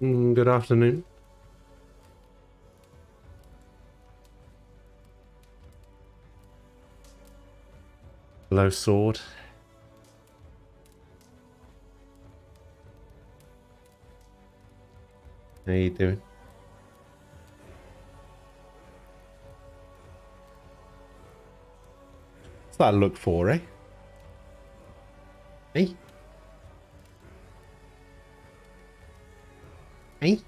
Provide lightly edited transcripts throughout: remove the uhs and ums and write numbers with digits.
Good afternoon. Hello, sword. How you doing? What's that look for, eh? Hey? Hey?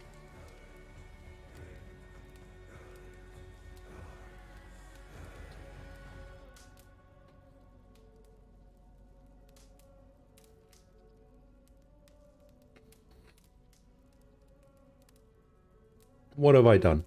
What have I done?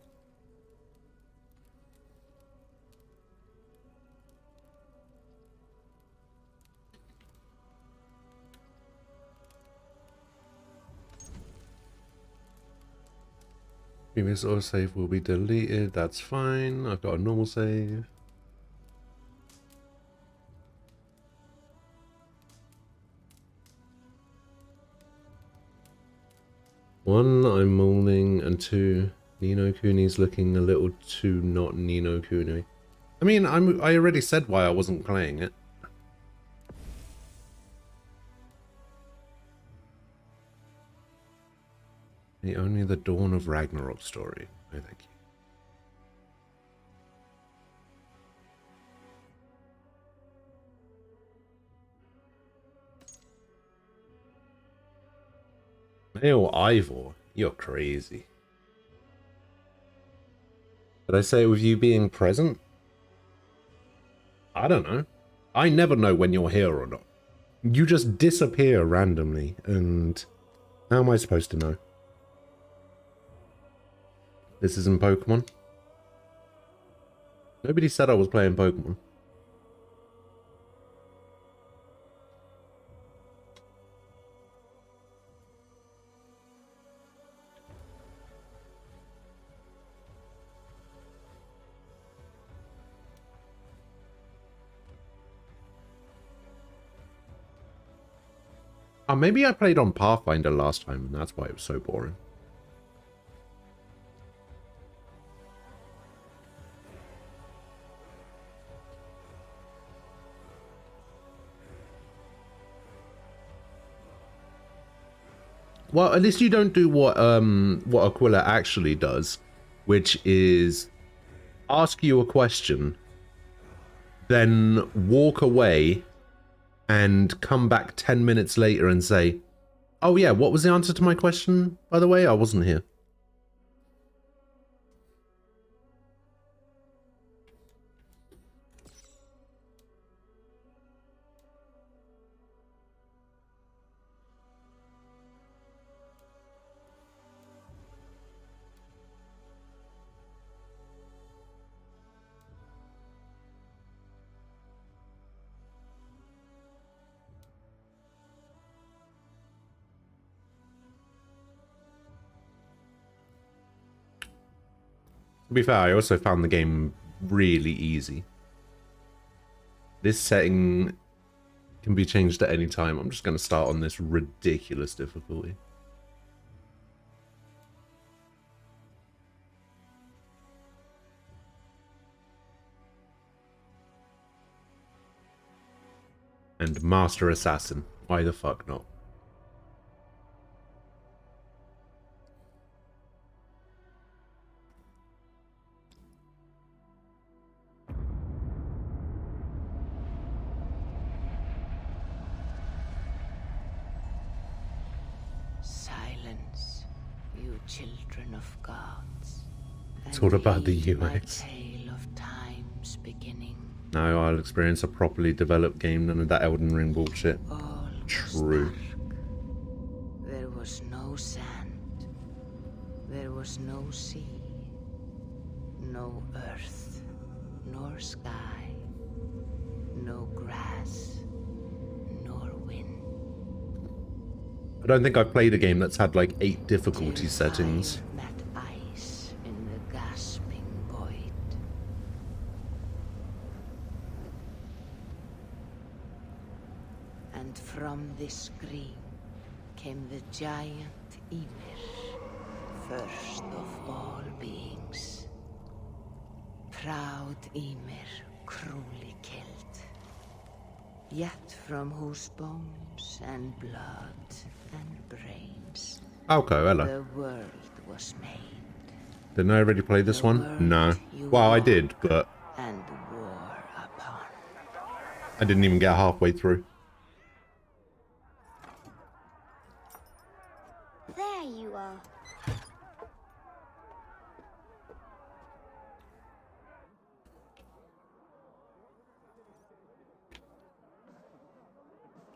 Previous autosave will be deleted. That's fine. I've got a normal save. One, I'm mourning, and two, Nino Kuni's looking a little too not Nino Kuni. I mean, I already said why I wasn't playing it. Only the Dawn of Ragnarok story. Oh, thank you. Ew, Ivor, you're crazy. Did I say it with you being present? I don't know. I never know when you're here or not. You just disappear randomly, and how am I supposed to know? This isn't Pokemon. Nobody said I was playing Pokemon. Oh, maybe I played on Pathfinder last time, and that's why it was so boring. Well, at least you don't do what Aquila actually does, which is ask you a question, then walk away and come back 10 minutes later and say, oh yeah, what was the answer to my question, by the way? I wasn't here. To be fair, I also found the game really easy. This setting can be changed at any time. I'm just going to start on this ridiculous difficulty. And Master Assassin. Why the fuck not? Silence, you children of gods. It's all about the UX. Tale of time's beginning. Now I'll experience a properly developed game, none of that Elden Ring bullshit. All True. There was no sand. There was no sea. No earth, nor sky. No grass, nor wind. I don't think I've played a game that's had like 8 difficulty settings. Met ice in the gasping void. And from this scream came the giant Ymir, first of all beings. Proud Ymir, cruelly killed. Yet from whose bones and blood and brains Okay, hello. the world was made. Didn't I already play this one? No. Well, I did, but and war upon. I didn't even get halfway through. There you are.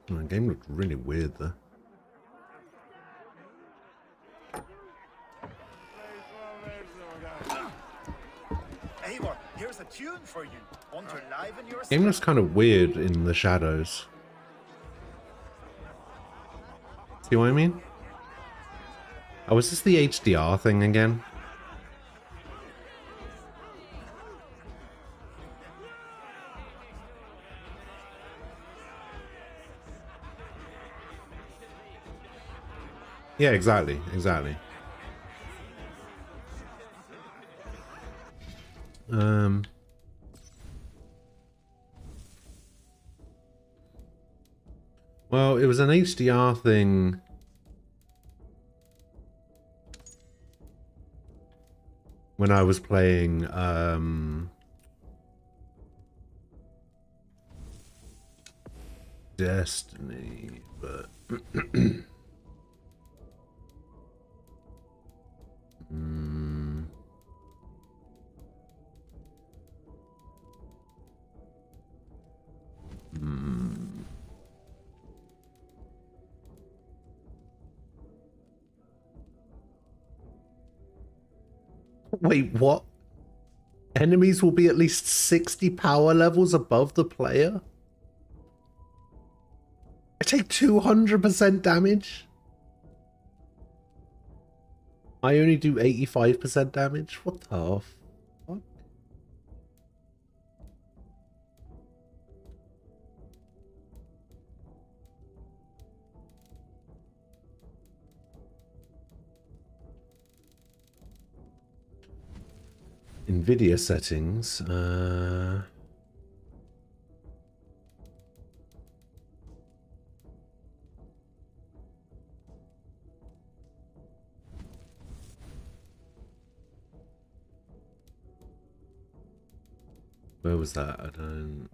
The game looked really weird though. Eivor, here's a tune for you. Want to liven your Game looks kind of weird in the shadows. See what I mean? Oh, is this the HDR thing again? Yeah, exactly, exactly. Well, it was an HDR thing. When I was playing, Destiny, but... Wait, what? Enemies will be at least 60 power levels above the player? I take 200% damage? I only do 85% damage? What the fuck? NVIDIA settings, where was that? I don't...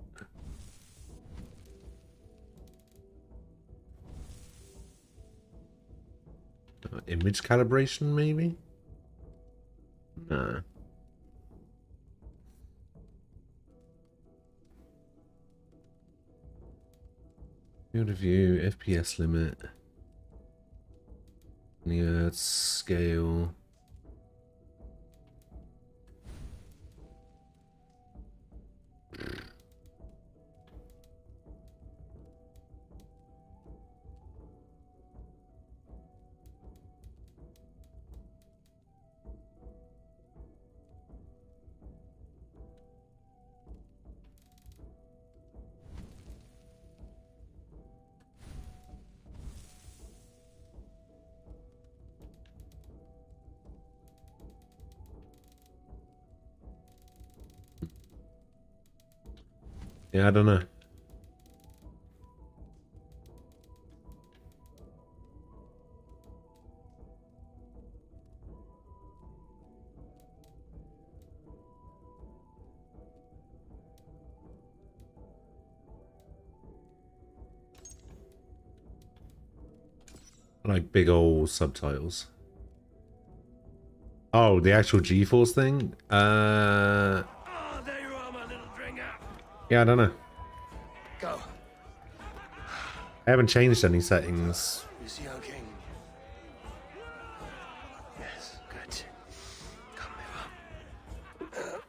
Image calibration, maybe? Nah. Field of view, FPS limit, near scale. Yeah, I don't know. Like big old subtitles. Oh, the actual GeForce thing? Oh, there you are, my little dringer. Yeah, I don't know. Go. I haven't changed any settings. You see our king? Yes, good. Come, Eva.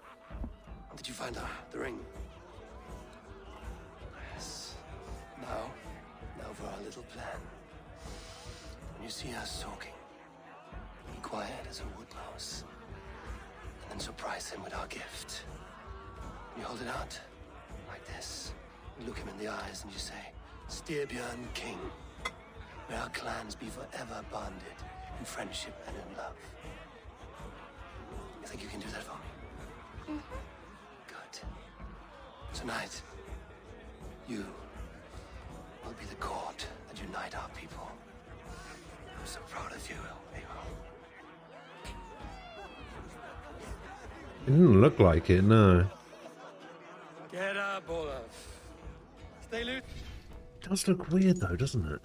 Did you find the ring? Yes. Now for our little plan. When you see us talking, be quiet as a wood mouse, and then surprise him with our gift. You hold it out, like this. You look him in the eyes and you say, Styrbjörn King, may our clans be forever bonded in friendship and in love. You think you can do that for me? Good. Tonight, you will be the cord that unite our people. I'm so proud of you, Eivor. It didn't look like it, no. Get up, Olaf. Stay loose. It does look weird though, doesn't it?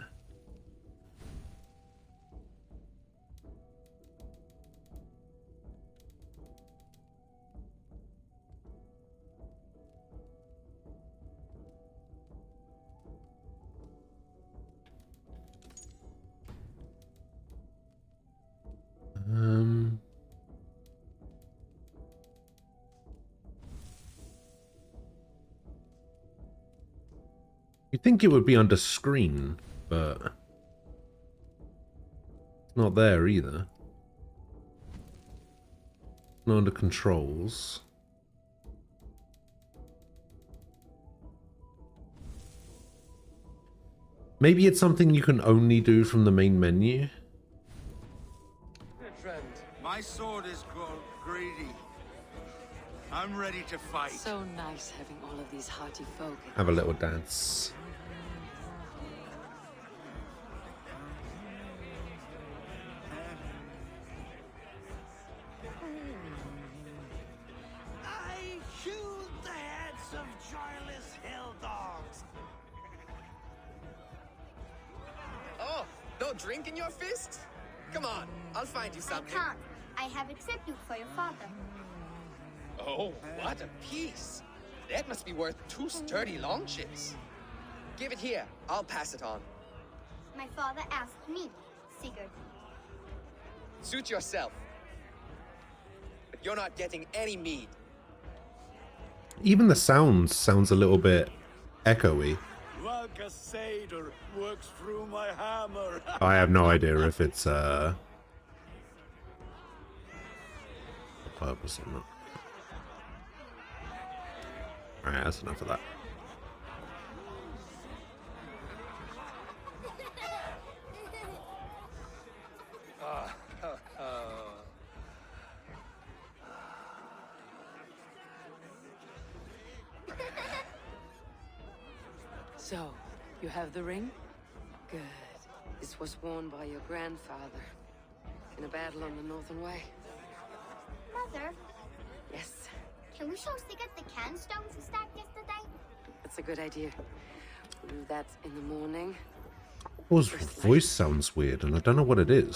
You'd think it would be under screen, but it's not there either. Not under controls. Maybe it's something you can only do from the main menu. Friend. My sword is grown greedy. I'm ready to fight. So nice having all of these hearty folk. Have a little dance. I hewed the heads of joyless hill dogs. Oh, no drink in your fist? Come on, I'll find you I something. can't. I have accepted for your father. Oh, what a piece. That must be worth 2 sturdy long chips. Give it here, I'll pass it on. My father asked me, Sigurd. Suit yourself. But you're not getting any mead. Even the sounds a little bit echoey. Valka Seder works through my hammer. I have no idea if it's purpose or not. Alright, that's enough of that. So, you have the ring? Good. This was worn by your grandfather in a battle on the Northern Way. Mother, Yes, can we show Sigurd the can stones he stacked yesterday? that's a good idea. We'll do that in the morning. His voice sounds weird, and I don't know what it is.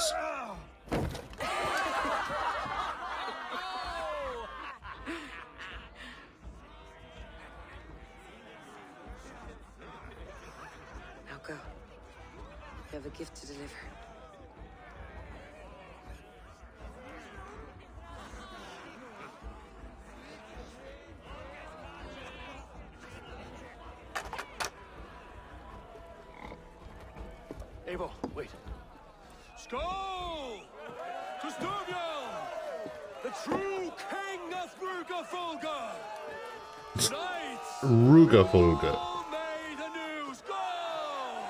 Now go. You have a gift to deliver. Eivor, wait. Skål! To Sturgeon, the true king of Brugafulga. Tonight, Rugafulga. all made anew. Skål!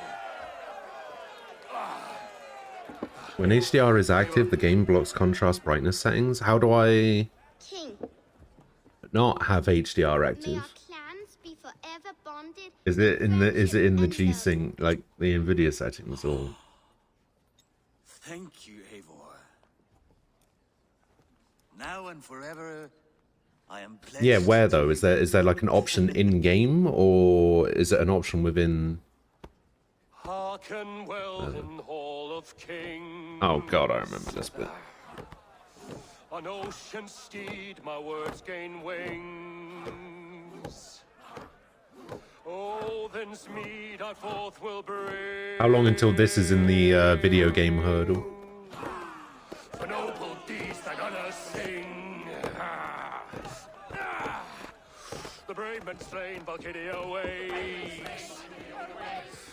When HDR is active, the game blocks contrast brightness settings. How do I King, not have HDR may active? our clans be forever bonded. Is it in the friendship G and Sync, like the Nvidia settings, or Thank you, Eivor. Now and forever, I am pledged. yeah, where to though? Is there like an option in game, or is it an option within? Hearken well in Hall of Kings. Oh god, I remember this bit. On ocean steed, my words gain wings. Odin's mead I forth will bring. How long until this is in the video game hurdle? For noble deeds they're gonna sing. The brave men slain, Valkyria wakes.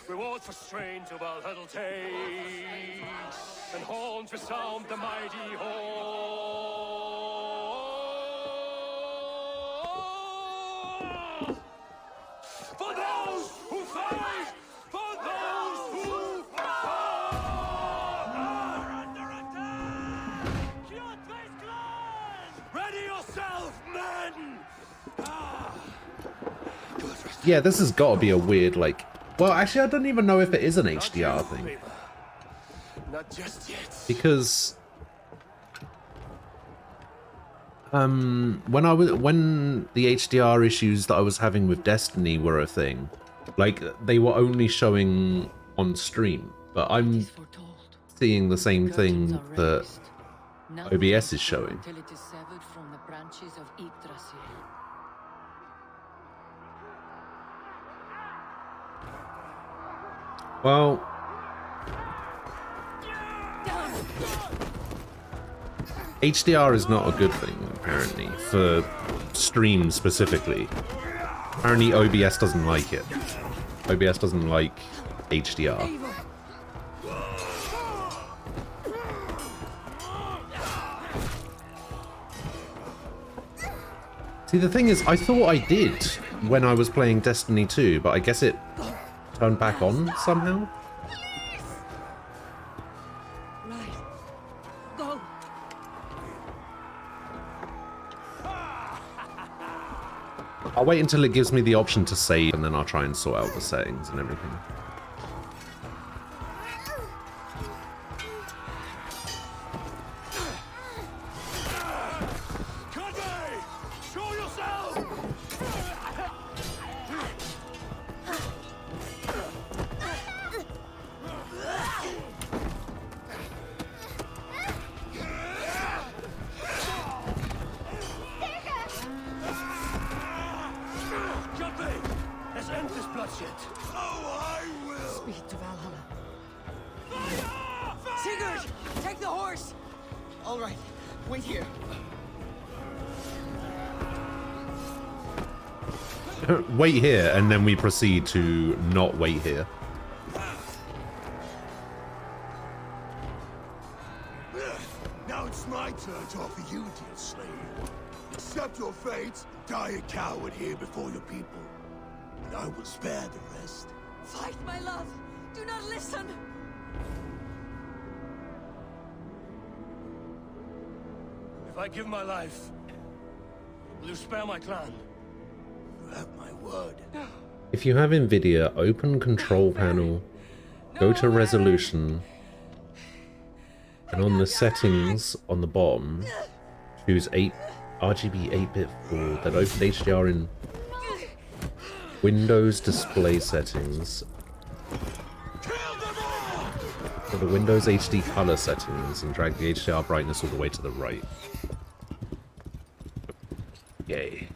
Rewards for strain to Valhalla takes. And horns resound the mighty hall. For those who fight! For those who fight! Are under attack! Yeah, this has got to be a weird, like... Well, actually, I don't even know if it is an HDR thing. Not just yet. Because... when the HDR issues that I was having with Destiny were a thing, like, they were only showing on stream. But I'm seeing the same thing that OBS is showing. Until it is severed from the branches of Yggdrasil. Well... HDR is not a good thing, apparently, for stream specifically. Apparently OBS doesn't like it. OBS doesn't like HDR. See, the thing is, I thought I did when I was playing Destiny 2, but I guess it turned back on somehow? I'll wait until it gives me the option to save, and then I'll try and sort out the settings and everything. Speed to Valhalla. Sigurd! Take the horse! All right, wait here. Wait here, and then we proceed to not wait here. Now it's my turn to offer you, dear slave. Accept your fate, die a coward here before your people, and I will spare the rest. Fight, my love! Do not listen! If I give my life, will you spare my clan? You have my word. If you have NVIDIA, open control panel, go to resolution, and on the settings on the bottom, choose RGB 8-bit full, then open HDR in Windows display settings. For the Windows HD color settings and drag the HDR brightness all the way to the right. Yay.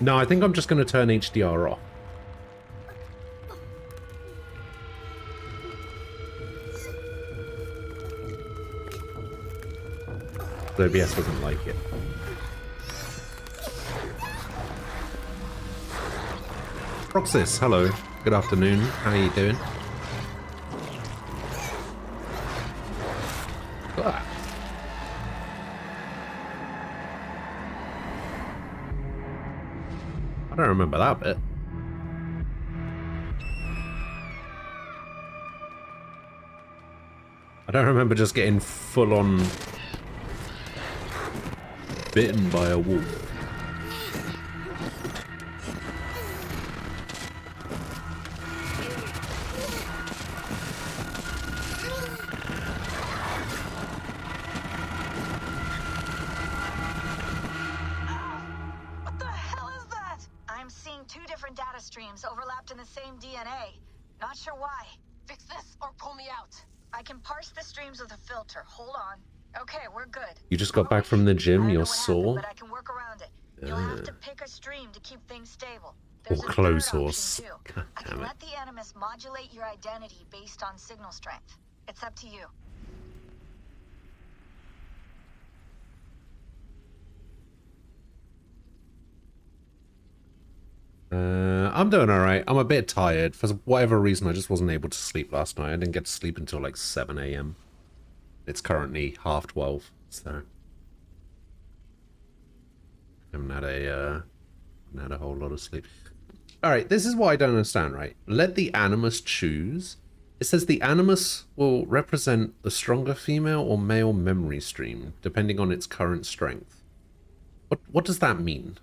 No, I think I'm just going to turn HDR off. OBS doesn't like it. Roxas, hello. Good afternoon. How are you doing? Ah. I don't remember that bit. I don't remember just getting full on bitten by a wolf. What the hell is that? I'm seeing two different data streams overlapped in the same DNA. Not sure why. Fix this or pull me out. I can parse the streams with a filter. Hold on. Okay, we're good. You just got back from the gym, you're sore? But I can work around it. You'll have to pick a stream to keep things stable. Or There's a clothes third horse. option, too. I can let the Animus modulate your identity based on signal strength. It's up to you. I'm doing alright. I'm a bit tired. For whatever reason, I just wasn't able to sleep last night. I didn't get to sleep until like 7 a.m. It's currently half 12, so... I haven't had a whole lot of sleep. Alright, this is what I don't understand, right? Let the animus choose. It says the animus will represent the stronger female or male memory stream, depending on its current strength. What does that mean?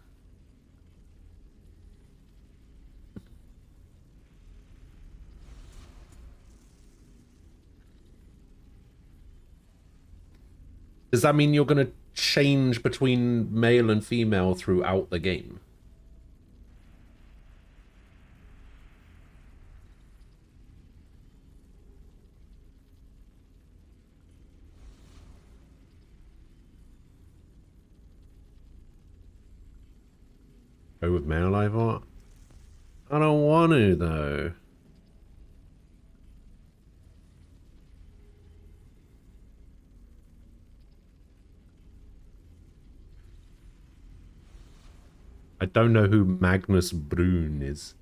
Does that mean you're going to change between male and female throughout the game? Go with male Ivor? I don't want to, though. I don't know who Magnus Brun is.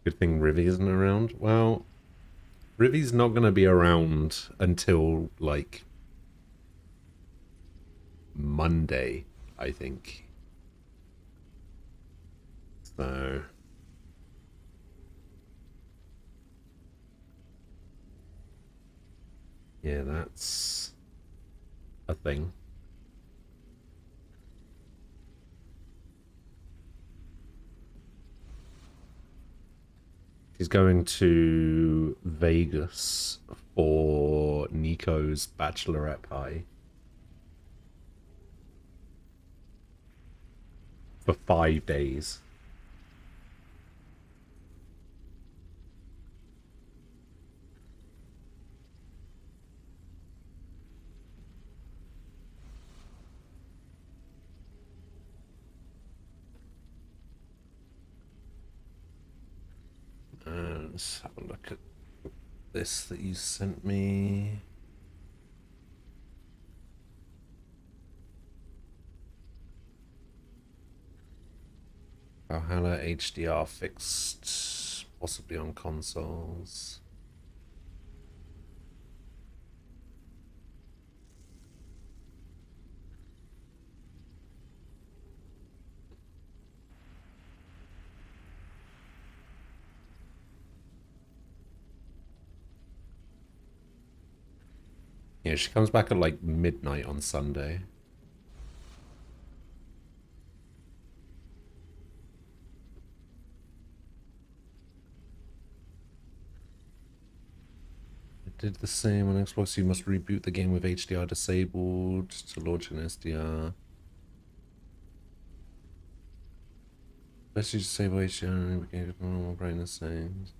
Good thing Rivy isn't around. Well, Rivy's not going to be around until, like, Monday, I think. So... yeah, that's a thing. He's going to Vegas for Nico's bachelorette party. For 5 days. Let's have a look at this that you sent me. Valhalla HDR fixed, possibly on consoles. Yeah, she comes back at like midnight on Sunday. It did the same on Xbox. You must reboot the game with HDR disabled to launch an SDR. Best you disable HDR and give normal brightness settings.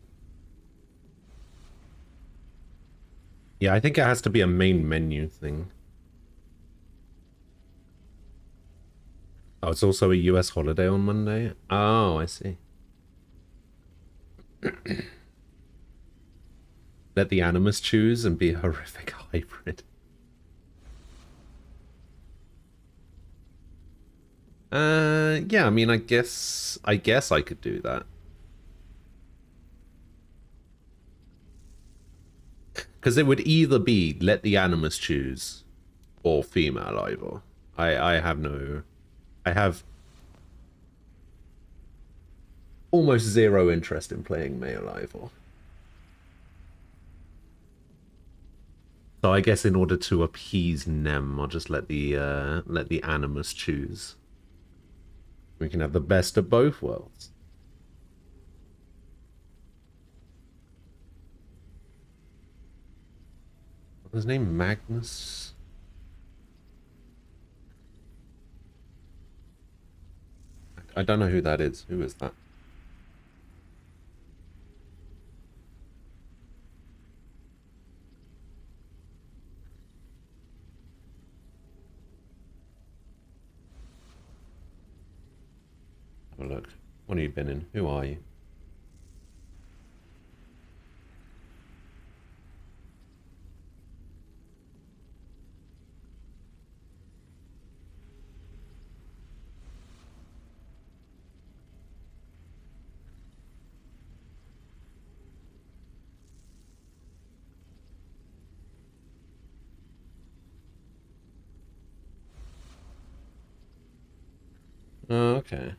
Yeah, I think it has to be a main menu thing. Oh, it's also a US holiday on Monday? Oh, I see. Let the animus choose and be a horrific hybrid. Yeah, I mean, I guess I could do that. Because it would either be let the animus choose or female Ivor. I have almost zero interest in playing male Ivor. So I guess in order to appease Nem, I'll just let the animus choose. We can have the best of both worlds. What's his name? Magnus? I don't know who that is. Who is that? Have a look. What have you been in? Who are you? Oh, okay.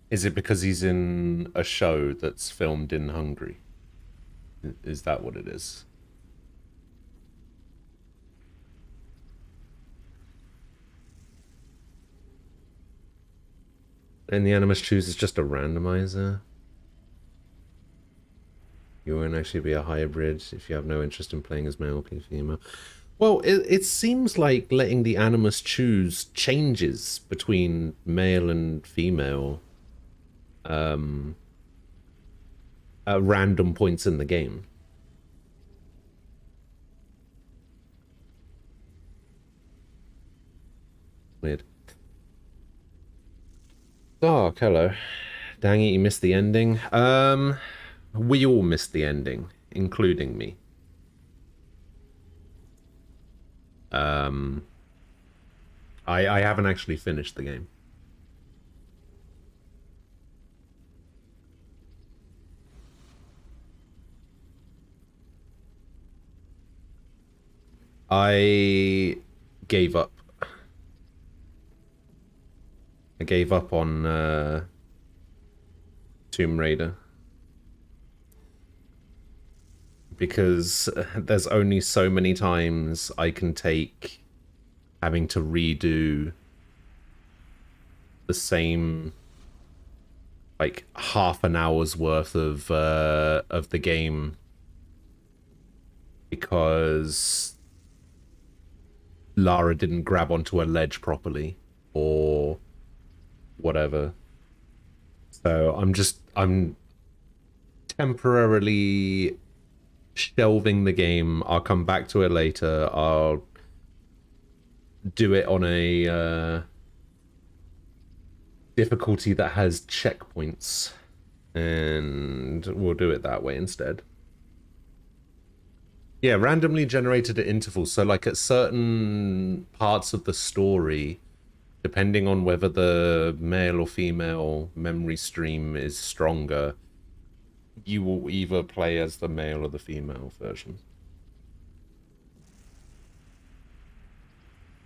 Is it because he's in a show that's filmed in Hungary? Is that what it is? And the Animus Choose is just a randomizer? You won't actually be a hybrid if you have no interest in playing as male or female. Well, it seems like letting the Animus choose changes between male and female at random points in the game. Weird. Oh, hello. Dang it, you missed the ending. We all missed the ending, including me. I haven't actually finished the game. I gave up. I gave up on Tomb Raider. Because there's only so many times I can take having to redo the same, like, half an hour's worth of the game because Lara didn't grab onto a ledge properly or whatever. So I'm temporarily shelving the game. I'll come back to it later. I'll do it on a difficulty that has checkpoints, and we'll do it that way instead. Yeah, randomly generated at intervals. So like at certain parts of the story, depending on whether the male or female memory stream is stronger, you will either play as the male or the female version.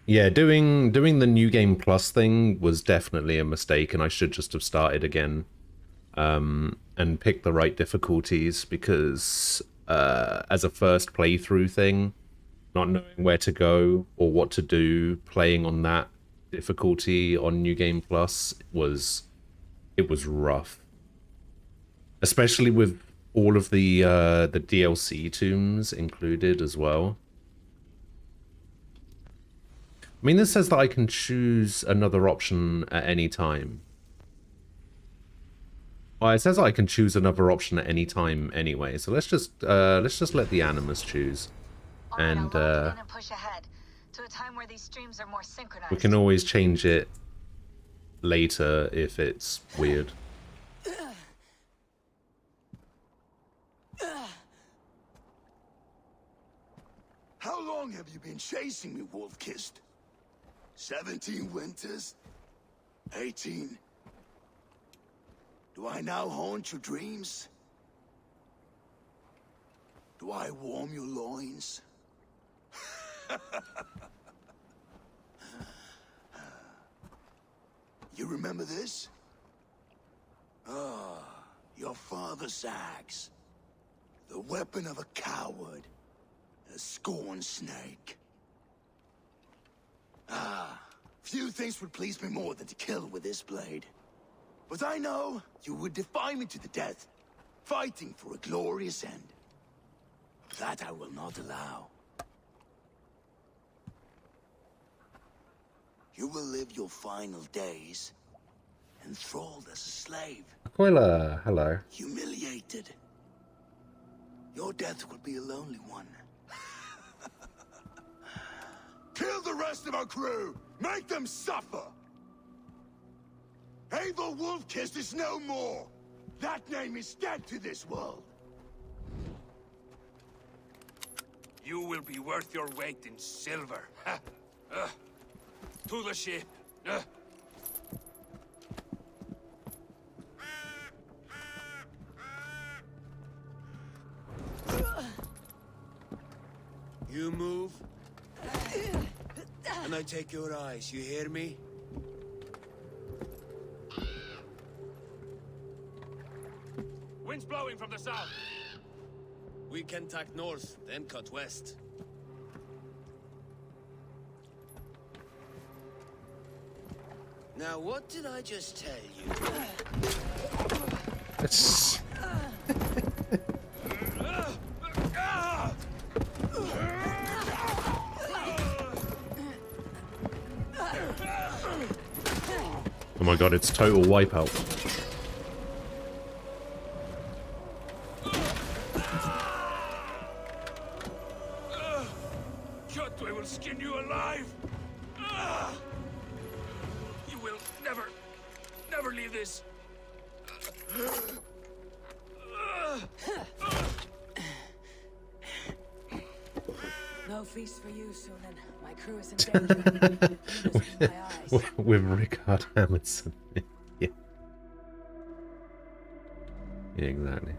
Yeah, doing the New Game Plus thing was definitely a mistake, and I should just have started again and picked the right difficulties, because as a first playthrough thing, not knowing where to go or what to do, playing on that difficulty on New Game Plus was rough. Especially with all of the DLC tombs included as well. I mean, this says that I can choose another option at any time. Well, it says I can choose another option at any time anyway. So let's just let the Animus choose, and push ahead to a time where these streams are more synchronized. We can always change it later if it's weird. How long have you been chasing me, Wolf-Kissed? 17 winters? 18? Do I now haunt your dreams? Do I warm your loins? You remember this? Ah, your father's axe. The weapon of a coward. A scorned snake. Ah, few things would please me more than to kill with this blade. But I know you would defy me to the death, fighting for a glorious end. That I will not allow. You will live your final days enthralled as a slave. Aquila, hello. Humiliated. Your death will be a lonely one. Kill the rest of our crew! Make them suffer! Ava Wolf-Kissed is no more! That name is dead to this world! You will be worth your weight in silver. To the ship. You move, and I take your eyes, you hear me? Wind's blowing from the south. We can tack north, then cut west. Now, what did I just tell you? Oh my god, it's total wipeout. Kjotve will skin you alive. You will never leave this. No feast for you, Sunan. My crew is in danger. Losing my eyes. With Rickard Hamilton. Yeah. Yeah, exactly.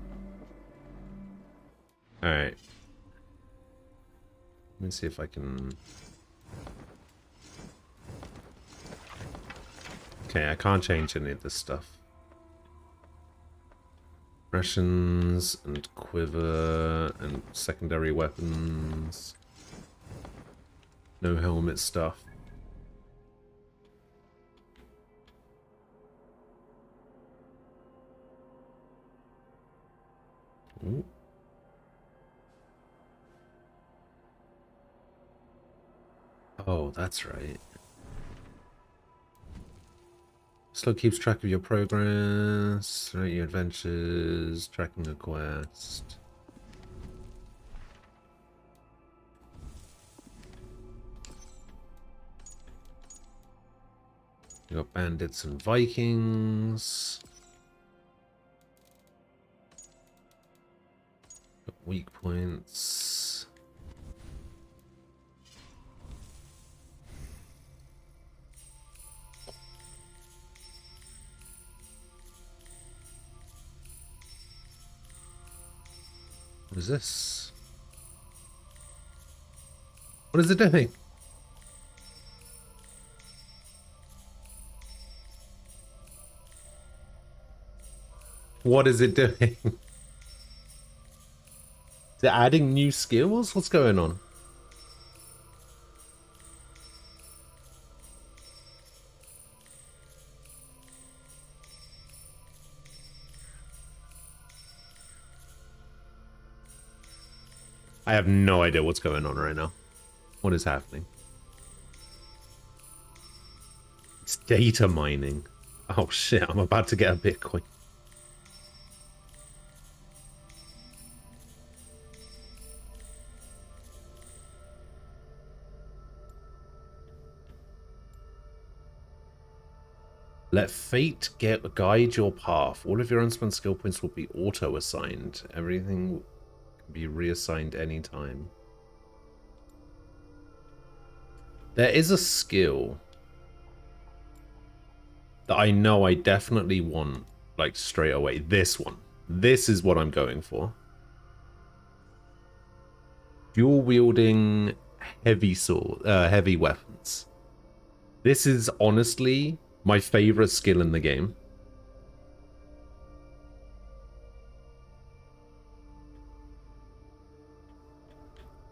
Alright. Let me see if I can... Okay, I can't change any of this stuff. Rations and quiver and secondary weapons. No helmet stuff. Ooh. Oh, that's right. Slow keeps track of your progress, right, your adventures, tracking a quest. You got bandits and Vikings. Got weak points. What is this? What is it doing? What is it doing? Is it adding new skills? What's going on? I have no idea what's going on right now. What is happening? It's data mining. Oh shit, I'm about to get a Bitcoin. Let fate guide your path. All of your unspent skill points will be auto-assigned. Everything can be reassigned anytime. There is a skill that I know I definitely want, like, straight away. This one. This is what I'm going for. Dual wielding heavy weapons. This is honestly my favorite skill in the game.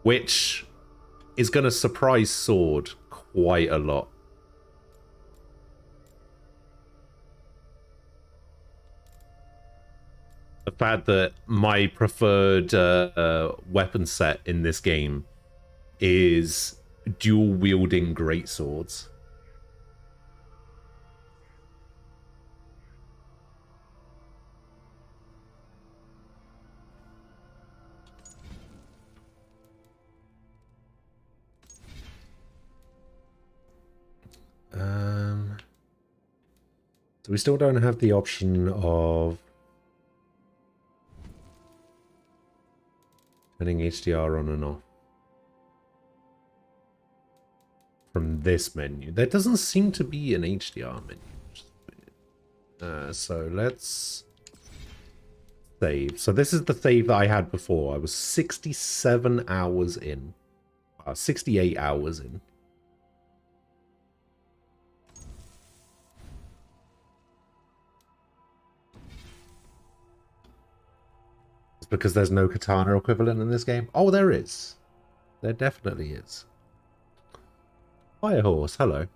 Which is going to surprise Sword quite a lot. The fact that my preferred weapon set in this game is dual wielding greatswords. So we still don't have the option of turning HDR on and off. from this menu. There doesn't seem to be an HDR menu. So let's save. So this is the save that I had before. I was 67 hours in. 68 hours in. It's because there's no katana equivalent in this game. Oh, there is. There definitely is. Firehorse, hello.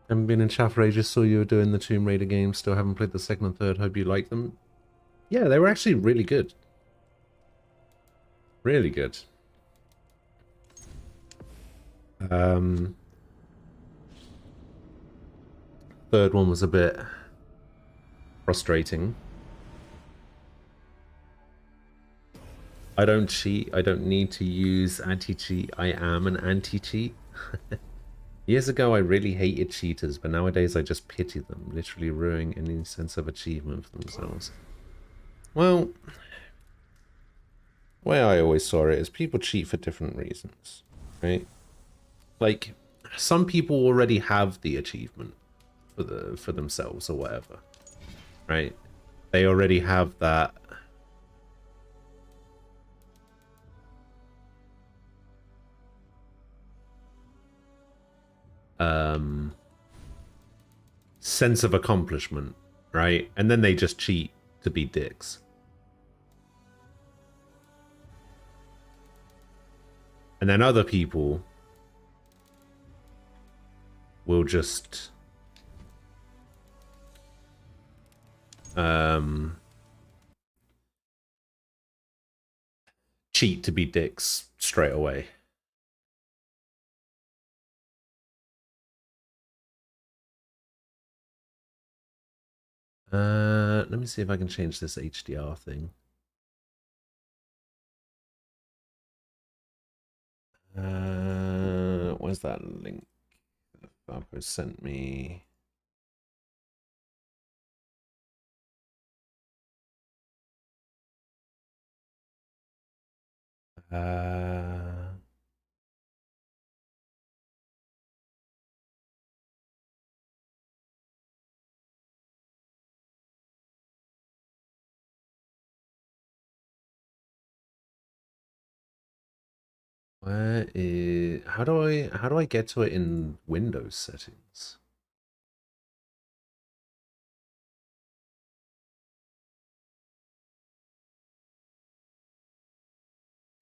Haven't been in chat for ages, saw you were doing the Tomb Raider games, still haven't played the second and third, hope you like them. Yeah, they were actually really good. Really good. Third one was a bit frustrating. I don't cheat, I don't need to use anti-cheat, I am an anti-cheat. Years ago, I really hated cheaters, but nowadays I just pity them, literally ruining any sense of achievement for themselves. Well, the way I always saw it is people cheat for different reasons, right? Like, some people already have the achievement for themselves or whatever, right? They already have that sense of accomplishment, right? And then they just cheat to be dicks. And then other people will just cheat to be dicks straight away. Let me see if I can change this HDR thing. Where's that link that Falco sent me? Where is, how do I get to it in Windows settings?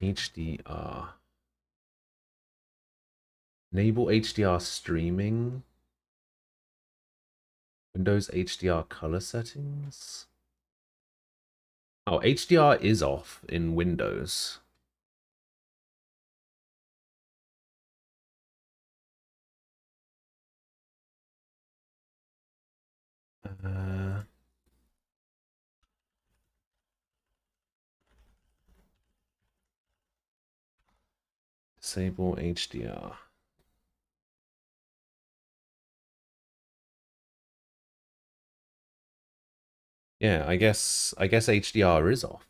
HDR. Enable HDR streaming. Windows HDR color settings. Oh, HDR is off in Windows. Disable HDR. Yeah, I guess HDR is off.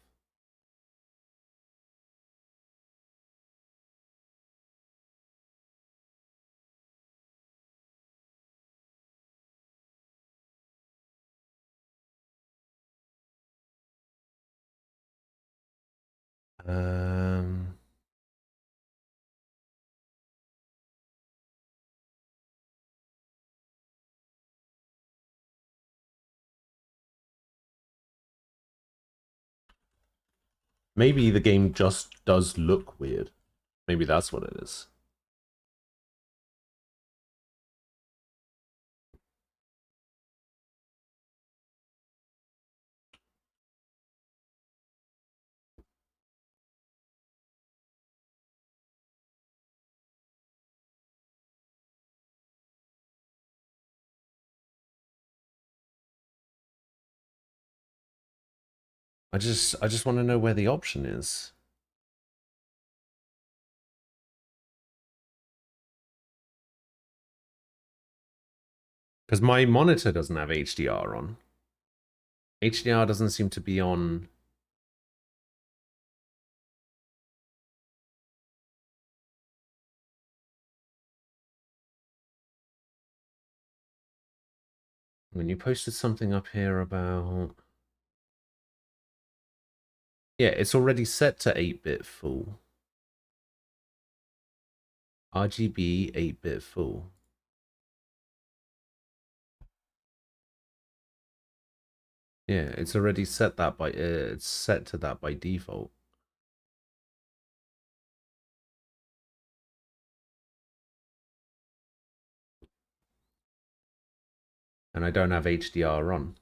Maybe the game just does look weird. Maybe that's what it is. I just want to know where the option is. Because my monitor doesn't have HDR on. HDR doesn't seem to be on. When you posted something up here about... Yeah, it's already set to 8-bit full. RGB 8-bit full. Yeah, it's already set that by it's set to that by default. And I don't have HDR on.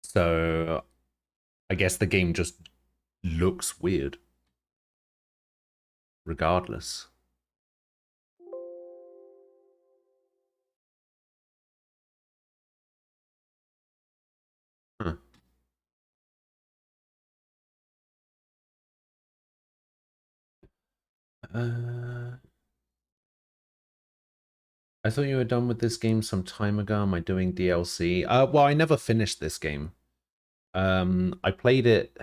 So I guess the game just looks weird. Regardless. Huh. I thought you were done with this game some time ago. Am I doing DLC? Well, I never finished this game. I played it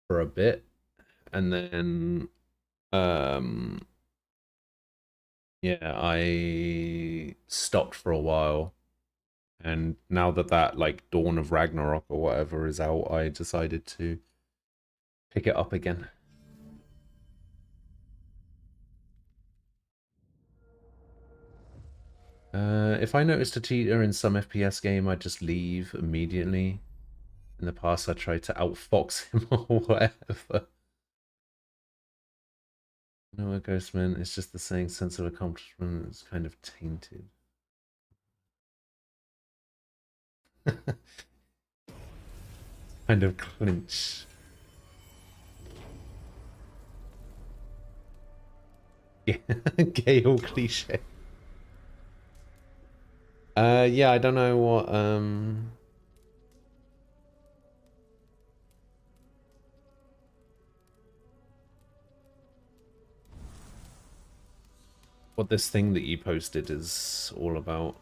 for a bit, and then, yeah, I stopped for a while. And now that like Dawn of Ragnarok or whatever is out, I decided to pick it up again. If I noticed a cheater in some FPS game, I'd just leave immediately. In the past, I tried to outfox him or whatever. No, a Ghostman, it's just the saying sense of accomplishment is kind of tainted. Kind of clinch. Yeah, gay or cliche. Yeah, I don't know what this thing that you posted is all about.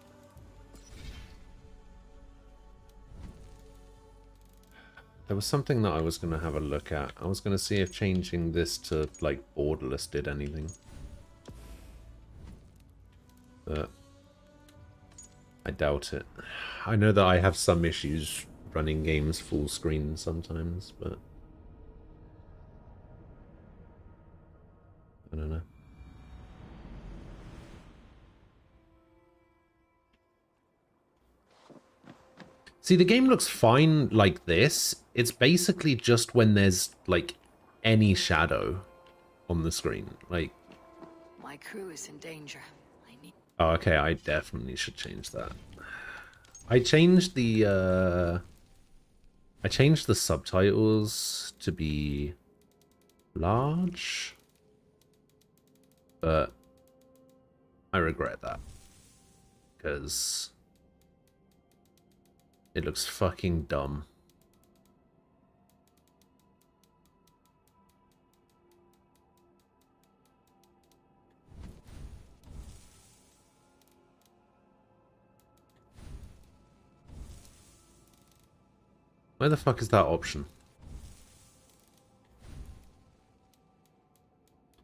There was something that I was going to have a look at. I was going to see if changing this to, like, borderless did anything. But I doubt it. I know that I have some issues running games full screen sometimes, but I don't know. See, the game looks fine like this. It's basically just when there's, like, any shadow on the screen. Like... My crew is in danger. Oh, okay, I definitely should change that. I changed the subtitles to be large, but I regret that because it looks fucking dumb. Where the fuck is that option?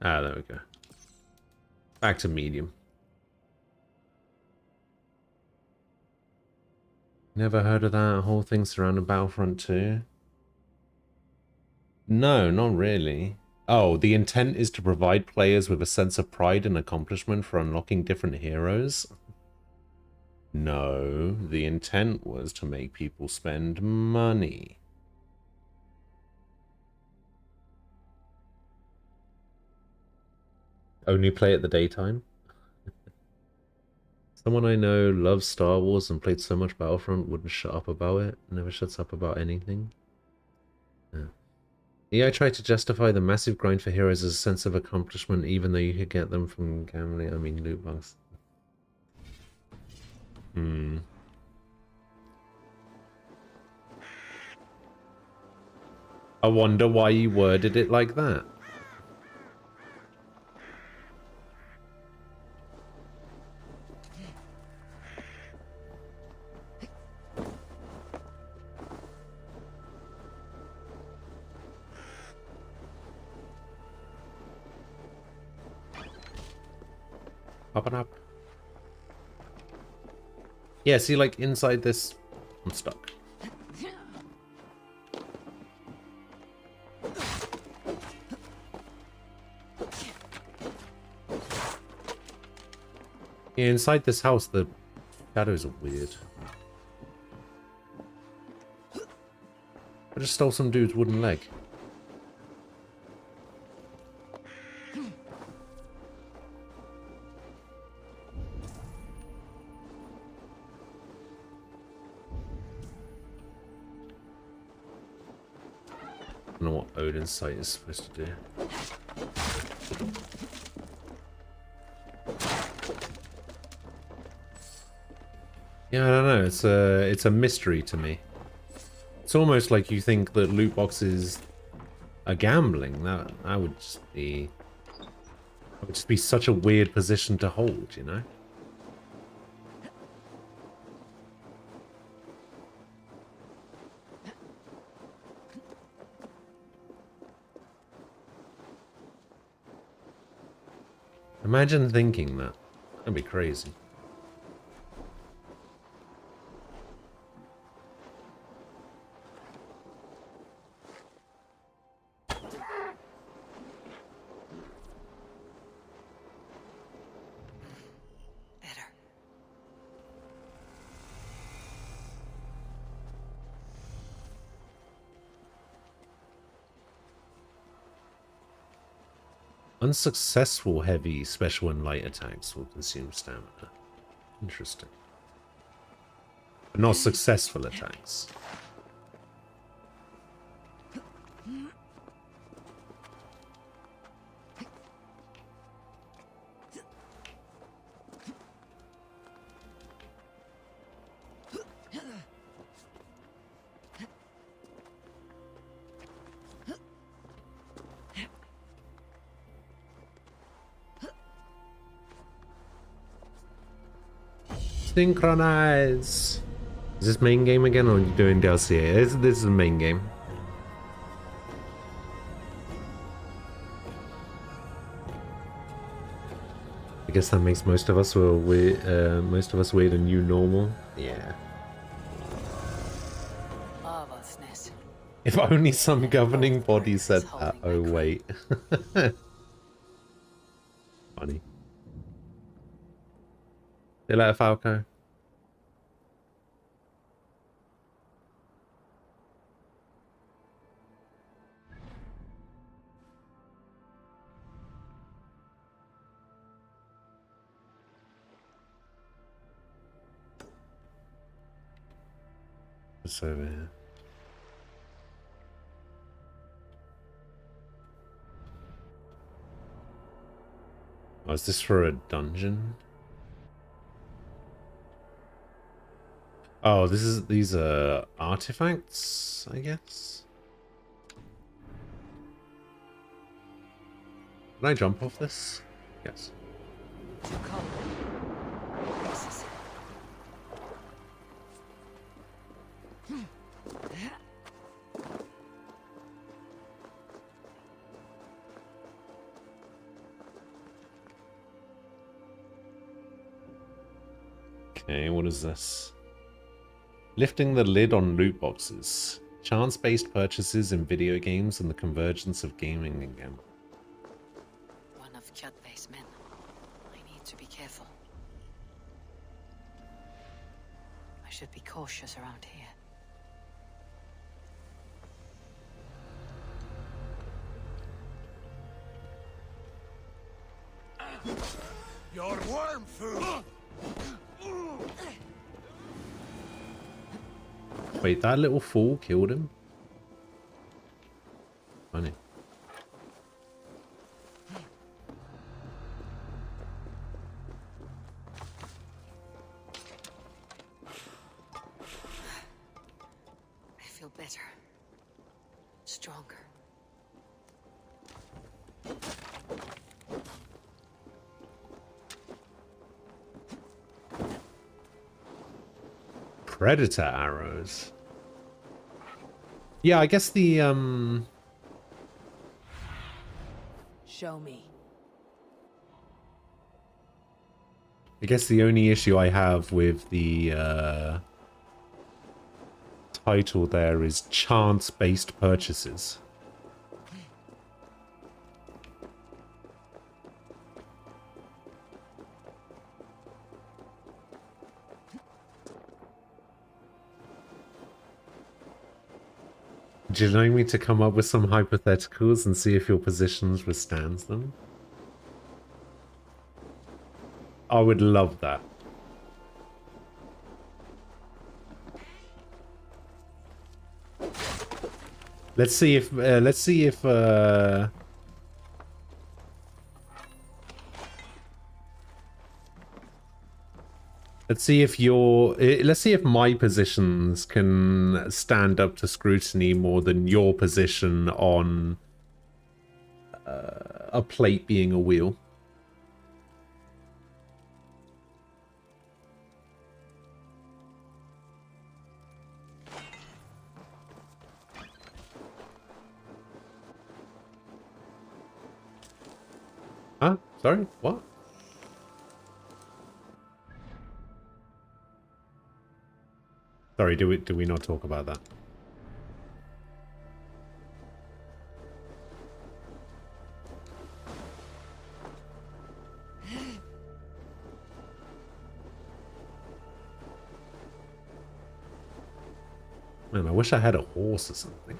Ah, there we go. Back to medium. Never heard of that whole thing surrounding Battlefront 2? No, not really. Oh, the intent is to provide players with a sense of pride and accomplishment for unlocking different heroes? No, the intent was to make people spend money. Only play at the daytime? Someone I know loves Star Wars and played so much Battlefront wouldn't shut up about it. Never shuts up about anything. Yeah. EA tried to justify the massive grind for heroes as a sense of accomplishment, even though you could get them from gambling. I mean, loot box. I wonder why you worded it like that. Up and up. Yeah, see, like, inside this... I'm stuck. Yeah, inside this house, the shadows are weird. I just stole some dude's wooden leg. I don't know what Odin's sight is supposed to do. Yeah, I don't know. It's a mystery to me. It's almost like you think that loot boxes are gambling. That would just be such a weird position to hold, you know? Imagine thinking that. That'd be crazy. Unsuccessful heavy, special, and light attacks will consume stamina. Interesting. But not successful attacks. Synchronize! Is this main game again, or are you doing DLC? This is the main game. I guess that makes most of us weird a new normal. Yeah. If only some governing body said that. Oh wait. Funny. See you later, Falco. What's over here? Oh, is this for a dungeon? Oh, these are artifacts, I guess. Can I jump off this? Yes. Okay, what is this? Lifting the lid on loot boxes. Chance-based purchases in video games and the convergence of gaming and gambling. One of Kjotve's men. I need to be careful. I should be cautious around here. Your worm food! Wait, that little fool killed him? Funny. I feel better. Stronger. Predator arrows. Yeah, I guess the Show me. I guess the only issue I have with the title there is chance-based purchases. Would you like me to come up with some hypotheticals and see if your positions withstands them? I would love that. Let's see if let's see if my positions can stand up to scrutiny more than your position on a plate being a wheel. Huh? Sorry? What? Sorry, do we not talk about that? Man, I wish I had a horse or something.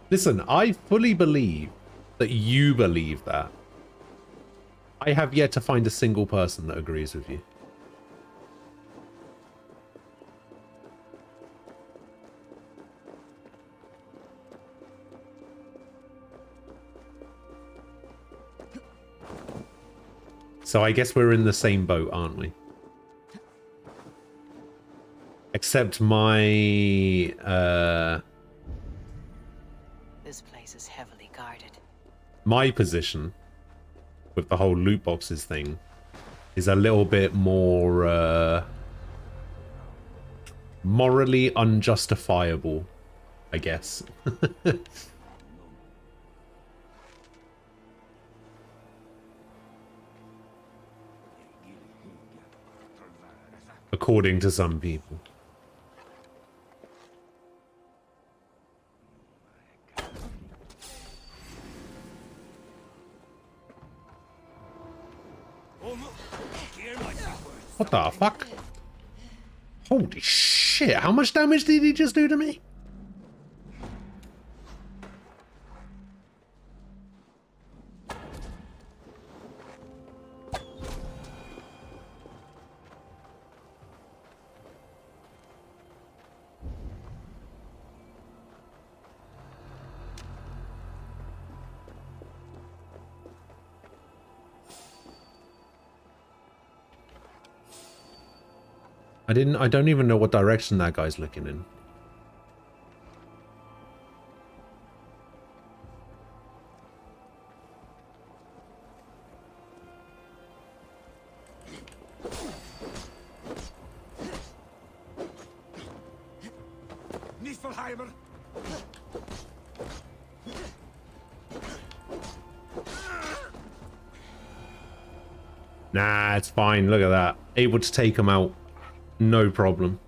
Listen, I fully believe that you believe that. I have yet to find a single person that agrees with you. So I guess we're in the same boat, aren't we? Except my This place is heavily guarded. my position with the whole loot boxes thing is a little bit more morally unjustifiable, I guess. According to some people. What the fuck? Holy shit, how much damage did he just do to me? I don't even know what direction that guy's looking in. Niflheimer. Nah, it's fine. Look at that. Able to take him out. No problem.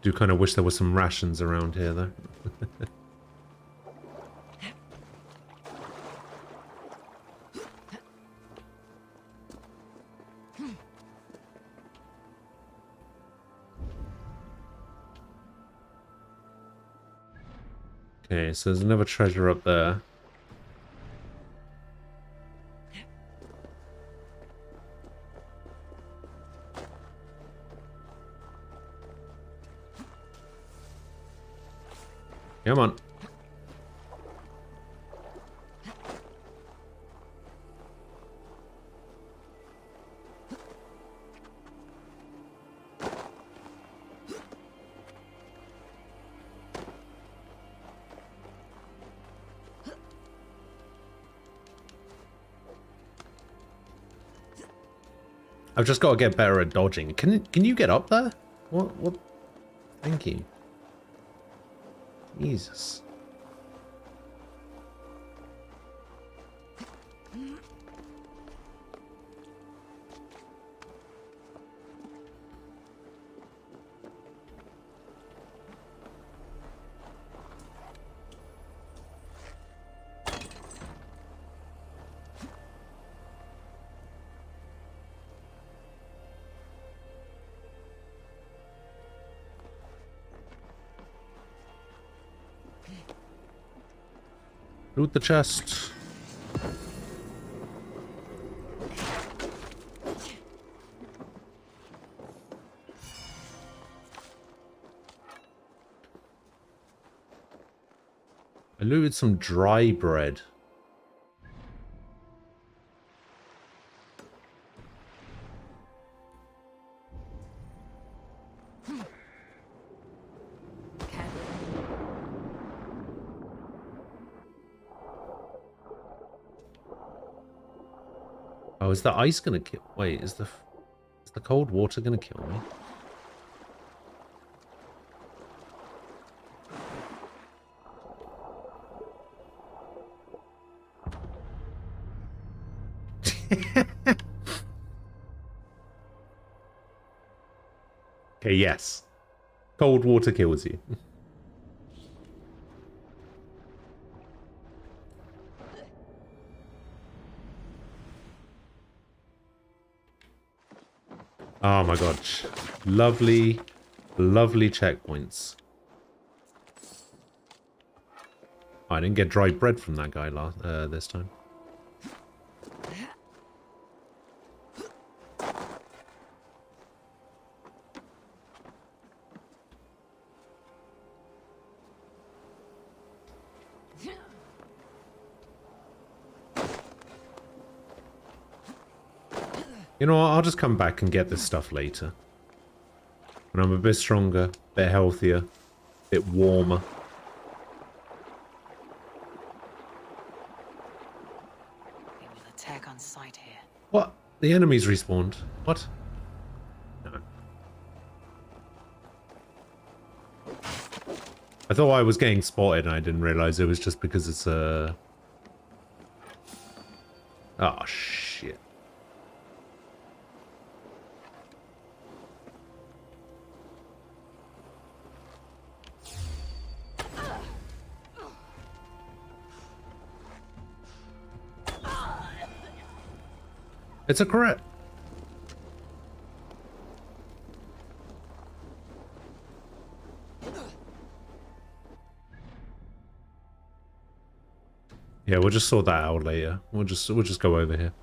Do kind of wish there was some rations around here, though. Okay, so there's another treasure up there. Come on. I've just got to get better at dodging. Can you get up there? What? Thank you. Jesus. Loot the chest. I looted some dry bread. Oh, is the ice gonna kill? Wait, is the cold water gonna kill me? Okay, yes. Cold water kills you. Oh my god. Lovely, lovely checkpoints. I didn't get dry bread from that guy this time. You know what, I'll just come back and get this stuff later. When I'm a bit stronger, a bit healthier, a bit warmer. They will attack on sight here. What? The enemies respawned. What? No. I thought I was getting spotted and I didn't realize it was just because it's a... Oh, shit. It's a crit. Yeah, we'll just sort that out later. We'll just go over here.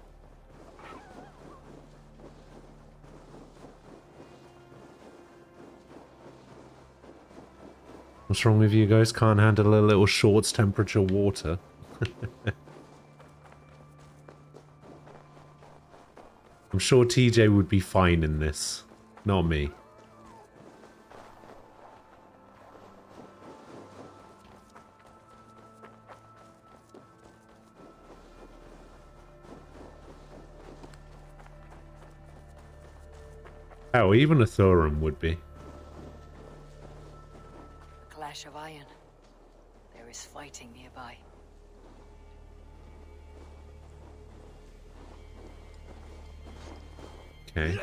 What's wrong with you guys? Can't handle a little shorts temperature water. I'm sure TJ would be fine in this. Not me. Hell, even a Thorum would be. Clash of iron. There is fighting nearby. Okay.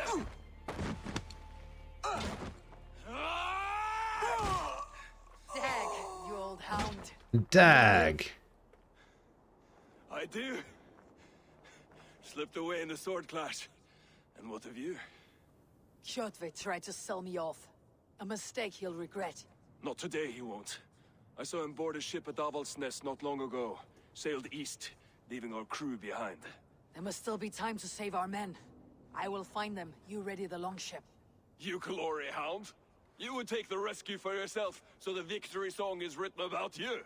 Dag, you old hound. Dag. I do. Slipped away in the sword clash. And what of you? Kjotve tried to sell me off. A mistake he'll regret. Not today, he won't. I saw him board a ship at Avaldsnes not long ago. Sailed east, leaving our crew behind. There must still be time to save our men. I will find them. You ready the longship. You glory hound? You would take the rescue for yourself, so the victory song is written about you.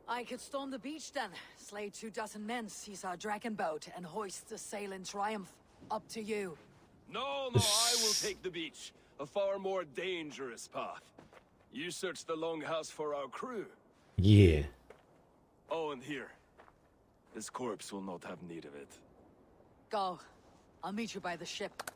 I could storm the beach then, slay 24 men, seize our dragon boat, and hoist the sail in triumph. Up to you. No, I will take the beach. A far more dangerous path. You search the longhouse for our crew. Yeah. Oh, and here. This corpse will not have need of it. Go. I'll meet you by the ship.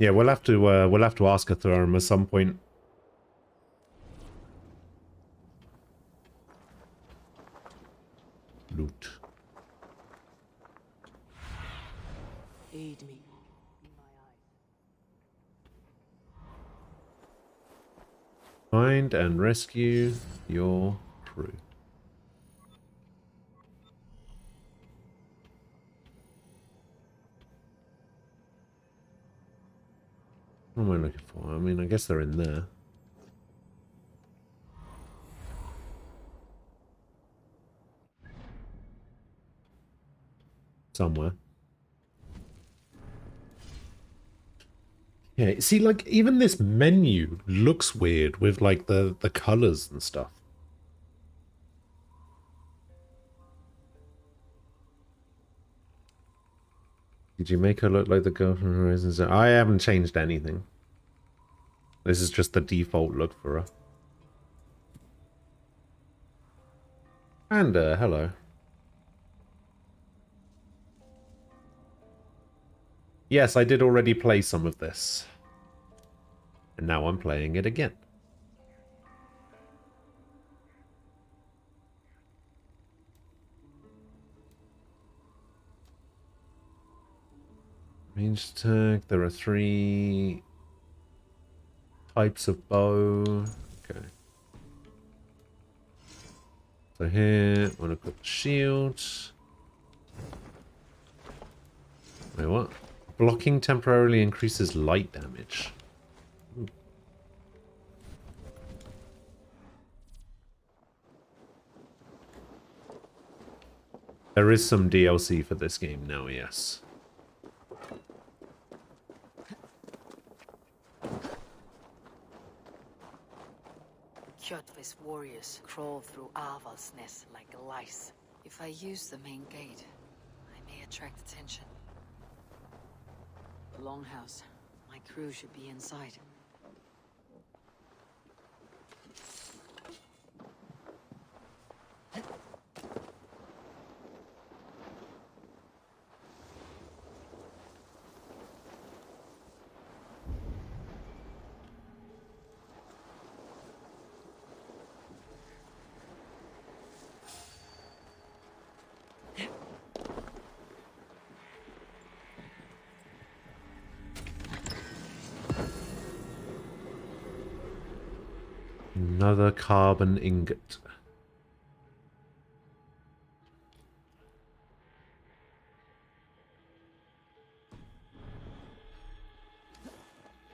Yeah, we'll have to ask her through him at some point. Loot. Aid me. Find and rescue your crew. What am I looking for? I mean, I guess they're in there. Somewhere. Yeah, see, like, even this menu looks weird with, like, the colors and stuff. Did you make her look like the girl from Horizon Zero? I haven't changed anything. This is just the default look for her. And, hello. Yes, I did already play some of this. And now I'm playing it again. Range attack. There are 3 types of bow. Okay. So here, I'm gonna put the shield. Wait, what? Blocking temporarily increases light damage. Ooh. There is some DLC for this game now, yes. Kjotve's warriors crawl through Aval's nest like lice. If I use the main gate, I may attract attention. The longhouse. My crew should be inside. Another carbon ingot.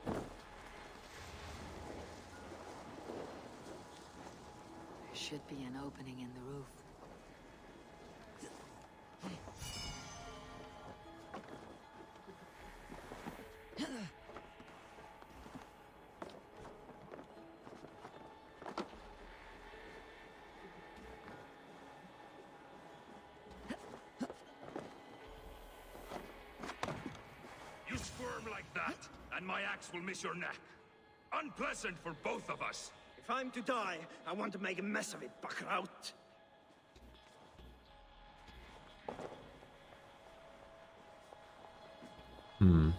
There should be an opening in the roof. You squirm like that, and my axe will miss your neck. Unpleasant for both of us. If I'm to die, I want to make a mess of it, Buckraut. Hmm.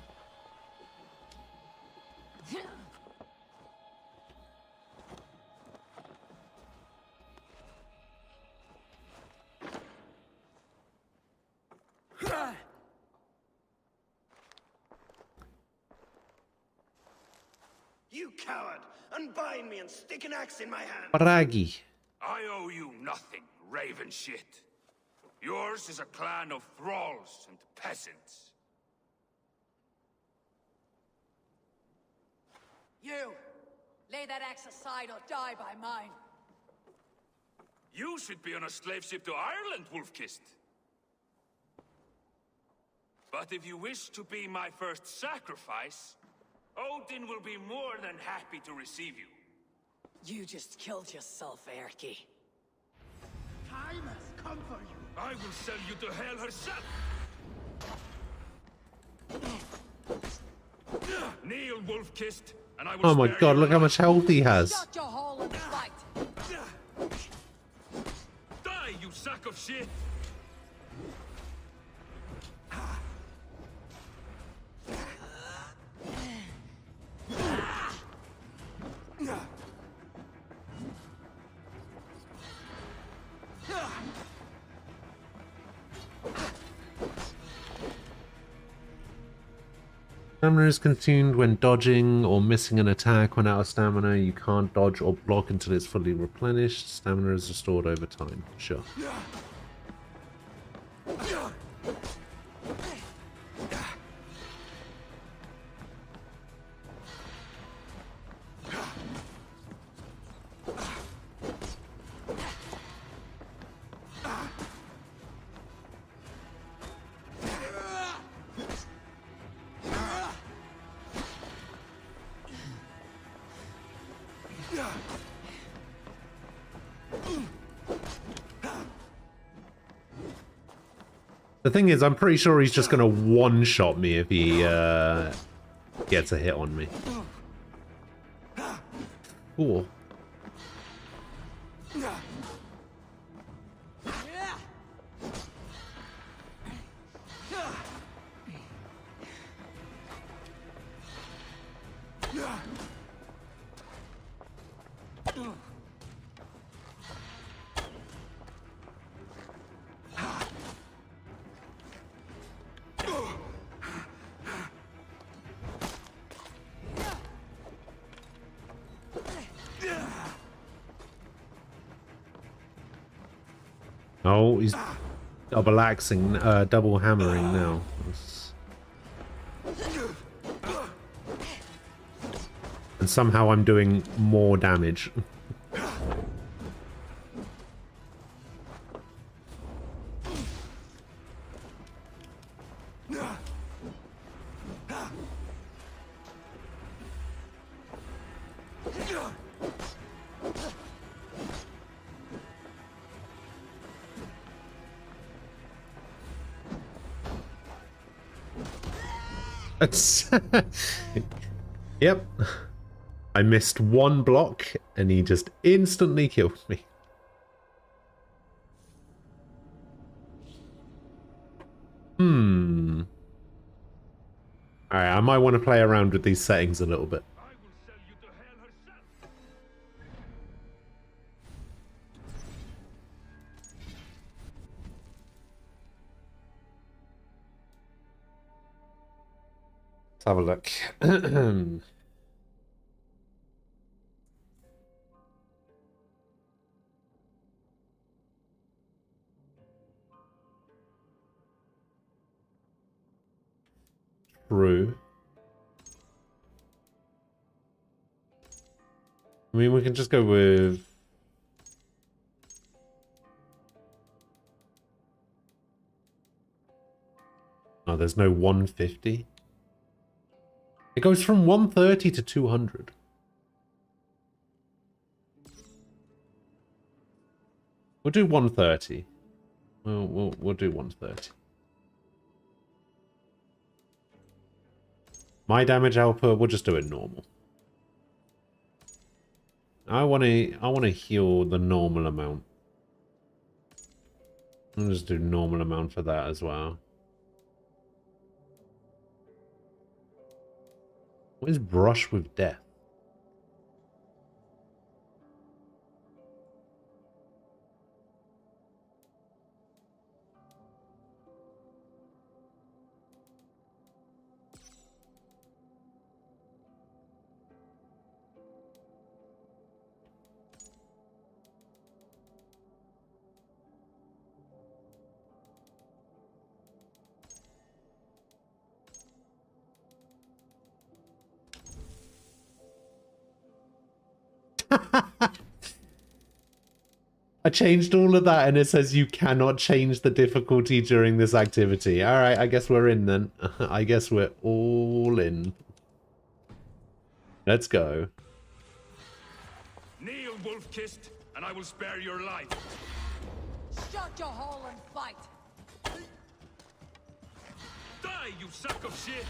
You coward! Unbind me and stick an axe in my hand! Bragi. I owe you nothing, raven shit. Yours is a clan of thralls and peasants. You! Lay that axe aside or die by mine. You should be on a slave ship to Ireland, Wolf-Kissed. But if you wish to be my first sacrifice, Odin will be more than happy to receive you. You just killed yourself, Erky. Time has come for you! I will sell you to hell herself! Kneel, Wolf-Kissed, and I will Oh my spare god, your look how much health he has. Shut your hole and fight! Die, you sack of shit! Stamina is consumed when dodging or missing an attack. When out of stamina, you can't dodge or block until it's fully replenished. Stamina is restored over time. Sure. The thing is, I'm pretty sure he's just going to one-shot me if he gets a hit on me. Ooh. Oh, he's double hammering now. And somehow I'm doing more damage. Yep. I missed one block and he just instantly killed me. Alright, I might want to play around with these settings a little bit. Let's have a look. True. I mean, we can just go with... Oh, there's no 150. It goes from 130 to 200. We'll do 130. We'll do 130. My damage output, we'll just do it normal. I want to heal the normal amount. I'll just do normal amount for that as well. What is brush with death? I changed all of that and it says you cannot change the difficulty during this activity. Alright, I guess we're in then. I guess we're all in. Let's go. Kneel, wolf-kissed, and I will spare your life. Shut your hole and fight! Die, you sack of shit!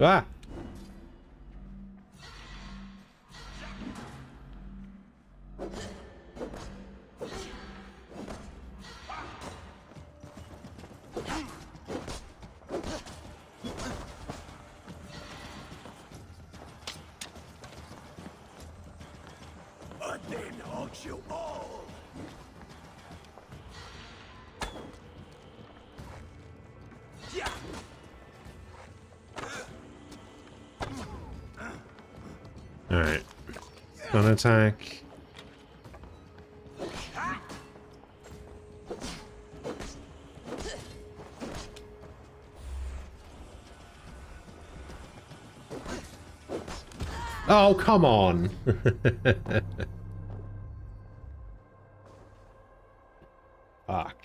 Ah! I then haunt you all. Yeah. Alright. Gonna attack. Oh, come on. Fuck.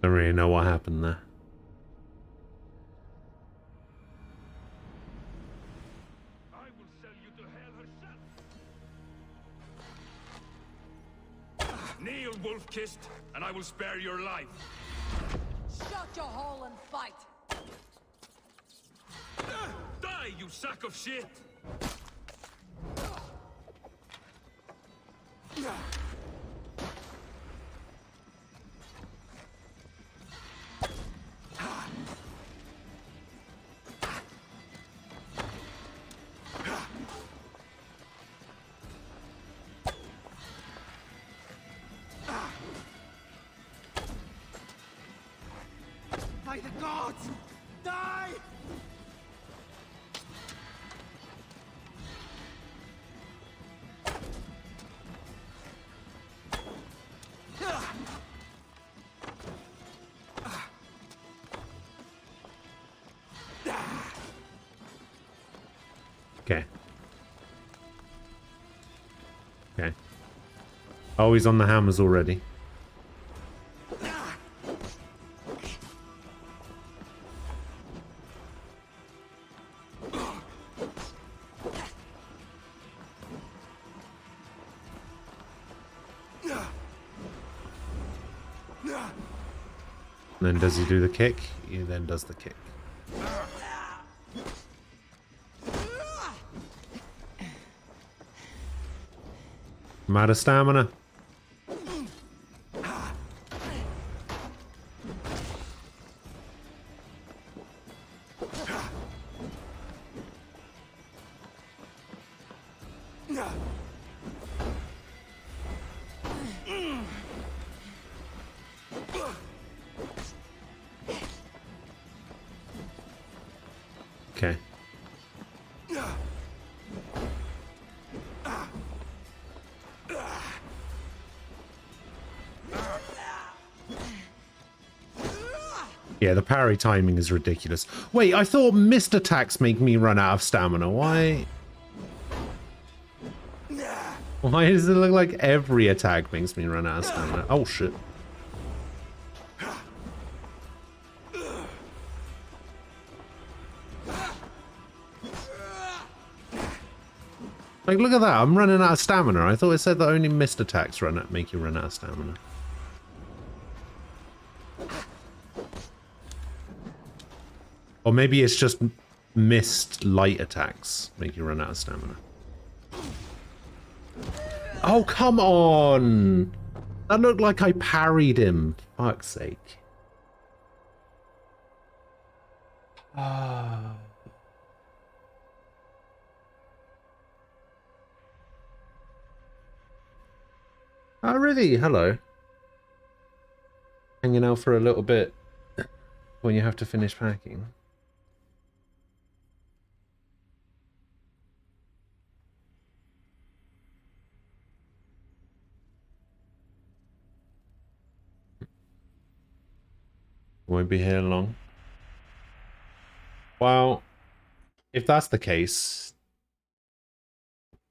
Don't really know what happened there. I will sell you to hell herself. Kneel, wolf-kissed, and I will spare your life. Shut your hole and fight! Die, you sack of shit! By the gods! Die! Okay. Okay. Oh, he's on the hammers already. And then does he do the kick? He then does the kick. I'm out of stamina. Okay. Yeah, the parry timing is ridiculous. Wait, I thought missed attacks make me run out of stamina. Why? Why does it look like every attack makes me run out of stamina? Oh, shit. Like, look at that. I'm running out of stamina. I thought it said that only missed attacks make you run out of stamina. Or maybe it's just missed light attacks make you run out of stamina. Oh, come on! That looked like I parried him. Fuck's sake. Ah. Oh, really? Hello. Hanging out for a little bit when you have to finish packing. Won't be here long. Well, if that's the case,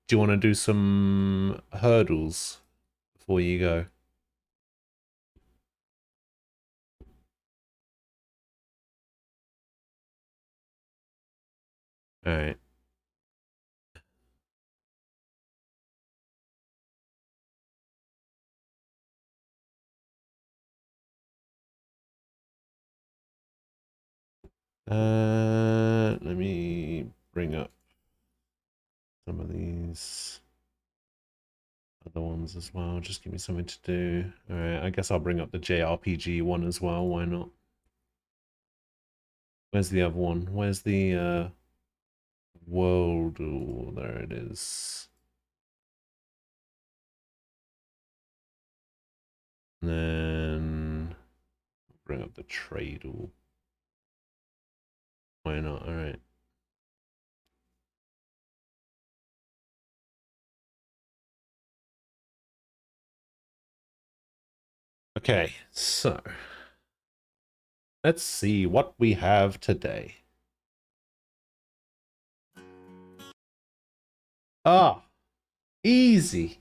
do you want to do some hurdles before you go? All right. Let me bring up some of these other ones as well. Just give me something to do. All right, I guess I'll bring up the JRPG one as well. Why not? Where's the other one? Where's the world? Oh, there it is. And then bring up the trade. Why not? All right. Okay, so let's see what we have today. Ah, easy.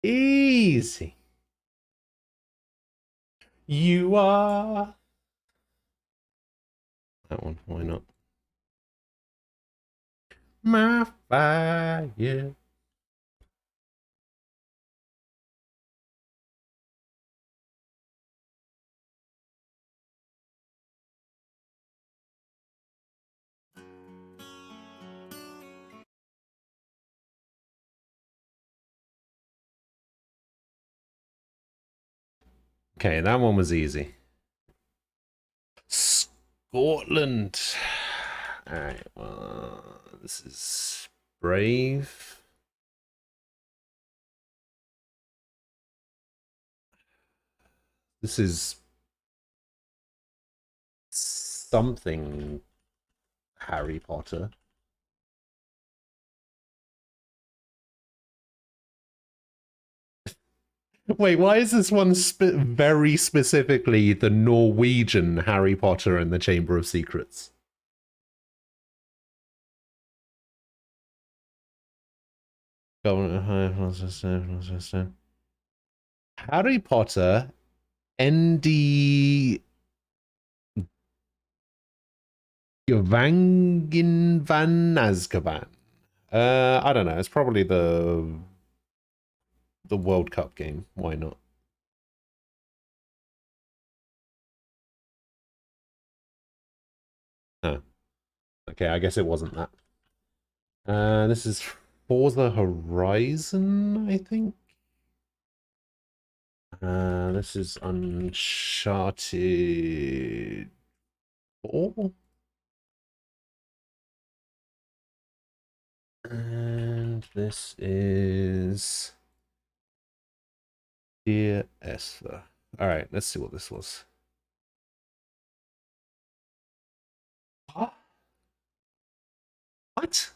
Easy. You are. That one, why not? My fire. Okay, that one was easy. Scotland. Alright, well, this is Brave. This is something Harry Potter. Wait, why is this one very specifically the Norwegian Harry Potter and the Chamber of Secrets? Harry Potter, Andy Gevangin van Azkaban. I don't know. It's probably the World Cup game. Why not? Huh. Okay, I guess it wasn't that. This is Forza Horizon, I think. This is Uncharted 4. And this is Dear Esther. All right, let's see what this was. What? What?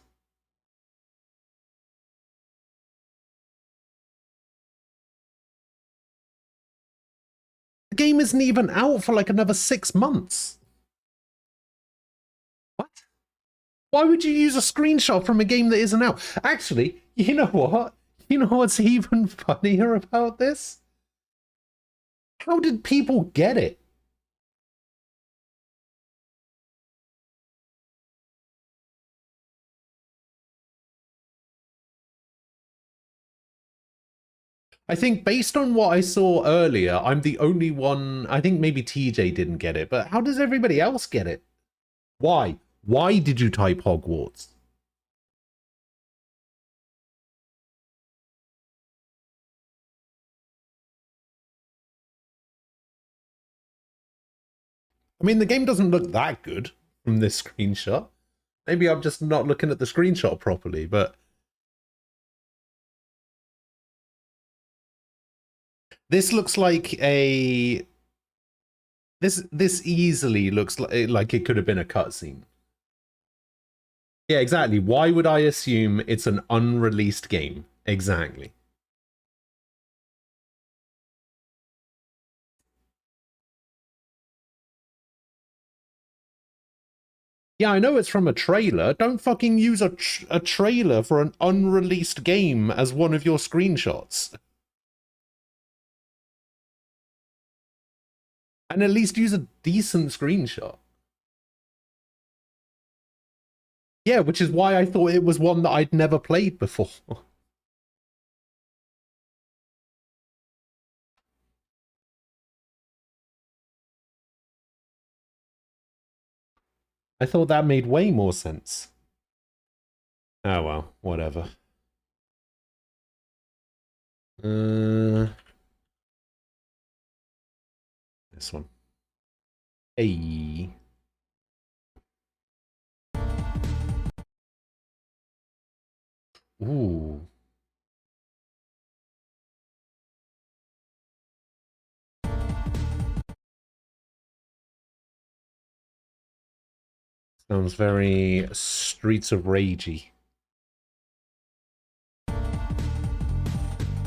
The game isn't even out for like another 6 months. What? Why would you use a screenshot from a game that isn't out? Actually, you know what? You know what's even funnier about this? How did people get it? I think based on what I saw earlier, I'm the only one. I think maybe TJ didn't get it, but how does everybody else get it? Why? Why did you type Hogwarts? I mean, the game doesn't look that good from this screenshot. Maybe I'm just not looking at the screenshot properly, but this looks like a... This easily looks like it could have been a cutscene. Yeah, exactly. Why would I assume it's an unreleased game? Exactly. Yeah, I know it's from a trailer. Don't fucking use a trailer for an unreleased game as one of your screenshots. And at least use a decent screenshot. Yeah, which is why I thought it was one that I'd never played before. I thought that made way more sense. Oh well, whatever. This one. Hey. Ooh. Sounds very Streets of Ragey.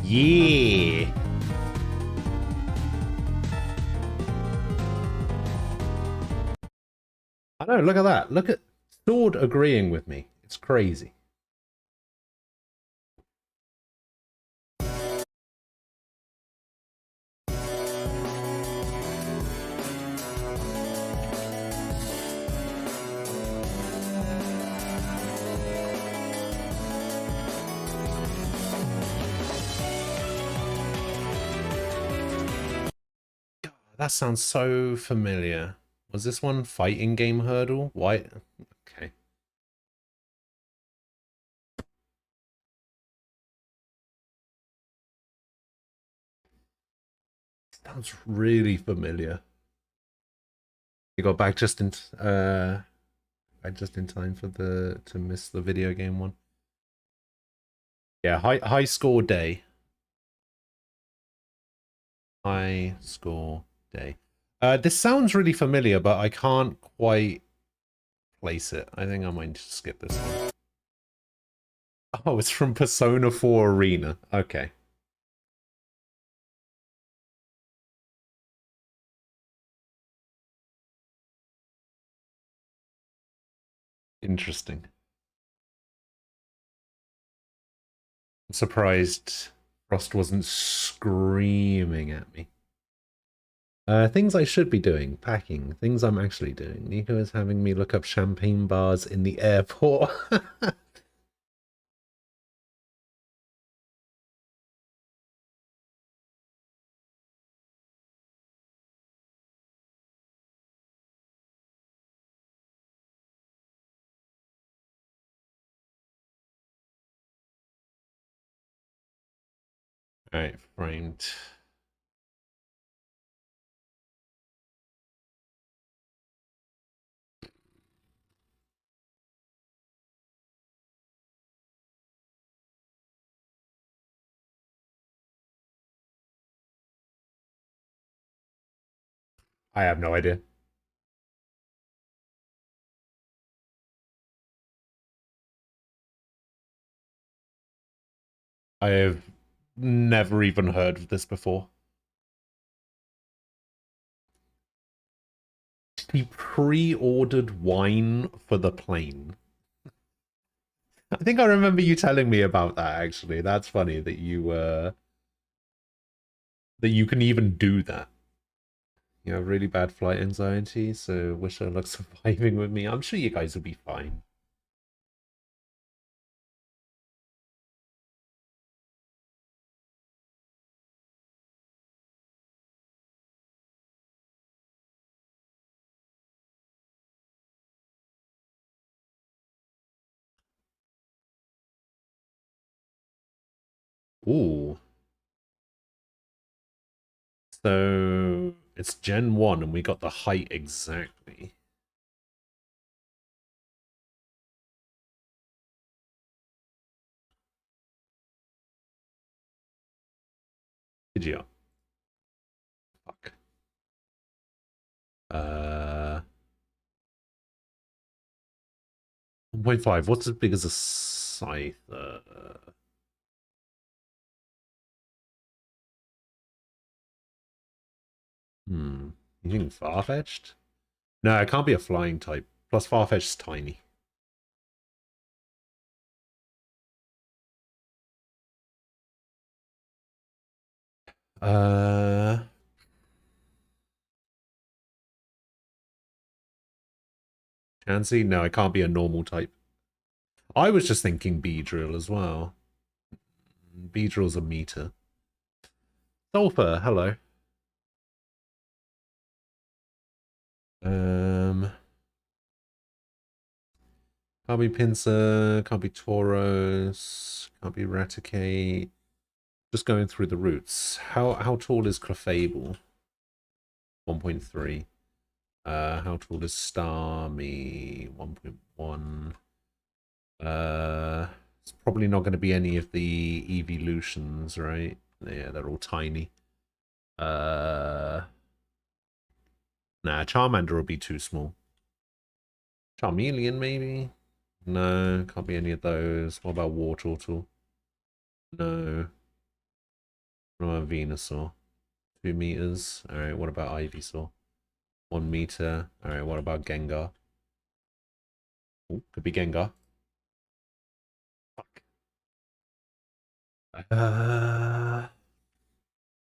Yeah. I know, look at that. Look at Sword agreeing with me. It's crazy. That sounds so familiar. Was this one fighting game hurdle? Why? Okay. Sounds really familiar. You got back just in time for the to miss the video game one. Yeah, high score day. High score day. This sounds really familiar, but I can't quite place it. I think I might just skip this one. Oh, it's from Persona 4 Arena. Okay. Interesting. I'm surprised Frost wasn't screaming at me. Things I should be doing. Packing. Things I'm actually doing. Nico is having me look up champagne bars in the airport. Alright, framed. I have no idea. I have never even heard of this before. He pre-ordered wine for the plane. I think I remember you telling me about that, actually. That's funny that you can even do that. You have really bad flight anxiety, so wish I luck surviving with me. I'm sure you guys will be fine. Ooh. So it's Gen 1 and we got the height exactly. Did you? Fuck. 1.5. What's as big as a scythe? You think far-fetched? No, it can't be a flying type. Plus far-fetched's tiny. Chansey? No, it can't be a normal type. I was just thinking Beedrill as well. Beedrill's a meter. Sulfur, hello. Can't be Pincer, can't be Tauros, can't be Raticate. Just going through the routes. How tall is Clefable? 1.3. How tall is Starmie? 1.1. It's probably not going to be any of the evolutions, right? Yeah, they're all tiny. Nah, Charmander will be too small. Charmeleon, maybe? No, can't be any of those. What about Wartortle? No. What about Venusaur? 2 meters. Alright, what about Ivysaur? 1 meter. Alright, what about Gengar? Oh, could be Gengar. Fuck.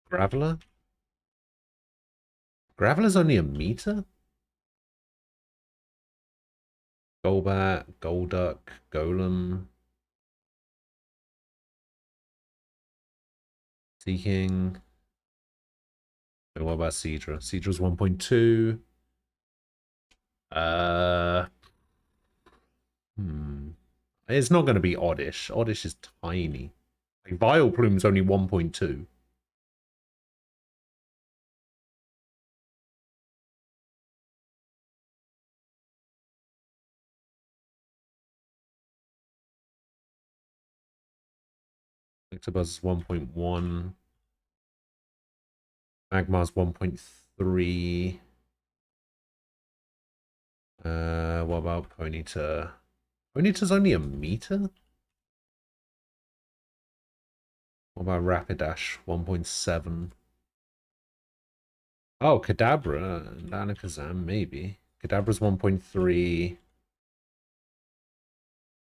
Graveler? Graveler's only a meter? Golbat, Golduck, Golem. Seeking. Wait, what about Seadra? Seadra's 1.2. It's not going to be Oddish. Oddish is tiny. Like, Vileplume's only 1.2. Electabuzz is 1.1. Magmar's 1.3. What about Ponyta? Ponyta's only a meter? What about Rapidash? 1.7. Oh, Kadabra and Alakazam, maybe. Kadabra's 1.3.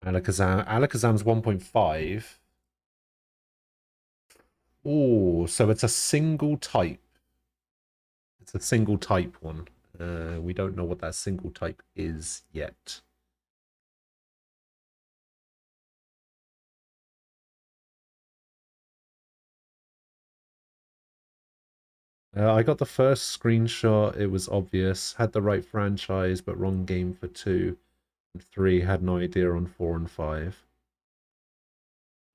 Alakazam's 1.5. Oh, so it's a single type. It's a single type one. We don't know what that single type is yet. I got the first screenshot. It was obvious. Had the right franchise, but wrong game for 2 and 3. Had no idea on 4 and 5.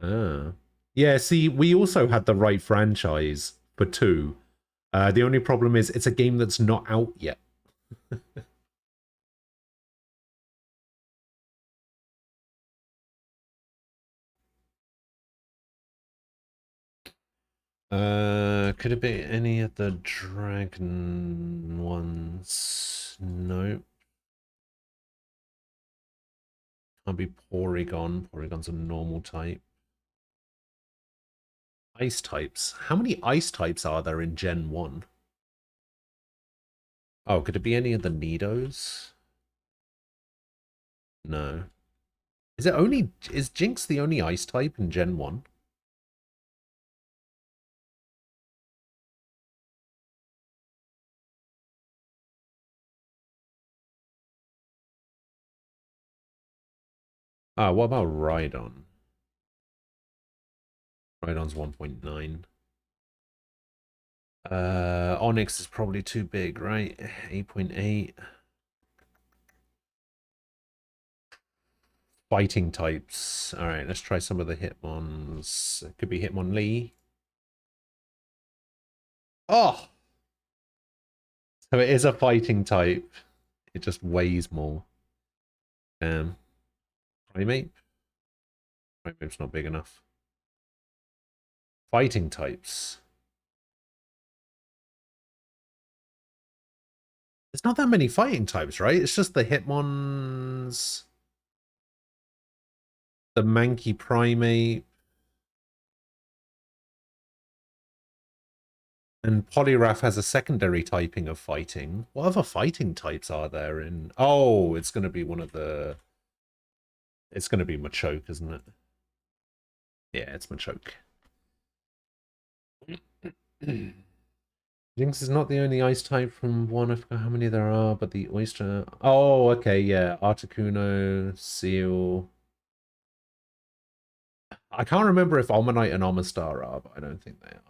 Ah. Yeah, see, we also had the right franchise for 2. The only problem is it's a game that's not out yet. Could it be any of the dragon ones? Nope. Can't be Porygon. Porygon's a normal type. Ice types. How many ice types are there in Gen 1? Oh, could it be any of the Nidos? No. Is Jinx the only ice type in Gen 1? Ah, what about Rhydon? Rhydon's 1.9. Onyx is probably too big, right? 8.8. Fighting types. Alright, let's try some of the Hitmons. It could be Hitmonlee. Oh! So it is a fighting type. It just weighs more. Primate? Primate's not big enough. Fighting types. There's not that many fighting types, right? It's just the Hitmons, the Mankey Primate, and Poliwrath has a secondary typing of fighting. What other fighting types are there in... Oh, it's going to be one of the... It's going to be Machoke, isn't it? Yeah, it's Machoke. Jinx is not the only ice type from one. I forgot how many there are, but the oyster... Oh, okay, yeah. Articuno, Seal... I can't remember if Omanite and Omastar are, but I don't think they are.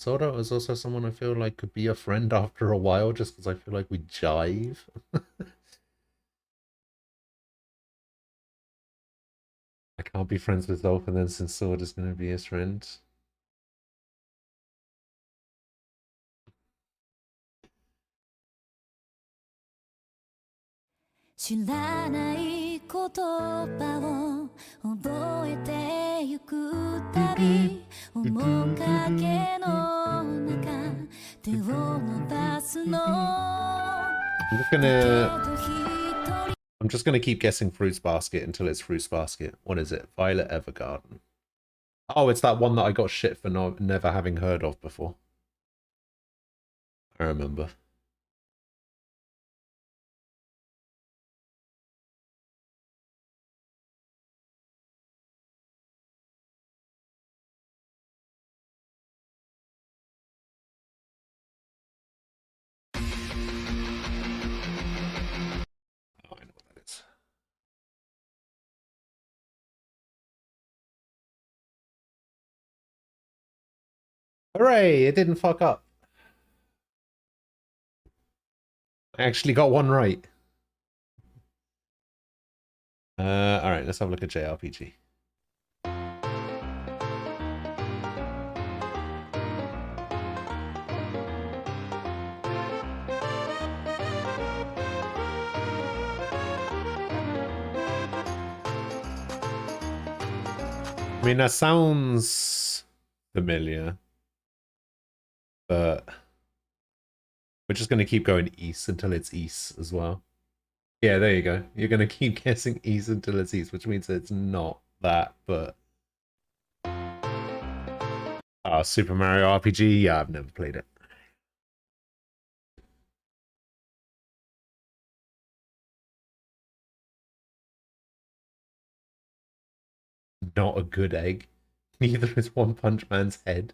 Soda is also someone I feel like could be a friend after a while, just because I feel like we jive. I can't be friends with Dolphin then, since Sword is going to be his friend. I'm just gonna keep guessing Fruits Basket until it's Fruits Basket. What is it? Violet Evergarden. Oh, it's that one that I got shit for never having heard of before. I remember. Oh, I know what that is. Hooray! It didn't fuck up. I actually got one right. Alright, let's have a look at JRPG. I mean, that sounds familiar, but we're just going to keep going east until it's east as well. Yeah, there you go. You're going to keep guessing east until it's east, which means it's not that, but... Super Mario RPG? Yeah, I've never played it. Not a good egg. Neither is One Punch Man's head.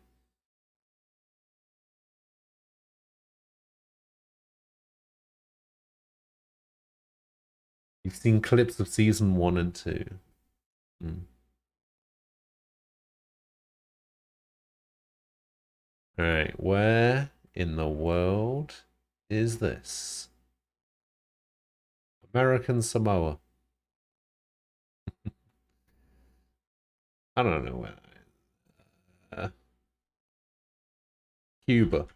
You've seen clips of season 1 and 2. Alright, where in the world is this? American Samoa. I don't know where. Cuba.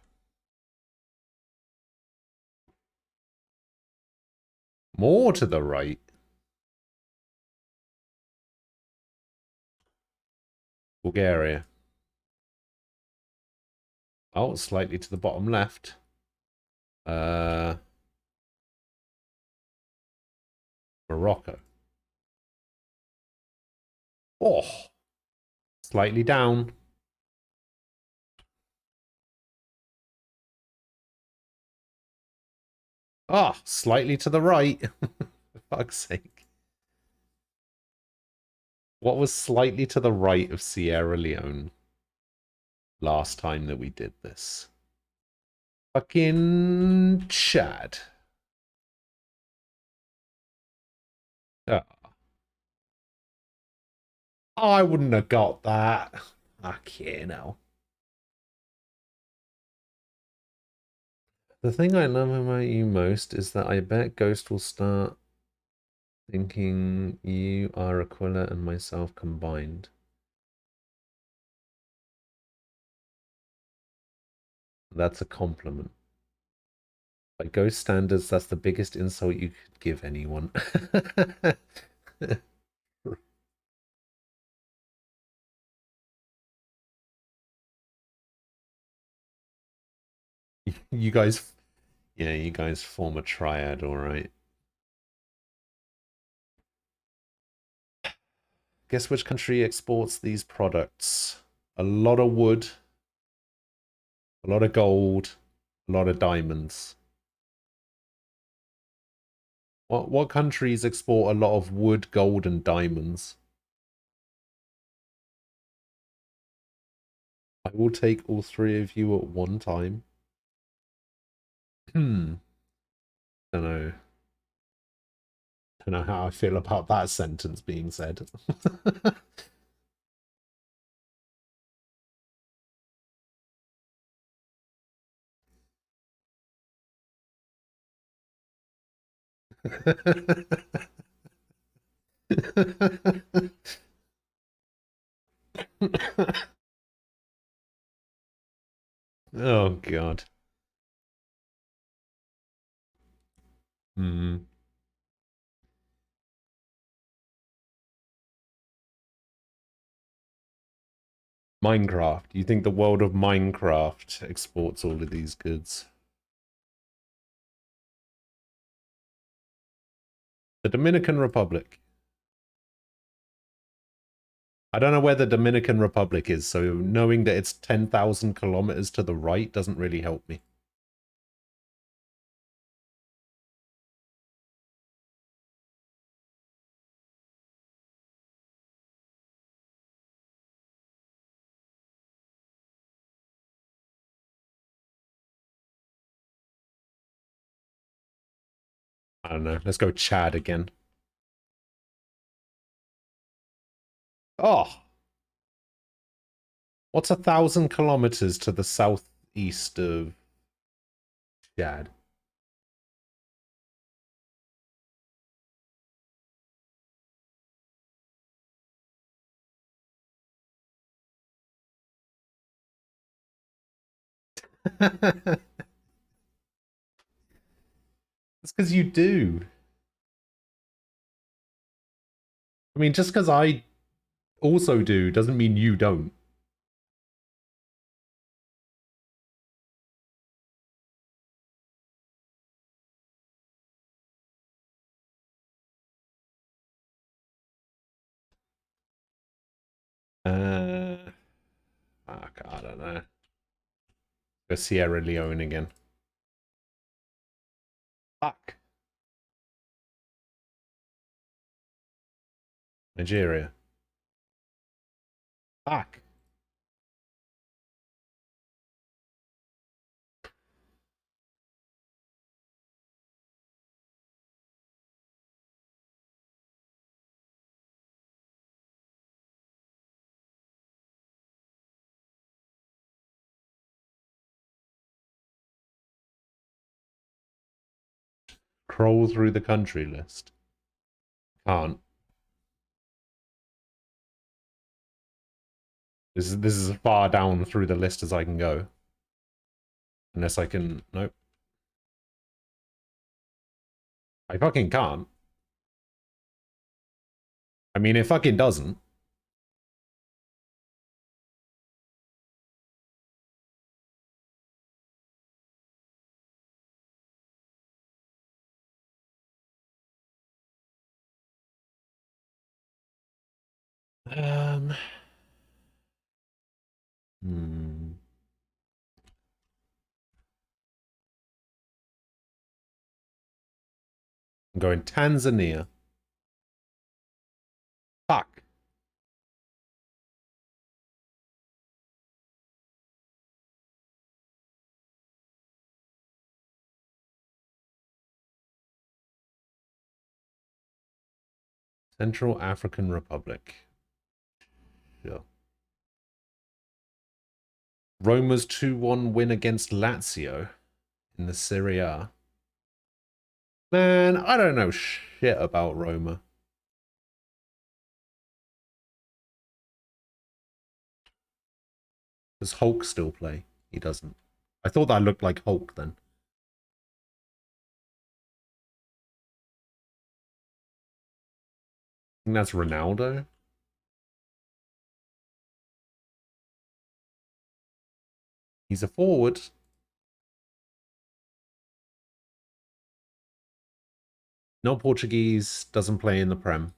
More to the right. Bulgaria. Oh, slightly to the bottom left. Morocco. Oh, slightly down. Ah, slightly to the right. For fuck's sake. What was slightly to the right of Sierra Leone last time that we did this? Fucking Chad. Oh. I wouldn't have got that. Okay, no. The thing I love about you most is that I bet Ghost will start thinking you are Aquila and myself combined. That's a compliment. By Ghost standards, that's the biggest insult you could give anyone. You guys, yeah, you guys form a triad, all right. Guess which country exports these products? A lot of wood, a lot of gold, a lot of diamonds. What countries export a lot of wood, gold, and diamonds? I will take all three of you at one time. Don't know. Don't know how I feel about that sentence being said. Oh god. Hmm. Minecraft. You think the world of Minecraft exports all of these goods? The Dominican Republic. I don't know where the Dominican Republic is, so knowing that it's 10,000 kilometers to the right doesn't really help me. I don't know. Let's go Chad again. Oh! What's 1,000 kilometers to the southeast of Chad? It's because you do. I mean, just because I also do doesn't mean you don't. Fuck, I don't know. Go Sierra Leone again. Fuck. Nigeria. Fuck. Crawl through the country list. Can't. This is as far down through the list as I can go. Unless I can... Nope. I fucking can't. I mean, it fucking doesn't. Um... Hmm. I'm going Tanzania. Fuck. Central African Republic. Sure. Roma's 2-1 win against Lazio in the Serie A. Man, I don't know shit about Roma. Does Hulk still play? He doesn't. I thought that looked like Hulk then. I think that's Ronaldo. He's a forward. No Portuguese, doesn't play in the Prem.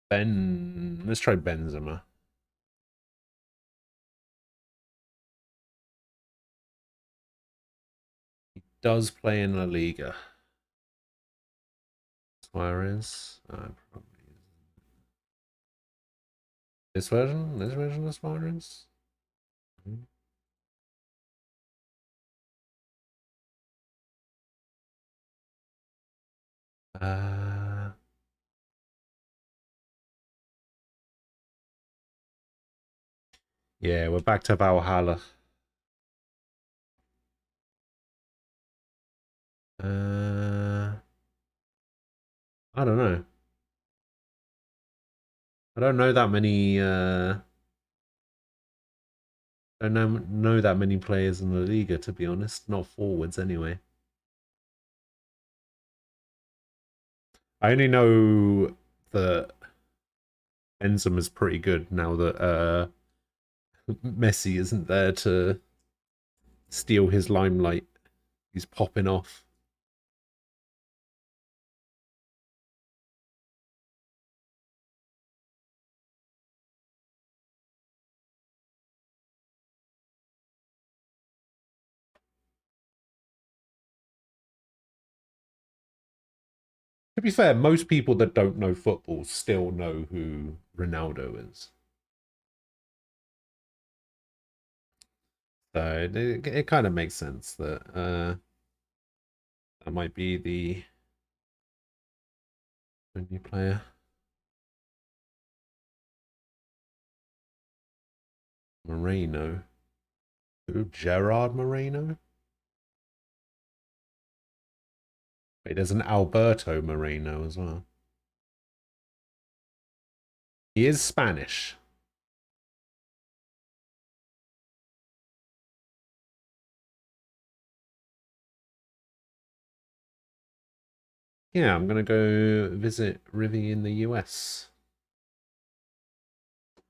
Let's try Benzema. He does play in La Liga. Suarez. Probably. This version of Suarez. Uh, Yeah, we're back to Valhalla. I don't know. I don't know that many. Don't know that many players in the Liga, to be honest. Not forwards, anyway. I only know that Benzema's pretty good now that Messi isn't there to steal his limelight. He's popping off. To be fair, most people that don't know football still know who Ronaldo is. So it kind of makes sense that that might be the only player. Moreno. Who? Gerard Moreno? Wait, there's an Alberto Moreno as well. He is Spanish. Yeah, I'm gonna go visit Rivi in the US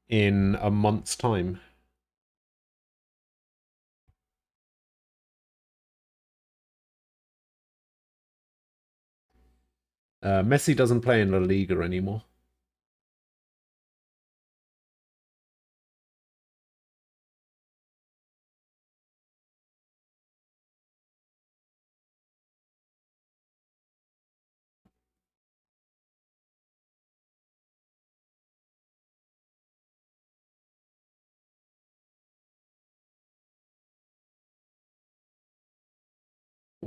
in a month's time. Messi doesn't play in La Liga anymore.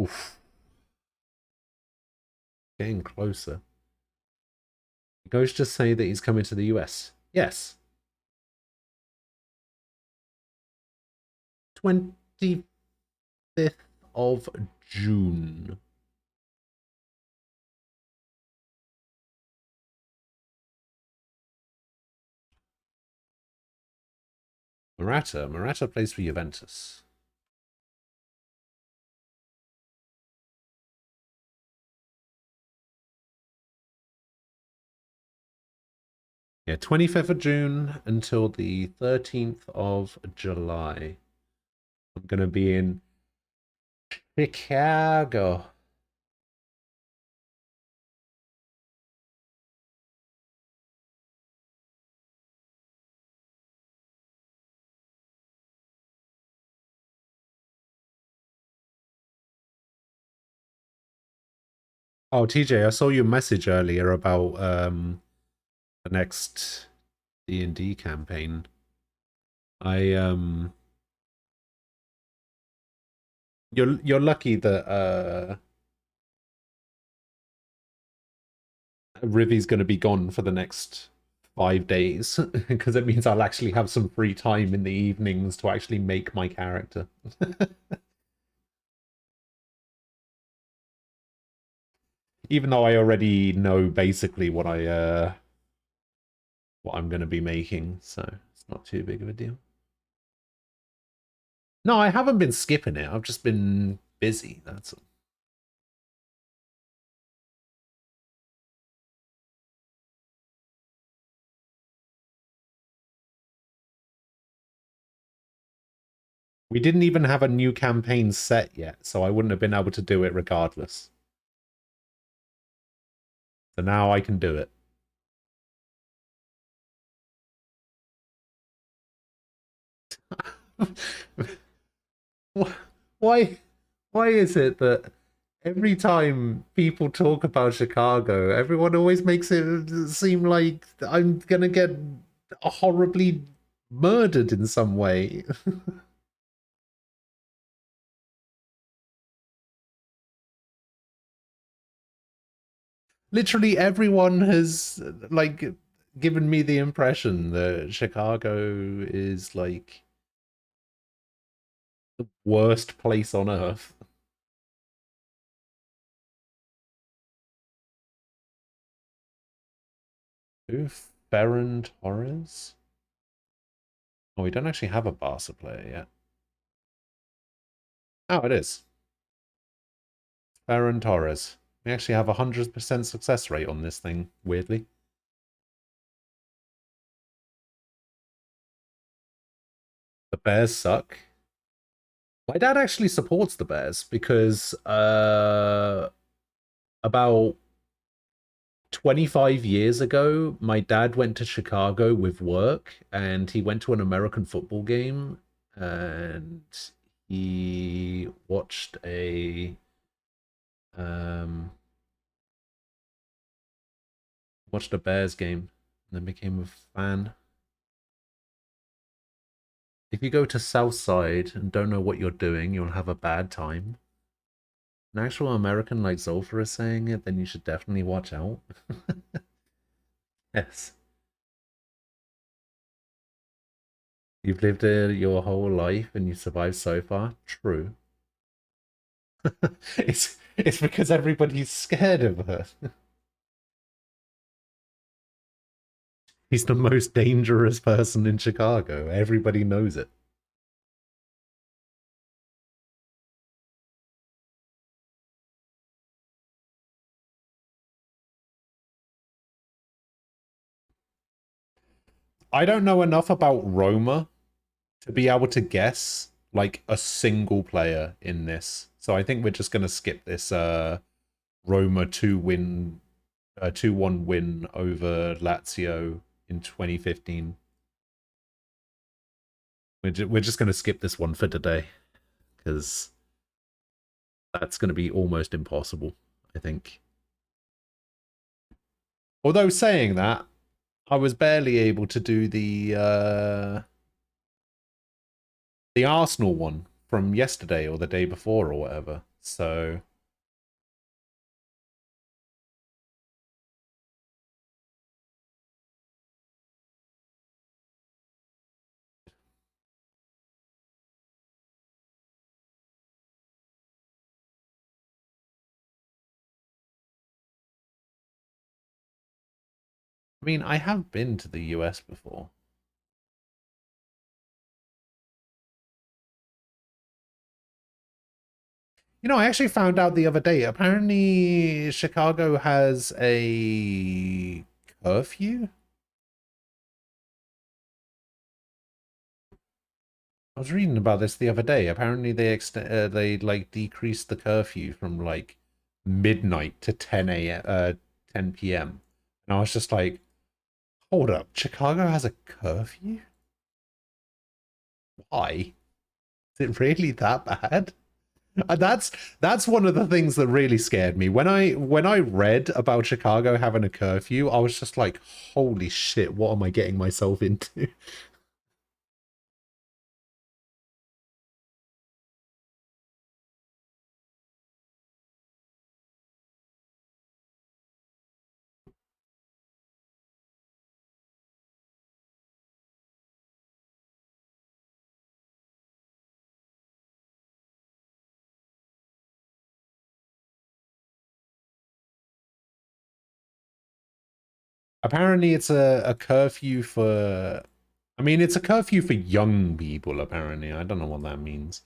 Oof. Getting closer. Ghost just say that he's coming to the US. Yes. 25th of June. Morata plays for Juventus. Yeah, 25th of June until the 13th of July. I'm going to be in Chicago. Oh, TJ, I saw your message earlier about the next D&D campaign. You're lucky that Rivi's going to be gone for the next 5 days because it means I'll actually have some free time in the evenings to actually make my character. Even though I already know basically what I'm going to be making, so it's not too big of a deal. No, I haven't been skipping it. I've just been busy. That's all. We didn't even have a new campaign set yet, so I wouldn't have been able to do it regardless. So now I can do it. Why is it that every time people talk about Chicago, everyone always makes it seem like I'm gonna get horribly murdered in some way? Literally everyone has, like, given me the impression that Chicago is like the worst place on earth. Who? Ferran Torres? Oh, we don't actually have a Barca player yet. Oh, it is. Ferran Torres. We actually have a 100% success rate on this thing, weirdly. The Bears suck. My dad actually supports the Bears because about 25 years ago, my dad went to Chicago with work and he went to an American football game and he watched a Bears game and then became a fan. If you go to Southside and don't know what you're doing, you'll have a bad time. An actual American like Zolfa is saying it, then you should definitely watch out. Yes. You've lived here your whole life and you survived so far. True. it's because everybody's scared of her. He's the most dangerous person in Chicago. Everybody knows it. I don't know enough about Roma to be able to guess like a single player in this. So I think we're just gonna skip this Roma 2-1 win over Lazio in 2015. We're just gonna skip this one for today because that's gonna be almost impossible, I think. Although saying that, I was barely able to do the Arsenal one from yesterday or the day before or whatever. So I mean, I have been to the US before. You know, I actually found out the other day, apparently Chicago has a curfew? I was reading about this the other day. Apparently they like decreased the curfew from like midnight to 10 p.m. And I was just like, hold up, Chicago has a curfew? Why? Is it really that bad? That's one of the things that really scared me. When I read about Chicago having a curfew, I was just like, holy shit, what am I getting myself into? Apparently it's a curfew for, I mean, it's a curfew for young people, apparently. I don't know what that means.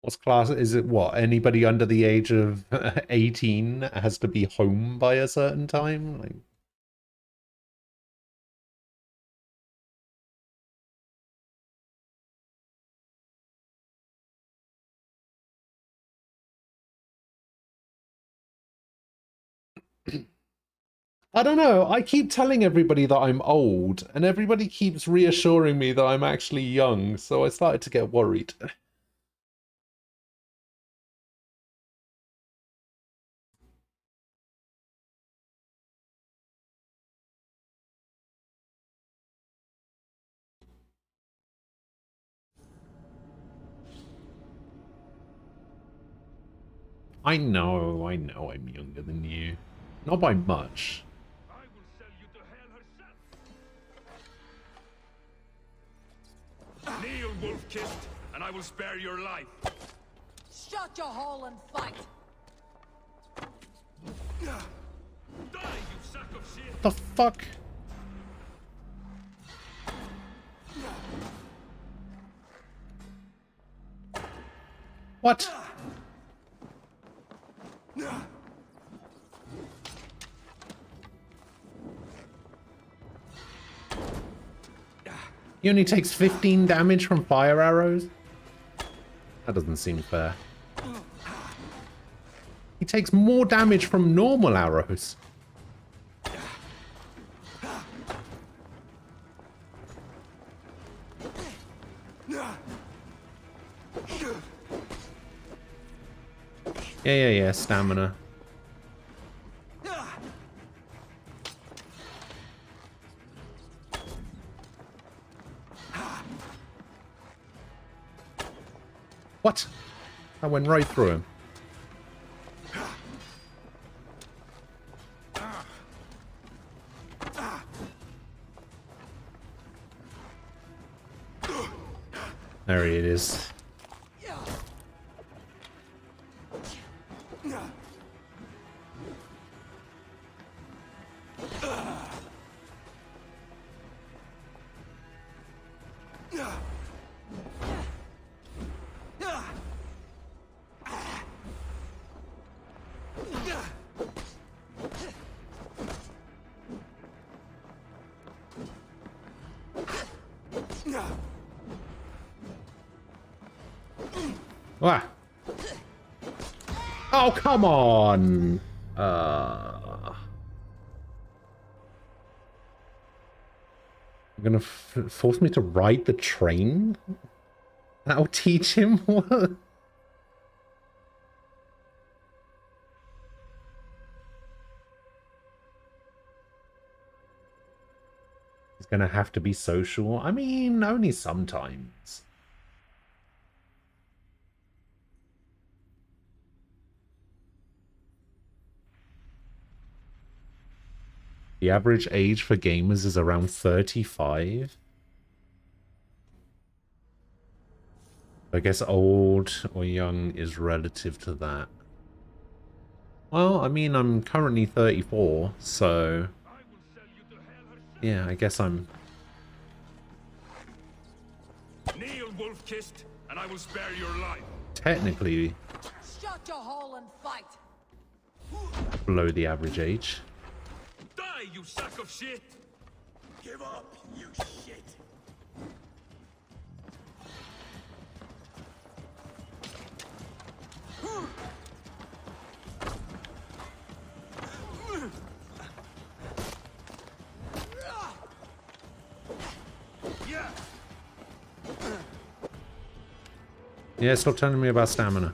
What's class? Is it what? Anybody under the age of 18 has to be home by a certain time? Like, I don't know. I keep telling everybody that I'm old, and everybody keeps reassuring me that I'm actually young, so I started to get worried. I know I'm younger than you. Not by much. I will sell you to hell herself. Kneel, wolf-kissed, and I will spare your life. Shut your hole and fight. Die, you sack of shit. The fuck? What? He only takes 15 damage from fire arrows? That doesn't seem fair. He takes more damage from normal arrows. Yeah, stamina. What? I went right through him. There it is. Ah. Oh, come on. You're gonna force me to ride the train? That'll teach him what? He's gonna have to be social. I mean, only sometimes. The average age for gamers is around 35. I guess old or young is relative to that. Well, I mean, I'm currently 34, so... yeah, I guess I'm... Kneel, wolf-kissed, and I will spare your life. technically Shut your hole and fight. below the average age. Die, you sack of shit! Give up, you shit! Yeah, stop telling me about stamina.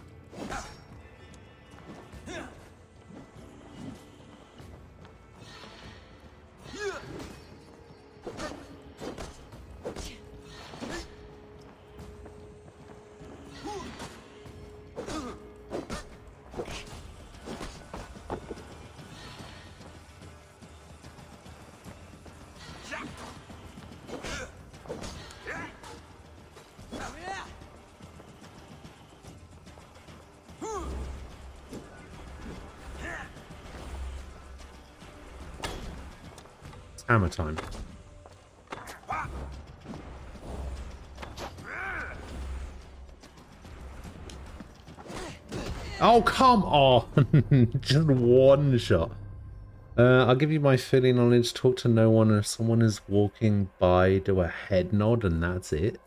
Hammer time. Oh, come on! Just one shot. I'll give you my Philly knowledge. Talk to no one. If someone is walking by, do a head nod and that's it.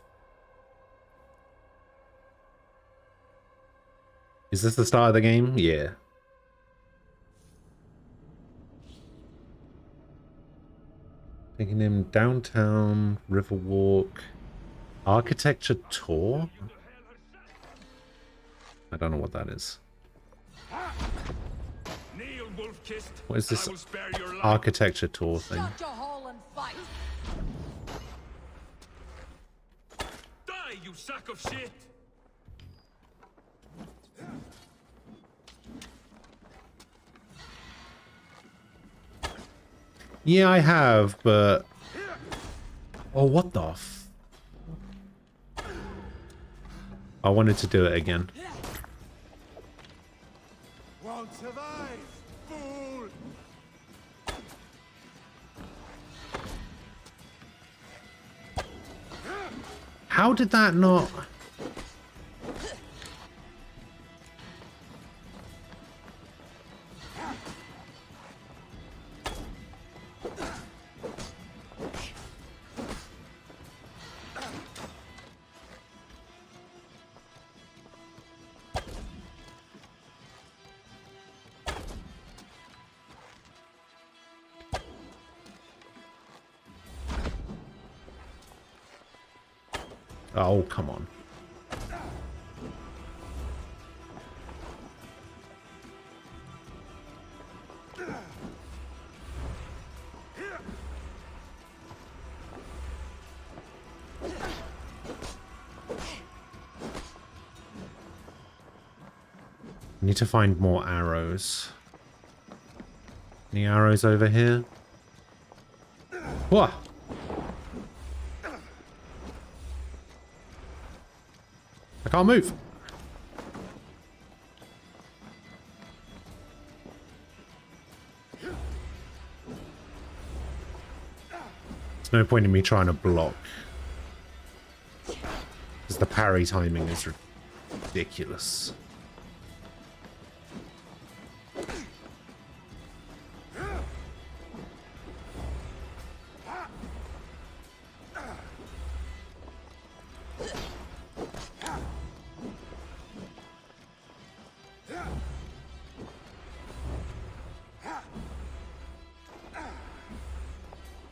Is this the start of the game? Yeah. Taking him downtown, Riverwalk, architecture tour? I don't know what that is. What is this architecture tour thing? Shut your hole and fight. Die, you sack of shit! Yeah, I have, but... Oh, what the f... I wanted to do it again. Won't survive, fool! How did that not... Oh, come on. Need to find more arrows. Any arrows over here? Whoa! I can't move. There's no point in me trying to block. Because the parry timing is ridiculous.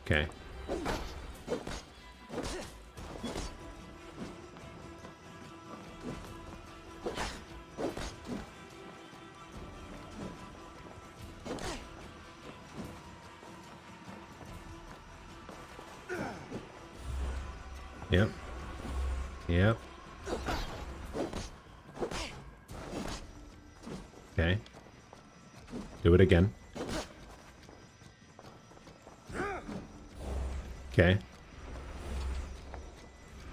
Okay. Yep. Yep. Okay. Do it again. Okay.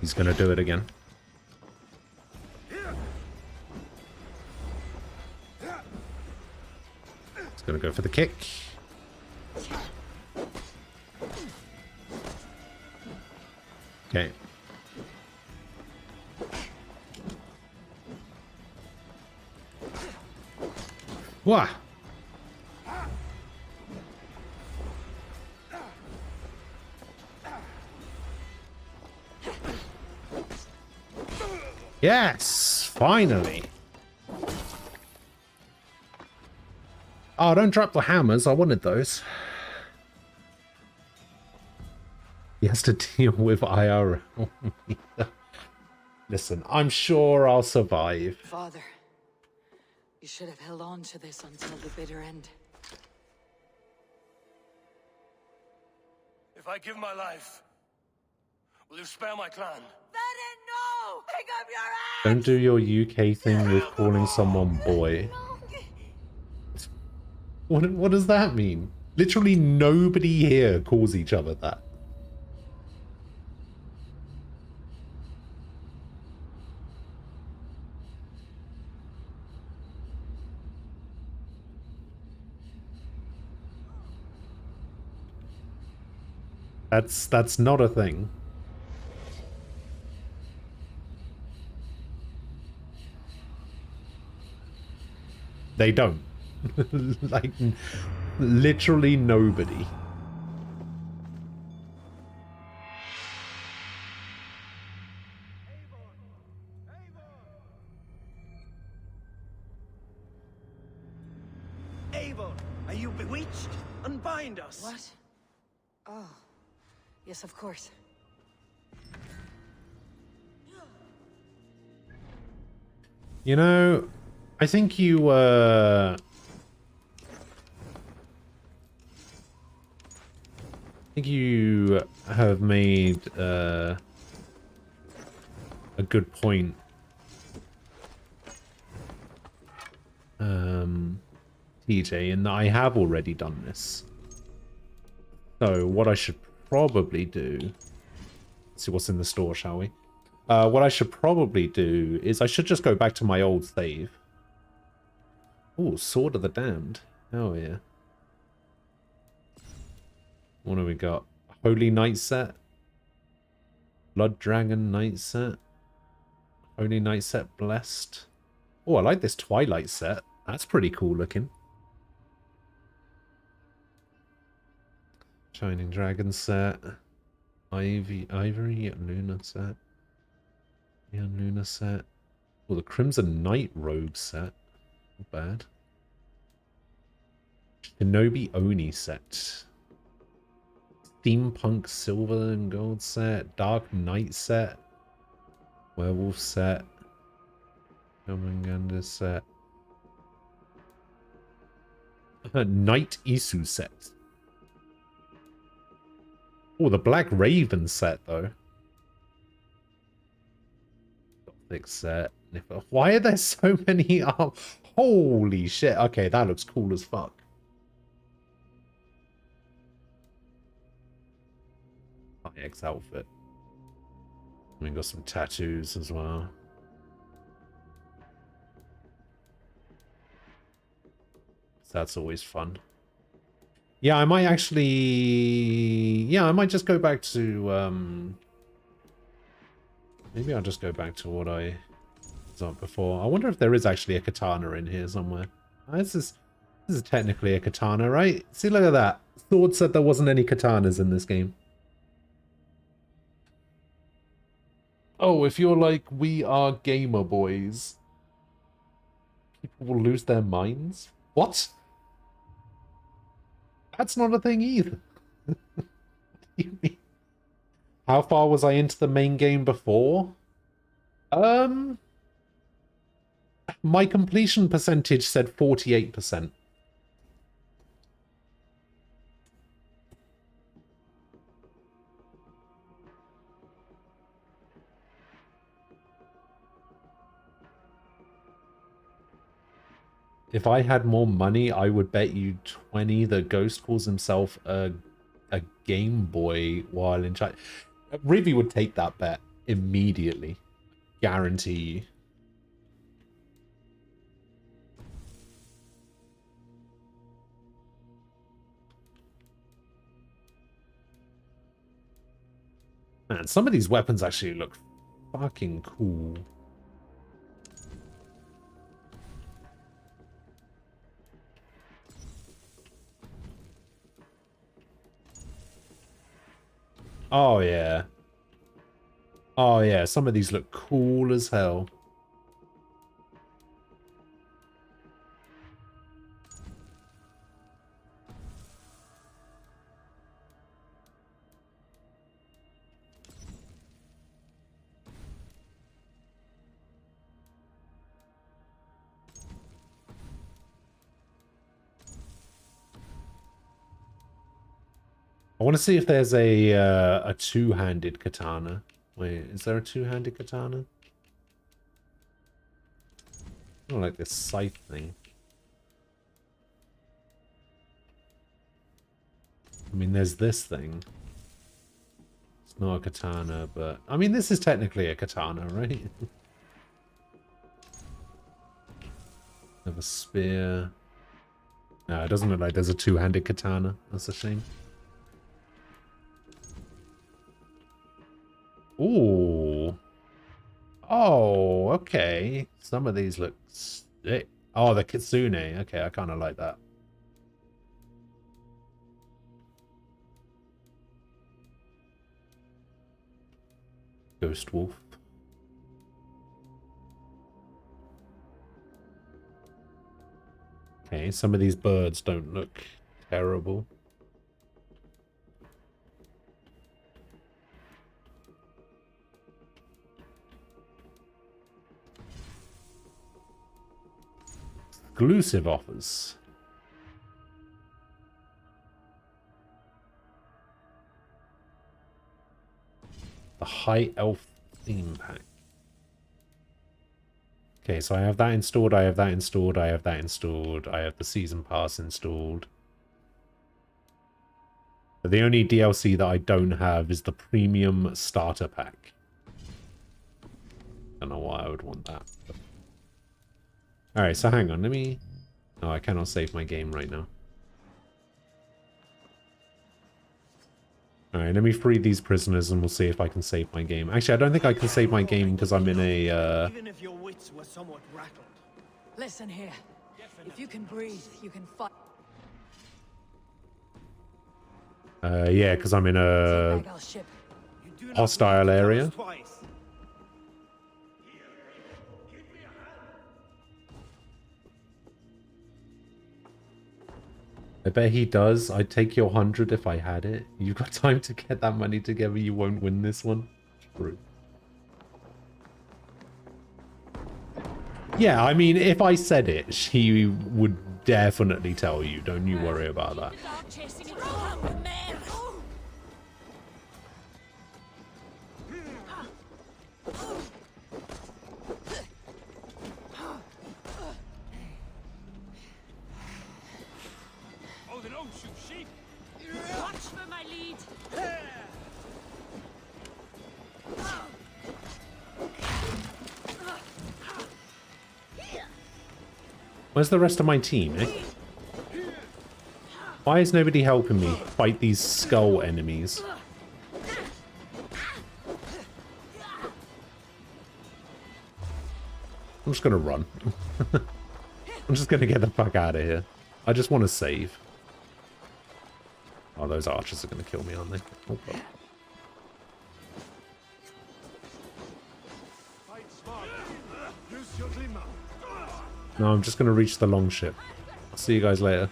He's gonna do it again. He's gonna go for the kick. Okay. Wah! Yes! Finally! Oh, don't drop the hammers. I wanted those. He has to deal with IRL. Listen, I'm sure I'll survive. Father, you should have held on to this until the bitter end. If I give my life, will you spare my clan? Venom, no! Pick up your axe! Don't do your UK thing with calling someone boy. What does that mean? Literally nobody here calls each other that. That's not a thing. They don't. Like, literally nobody. Avon, are you bewitched? Unbind us. What? Oh. Yes, of course. You know, I think you, I think you have made, a good point. TJ, in that I have already done this. So what I should probably do... Let's see what's in the store, shall we? What I should probably do is I should just go back to my old save. Oh, Sword of the Damned. Oh, yeah. What do we got? Holy Knight set. Blood Dragon Knight set. Holy Knight set Blessed. Oh, I like this Twilight set. That's pretty cool looking. Shining Dragon set. Ivory Luna set. Yeah, Luna set. Oh, the Crimson Knight robe set. Not bad. Shinobi Oni set. Steampunk Silver and Gold set. Dark Knight set. Werewolf set. Jomanganda set. Knight Isu set. Oh, the Black Raven set, though. Gothic set. Why are there so many? Holy shit. Okay, that looks cool as fuck. IX outfit. We got some tattoos as well. So that's always fun. Yeah, I might actually... Yeah, I might just go back to... Maybe I'll just go back to what I was on before. I wonder if there is actually a katana in here somewhere. This is technically a katana, right? See, look at that. Sword said there wasn't any katanas in this game. Oh, if you're like, we are gamer boys, people will lose their minds? What? That's not a thing either. What do you mean? How far was I into the main game before? My completion percentage said 48%. If I had more money, I would bet you 20 that Ghost calls himself a Game Boy while in China. Rivi would take that bet immediately. Guarantee you. Man, some of these weapons actually look fucking cool. Oh, yeah. Oh, yeah. Some of these look cool as hell. I want to see if there's a two-handed katana. Wait, is there a two-handed katana? I don't like this scythe thing. I mean, there's this thing. It's not a katana, but... I mean, this is technically a katana, right? Have a spear. No, it doesn't look like there's a two-handed katana. That's a shame. Ooh. Oh, okay. Some of these look sick. Oh, the kitsune. Okay, I kind of like that. Ghost wolf. Okay, some of these birds don't look terrible. Exclusive offers. The High Elf theme pack. Okay, so I have that installed, I have that installed, I have that installed, I have the season pass installed. The only DLC that I don't have is the premium starter pack. Don't know why I would want that. Alright, so hang on, let me... No, I cannot save my game right now. Alright, let me free these prisoners and we'll see if I can save my game. Actually, I don't think I can save my game because I'm in a... Even if your wits were somewhat rattled. Listen here. If you can breathe, you can fight. Yeah, because I'm in a hostile area. I bet he does. I'd take your 100 if I had it. You've got time to get that money together. You won't win this one. True. Yeah, I mean, if I said it, she would definitely tell you. Don't you worry about that. Watch for my lead. Where's the rest of my team, eh? Why is nobody helping me fight these skull enemies? I'm just gonna run. I'm just gonna get the fuck out of here. I just want to save. Oh, those archers are gonna kill me, aren't they? Oh, well. No, I'm just gonna reach the long ship. I'll see you guys later.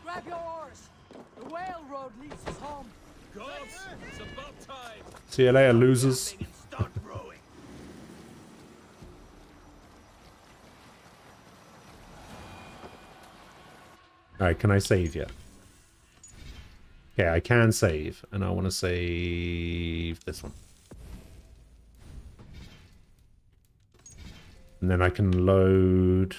Grab your oars. The whale road leads us home. Gods, it's about time. See you later, losers. Alright, can I save yet? Okay, I can save, and I want to save this one. And then I can load...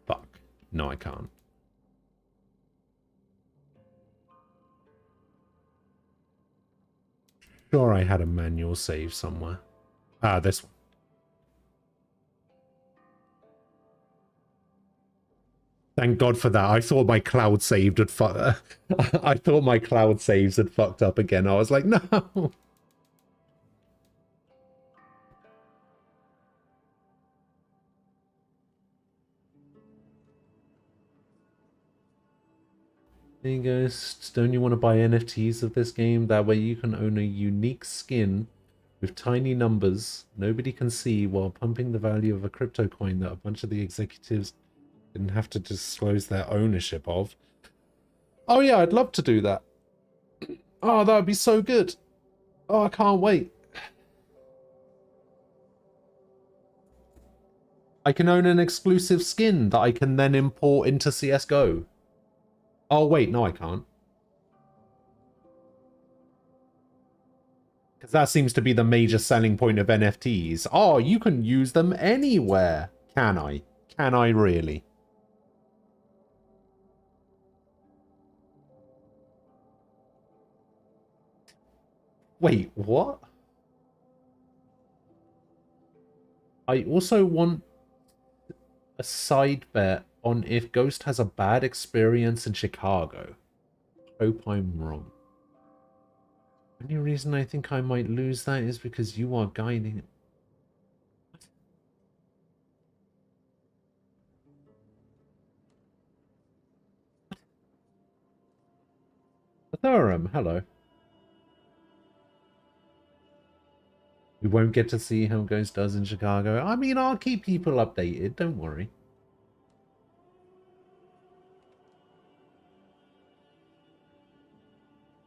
Fuck. No, I can't. Sure, I had a manual save somewhere. Ah, this one. Thank God for that. I thought my cloud saved had I thought my cloud saves had fucked up again. I was like, no. There you go. Don't you want to buy NFTs of this game? That way you can own a unique skin with tiny numbers nobody can see while pumping the value of a crypto coin that a bunch of the executives didn't have to disclose their ownership of. Oh yeah, I'd love to do that. Oh, that would be so good. Oh, I can't wait. I can own an exclusive skin that I can then import into CSGO. Oh wait, no I can't. Because that seems to be the major selling point of NFTs. Oh, you can use them anywhere. Can I? Can I really? Wait, what? I also want a side bet on if Ghost has a bad experience in Chicago. Hope I'm wrong. The only reason I think I might lose that is because you are guiding it. Theorem, hello. We won't get to see how Ghost does in Chicago. I mean, I'll keep people updated, don't worry.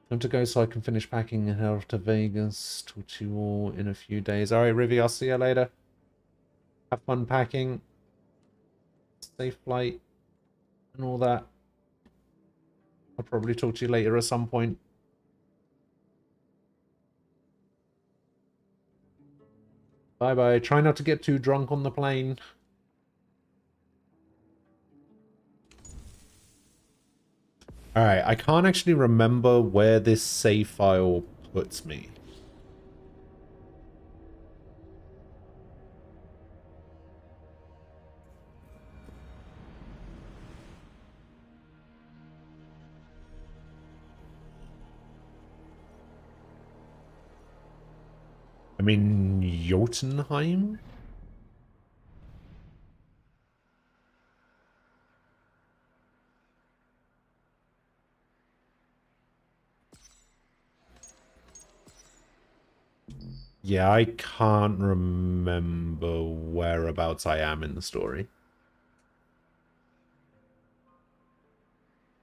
Time to go so I can finish packing and head off to Vegas. Talk to you all in a few days. Alright, Rivi, I'll see you later. Have fun packing. Safe flight. And all that. I'll probably talk to you later at some point. Bye bye. Try not to get too drunk on the plane. Alright, I can't actually remember where this save file puts me. I mean, Jotunheim? Yeah, I can't remember whereabouts I am in the story.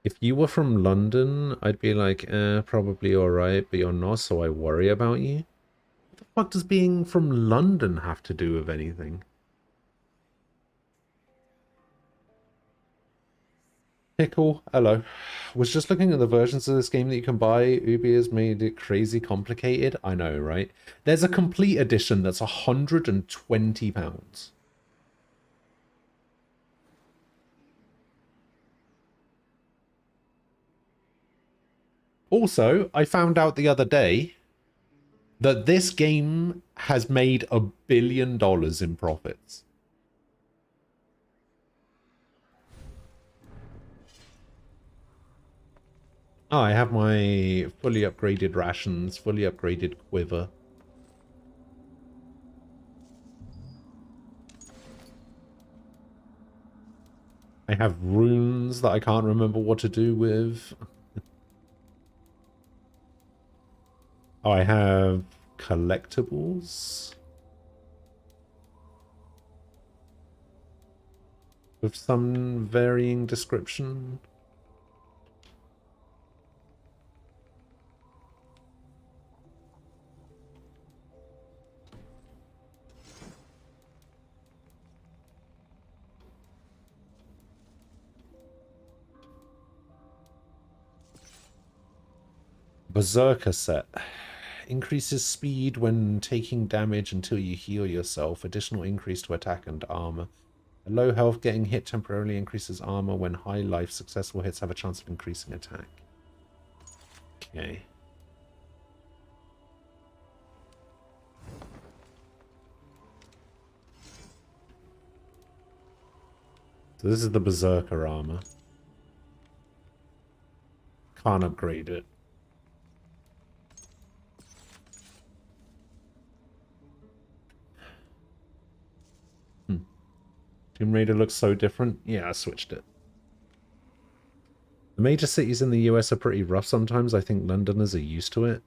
If you were from London, I'd be like, probably alright, but you're not, so I worry about you. What the fuck does being from London have to do with anything? Pickle, hello. Was just looking at the versions of this game that you can buy. Ubi has made it crazy complicated. I know, right? There's a complete edition that's £120. Also, I found out the other day that this game has made $1 billion in profits. Oh, I have my fully upgraded rations, fully upgraded quiver. I have runes that I can't remember what to do with. Oh, I have collectibles with some varying description. Berserker set. Increases speed when taking damage until you heal yourself. Additional increase to attack and armor. A low health, getting hit temporarily increases armor. When high life, successful hits have a chance of increasing attack. Okay. So this is the Berserker armor. Can't upgrade it. Tomb Raider looks so different. Yeah, I switched it. The major cities in the US are pretty rough sometimes. I think Londoners are used to it.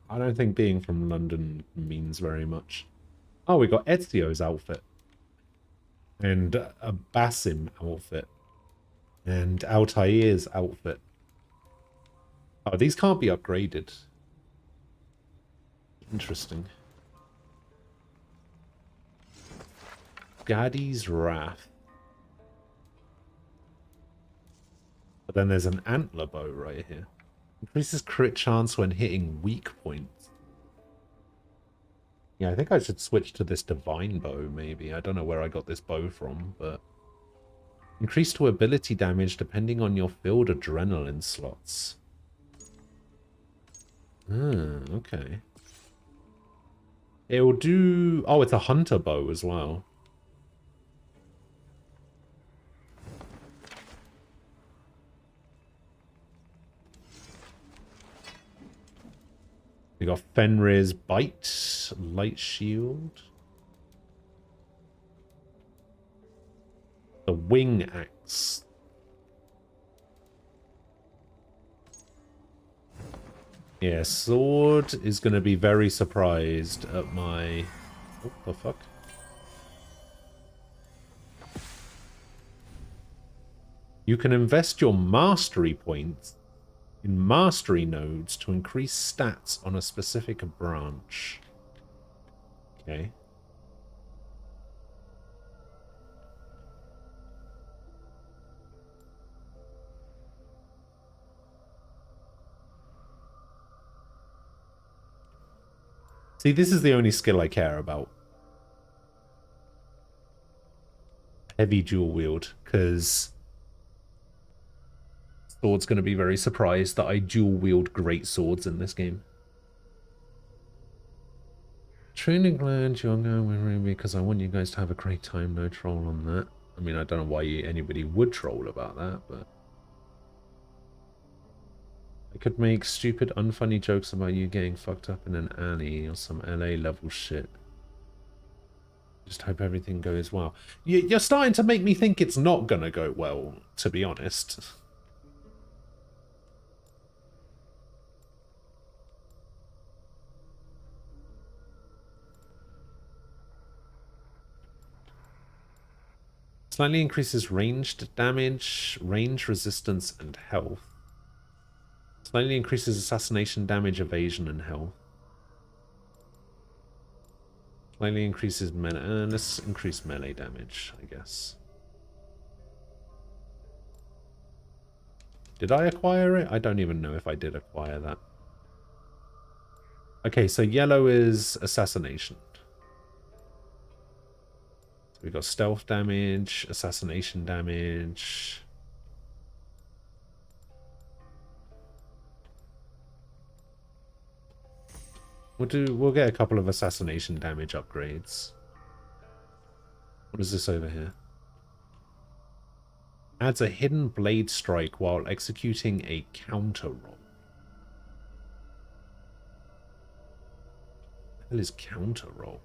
I don't think being from London means very much. Oh, we got Ezio's outfit. And a Basim outfit. And Altair's outfit. Oh, these can't be upgraded. Interesting. Gaddy's Wrath. But then there's an antler bow right here. Increases crit chance when hitting weak points. Yeah, I think I should switch to this divine bow, maybe. I don't know where I got this bow from, but... Increase to ability damage depending on your filled adrenaline slots. Ah, okay. It will do... Oh, it's a hunter bow as well. We got Fenrir's Bite, Light Shield. The Wing Axe. Yeah, Sword is going to be very surprised at my... What the fuck? You can invest your mastery points in mastery nodes to increase stats on a specific branch. Okay. See, this is the only skill I care about. Heavy dual wield, because Sword's going to be very surprised that I dual wield great swords in this game. Truly glad you're going with me because I want you guys to have a great time. No troll on that. I mean, I don't know why anybody would troll about that, but I could make stupid, unfunny jokes about you getting fucked up in an alley or some LA level shit. Just hope everything goes well. You're starting to make me think it's not gonna go well, to be honest. Slightly increases ranged damage, range resistance, and health. Slightly increases assassination damage, evasion, and health. Slightly increases melee. Let's increase melee damage, I guess. Did I acquire it? I don't even know if I did acquire that. Okay, so yellow is assassination. So we got stealth damage, assassination damage. We'll get a couple of assassination damage upgrades. What is this over here? Adds a hidden blade strike while executing a counter roll. What the hell is counter roll?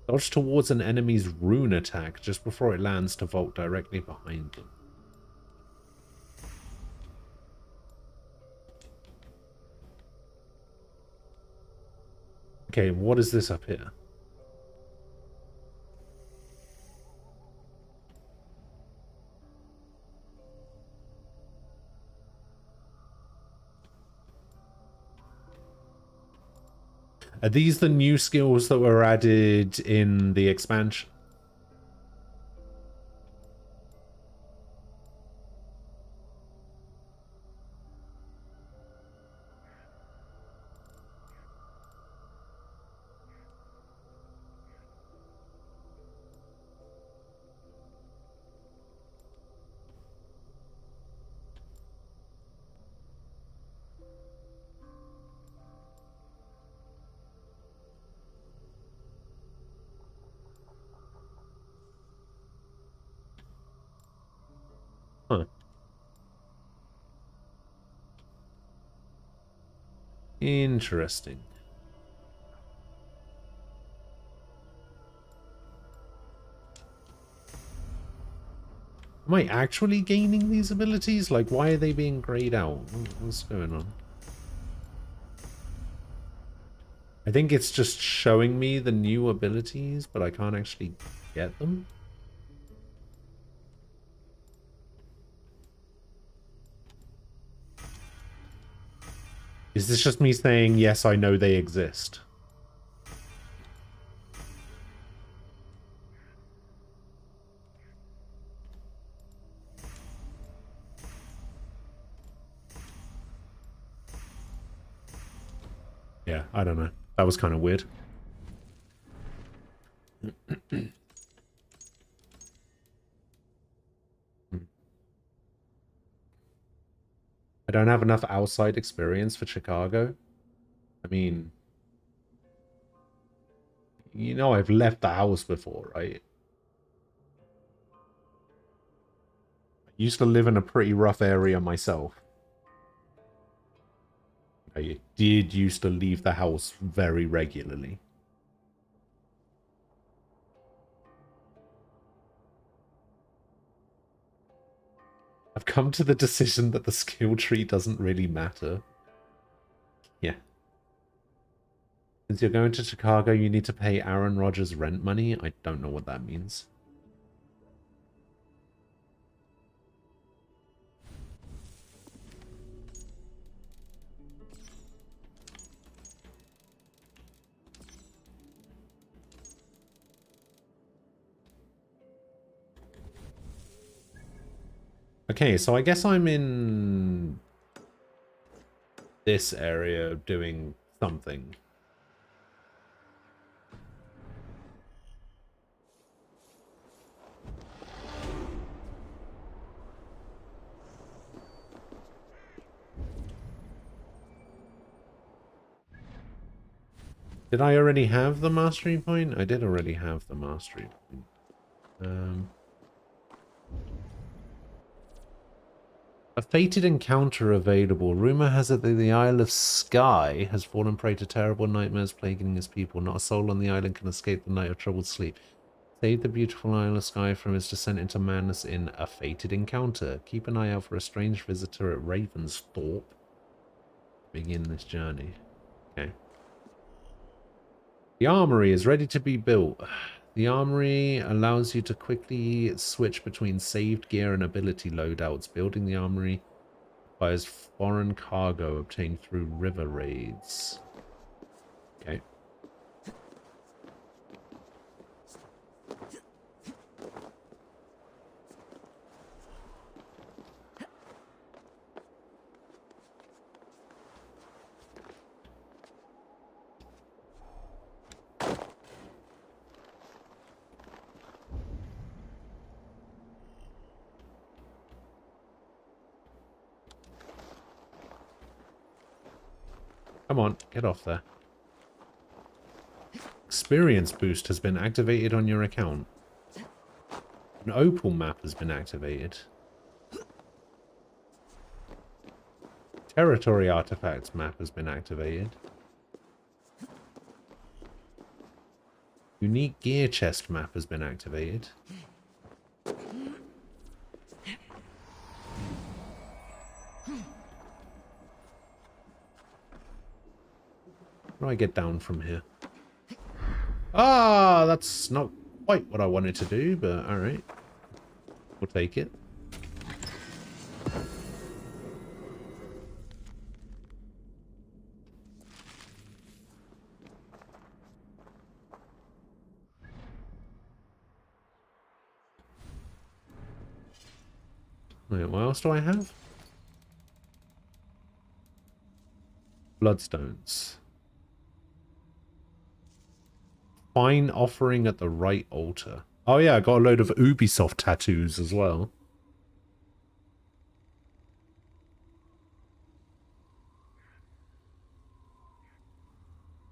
Dodge towards an enemy's rune attack just before it lands to vault directly behind them. Okay, what is this up here? Are these the new skills that were added in the expansion? Huh. Interesting. Am I actually gaining these abilities? Like, why are they being grayed out? What's going on? I think it's just showing me the new abilities, but I can't actually get them. Is this just me saying, yes, I know they exist? Yeah, I don't know. That was kind of weird. I don't have enough outside experience for Chicago. I mean, you know, I've left the house before, right? I used to live in a pretty rough area myself. I did used to leave the house very regularly. I've come to the decision that the skill tree doesn't really matter. Yeah. Since you're going to Chicago, you need to pay Aaron Rodgers rent money. I don't know what that means. Okay, so I guess I'm in this area doing something. Did I already have the mastery point? I did already have the mastery point. A fated encounter available. Rumor has it that the Isle of Skye has fallen prey to terrible nightmares plaguing its people. Not a soul on the island can escape the night of troubled sleep. Save the beautiful Isle of Skye from its descent into madness in a fated encounter. Keep an eye out for a strange visitor at Ravensthorpe. Begin this journey. Okay. The armory is ready to be built. The armory allows you to quickly switch between saved gear and ability loadouts. Building the armory requires foreign cargo obtained through river raids. Okay. Come on, get off there. Experience boost has been activated on your account. An opal map has been activated. Territory artifacts map has been activated. Unique gear chest map has been activated. How do I get down from here? Ah, that's not quite what I wanted to do, but alright. We'll take it. Wait, what else do I have? Bloodstones. Fine offering at the right altar. Oh yeah, I got a load of Ubisoft tattoos as well.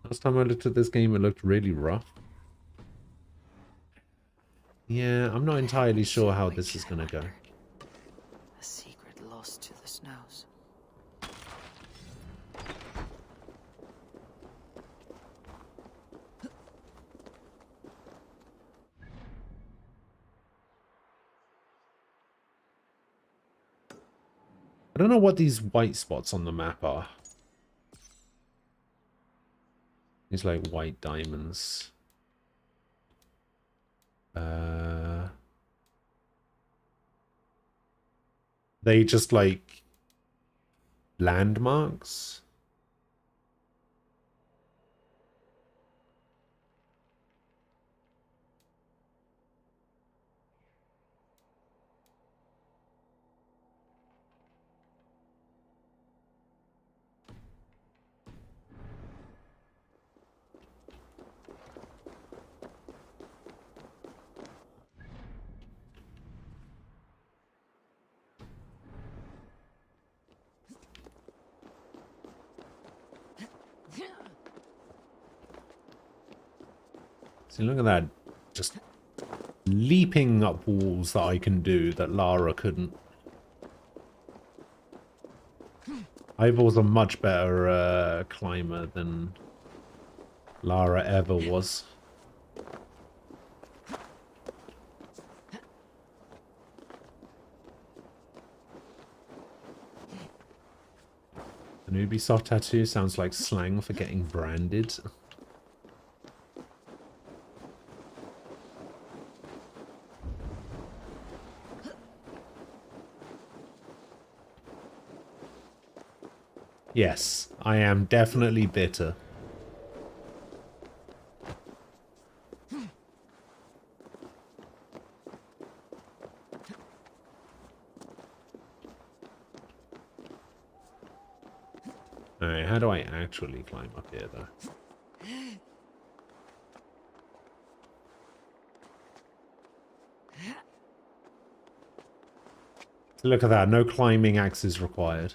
Last time I looked at this game, it looked really rough. Yeah, I'm not entirely sure how this is going to go. A secret lost to the snows. I don't know what these white spots on the map are. These like white diamonds. They just like landmarks? See, look at that. Just leaping up walls that I can do that Lara couldn't. Ivor's a much better climber than Lara ever was. An Ubisoft tattoo sounds like slang for getting branded. Yes, I am definitely bitter. Alright, how do I actually climb up here, though? Look at that, no climbing axes required.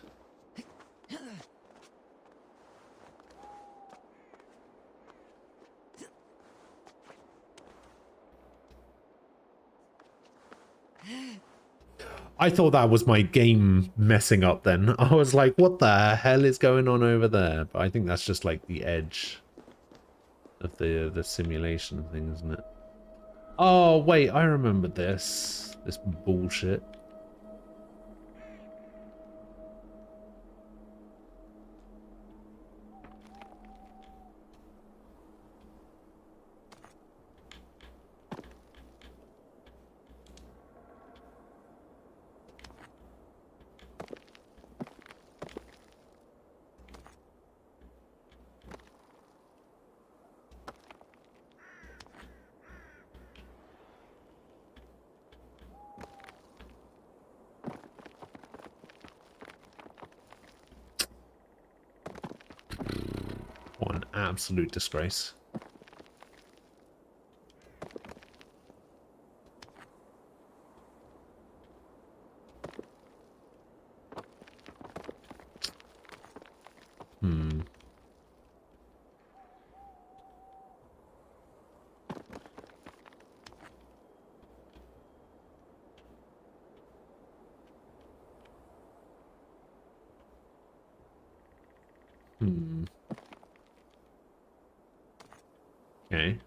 I thought that was my game messing up then. I was like, what the hell is going on over there? But I think that's just like the edge of the simulation thing, isn't it? Oh, wait, I remember this. This bullshit. What an absolute disgrace. Hmm. Hmm. Okay.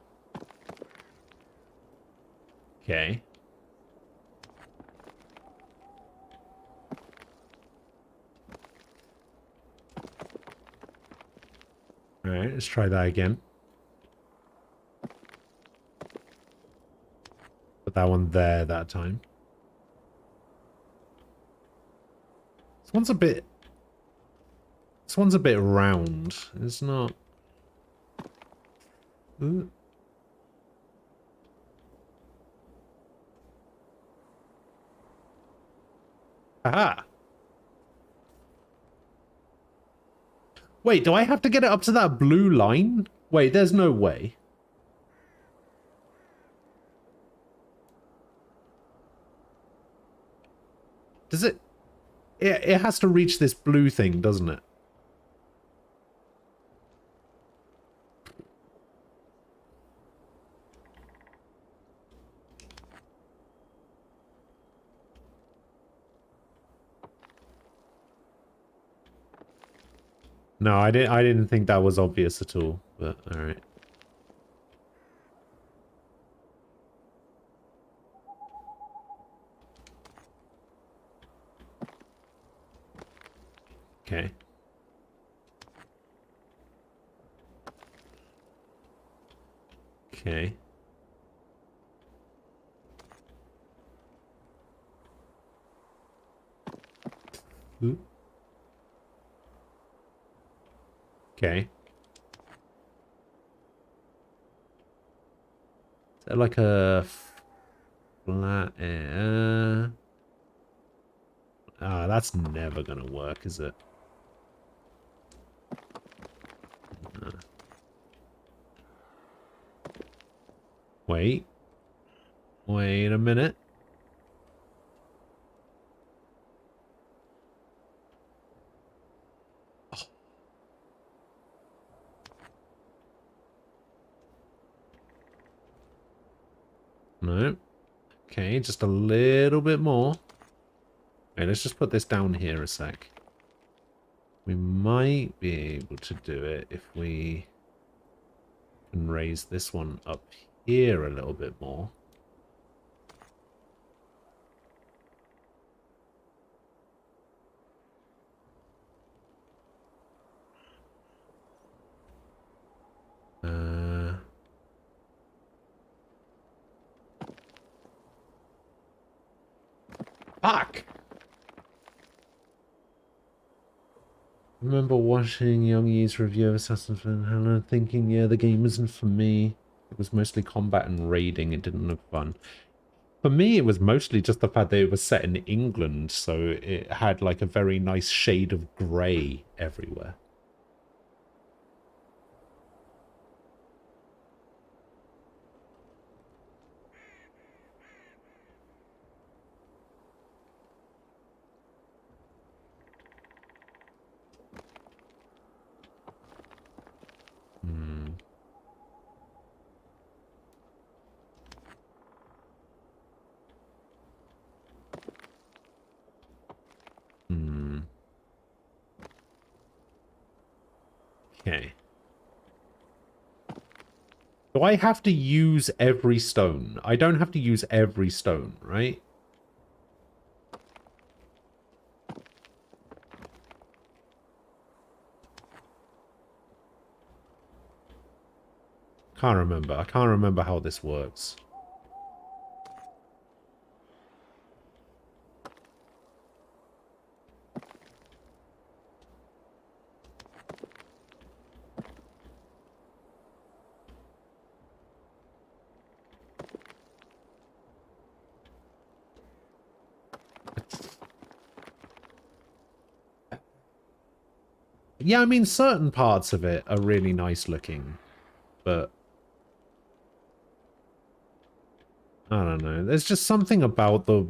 Okay. Alright, let's try that again. Put that one there that time. This one's a bit... This one's a bit round. It's not... Ooh. Aha! Wait, do I have to get it up to that blue line? Wait, there's no way. Does it... It has to reach this blue thing, doesn't it? No, I didn't think that was obvious at all, but alright. Okay. Okay. Ooh. Okay. Is that like a flat air? Ah, that's never gonna work, is it? No. Wait. Wait a minute. Oh. No. Okay, just a little bit more. Okay, let's just put this down here a sec. We might be able to do it if we can raise this one up here a little bit more. Fuck! I remember watching Young Yi's review of Assassin's Creed Valhalla thinking, yeah, the game isn't for me. It was mostly combat and raiding. It didn't look fun. For me, it was mostly just the fact that it was set in England, so it had like a very nice shade of grey everywhere. Hmm. Okay. Do I have to use every stone? I don't have to use every stone, right? Can't remember. I can't remember how this works. Yeah, I mean, certain parts of it are really nice looking, but I don't know. There's just something about the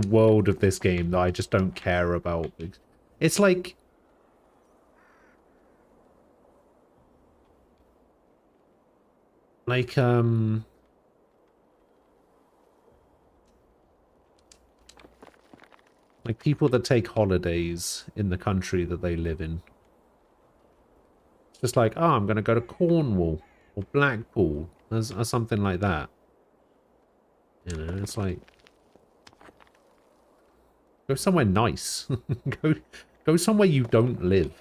world of this game that I just don't care about. It's like like like people that take holidays in the country that they live in. It's just like, oh, I'm going to go to Cornwall or Blackpool or something like that. You know, it's like, go somewhere nice. go somewhere you don't live.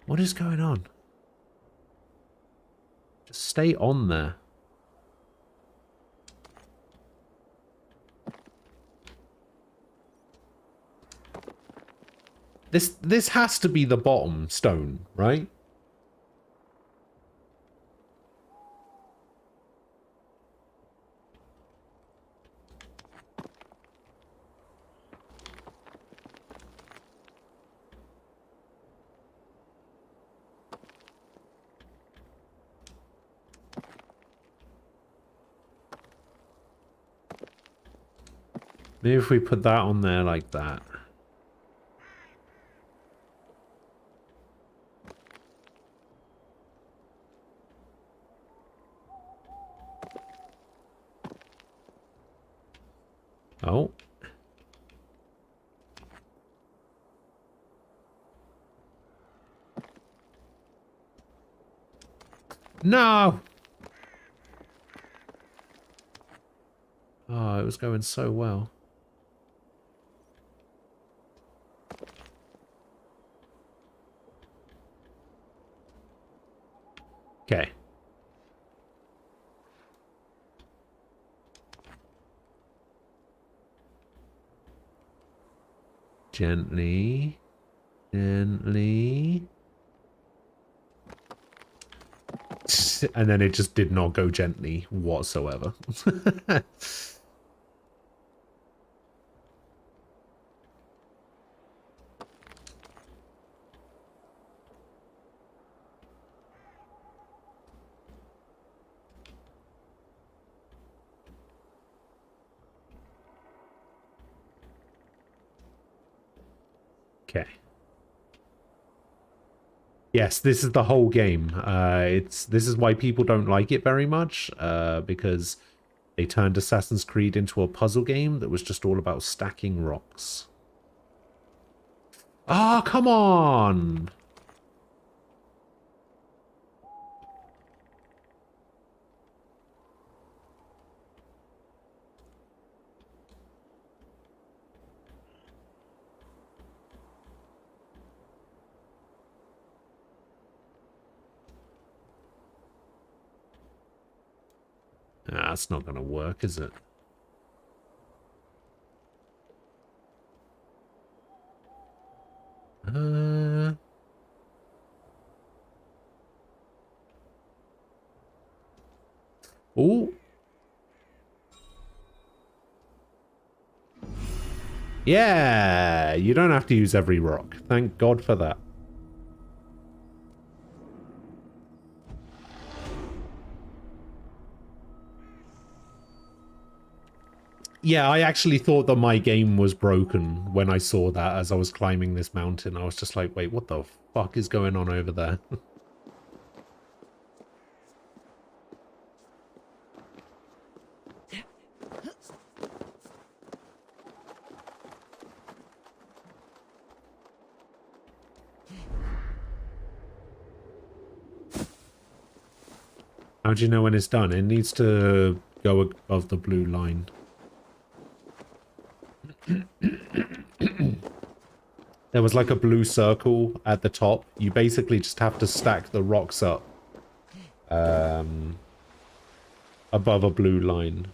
What is going on? Just stay on there. This has to be the bottom stone, right? Maybe if we put that on there like that. Oh. No! Oh, it was going so well. Okay. Gently. Gently. And then it just did not go gently whatsoever. Okay. Yes, this is the whole game. This is why people don't like it very much, because they turned Assassin's Creed into a puzzle game that was just all about stacking rocks. Ah, come on! Ah, that's not going to work, is it? Oh. Yeah, you don't have to use every rock. Thank God for that. Yeah, I actually thought that my game was broken when I saw that as I was climbing this mountain. I was just like, wait, what the fuck is going on over there? How do you know when it's done? It needs to go above the blue line. There was like a blue circle at the top. You basically just have to stack the rocks up above a blue line.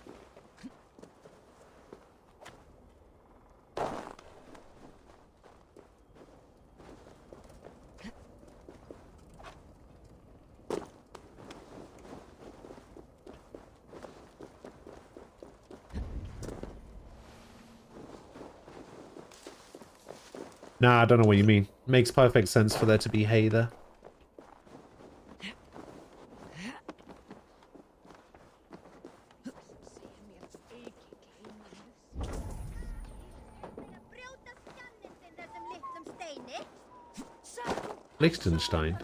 Nah, I don't know what you mean. Makes perfect sense for there to be hay there. Liechtenstein.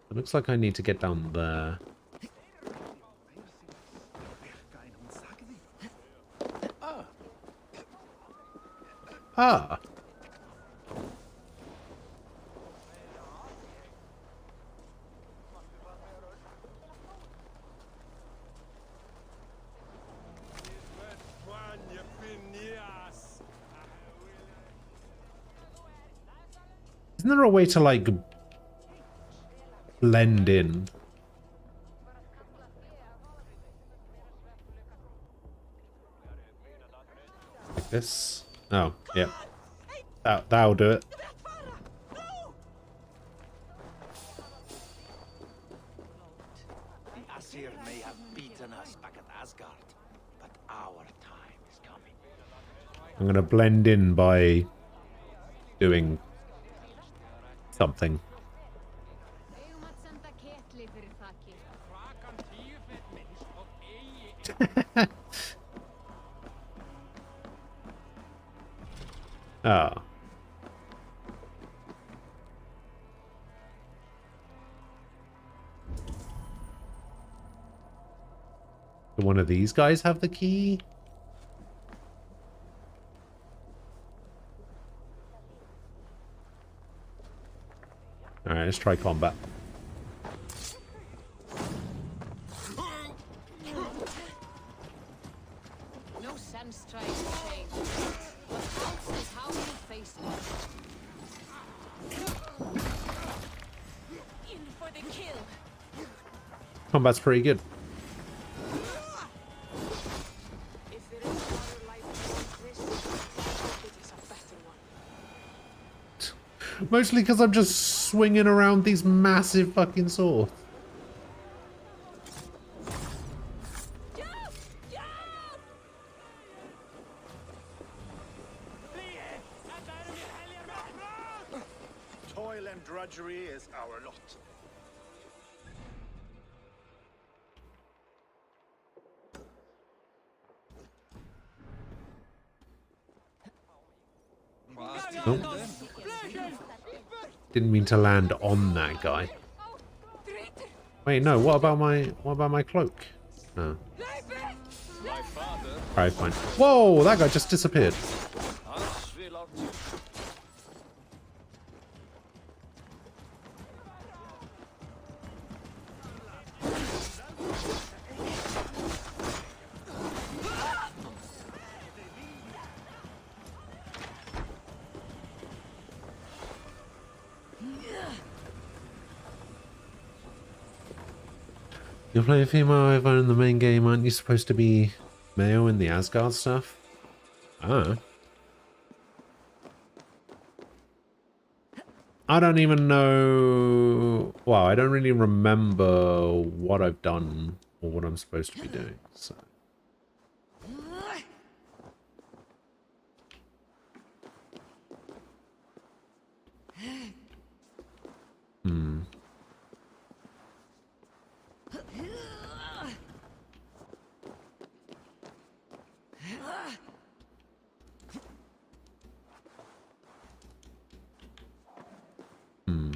It looks like I need to get down there. Ah! Isn't there a way to, like, blend in? Like this? Oh, yeah. That'll do it. The Aesir may have beaten us back at Asgard, but our time is coming. I'm gonna blend in by doing something. Ah. Do one of these guys have the key? Alright, let's try combat. No sense trying to change. What counts is how you face it. In for the kill. Combat's pretty good. If there is another life like this, I hope it is a better one. Mostly because I'm just swinging around these massive fucking swords. Toil and drudgery is our lot. Nope. Didn't mean to land on that guy. Wait, no, what about my cloak? No. Alright, fine. Whoa, that guy just disappeared. You're playing female Ivar in the main game, aren't you supposed to be male in the Asgard stuff? Ah. I don't even know... Well, I don't really remember what I've done or what I'm supposed to be doing. So. Hmm. Hmm.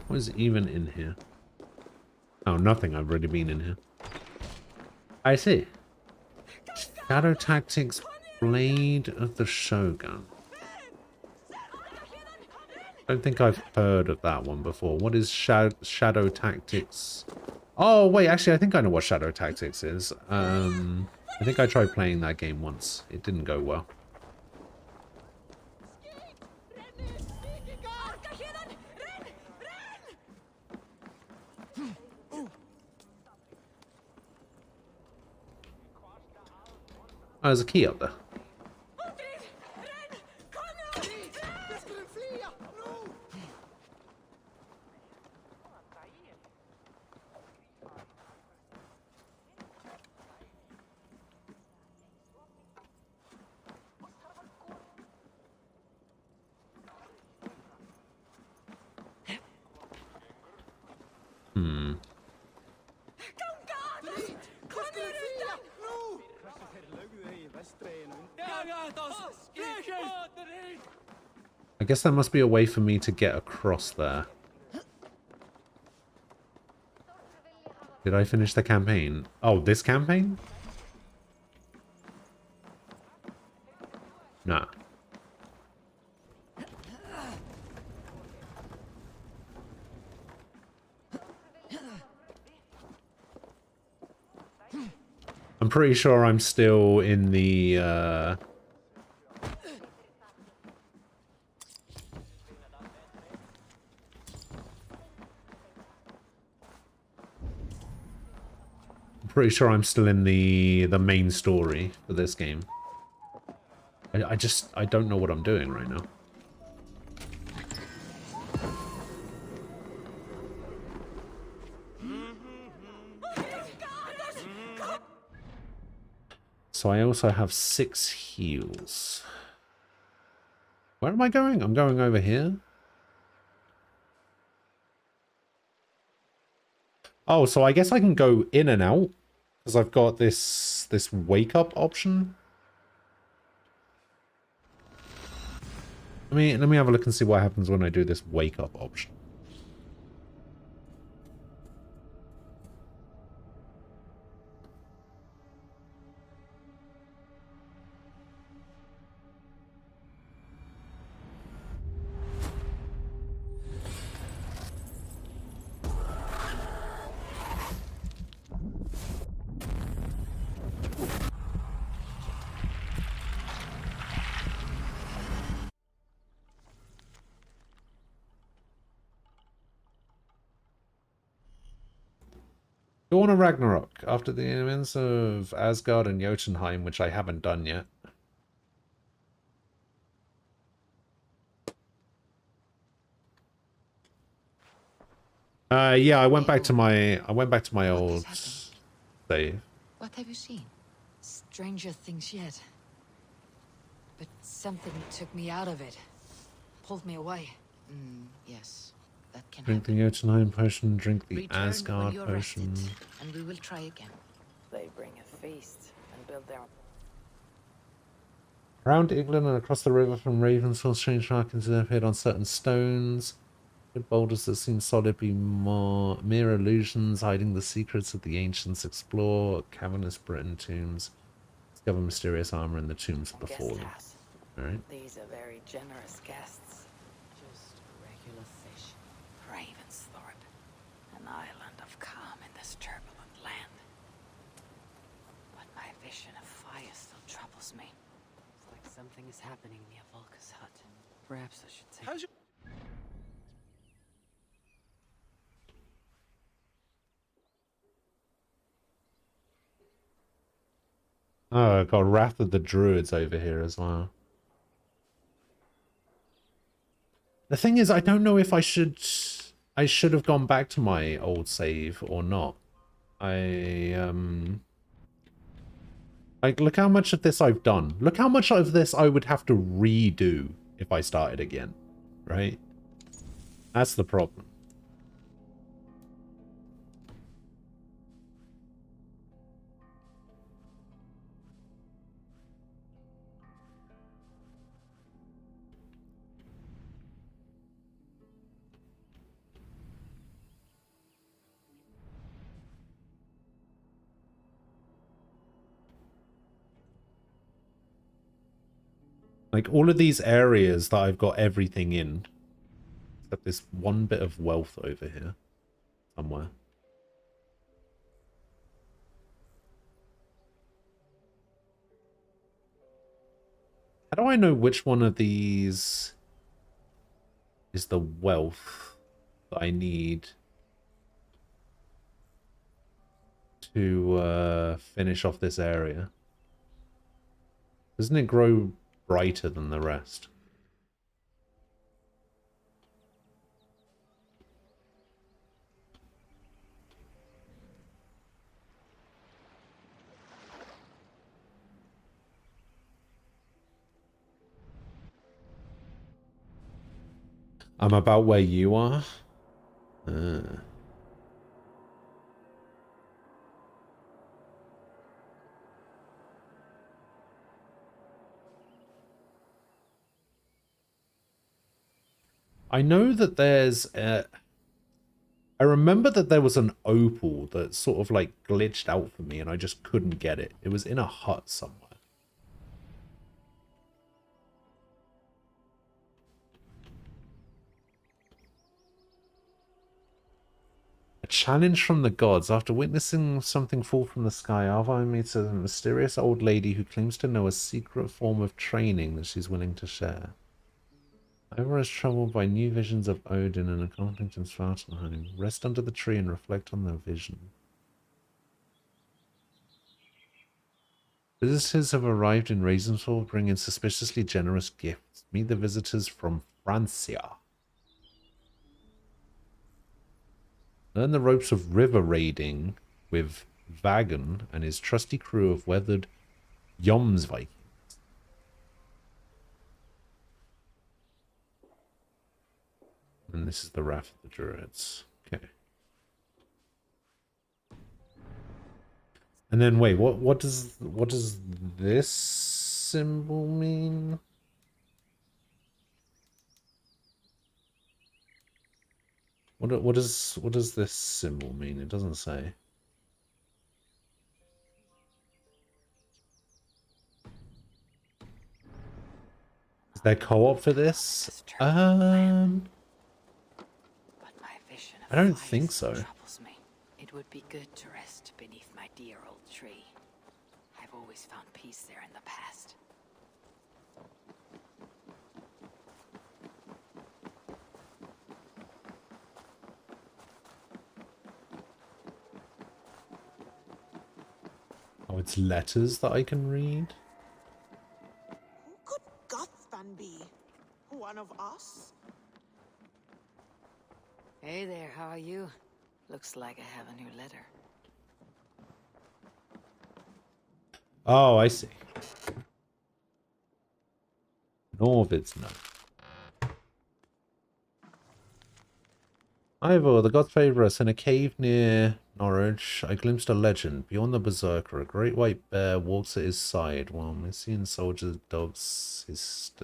What is even in here? Oh, nothing. I've already been in here. I see. Shadow Tactics, Blade of the Shogun. I don't think I've heard of that one before. What is Shadow Tactics? Oh, wait, actually, I think I know what Shadow Tactics is. I think I tried playing that game once. It didn't go well. Oh, there's a key up there. Hmm. I guess there must be a way for me to get across there. Did I finish the campaign? Oh, this campaign? Nah. I'm pretty sure I'm still in the, I'm pretty sure I'm still in the main story for this game. I don't know what I'm doing right now. So I also have 6 heals. Where am I going? I'm going over here. Oh, so I guess I can go in and out because I've got this wake up option. Let me have a look and see what happens when I do this wake up option. Dawn of Ragnarok, after the events of Asgard and Jotunheim, which I haven't done yet. Yeah, I went back to my old save. What have you seen? Stranger things yet. But something took me out of it. Pulled me away. Yes, that can Drink happen. the Jotunheim potion, drink the Return when Asgard you're potion. rested, and we will try again. They bring a feast and build their... Around England and across the river from Ravensfell, strange markings have appeared on certain stones. Good boulders that seem solid be mere illusions, hiding the secrets of the ancients. Explore cavernous Britain tombs. Discover mysterious armor in the tombs before them. Alright. These are very generous guests. Just regular fish. Ravensthorpe, an island of calm in this turbulent land. But my vision of fire still troubles me. It's like something is happening near Volka's hut. Perhaps I should take... Oh, I've got Wrath of the Druids over here as well. The thing is, I don't know if I should have gone back to my old save or not. Like, look how much of this I've done. Look how much of this I would have to redo if I started again, right? That's the problem. Like, all of these areas that I've got everything in, except this one bit of wealth over here, somewhere. How do I know which one of these is the wealth that I need to finish off this area? Doesn't it grow brighter than the rest? I'm about where you are. I know that there's I remember that there was an opal that sort of like glitched out for me and I just couldn't get it. It was in a hut somewhere. A challenge from the gods. After witnessing something fall from the sky, Alva meets a mysterious old lady who claims to know a secret form of training that she's willing to share. Ivor is troubled by new visions of Odin and a conflict in Svartalheim. Rest under the tree and reflect on their vision. Visitors have arrived in Ravensford bringing suspiciously generous gifts. Meet the visitors from Francia. Learn the ropes of river raiding with Vagan and his trusty crew of weathered Jomsvikings. And this is the Wrath of the Druids. Okay. And then wait, what does this symbol mean? What does this symbol mean? It doesn't say. Is there co-op for this? I don't think so. It would be good to rest beneath my dear old tree. I've always found peace there in the past. Oh, it's letters that I can read? Who could Gothvan be? One of us? Hey there, how are you? Looks like I have a new letter. Oh, I see. Norvid's note. Ivor, the gods favor us. In a cave near Norwich, I glimpsed a legend. Beyond the Berserker, a great white bear walks at his side, while Messian soldiers dog his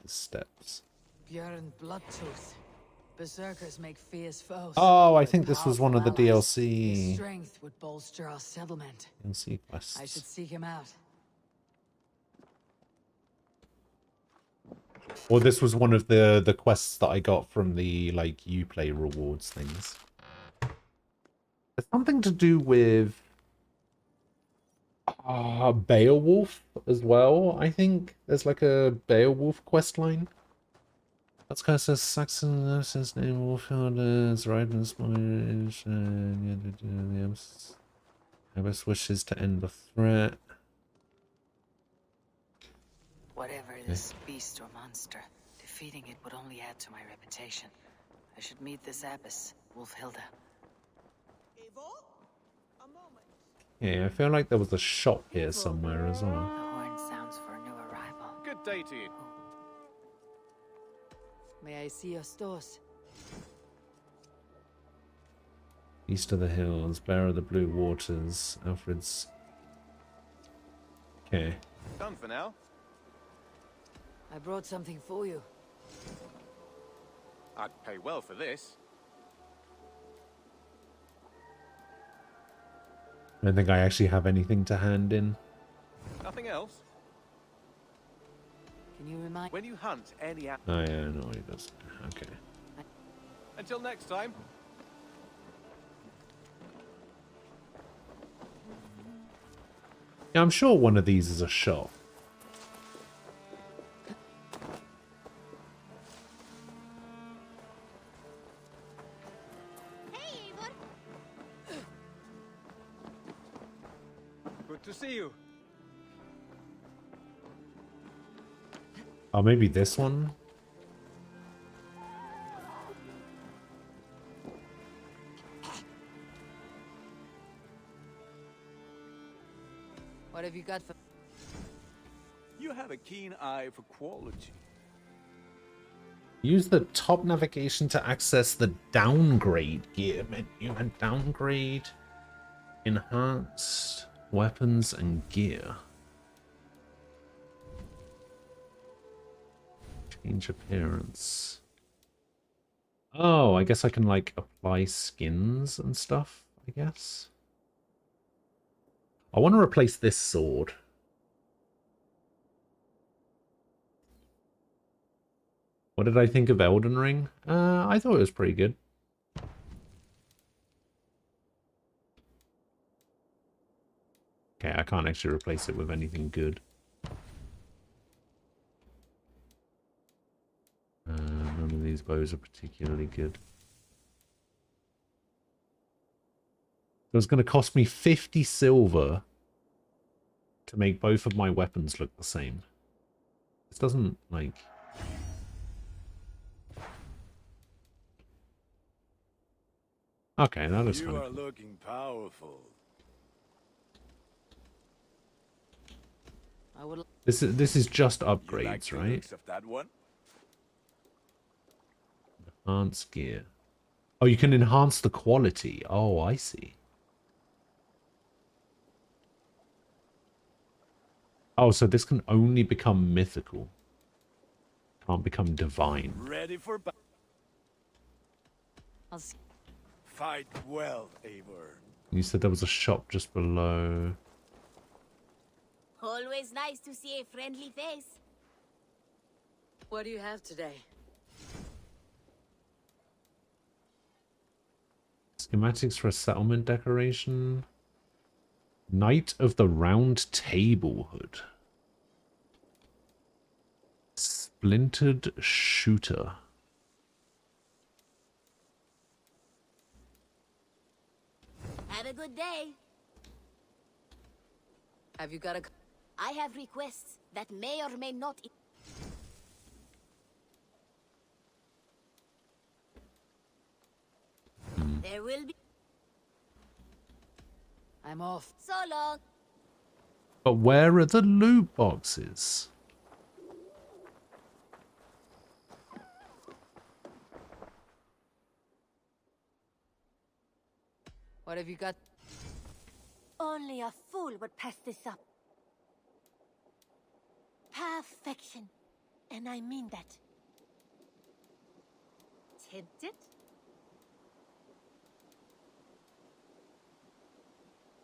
steps. Björn Bloodtooth. Berserkers make fierce foes. Oh, I think this was one of the DLC. His strength would bolster our settlement. DLC quests. I should seek him out. Or this was one of the quests that I got from the like Uplay rewards things. There's something to do with Beowulf as well. I think there's like a Beowulf quest line. That's kind of says Saxon since name Wolfhard is right in this the best wishes to end the threat. Whatever this beast or monster, defeating it would only add to my reputation. I should meet this abbess, Wolfhilda. Yeah, I feel like there was a shop here somewhere as well. The horn sounds for a new arrival. Good day to you. May I see your stores? East of the hills, Bear of the Blue Waters, Alfred's. Okay. Done for now. I brought something for you. I'd pay well for this. I don't think I actually have anything to hand in. Nothing else? Can you remind? When you hunt any Oh yeah, no, he doesn't. Okay. Until next time. Yeah, I'm sure one of these is a shop. Good to see you. Oh, maybe this one? What have you got for? You have a keen eye for quality. Use the top navigation to access the downgrade gear menu and downgrade enhanced weapons and gear. Change appearance. Oh, I guess I can like apply skins and stuff, I guess. I want to replace this sword. What did I think of Elden Ring? I thought it was pretty good. Okay, I can't actually replace it with anything good. None of these bows are particularly good. It was going to cost me 50 silver to make both of my weapons look the same. This doesn't, like... Okay, that is You kind are of cool. looking powerful. I would. This is just upgrades, You like the right? looks of that one? Enhance gear. Oh, you can enhance the quality. Oh, I see. Oh, so this can only become mythical. Can't become divine. Ready for battle. I'll see. Fight well, Eivor. You said there was a shop just below. Always nice to see a friendly face. What do you have today? Schematics for a settlement decoration. Knight of the Round Table Hood. Splintered Shooter. Have a good day. Have you got a? I have requests that may or may not. There will be. I'm off. So long. But where are the loot boxes? What have you got? Only a fool would pass this up. Perfection. And I mean that. Tempted?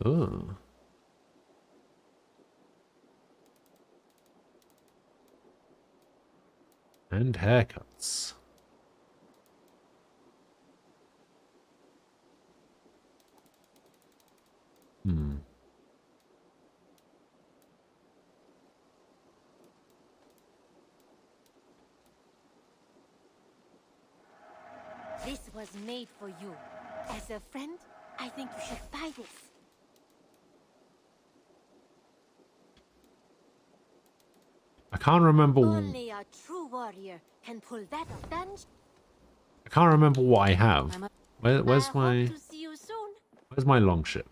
Oh. And haircuts. Hmm. This was made for you. As a friend, I think you should buy this. I can't remember. Only a true warrior can pull that off. Then I can't remember what I have. Where's my? to see you soon. Where's my longship?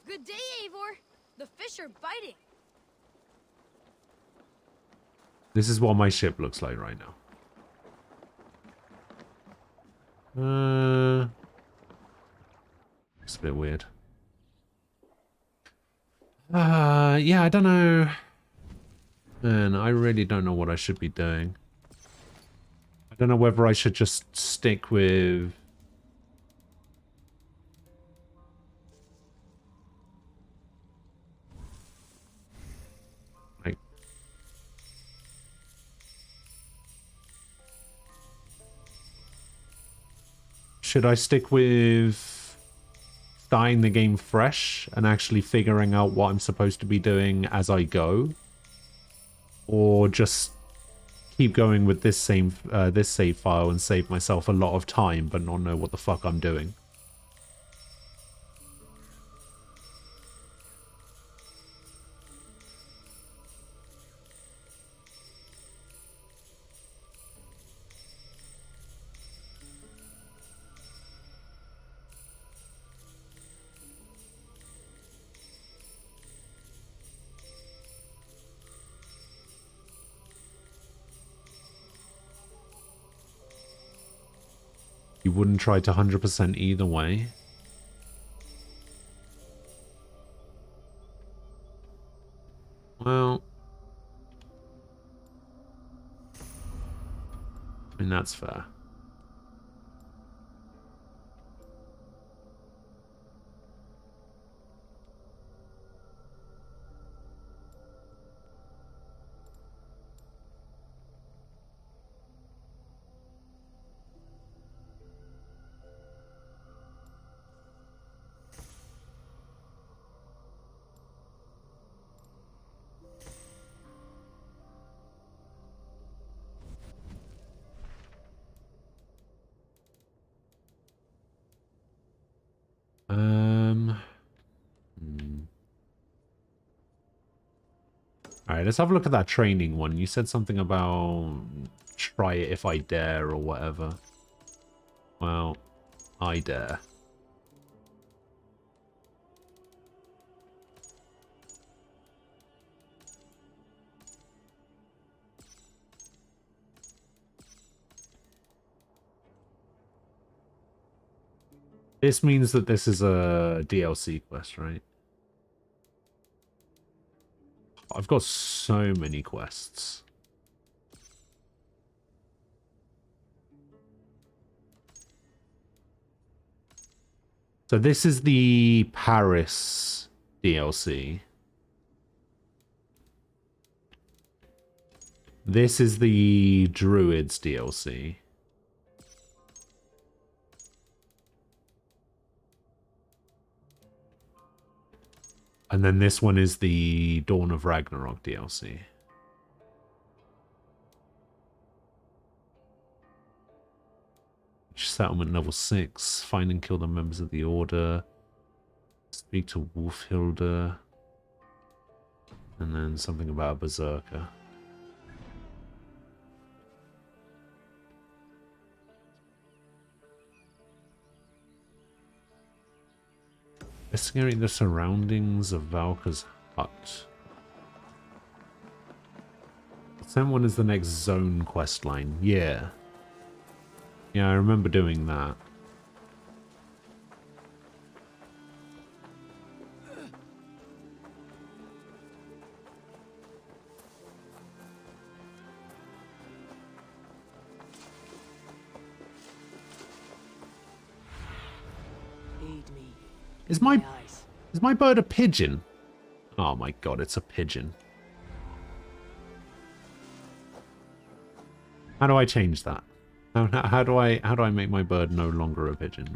Good day, Eivor. The fish are biting. This is what my ship looks like right now. It's a bit weird. Yeah, I don't know. Man, I really don't know what I should be doing. I don't know whether I should just stick with... like... should I stick with starting the game fresh and actually figuring out what I'm supposed to be doing as I go? Or just keep going with this save file and save myself a lot of time but not know what the fuck I'm doing? You wouldn't try to 100% either way. Well, I mean, that's fair. Alright, let's have a look at that training one. You said something about try it if I dare or whatever. Well, I dare. This means that this is a DLC quest, right? I've got so many quests. So this is the Paris DLC. This is the Druids DLC. And then this one is the Dawn of Ragnarok DLC. Settlement level 6. Find and kill the members of the Order. Speak to Wolfhilda. And then something about a Berserker. Investigating the surroundings of Valka's hut. That one is the next zone quest line. Yeah. Yeah, I remember doing that. Is my bird a pigeon? Oh my god, it's a pigeon. How do I change that? How do I make my bird no longer a pigeon?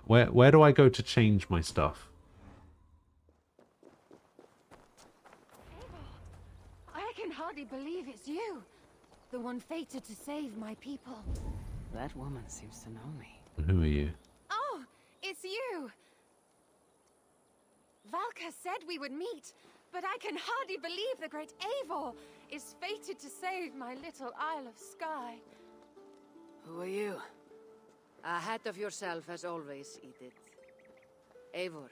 What? Where do I go to change my stuff? I can hardly believe it's you. The one fated to save my people. That woman seems to know me. Who are you? Oh, it's you! Valka said we would meet, but I can hardly believe the great Eivor is fated to save my little Isle of Skye. Who are you? Ahead of yourself as always, Edith. Eivor.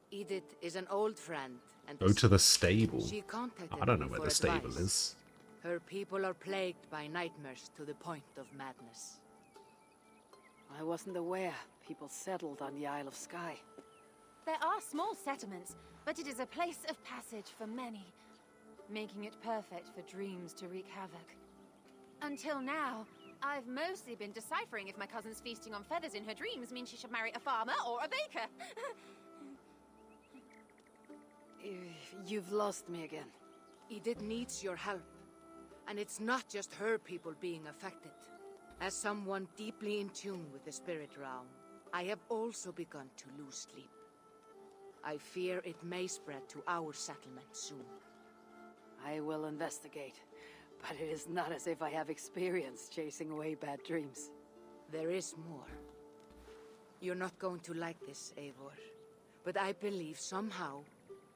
Edith is an old friend and Go to the stable. She contacted I don't know me where for the stable advice. is. Her people are plagued by nightmares to the point of madness. I wasn't aware people settled on the Isle of Skye. There are small settlements, but it is a place of passage for many, making it perfect for dreams to wreak havoc. Until now, I've mostly been deciphering if my cousin's feasting on feathers in her dreams means she should marry a farmer or a baker. You've lost me again. Edith needs your help. And it's not just her people being affected. As someone deeply in tune with the spirit realm, I have also begun to lose sleep. I fear it may spread to our settlement soon. I will investigate, but it is not as if I have experience chasing away bad dreams. There is more. You're not going to like this, Eivor, but I believe somehow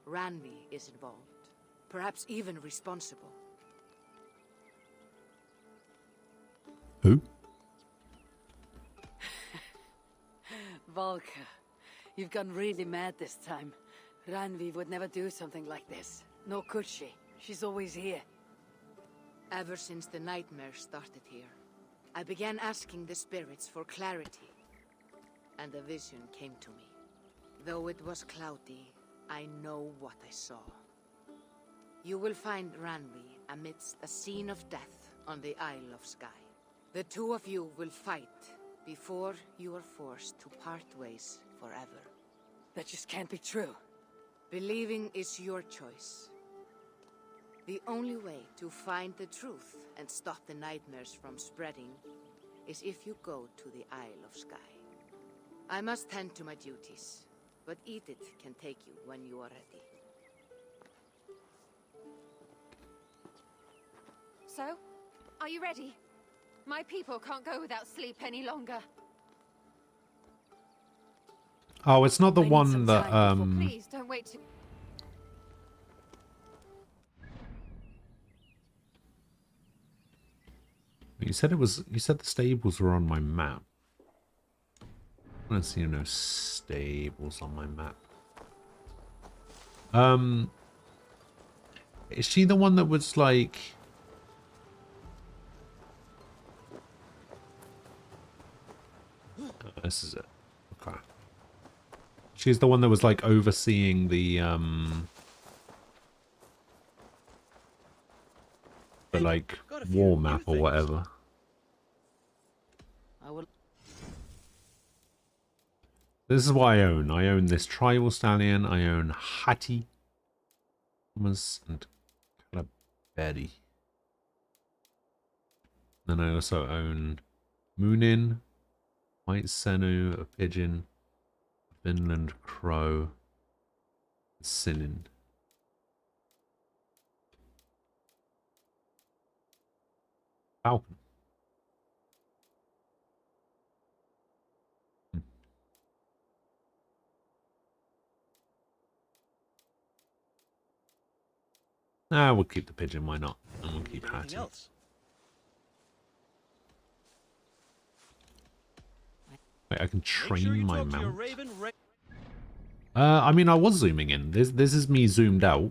Randvi is involved, perhaps even responsible. Who? Valka, you've gone really mad this time. Randvi would never do something like this. Nor could she. She's always here. Ever since the nightmare started here, I began asking the spirits for clarity, and a vision came to me. Though it was cloudy, I know what I saw. You will find Randvi amidst a scene of death on the Isle of Skye. The two of you will fight before you are forced to part ways forever. That just can't be true. Believing is your choice. The only way to find the truth and stop the nightmares from spreading is if you go to the Isle of Skye. I must tend to my duties, but Edith can take you when you are ready. So, are you ready? My people can't go without sleep any longer. Oh, it's not the I need one some that time before- Please don't wait too. You said it was. You said the stables were on my map. I don't see no stables on my map. Is she the one that was like? Oh, this is it. Okay. She's the one that was like overseeing the like war map or whatever. This is what I own. I own this tribal stallion. I own Hati, Thomas, and Calaberry. Then I also own Moonin, White Senu, a pigeon, Finland crow, Sinin. Falcon. Ah, we'll keep the pigeon, why not? And we'll keep Hattie. Wait, I can train my mount. I mean, I was zooming in. This is me zoomed out.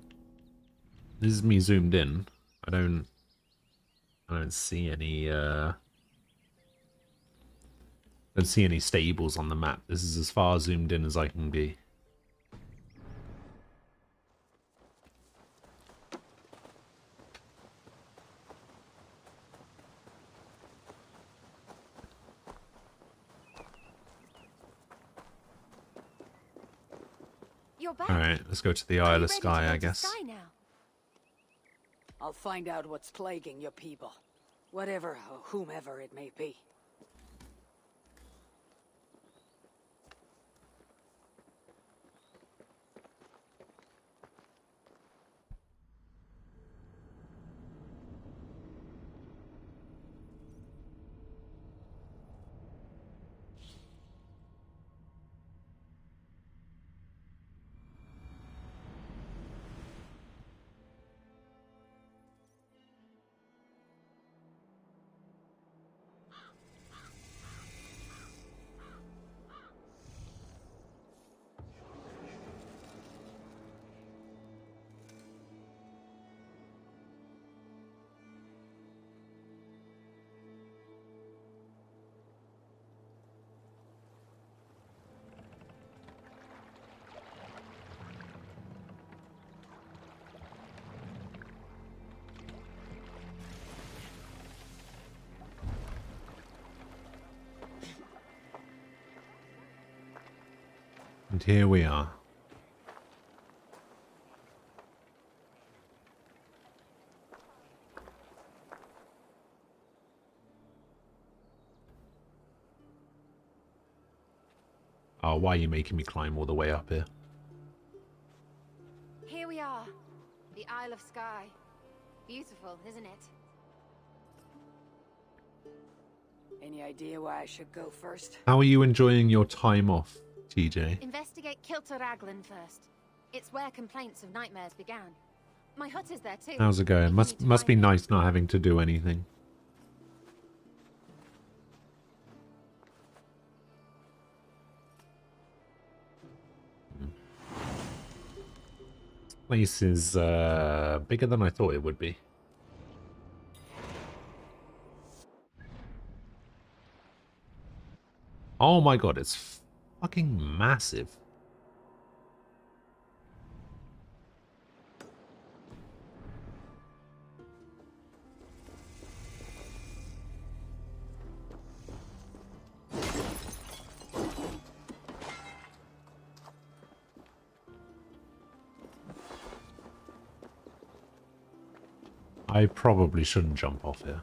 This is me zoomed in. I don't see any don't see any stables on the map. This is as far zoomed in as I can be. Alright, let's go to the Isle of Skye, I guess. I'll find out what's plaguing your people. Whatever or whomever it may be. And here we are. Oh, why are you making me climb all the way up here? Here we are. The Isle of Skye. Beautiful, isn't it? Any idea why I should go first? How are you enjoying your time off, TJ? Investigate Kilter Raglan first. It's where complaints of nightmares began. My hut is there too. How's it going? Must be nice not having to do anything. Place is bigger than I thought it would be. Oh my god, it's fucking massive. I probably shouldn't jump off here.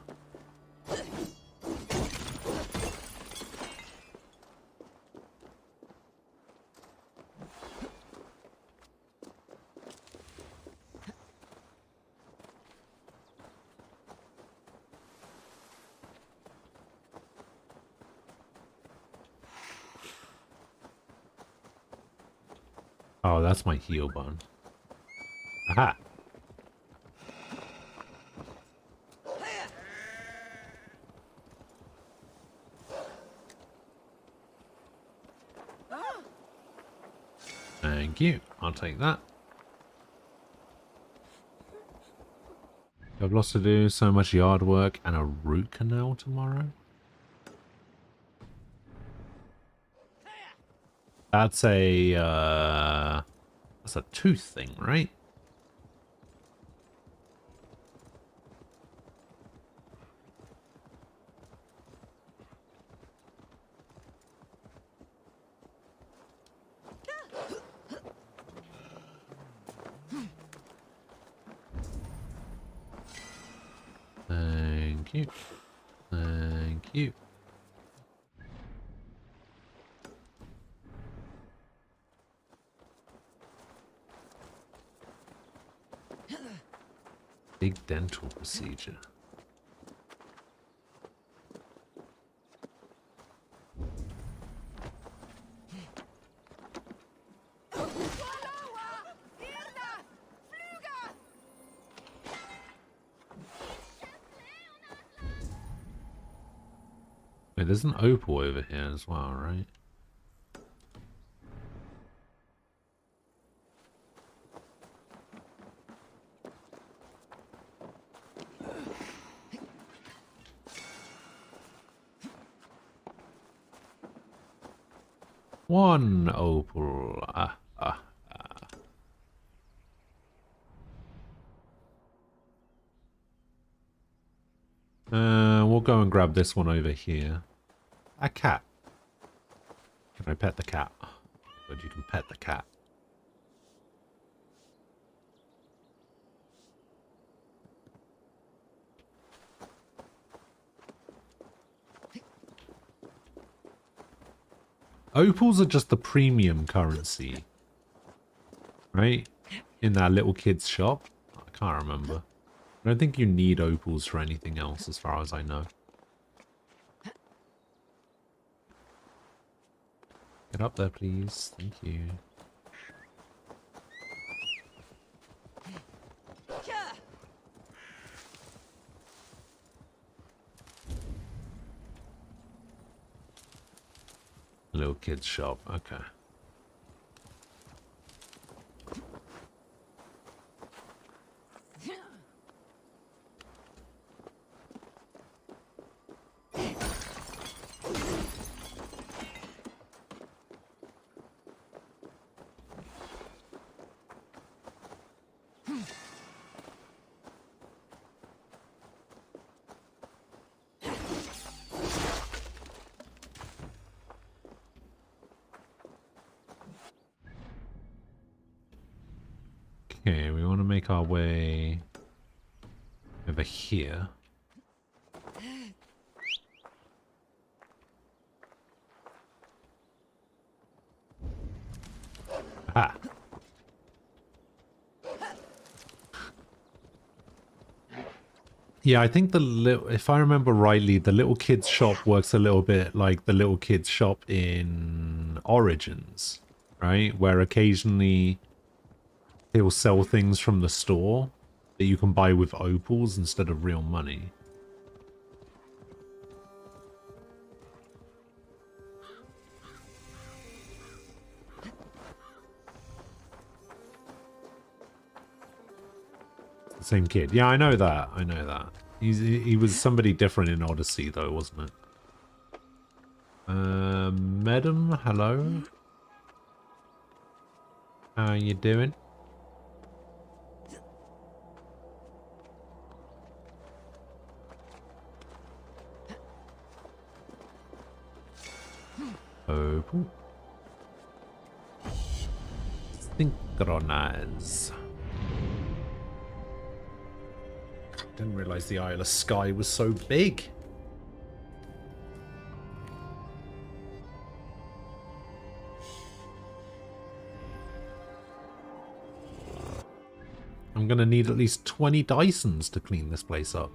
Oh, that's my heal button. Aha! Thank you. I'll take that. I've lots to do, so much yard work and a root canal tomorrow. That's a tooth thing, right? Thank you. Thank you. Big dental procedure. Wait, there's an opal over here as well, right? One opal. We'll go and grab this one over here. A cat. Can I pet the cat? Good, you can pet the cat. Opals are just the premium currency, right? In that little kid's shop. I can't remember. I don't think you need opals for anything else as far as I know. Get up there, please. Thank you. Little kid's shop. Okay. Okay, we want to make our way over here. Ah. Yeah, I think if I remember rightly, the little kids shop works a little bit like the little kids shop in Origins, right? Where occasionally he'll sell things from the store that you can buy with opals instead of real money. Same kid. Yeah, I know that. I know that. He was somebody different in Odyssey, though, wasn't it? Madam, hello. How you doing? Opal. Synchronize. Didn't realize the Isle of Skye was so big. I'm gonna need at least 20 Dysons to clean this place up.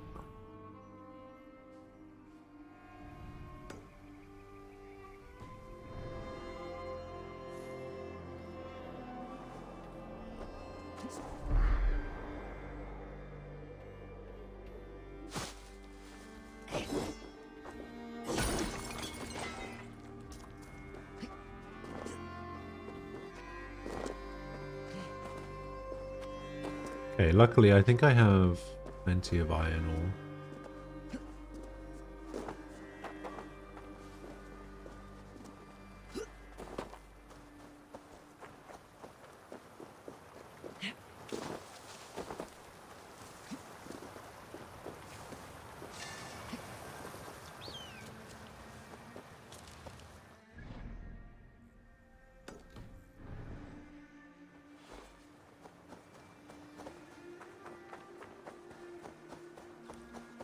Okay, luckily I think I have plenty of iron ore.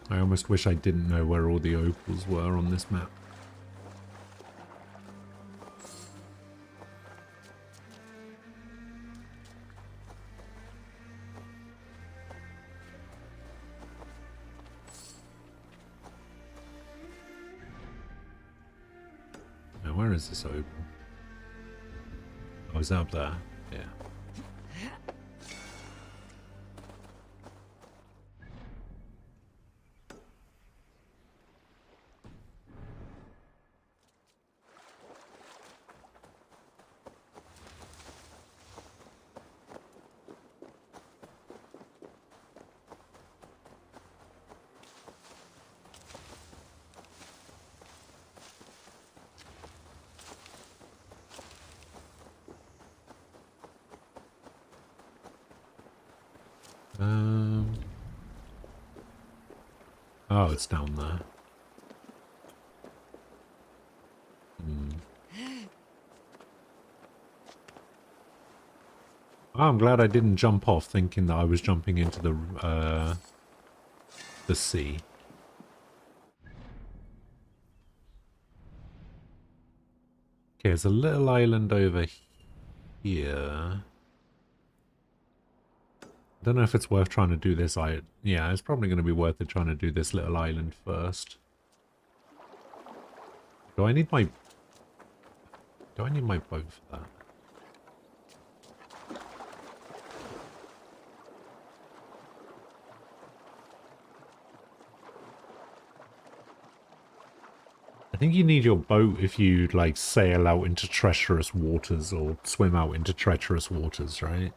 I almost wish I didn't know where all the opals were on this map. Now, where is this opal? Oh, it's up there. Yeah. Oh, it's down there. Oh, I'm glad I didn't jump off thinking that I was jumping into the sea. Okay, there's a little island over here. I don't know if it's worth trying to do this. Yeah, it's probably going to be worth it trying to do this little island first. Do I need my boat for that? I think you need your boat if you, like, sail out into treacherous waters or swim out into treacherous waters, right?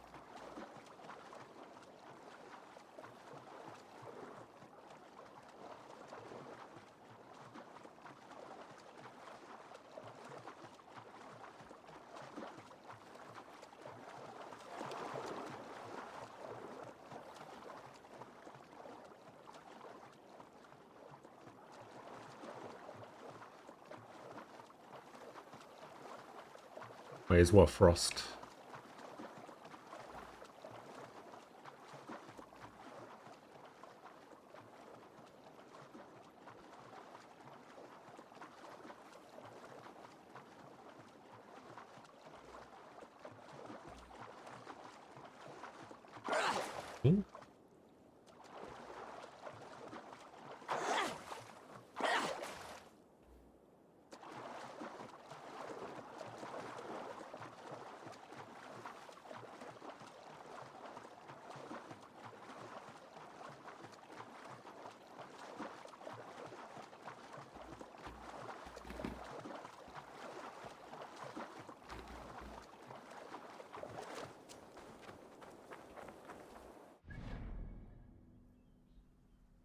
Where's what, Frost? Cool.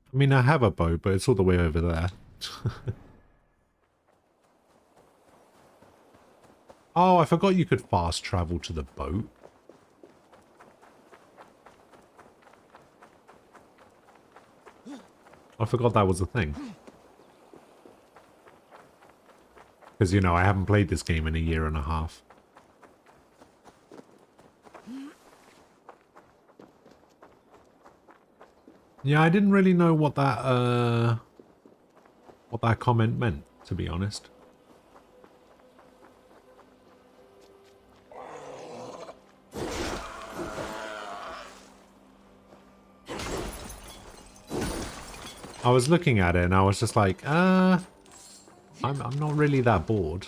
I mean, I have a boat, but it's all the way over there. Oh, I forgot you could fast travel to the boat. I forgot that was a thing. Because, you know, I haven't played this game in a year and a half. Yeah, I didn't really know what that comment meant, to be honest. I was looking at it and I was just like, I'm not really that bored.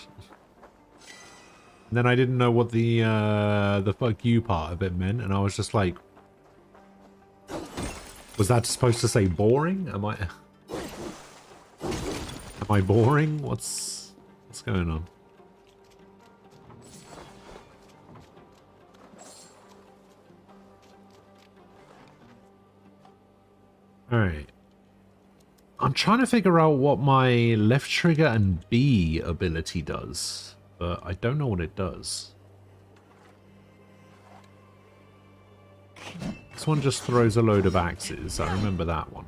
And then I didn't know what the fuck you part of it meant, and I was just like, was that supposed to say boring? Am I boring? What's going on? All right. I'm trying to figure out what my left trigger and B ability does, but I don't know what it does. This one just throws a load of axes. I remember that one.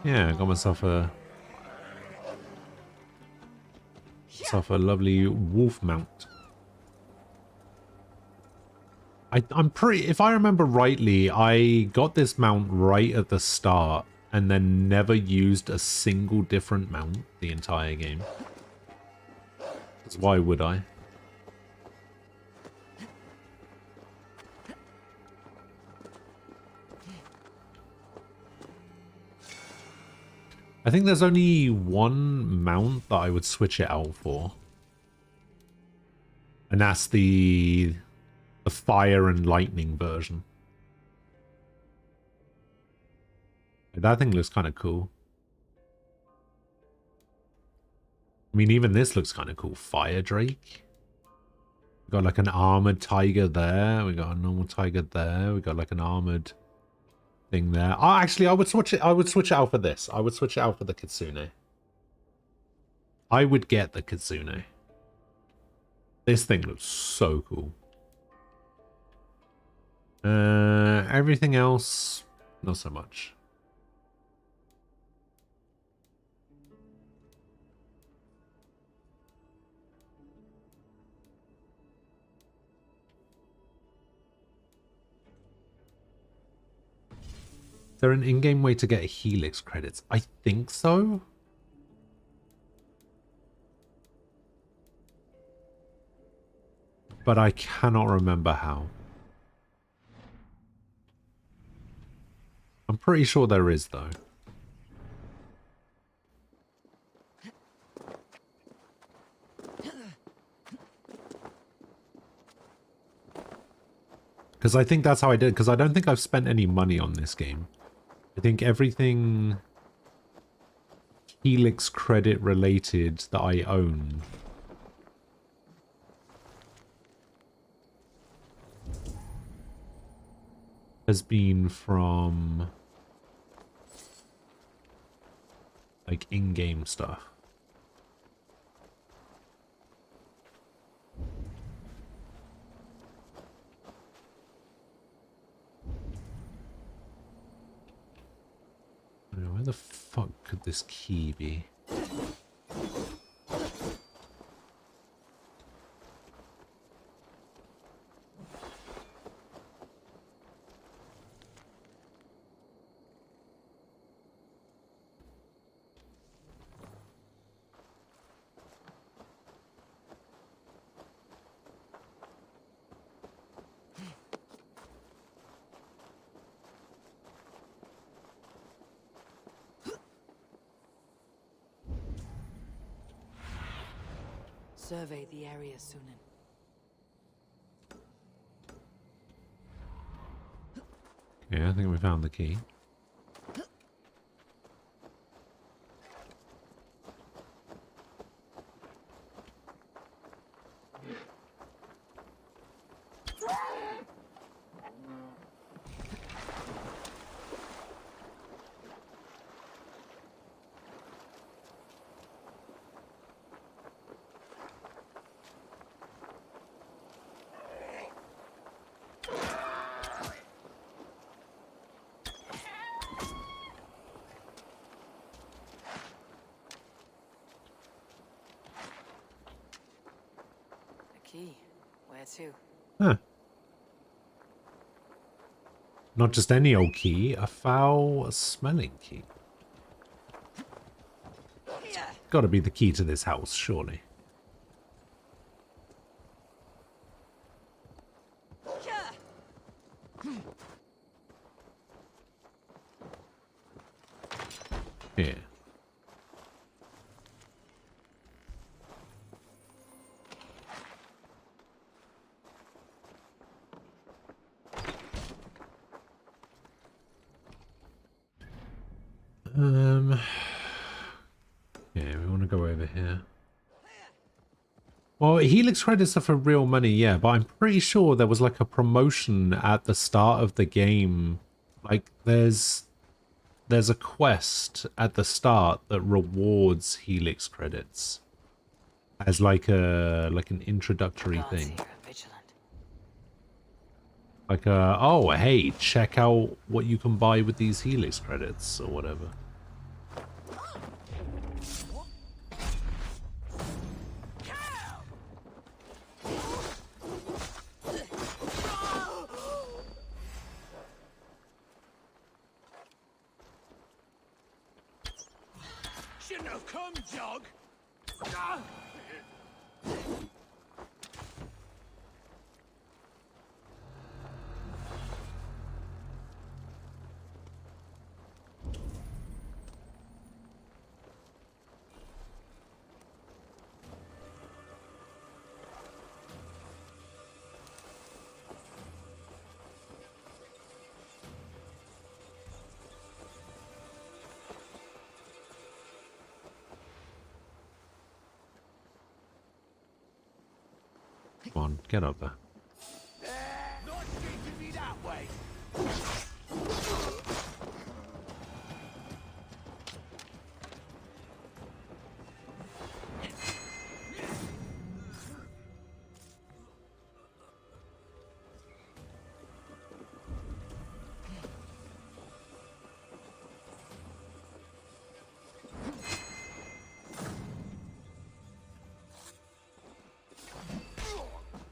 Yeah, I got myself a lovely wolf mount. I'm pretty, if I remember rightly, I got this mount right at the start and then never used a single different mount the entire game. Because why would I? I think there's only one mount that I would switch it out for. And that's the fire and lightning version. That thing looks kind of cool. I mean, even this looks kind of cool. Fire Drake. We got like an armored tiger there. We got a normal tiger there. We got like an armored thing there. Oh, actually, I would switch it. I would switch it out for this. I would switch it out for the Kitsune. I would get the Kitsune. This thing looks so cool. Everything else, not so much. Is there an in-game way to get Helix credits? I think so. But I cannot remember how. I'm pretty sure there is, though. Because I think that's how I did, because I don't think I've spent any money on this game. I think everything Helix credit related that I own has been from like in-game stuff. Where the fuck could this key be? Survey the area, Sunan. Yeah, I think we found the key. Key. Where to? Huh. Not just any old key, a foul-smelling key. It's gotta be the key to this house, surely. Here. Yeah, we want to go over here. Well, Helix credits are for real money, yeah, but I'm pretty sure there was like a promotion at the start of the game. Like, there's a quest at the start that rewards Helix credits as like an introductory thing. Like, oh, hey, check out what you can buy with these Helix credits or whatever. Shouldn't have come, Jog. Come on, get up there. Not treating me that way.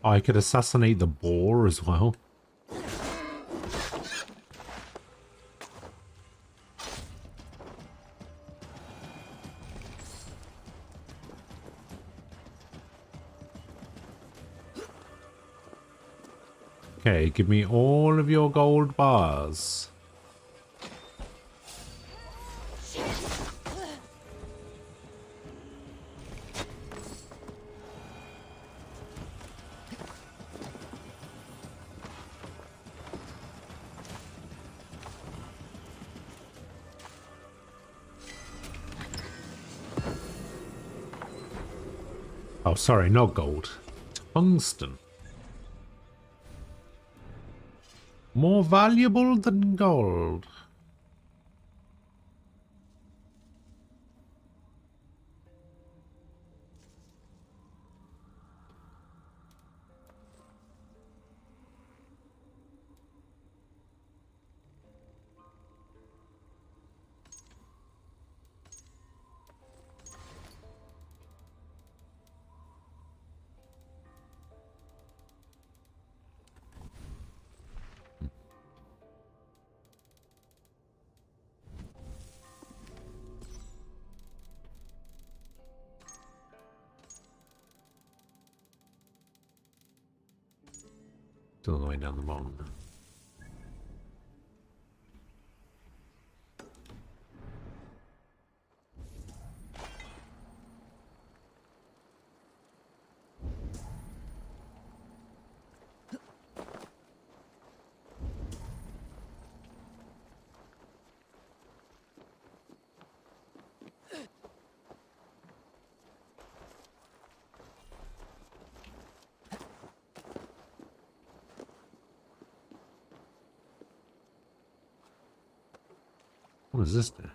I could assassinate the boar as well. Okay, give me all of your gold bars. Oh, sorry, not gold. Tungsten. More valuable than gold. Still on the way down the mountain. What is this there?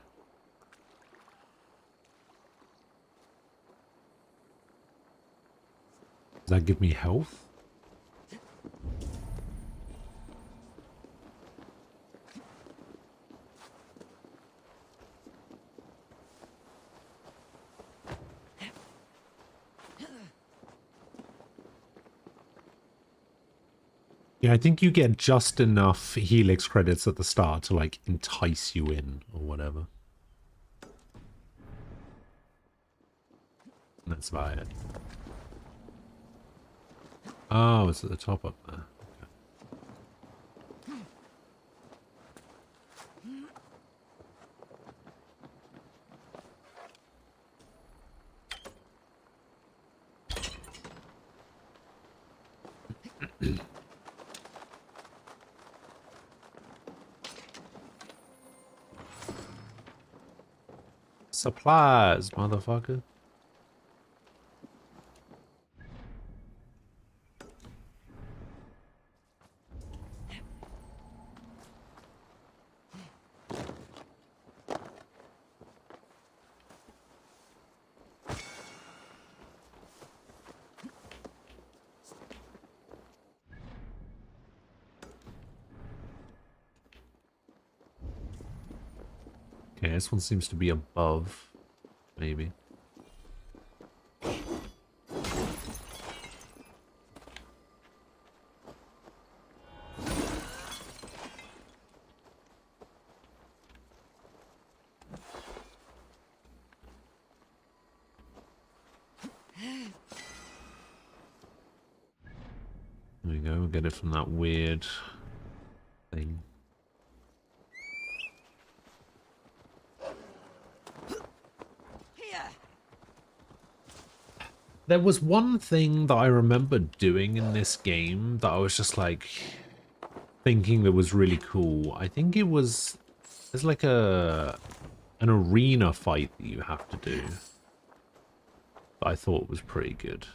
Does that give me health? Yeah, I think you get just enough Helix credits at the start to like entice you in or whatever. That's about it. Oh, it's at the top up there. Okay. Supplies, motherfucker. Okay, this one seems to be above, maybe. There we go, we'll get it from that weird thing. There was one thing that I remember doing in this game that I was just like thinking that was really cool. I think it was, there's like an arena fight that you have to do that I thought was pretty good.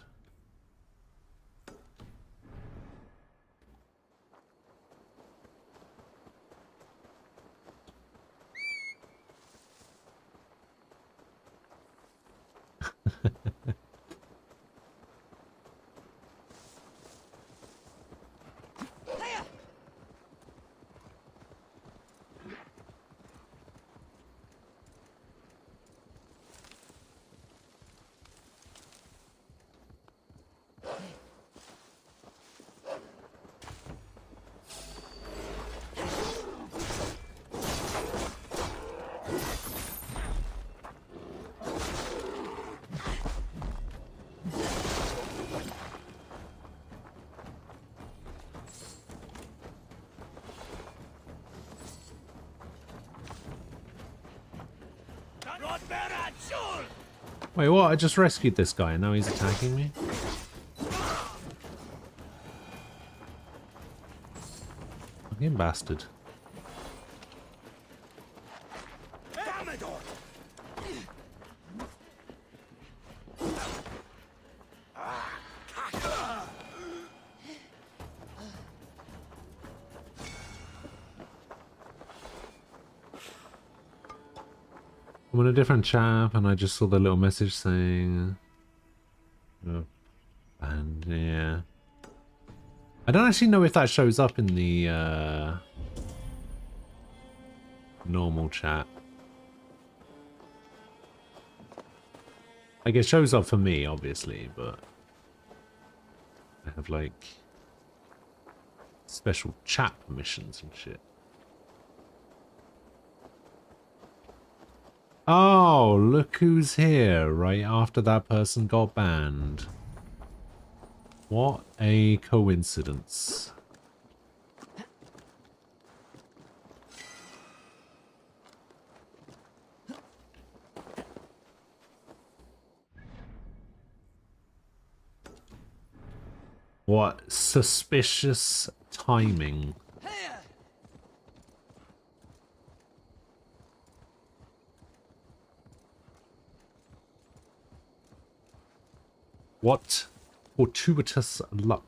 Wait, what? I just rescued this guy and now he's attacking me? Fucking bastard. I'm on a different chat and I just saw the little message saying... and yeah... I don't actually know if that shows up in the normal chat. Like it shows up for me, obviously, but... I have like... special chat permissions and shit. Oh, look who's here right after that person got banned. What a coincidence. What suspicious timing. What fortuitous luck.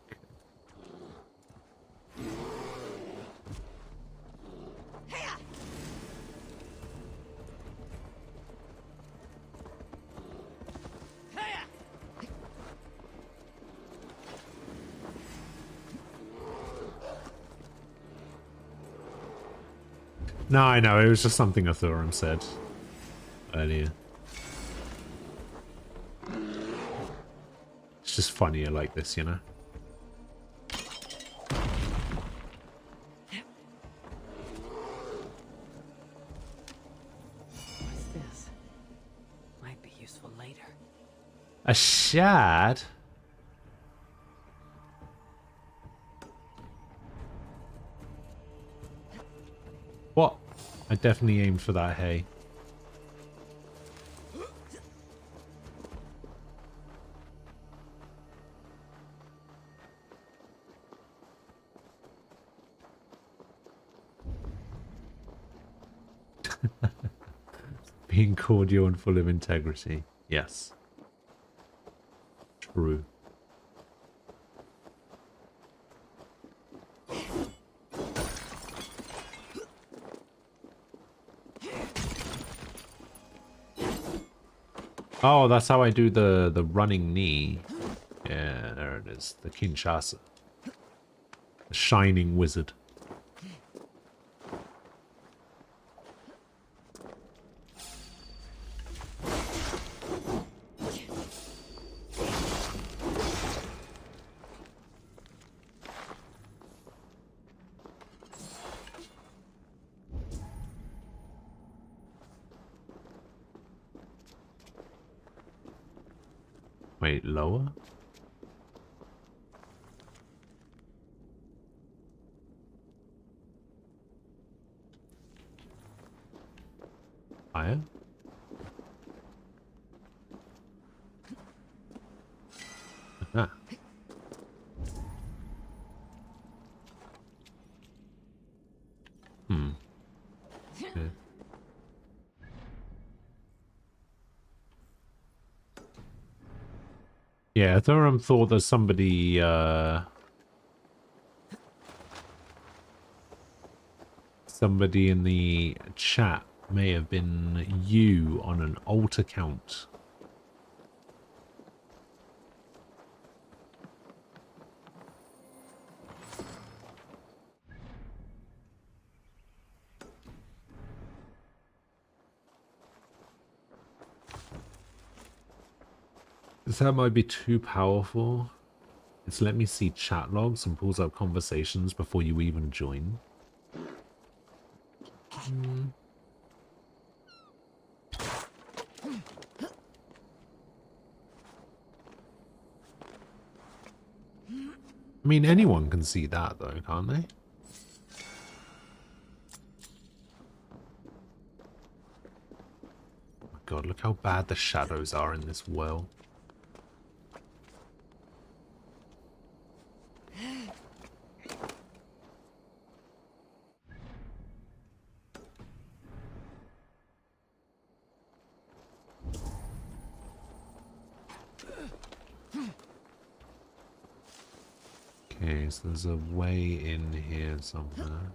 No, I know, it was just something Athurum said earlier. It's just funnier like this, you know? What's this? Might be useful later. A shard? What? I definitely aimed for that hay. Being cordial and full of integrity. Yes. True. Oh, that's how I do the running knee. Yeah, there it is. The Kinshasa. The shining wizard. Wait, lower? Higher? Ah. Okay. Yeah, Thurum thought that somebody, somebody in the chat may have been you on an alt account. That might be too powerful. It's let me see chat logs and pulls up conversations before you even join. I mean, anyone can see that though, can't they? Oh my god, look how bad the shadows are in this well. Okay, so there's a way in here somewhere.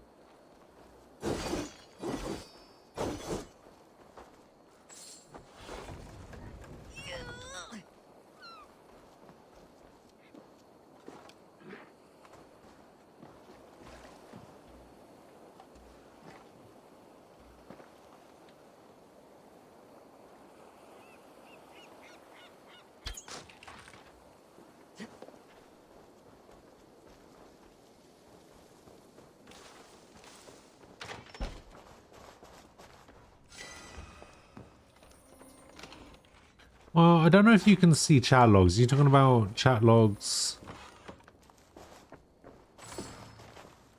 Well, I don't know if you can see chat logs. You're talking about chat logs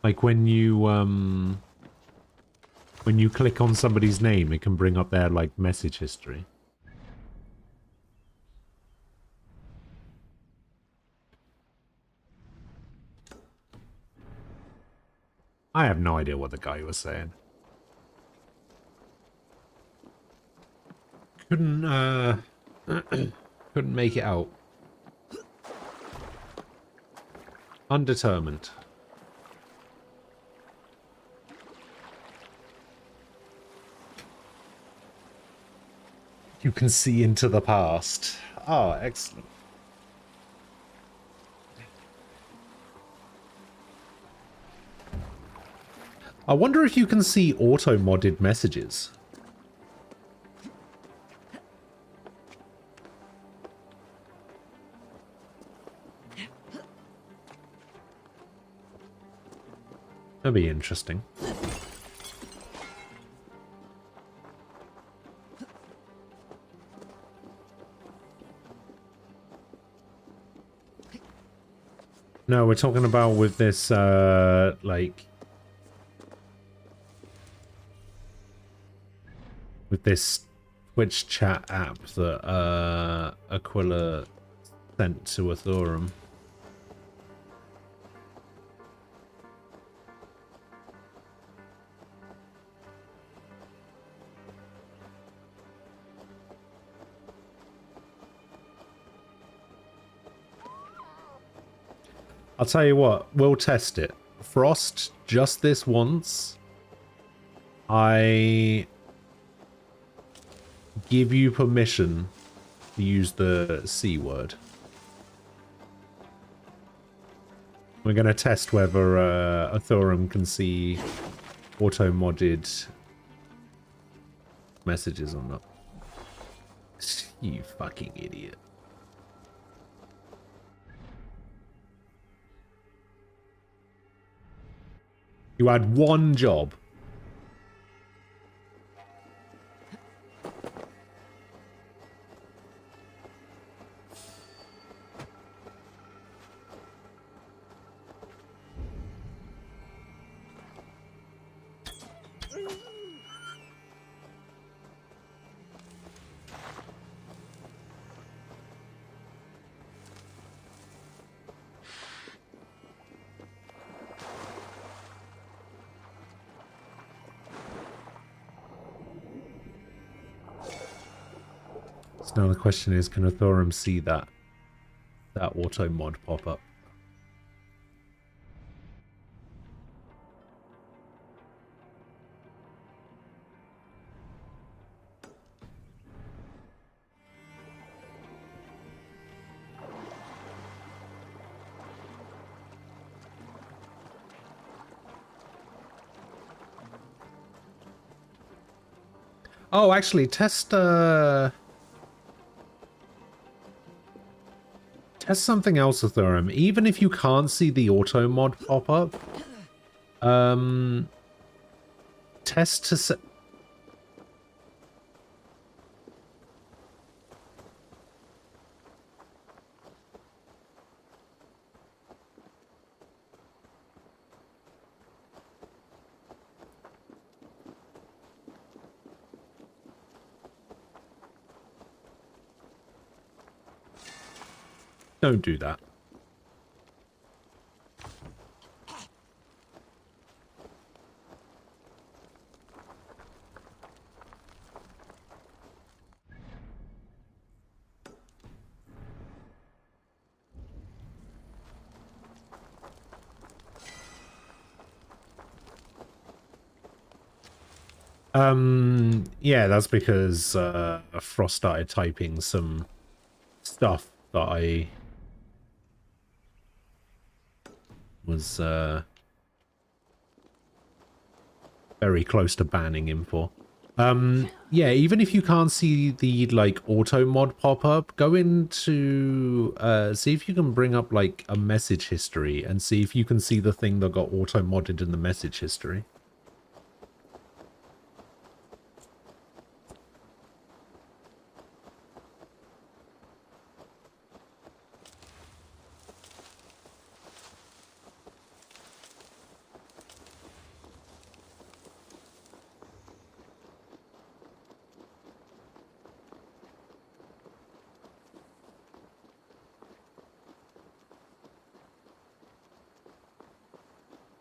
like when you click on somebody's name, it can bring up their like message history. I have no idea what the guy was saying. Couldn't couldn't make it out. Undetermined. You can see into the past. Oh, excellent. I wonder if you can see auto-modded messages. That'd be interesting. No, we're talking about with this, like... with this Twitch chat app that, Aquila sent to Athorum. I'll tell you what, we'll test it. Frost, just this once. I give you permission to use the C word. We're going to test whether Athorum can see auto-modded messages or not. You fucking idiot. You had one job. So now the question is, can Athorum see that auto mod pop up? Oh, actually, test something else, Athorum. Even if you can't see the auto mod pop up, test to set. Don't do that. Yeah, that's because Frost started typing some stuff that I was very close to banning him for. Yeah, even if you can't see the like auto mod pop up, go into see if you can bring up like a message history and see if you can see the thing that got auto modded in the message history.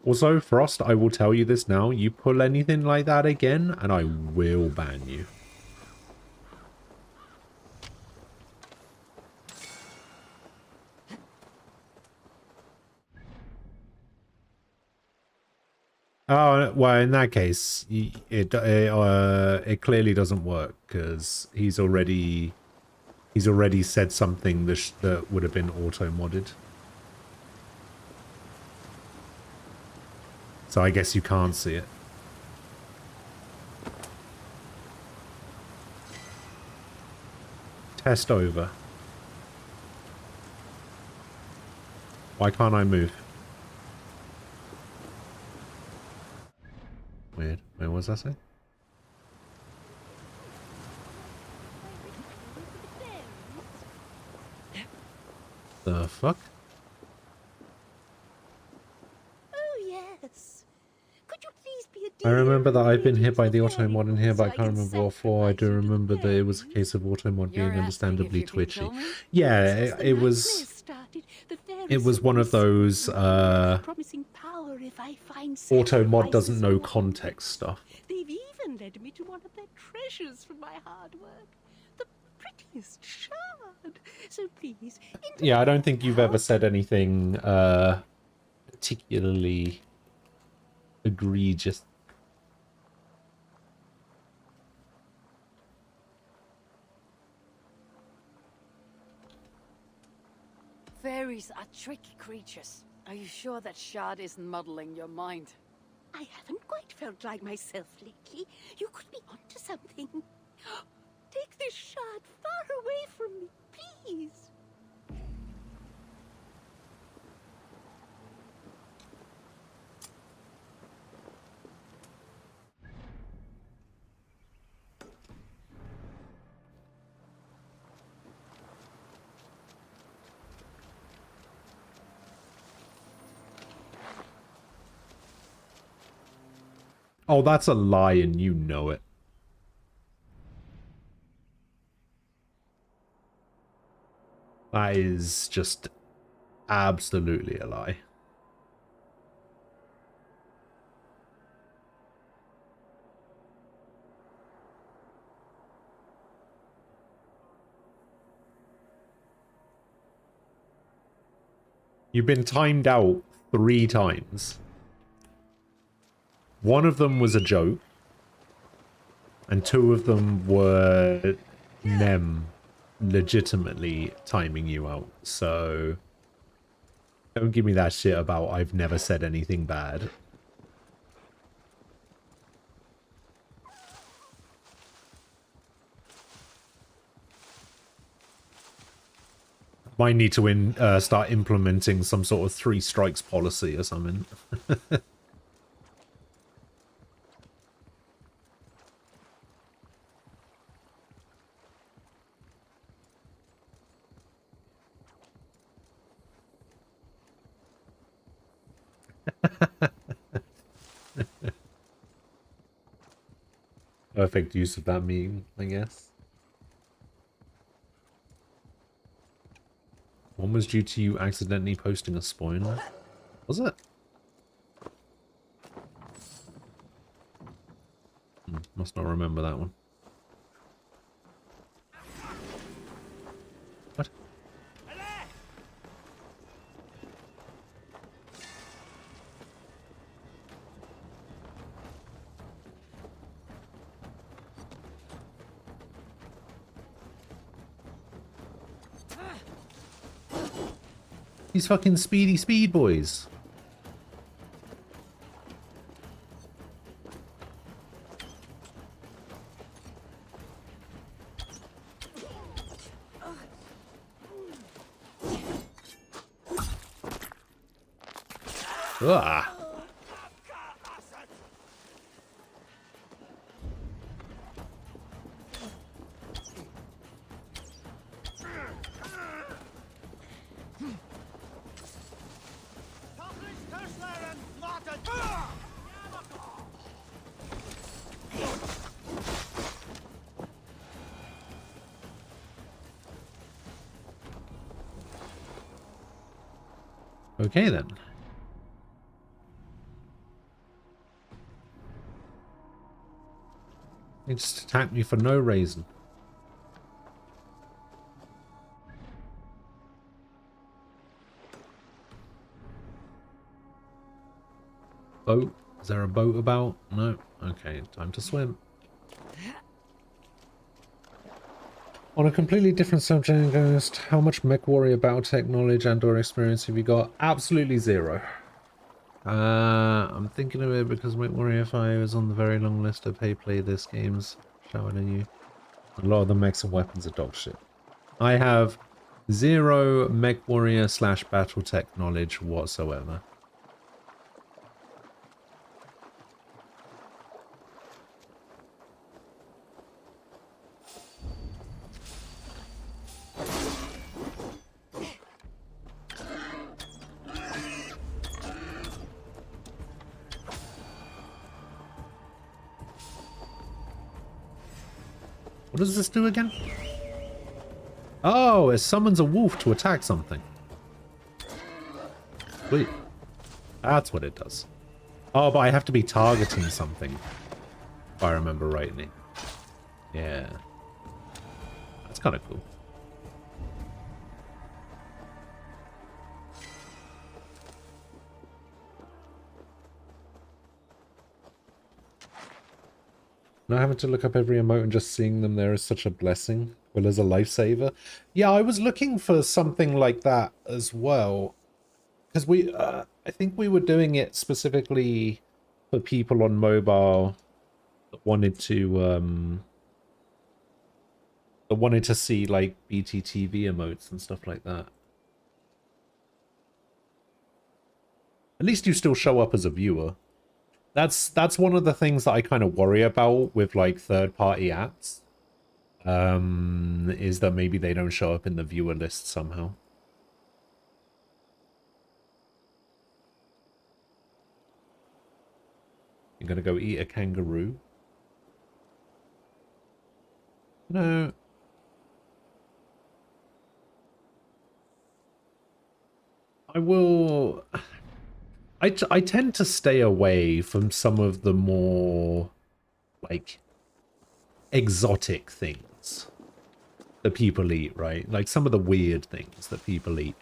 Also, Frost, I will tell you this now. You pull anything like that again, and I will ban you. Oh, well, in that case, it clearly doesn't work, because he's already said something that would have been auto-modded. So I guess you can't see it. Test over. Why can't I move? Weird. Wait, what was that say? The fuck? Oh, yes. Could you please be a I dear remember that I've been hit by the fairy auto-mod in here, so but I can't remember what for. I sacrifice do you to the remember that it was a fairies? case of auto-mod You're being asking understandably if you can twitchy. kill me? Yeah, Since the it nightmare was... started, the fairies It was one of whispered those, promising power if I find auto-mod doesn't sacrifices know more. context stuff. They've even led me to one of their treasures from my hard work. The prettiest shard. So please, Yeah, I don't think you've ever said anything, particularly egregious. Fairies are tricky creatures. Are you sure that shard isn't muddling your mind? I haven't quite felt like myself lately. You could be onto something. Take this shard far away from me, please. Oh, that's a lie and you know it. That is just absolutely a lie. You've been timed out 3 times. One of them was a joke, and 2 of them were Nem legitimately timing you out. So don't give me that shit about I've never said anything bad. Might need to start implementing some sort of 3 strikes policy or something. Perfect use of that meme, I guess. One was due to you accidentally posting a spoiler. Was it? Must not remember that one. What? These fucking speedy speed boys. Ah. Okay then. He just attacked me for no reason. Boat? Is there a boat about? No? Okay, time to swim. On a completely different subject, Ghost, how much MechWarrior Battletech knowledge and or experience have you got? Absolutely zero. I'm thinking of it because MechWarrior 5 is on the very long list of hey play this games shouting at you. A lot of the mechs and weapons are dog shit. I have zero MechWarrior / Battletech knowledge whatsoever. What does this do again? Oh, it summons a wolf to attack something. Wait. That's what it does. Oh, but I have to be targeting something. If I remember rightly. Yeah. That's kind of cool. Not having to look up every emote and just seeing them there is such a blessing. Well, as a lifesaver. Yeah, I was looking for something like that as well. Because I think we were doing it specifically for people on mobile that wanted to see like BTTV emotes and stuff like that. At least you still show up as a viewer. That's one of the things that I kind of worry about with like third-party apps. Is that maybe they don't show up in the viewer list somehow. You're gonna go eat a kangaroo? No. I will... I tend to stay away from some of the more, like, exotic things that people eat, right? Like some of the weird things that people eat.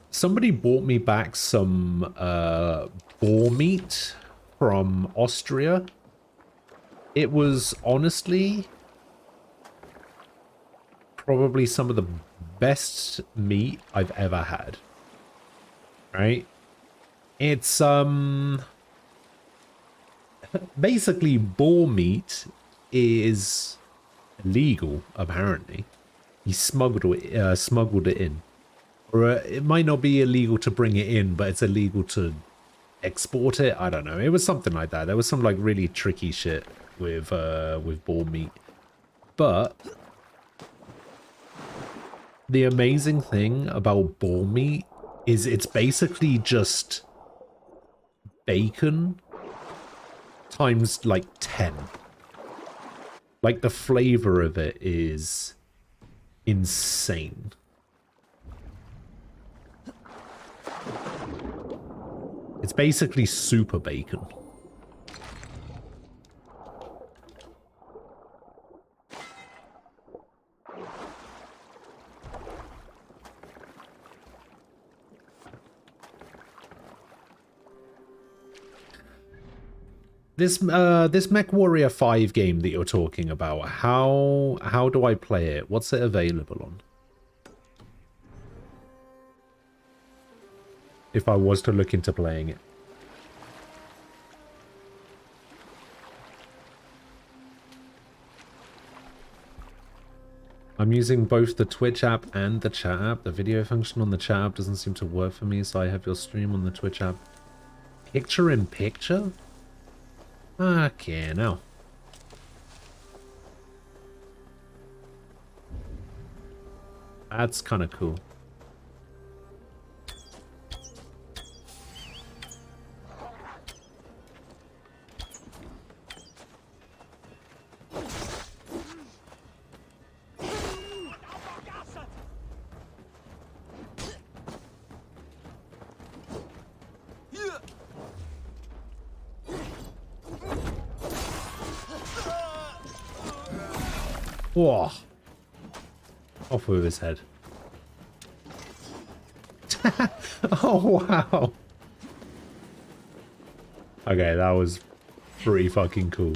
Somebody bought me back some boar meat from Austria. It was honestly probably some of the best meat I've ever had. Right? It's basically boar meat is illegal apparently. He smuggled it in. Or it might not be illegal to bring it in, but it's illegal to export it. I don't know. It was something like that. There was some like really tricky shit with boar meat. But the amazing thing about boar meat is it's basically just bacon times like 10. Like the flavor of it is insane. It's basically super bacon. This MechWarrior 5 game that you're talking about, how do I play it? What's it available on? If I was to look into playing it. I'm using both the Twitch app and the chat app. The video function on the chat app doesn't seem to work for me, so I have your stream on the Twitch app. Picture in picture? Okay, now. That's kind of cool. Whoa. Off with his head. Oh, wow. Okay, that was pretty fucking cool.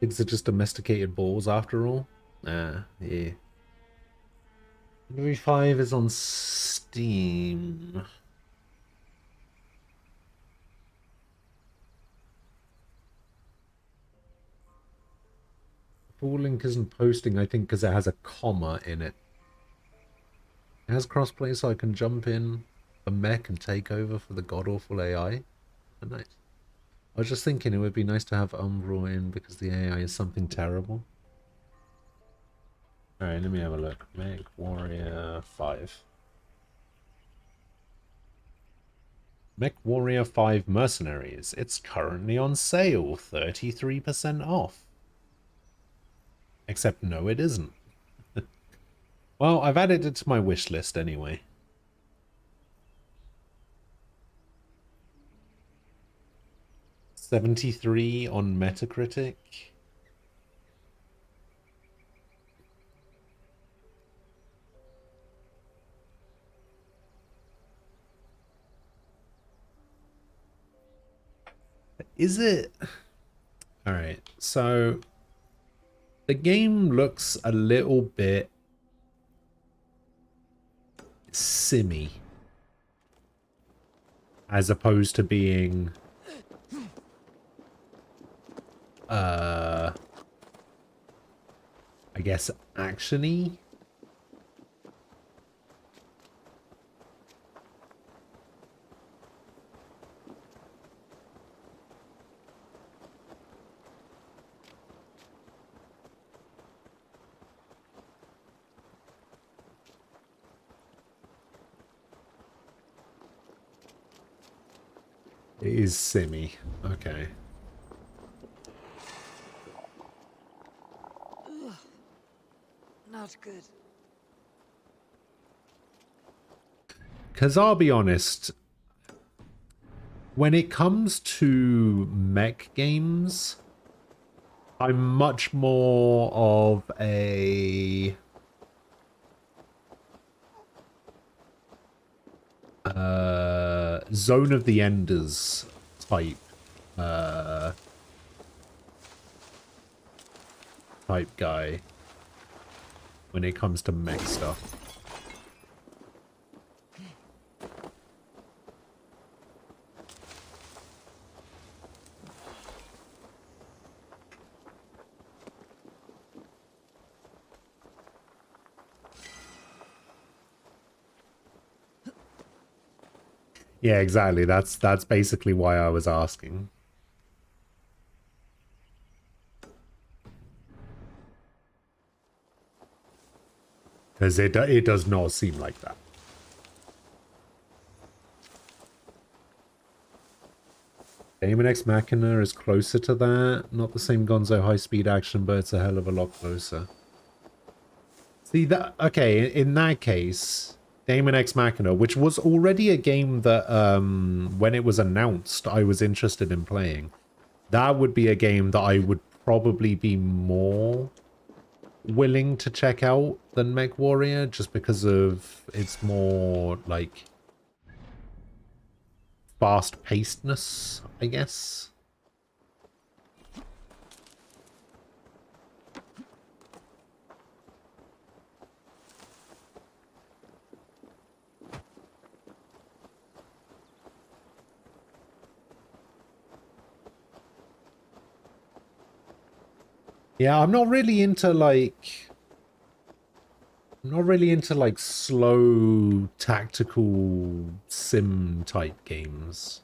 Pigs are just domesticated balls after all. Ah, yeah. Movie 5 is on Steam. Full link isn't posting, I think, because it has a comma in it. It has crossplay, so I can jump in a mech and take over for the god-awful AI. Oh, nice. I was just thinking it would be nice to have Umbral in because the AI is something terrible. Alright, let me have a look. Mech Warrior 5. Mech Warrior 5 Mercenaries. It's currently on sale, 33% off. Except no, it isn't. Well, I've added it to my wish list anyway. $73 on Metacritic. Is it? Alright, so the game looks a little bit simmy as opposed to being I guess action-y. It is simmy. Okay. Ugh. Not good. Because I'll be honest, when it comes to mech games, I'm much more of a Zone of the Enders type guy when it comes to mech stuff. Yeah, exactly. That's basically why I was asking. Because it does not seem like that. Daemon X Machina is closer to that. Not the same gonzo high-speed action, but it's a hell of a lot closer. See, that okay, in that case, Daemon X Machina, which was already a game that, when it was announced, I was interested in playing. That would be a game that I would probably be more willing to check out than Mech Warrior, just because of its more, like, fast-pacedness, I guess. Yeah, I'm not really into slow tactical sim type games.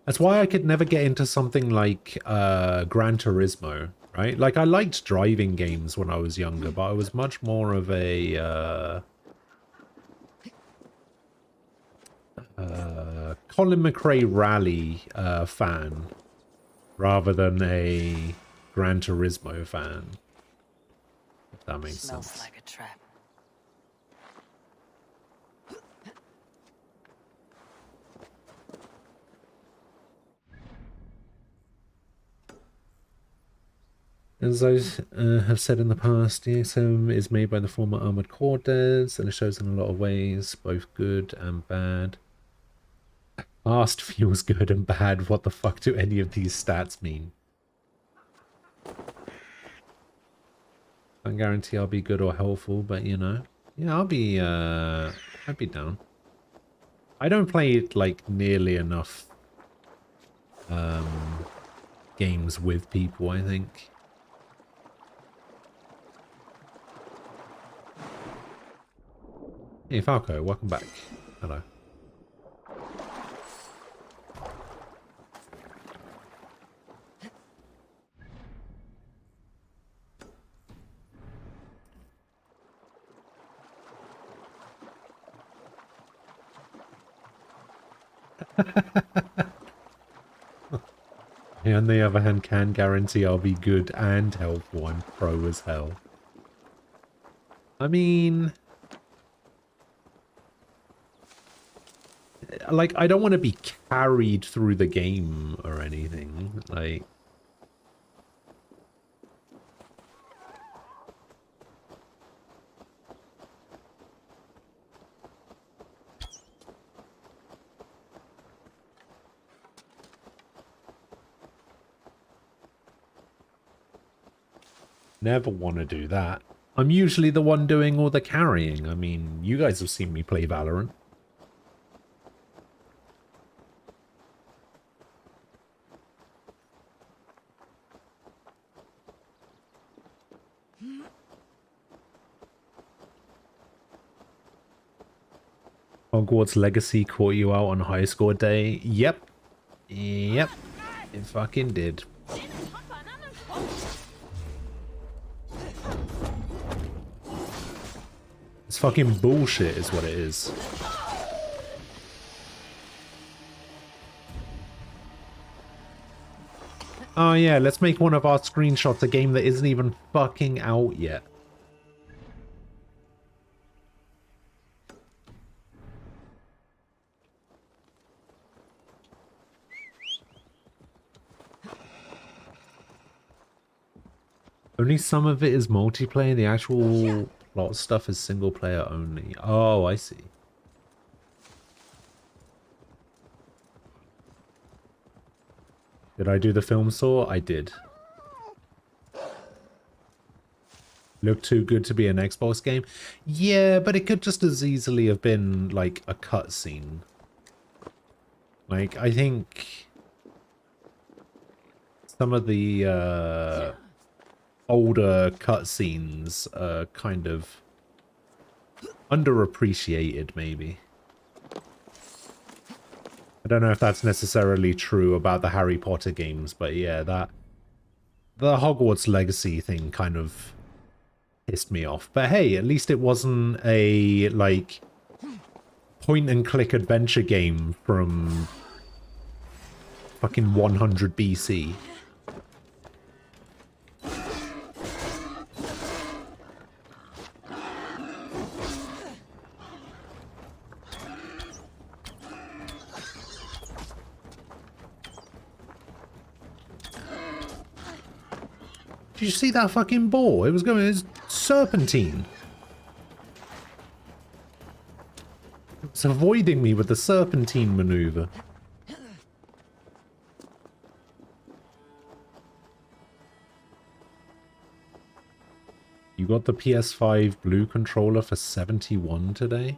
That's why I could never get into something like Gran Turismo, right? Like, I liked driving games when I was younger, but I was much more of a Colin McRae Rally fan rather than a Gran Turismo fan. If that makes Smells sense. like a trap. As I have said in the past, the XM is made by the former Armored Core devs, and it shows in a lot of ways, both good and bad. Fast feels good and bad. What the fuck do any of these stats mean? Can't guarantee I'll be good or helpful, but you know, yeah, I'd be down. I don't play like nearly enough games with people, I think. Hey Falco, welcome back. Hello. On the other hand, can guarantee I'll be good and helpful and pro as hell. I mean, like, I don't want to be carried through the game or anything. Like, never want to do that. I'm usually the one doing all the carrying. I mean, you guys have seen me play Valorant. Hogwarts Legacy caught you out on high score day. Yep. Yep. It fucking did. It's fucking bullshit is what it is. Oh yeah, let's make one of our screenshots a game that isn't even fucking out yet. Only some of it is multiplayer. The actual plot stuff is single player only. Oh, I see. Did I do the film saw? I did. Looked too good to be an Xbox game? Yeah, but it could just as easily have been like a cutscene. Like, I think some of the older cutscenes are kind of underappreciated, maybe. I don't know if that's necessarily true about the Harry Potter games, but yeah, the Hogwarts Legacy thing kind of pissed me off. But hey, at least it wasn't a, like, point-and-click adventure game from fucking 100 BC. Did you see that fucking ball? It was going, it was serpentine. It's avoiding me with the serpentine maneuver. You got the PS5 Blue controller for 71 today?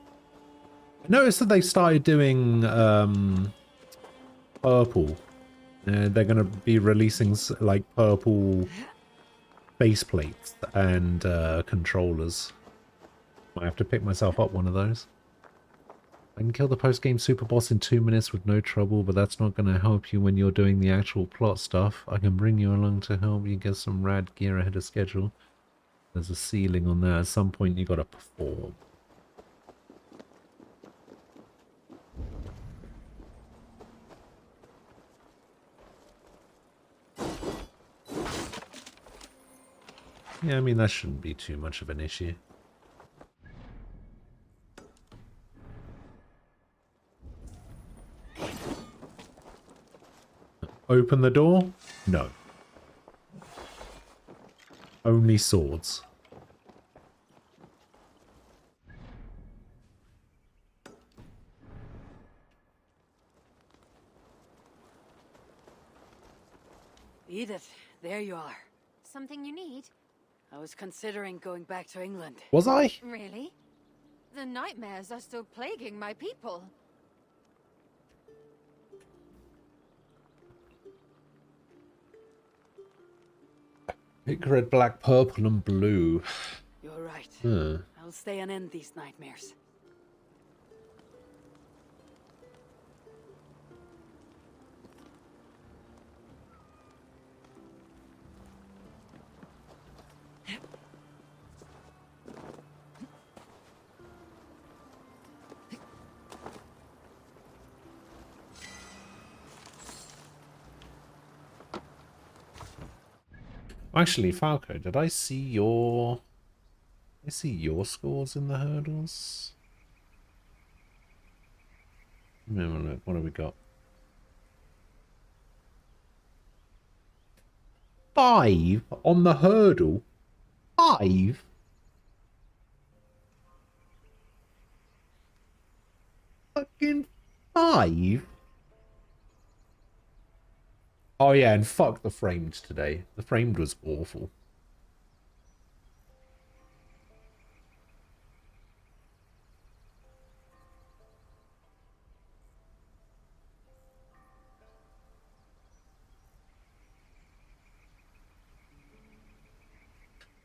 I noticed that they started doing purple. They're going to be releasing like purple base plates and controllers. Might have to pick myself up one of those. I can kill the post-game super boss in 2 minutes with no trouble, but that's not going to help you when you're doing the actual plot stuff. I can bring you along to help you get some rad gear ahead of schedule. There's a ceiling on there. At some point you got to perform. Yeah, I mean, that shouldn't be too much of an issue. Open the door? No. Only swords. Edith, there you are. Something you need? I was considering going back to England. Was I? Really? The nightmares are still plaguing my people. Pink, red, black, purple, and blue. You're right. Huh. I'll stay and end these nightmares. Actually, Falco, did I see your... scores in the hurdles? Look, what have we got? 5 on the hurdle? 5? Fucking 5? Oh yeah, and fuck the framed today. The framed was awful.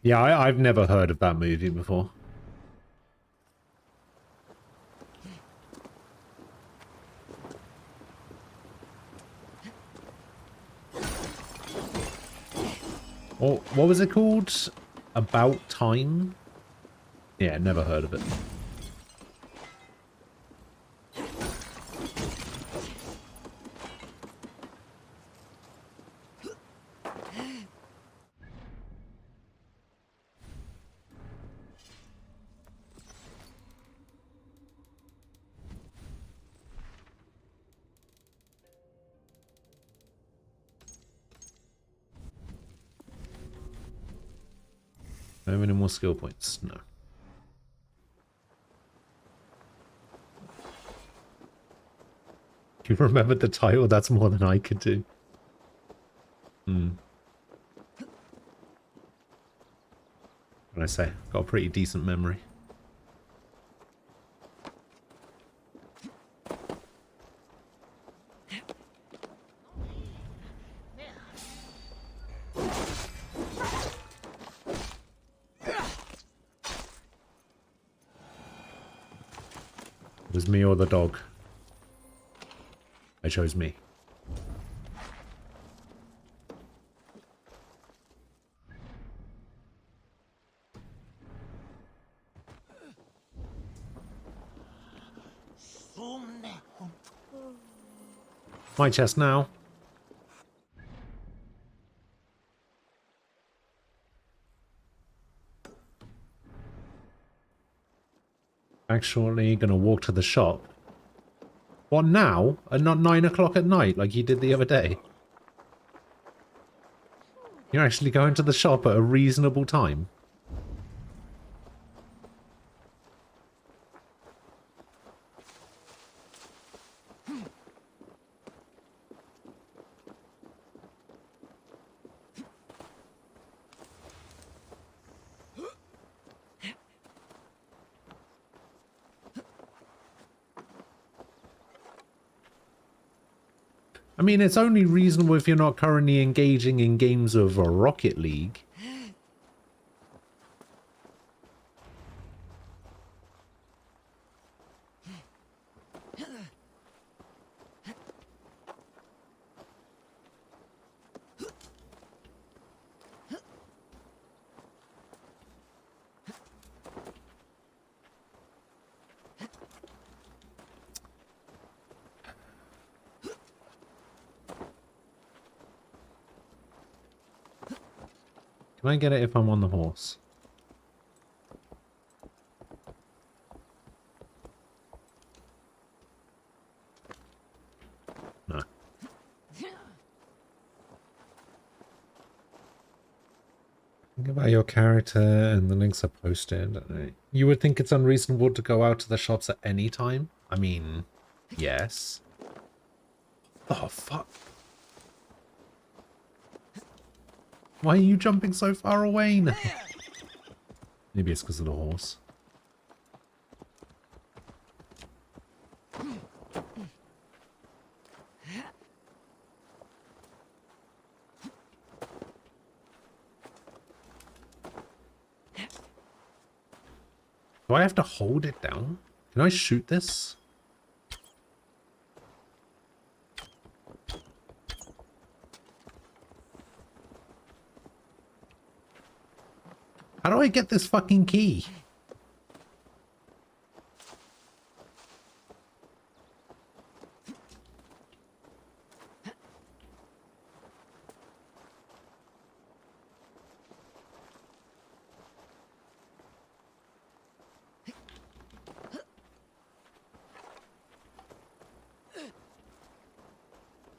Yeah, I've never heard of that movie before. Oh, what was it called? About Time? Yeah, never heard of it. How many more skill points? No. You remembered the title? That's more than I could do. What can I say? Got a pretty decent memory. It was me or the dog. I chose me. My chest now. Actually gonna walk to the shop. What now? And not 9 o'clock at night like you did the other day? You're actually going to the shop at a reasonable time? I mean, it's only reasonable if you're not currently engaging in games of Rocket League. Can I get it if I'm on the horse? No. Think about your character and the links are posted. You would think it's unreasonable to go out to the shops at any time? I mean, yes. Oh, fuck. Why are you jumping so far away now? Maybe it's because of the horse. Do I have to hold it down? Can I shoot this? How do I get this fucking key?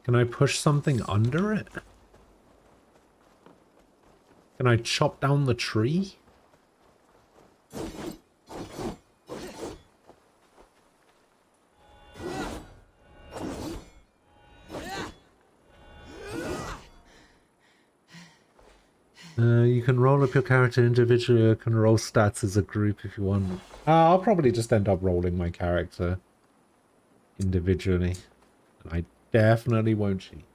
Can I push something under it? Can I chop down the tree? You can roll up your character individually, or you can roll stats as a group if you want. I'll probably just end up rolling my character individually. I definitely won't cheat.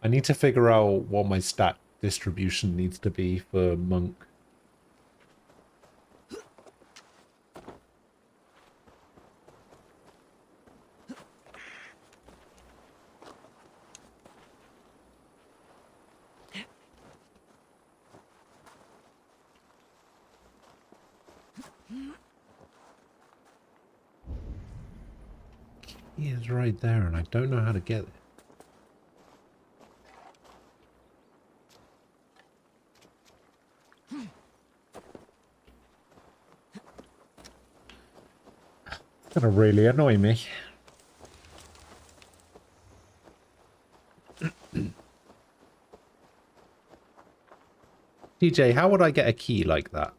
I need to figure out what my stat distribution needs to be for monk. He is right there and I don't know how to get it. It's gonna really annoy me. DJ, how would I get a key like that?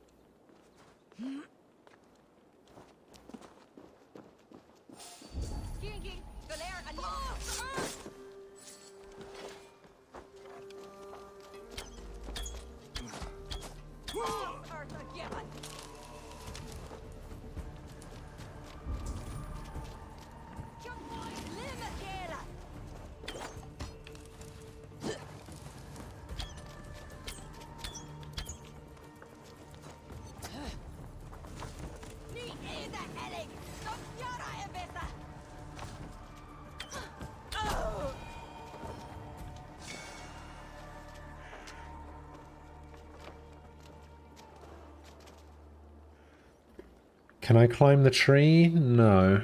Can I climb the tree? No.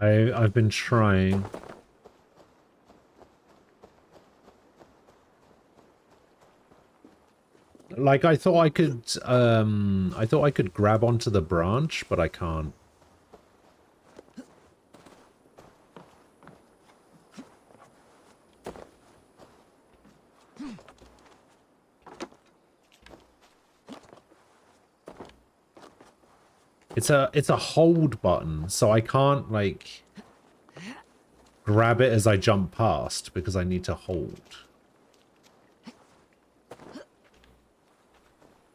I've been trying. Like I thought I could grab onto the branch, but I can't. It's a hold button, so I can't like grab it as I jump past because I need to hold.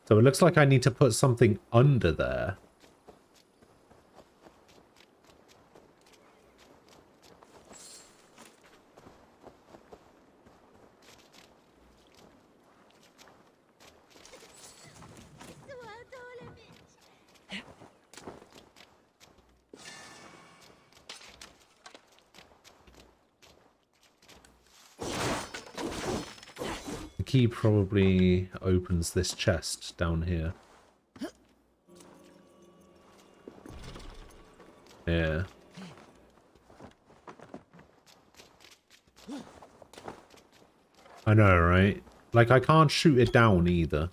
So it looks like I need to put something under there. The key probably opens this chest down here. Yeah. I know, right? Like, I can't shoot it down either.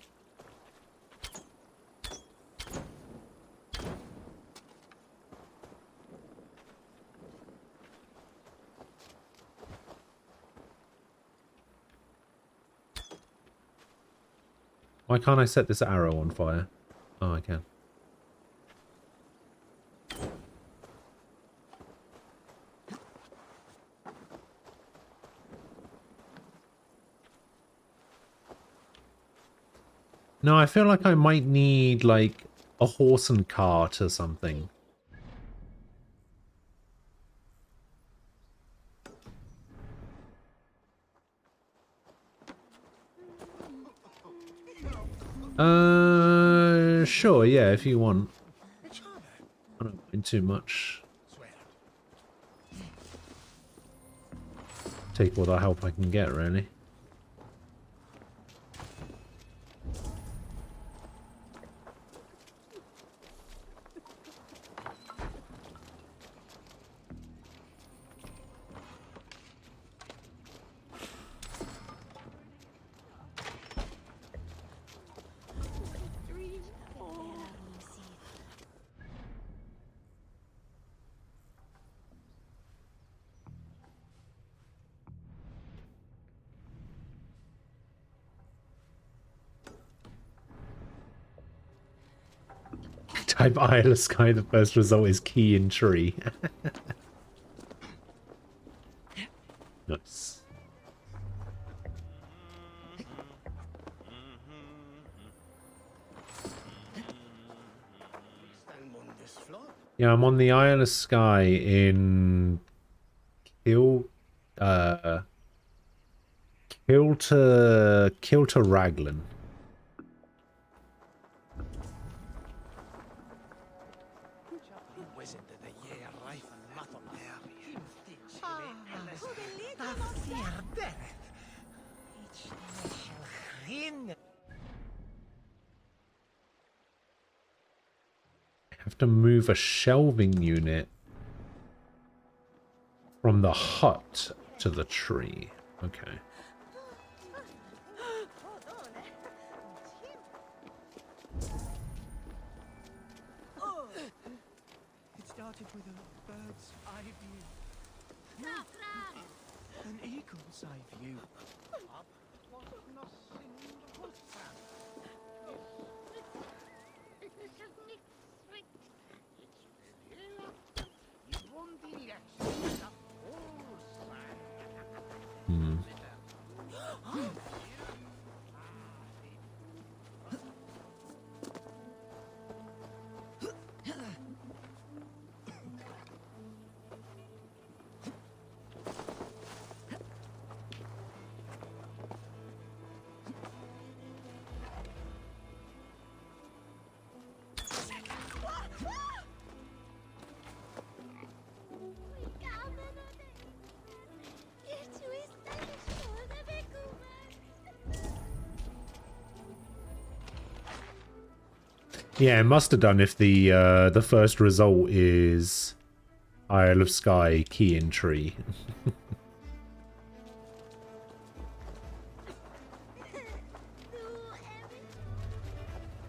Why can't I set this arrow on fire? Oh, I can. No, I feel like I might need, like, a horse and cart or something. Sure, yeah, if you want. I don't mind too much. Take all the help I can get, really. Type Isle of Sky, the first result is key in tree. Nice. Yeah, I'm on the Isle of Skye in Kilter Raglan. Have to move a shelving unit from the hut to the tree. Okay. It started with a bird's eye view. An eagle's eye view. Hmm. Yeah, it must have done if the first result is Isle of Skye key in tree.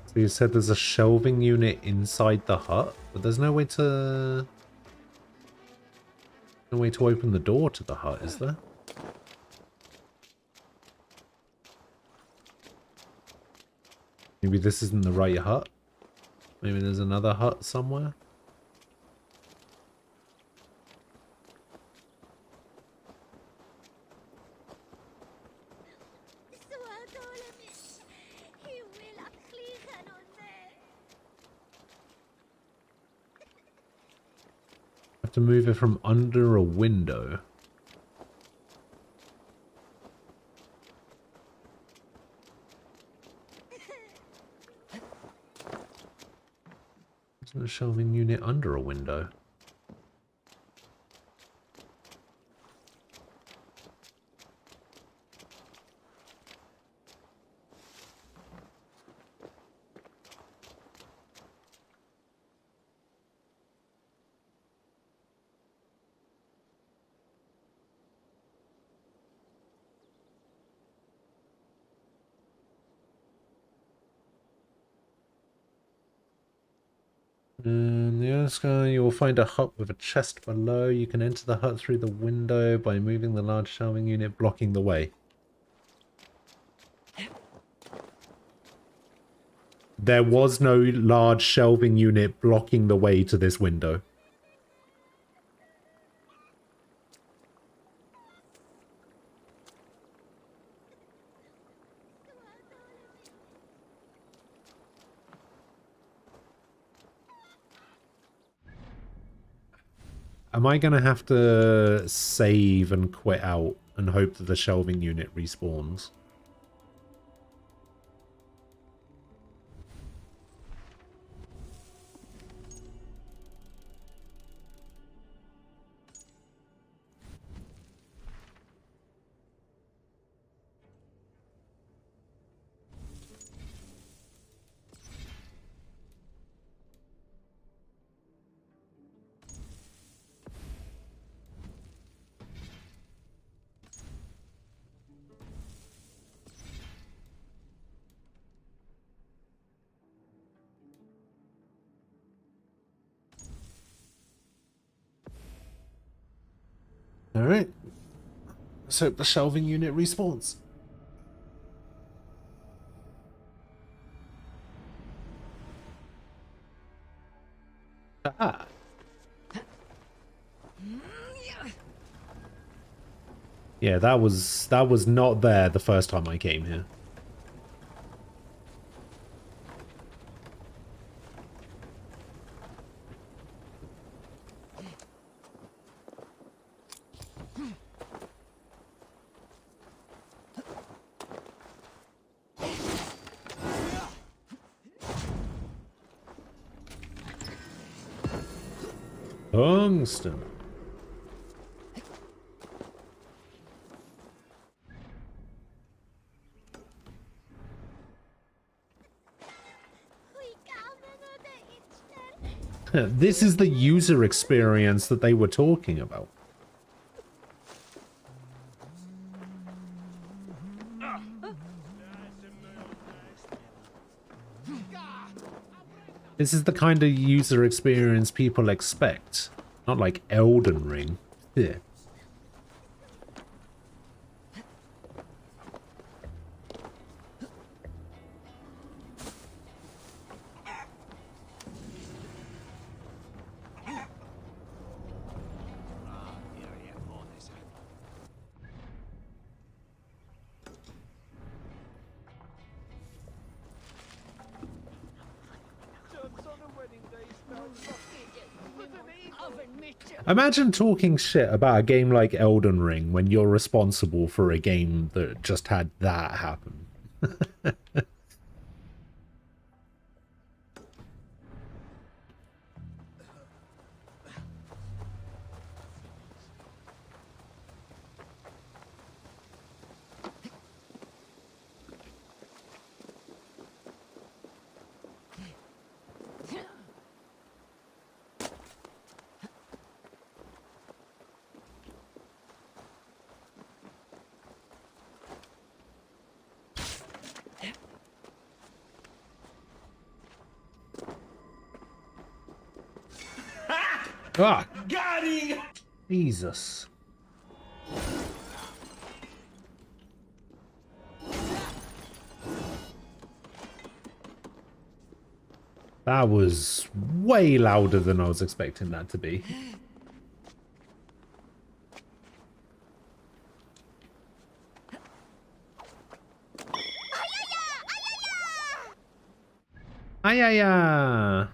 So you said there's a shelving unit inside the hut, but there's no way to open the door to the hut, is there? Maybe this isn't the right hut. Maybe there's another hut somewhere. Have to move it from under a window. There's a shelving unit under a window. In the earth sky, you will find a hut with a chest below. You can enter the hut through the window by moving the large shelving unit blocking the way. There was no large shelving unit blocking the way to this window. Am I going to have to save and quit out and hope that the shelving unit respawns? Alright. Let's hope the shelving unit respawns. Ah. Yeah, that was not there the first time I came here. Tungsten. This is the user experience that they were talking about. This is the kind of user experience people expect. Not like Elden Ring. Yeah. Imagine talking shit about a game like Elden Ring when you're responsible for a game that just had that happen. Ah! Got him! Jesus. That was way louder than I was expecting that to be. Ayaya!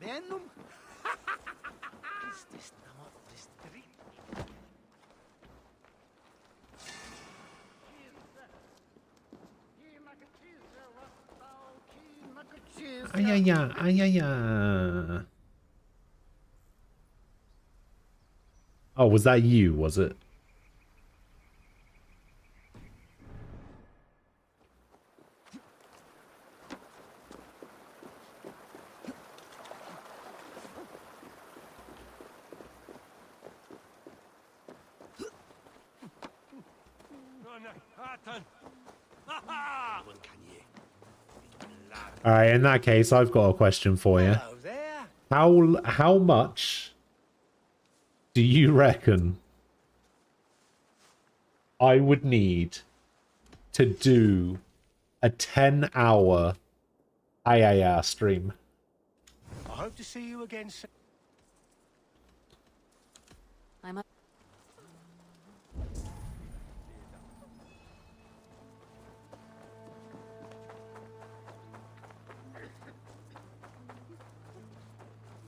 Venom? Is this not district? Ayaya, ayaya. Oh, was that you, was it? Alright, in that case, I've got a question for you. How much do you reckon I would need to do a 10-hour IAR stream? I hope to see you again soon.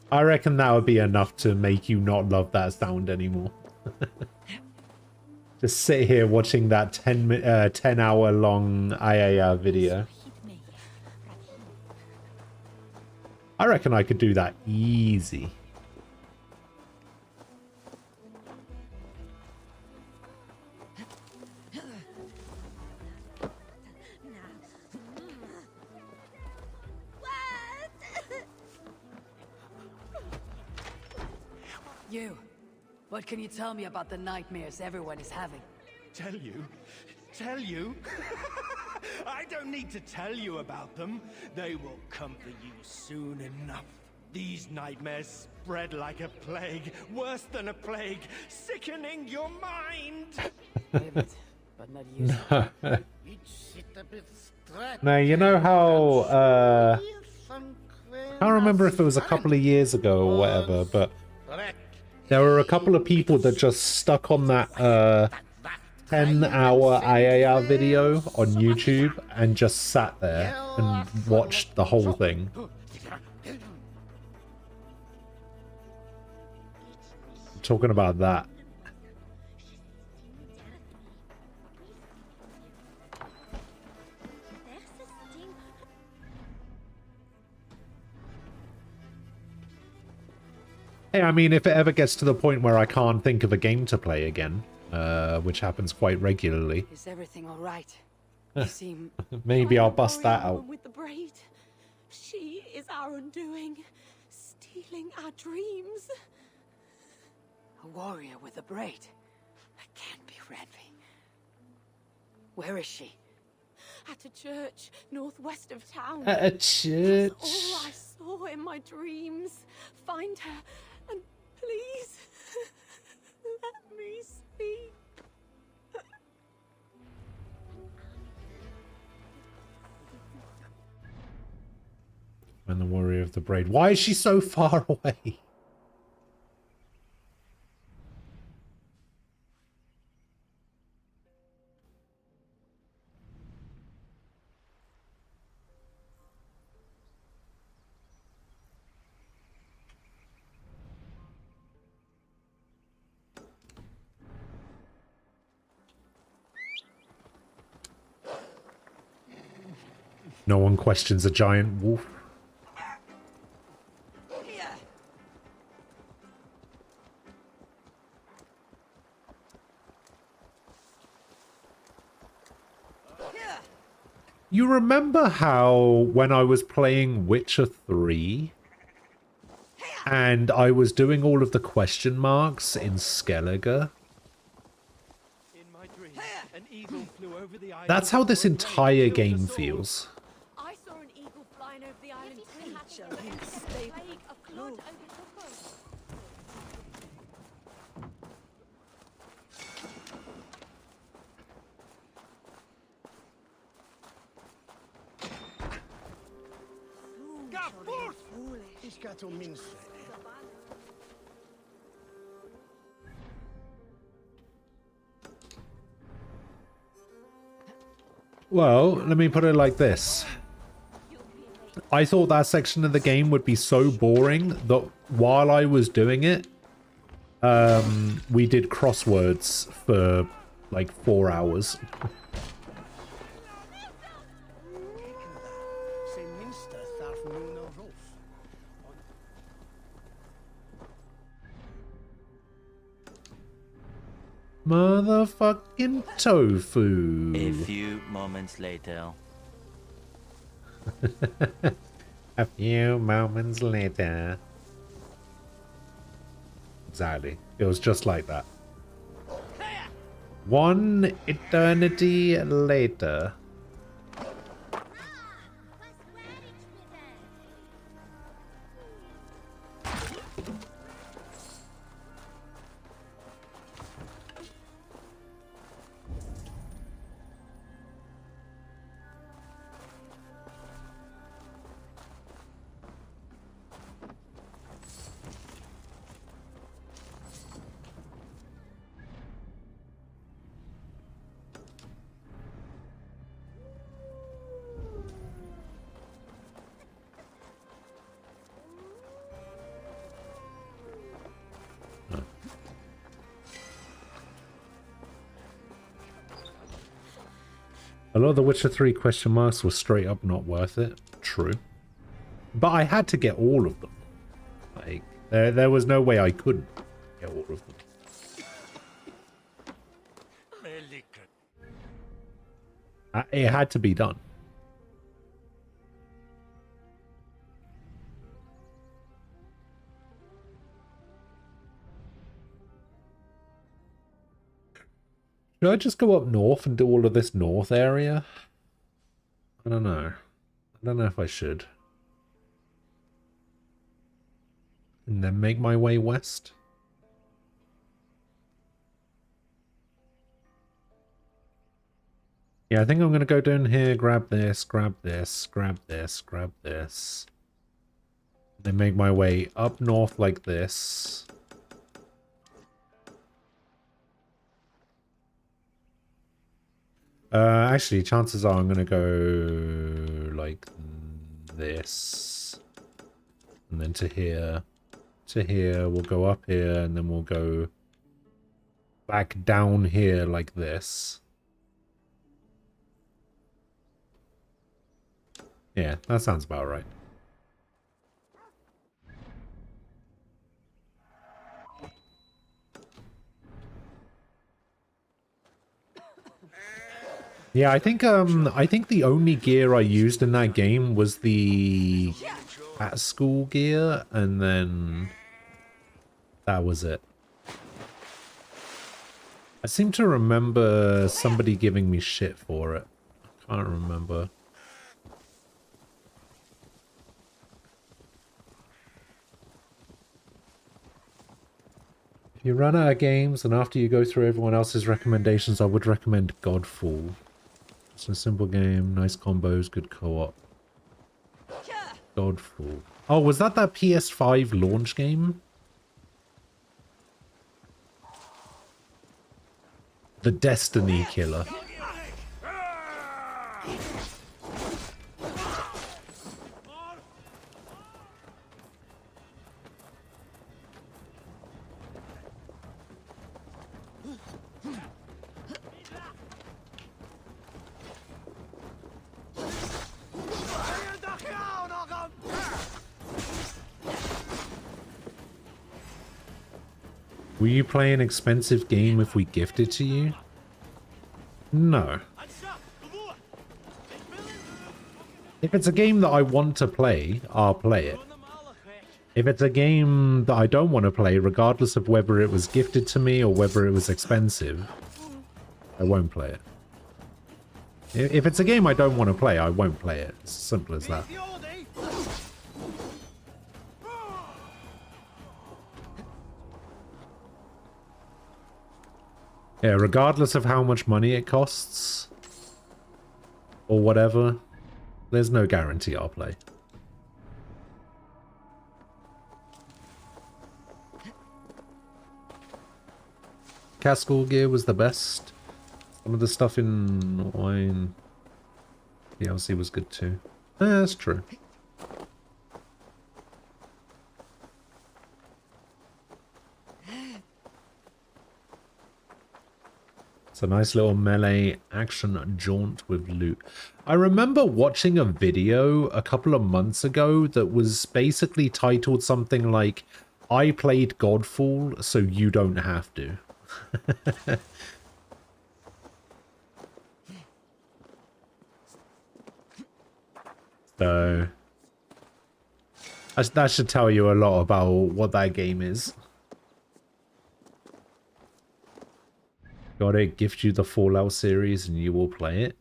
I reckon that would be enough to make you not love that sound anymore. Just sit here watching that 10-hour long IAR video. I reckon I could do that easy. You, what can you tell me about the nightmares everyone is having? Tell you? Tell you? I don't need to tell you about them. They will come for you soon enough. These nightmares spread like a plague, worse than a plague, sickening your mind. Vivid, but not useful. Now, you know how, I can't remember if it was a couple of years ago or whatever, but there were a couple of people that just stuck on that 10-hour IAR video on YouTube and just sat there and watched the whole thing. Talking about that. Hey, I mean, if it ever gets to the point where I can't think of a game to play again, which happens quite regularly. Is everything all right? You seem... Maybe I'll bust that out. With the braid. She is our undoing, stealing our dreams. A warrior with a braid. That can't be Renvi. Where is she? At a church northwest of town. At a church? That's all I saw in my dreams. Find her and please let me speak. And the warrior of the braid. Why is she so far away? No one questions a giant wolf. You remember how when I was playing Witcher 3 and I was doing all of the question marks in Skellige? That's how this entire game feels. I saw an eagle flying over the island too. Well, let me put it like this. I thought that section of the game would be so boring that while I was doing it, we did crosswords for like 4 hours. Motherfucking tofu. A few moments later. A few moments later. Exactly. It was just like that. One eternity later. A lot of the Witcher 3 question marks were straight up not worth it. True. But I had to get all of them. Like, there was no way I couldn't get all of them. It had to be done. Should I just go up north and do all of this north area? I don't know. I don't know if I should. And then make my way west? Yeah, I think I'm going to go down here, grab this, grab this, grab this, grab this. Then make my way up north like this. Actually, chances are I'm going to go like this. And then to here. To here, we'll go up here, and then we'll go back down here like this. Yeah, that sounds about right. Yeah, I think the only gear I used in that game was the at school gear, and then that was it. I seem to remember somebody giving me shit for it. I can't remember. If you run out of games and after you go through everyone else's recommendations, I would recommend Godfall. It's a simple game, nice combos, good co-op. Godfall. Oh, was that PS5 launch game? The Destiny Killer. Will you play an expensive game if we gift it to you? No. If it's a game that I want to play, I'll play it. If it's a game that I don't want to play, regardless of whether it was gifted to me or whether it was expensive, I won't play it. If it's a game I don't want to play, I won't play it. It's as simple as that. Yeah, regardless of how much money it costs, or whatever, there's no guarantee I'll play. Castle gear was the best. Some of the stuff in Wine DLC was good too. Yeah, that's true. It's a nice little melee action jaunt with loot. I remember watching a video a couple of months ago that was basically titled something like, I played Godfall, so you don't have to. So, that should tell you a lot about what that game is. Got it, gift you the Fallout series and you will play it.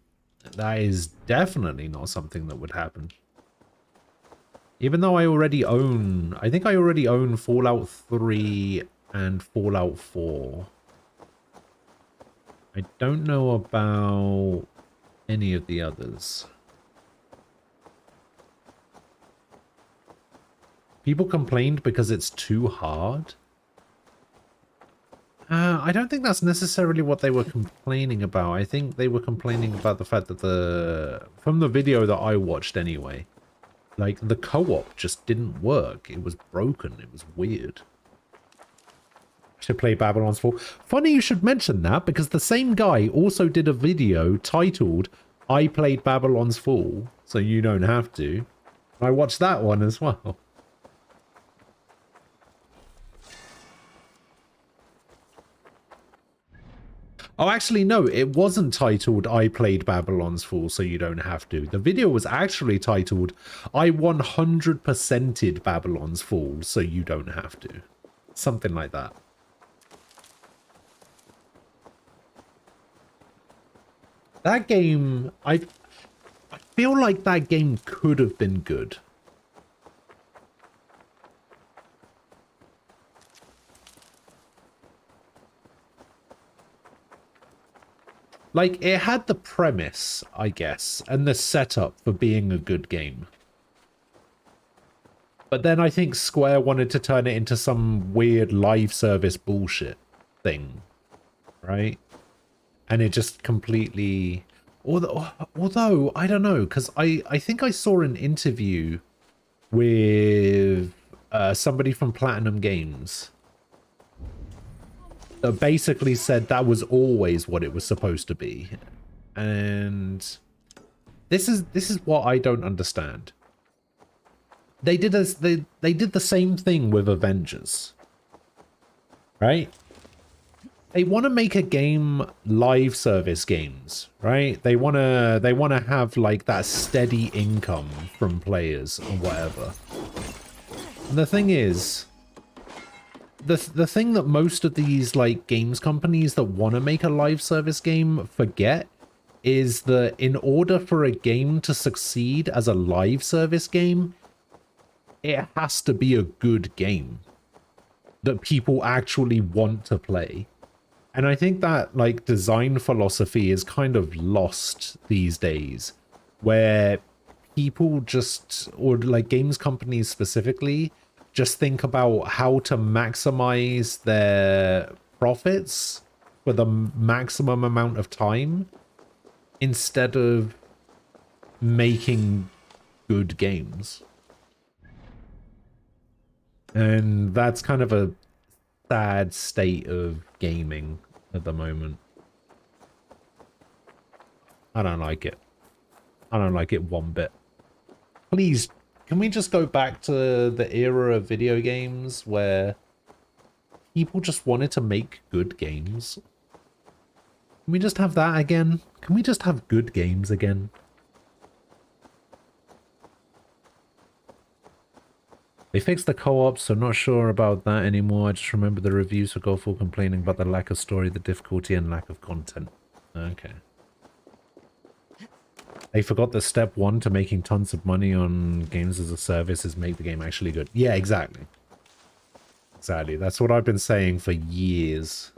That is definitely not something that would happen. Even though I already own... I think I already own Fallout 3 and Fallout 4. I don't know about any of the others. People complained because it's too hard. I don't think that's necessarily what they were complaining about. I think they were complaining about the fact that from the video that I watched anyway, like the co-op just didn't work. It was broken. It was weird. Should play Babylon's Fall. Funny you should mention that, because the same guy also did a video titled I Played Babylon's Fall, so you don't have to. I watched that one as well. Oh, actually, no, it wasn't titled I Played Babylon's Fall, so you don't have to. The video was actually titled I 100%ed Babylon's Fall, so you don't have to. Something like that. That game, I feel like that game could have been good. Like, it had the premise, I guess, and the setup for being a good game. But then I think Square wanted to turn it into some weird live service bullshit thing, right? And it just completely... Although I don't know, because I think I saw an interview with somebody from Platinum Games that basically said that was always what it was supposed to be. And this is what I don't understand. They did they did the same thing with Avengers, right? They want to make a game live service games, right? They want to have like that steady income from players or whatever. And the thing is, the thing that most of these like games companies that want to make a live service game forget is that in order for a game to succeed as a live service game, it has to be a good game that people actually want to play. And I think that like design philosophy is kind of lost these days, where people just, or like games companies specifically, just think about how to maximize their profits for the maximum amount of time instead of making good games. And that's kind of a sad state of gaming at the moment. I don't like it. I don't like it one bit. Please, can we just go back to the era of video games where people just wanted to make good games? Can we just have that again? Can we just have good games again? They fixed the co-op, so not sure about that anymore. I just remember the reviews for Godfall complaining about the lack of story, the difficulty, and lack of content. Okay. They forgot that step one to making tons of money on games as a service is make the game actually good. Yeah, exactly. Exactly. That's what I've been saying for years.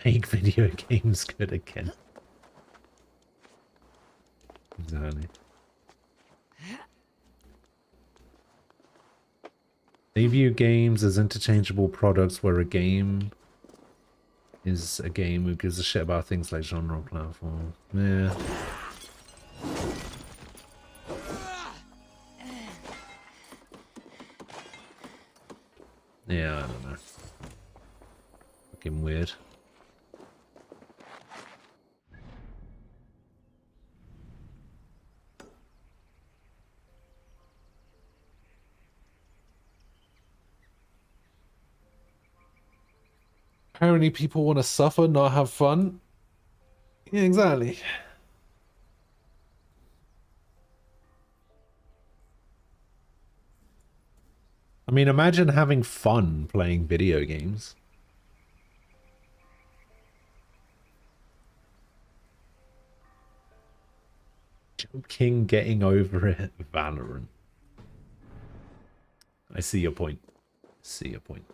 Make video games good again. Exactly. They view games as interchangeable products, where a game is a game who gives a shit about things like genre or platform. Yeah. Yeah, I don't know. Fucking weird. Apparently people want to suffer, not have fun. Yeah, exactly. I mean, imagine having fun playing video games. King getting over it. Valorant. I see your point. See your point.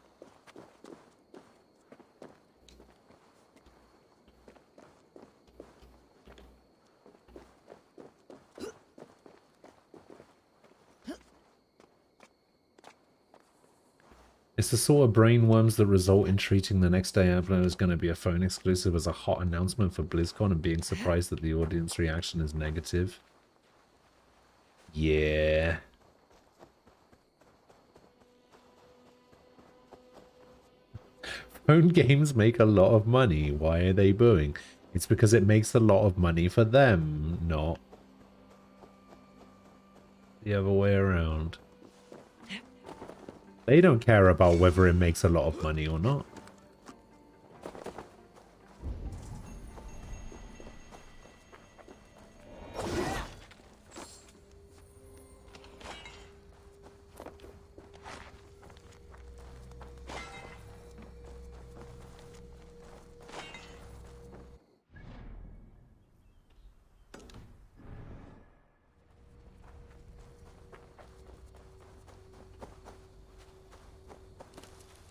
It's the sort of brainworms that result in treating the next day upload as going to be a phone exclusive as a hot announcement for BlizzCon and being surprised that the audience reaction is negative. Yeah. Phone games make a lot of money. Why are they booing? It's because it makes a lot of money for them, not the other way around. They don't care about whether it makes a lot of money or not.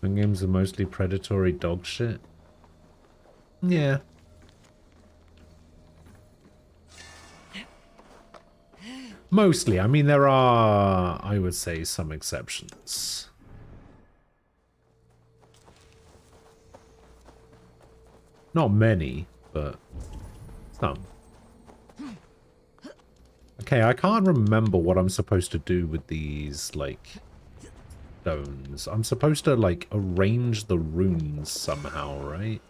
Phone games are mostly predatory dog shit. Yeah. Mostly. I mean, there are, I would say, some exceptions. Not many, but some. Okay, I can't remember what I'm supposed to do with these, like, stones. I'm supposed to, like, arrange the runes somehow, right?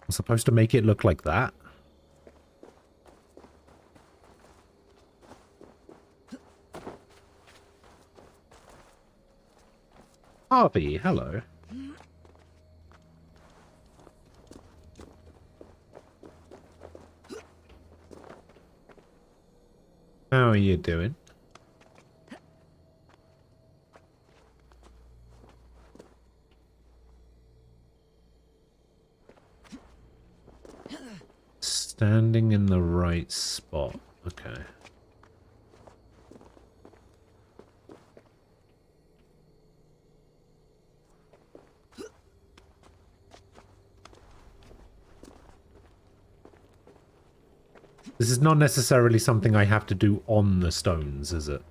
I'm supposed to make it look like that. Harvey, hello. How are you doing? Standing in the right spot. Okay. This is not necessarily something I have to do on the stones, is it?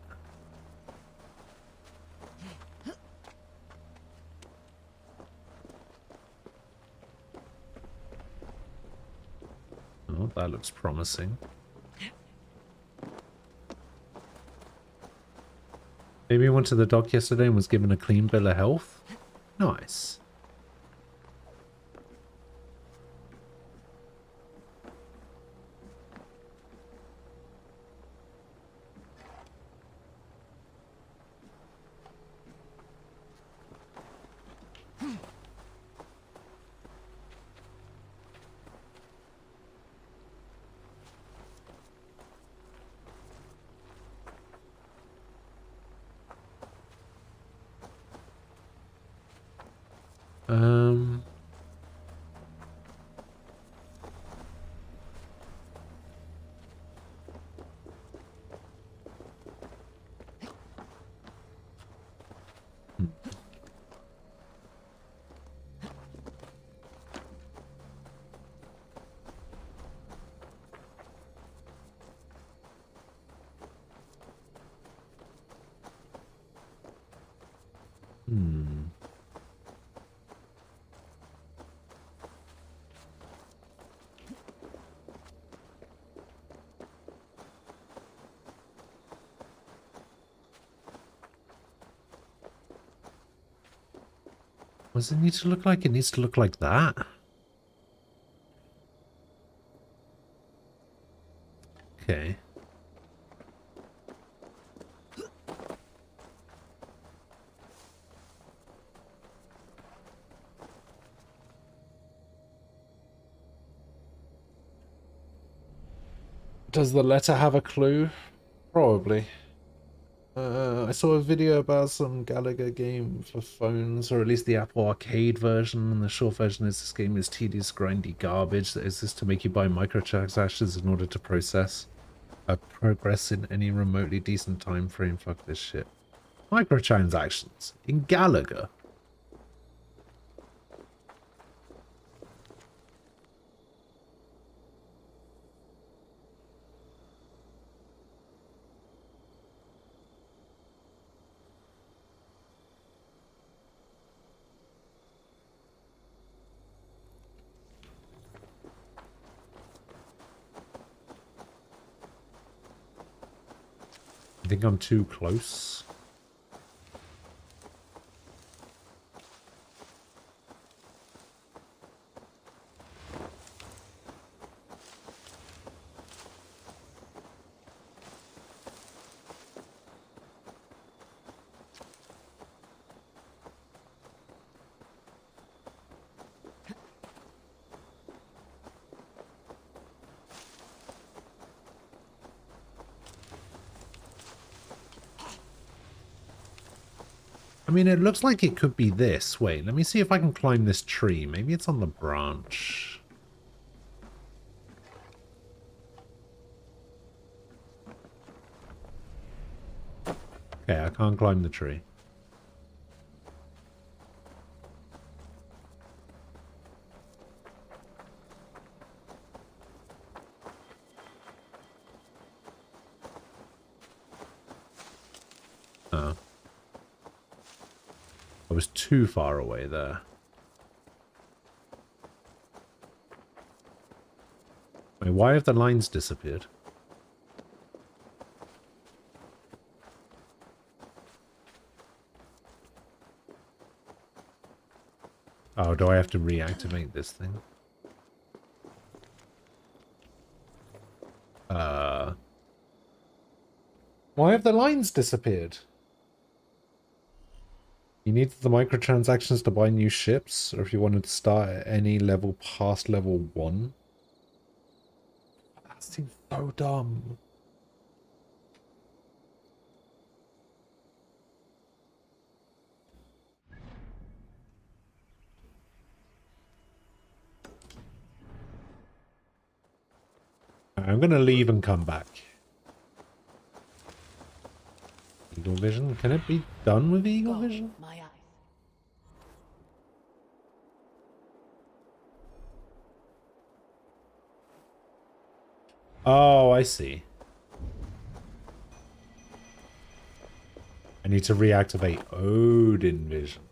Oh, that looks promising. Maybe went to the dock yesterday and was given a clean bill of health? Nice. What does it need to look like? It needs to look like that. Okay. Does the letter have a clue? Probably. I saw a video about some Galaga game for phones, or at least the Apple Arcade version, and the short version is this game is tedious, grindy garbage that exists to make you buy microtransactions in order to process progress in any remotely decent time frame. Fuck this shit. Microtransactions in Galaga. I think I'm too close. I mean, it looks like it could be this. Wait, let me see if I can climb this tree. Maybe it's on the branch. Okay, I can't climb the tree. Oh. I was too far away there. Wait, why have the lines disappeared? Oh, do I have to reactivate this thing? Why have the lines disappeared? You needed the microtransactions to buy new ships, or if you wanted to start at any level past level 1. That seems so dumb. I'm gonna leave and come back. Eagle vision? Can it be done with eagle vision? My eyes. Oh, I see. I need to reactivate Odin vision.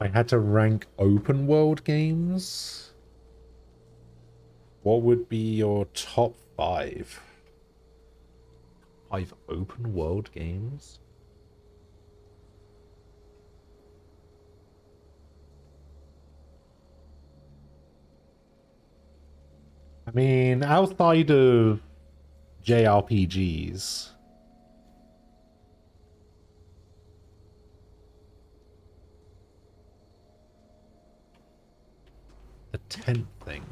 I had to rank open world games. What would be your top 5? 5 open world games? I mean, outside of JRPGs, the 10th thing.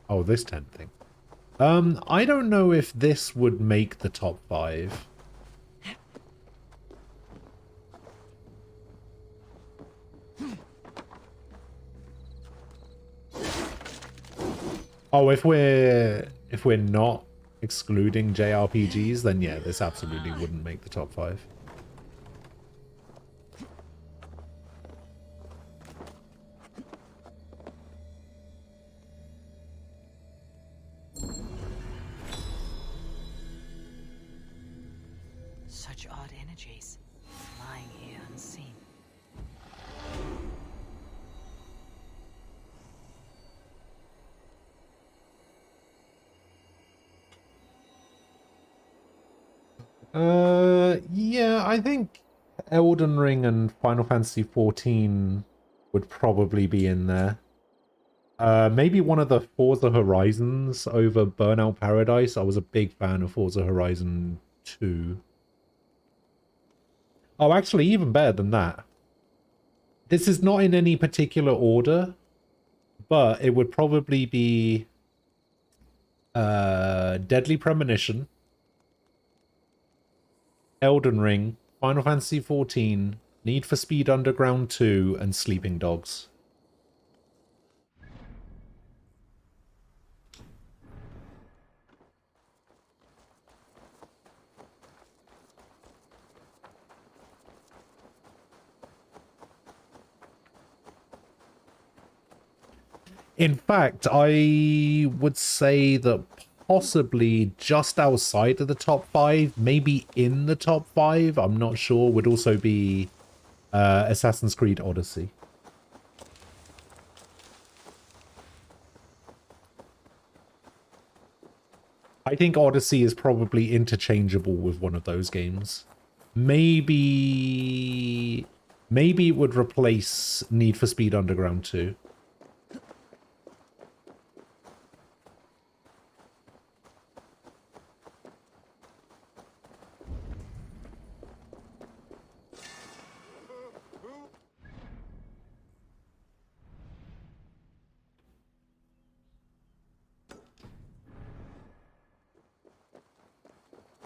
Oh, this 10th thing. I don't know if this would make the top 5. Oh, if we're not excluding JRPGs, then yeah, this absolutely wouldn't make the top 5. Such odd energies, lying here unseen. Yeah, I think Elden Ring and Final Fantasy 14 would probably be in there. Maybe one of the Forza Horizons over Burnout Paradise. I was a big fan of Forza Horizon 2. Oh, actually, even better than that. This is not in any particular order, but it would probably be Deadly Premonition, Elden Ring, Final Fantasy 14, Need for Speed Underground 2, and Sleeping Dogs. In fact, I would say that possibly just outside of the top 5, maybe in the top 5, I'm not sure, would also be Assassin's Creed Odyssey. I think Odyssey is probably interchangeable with one of those games. Maybe it would replace Need for Speed Underground 2.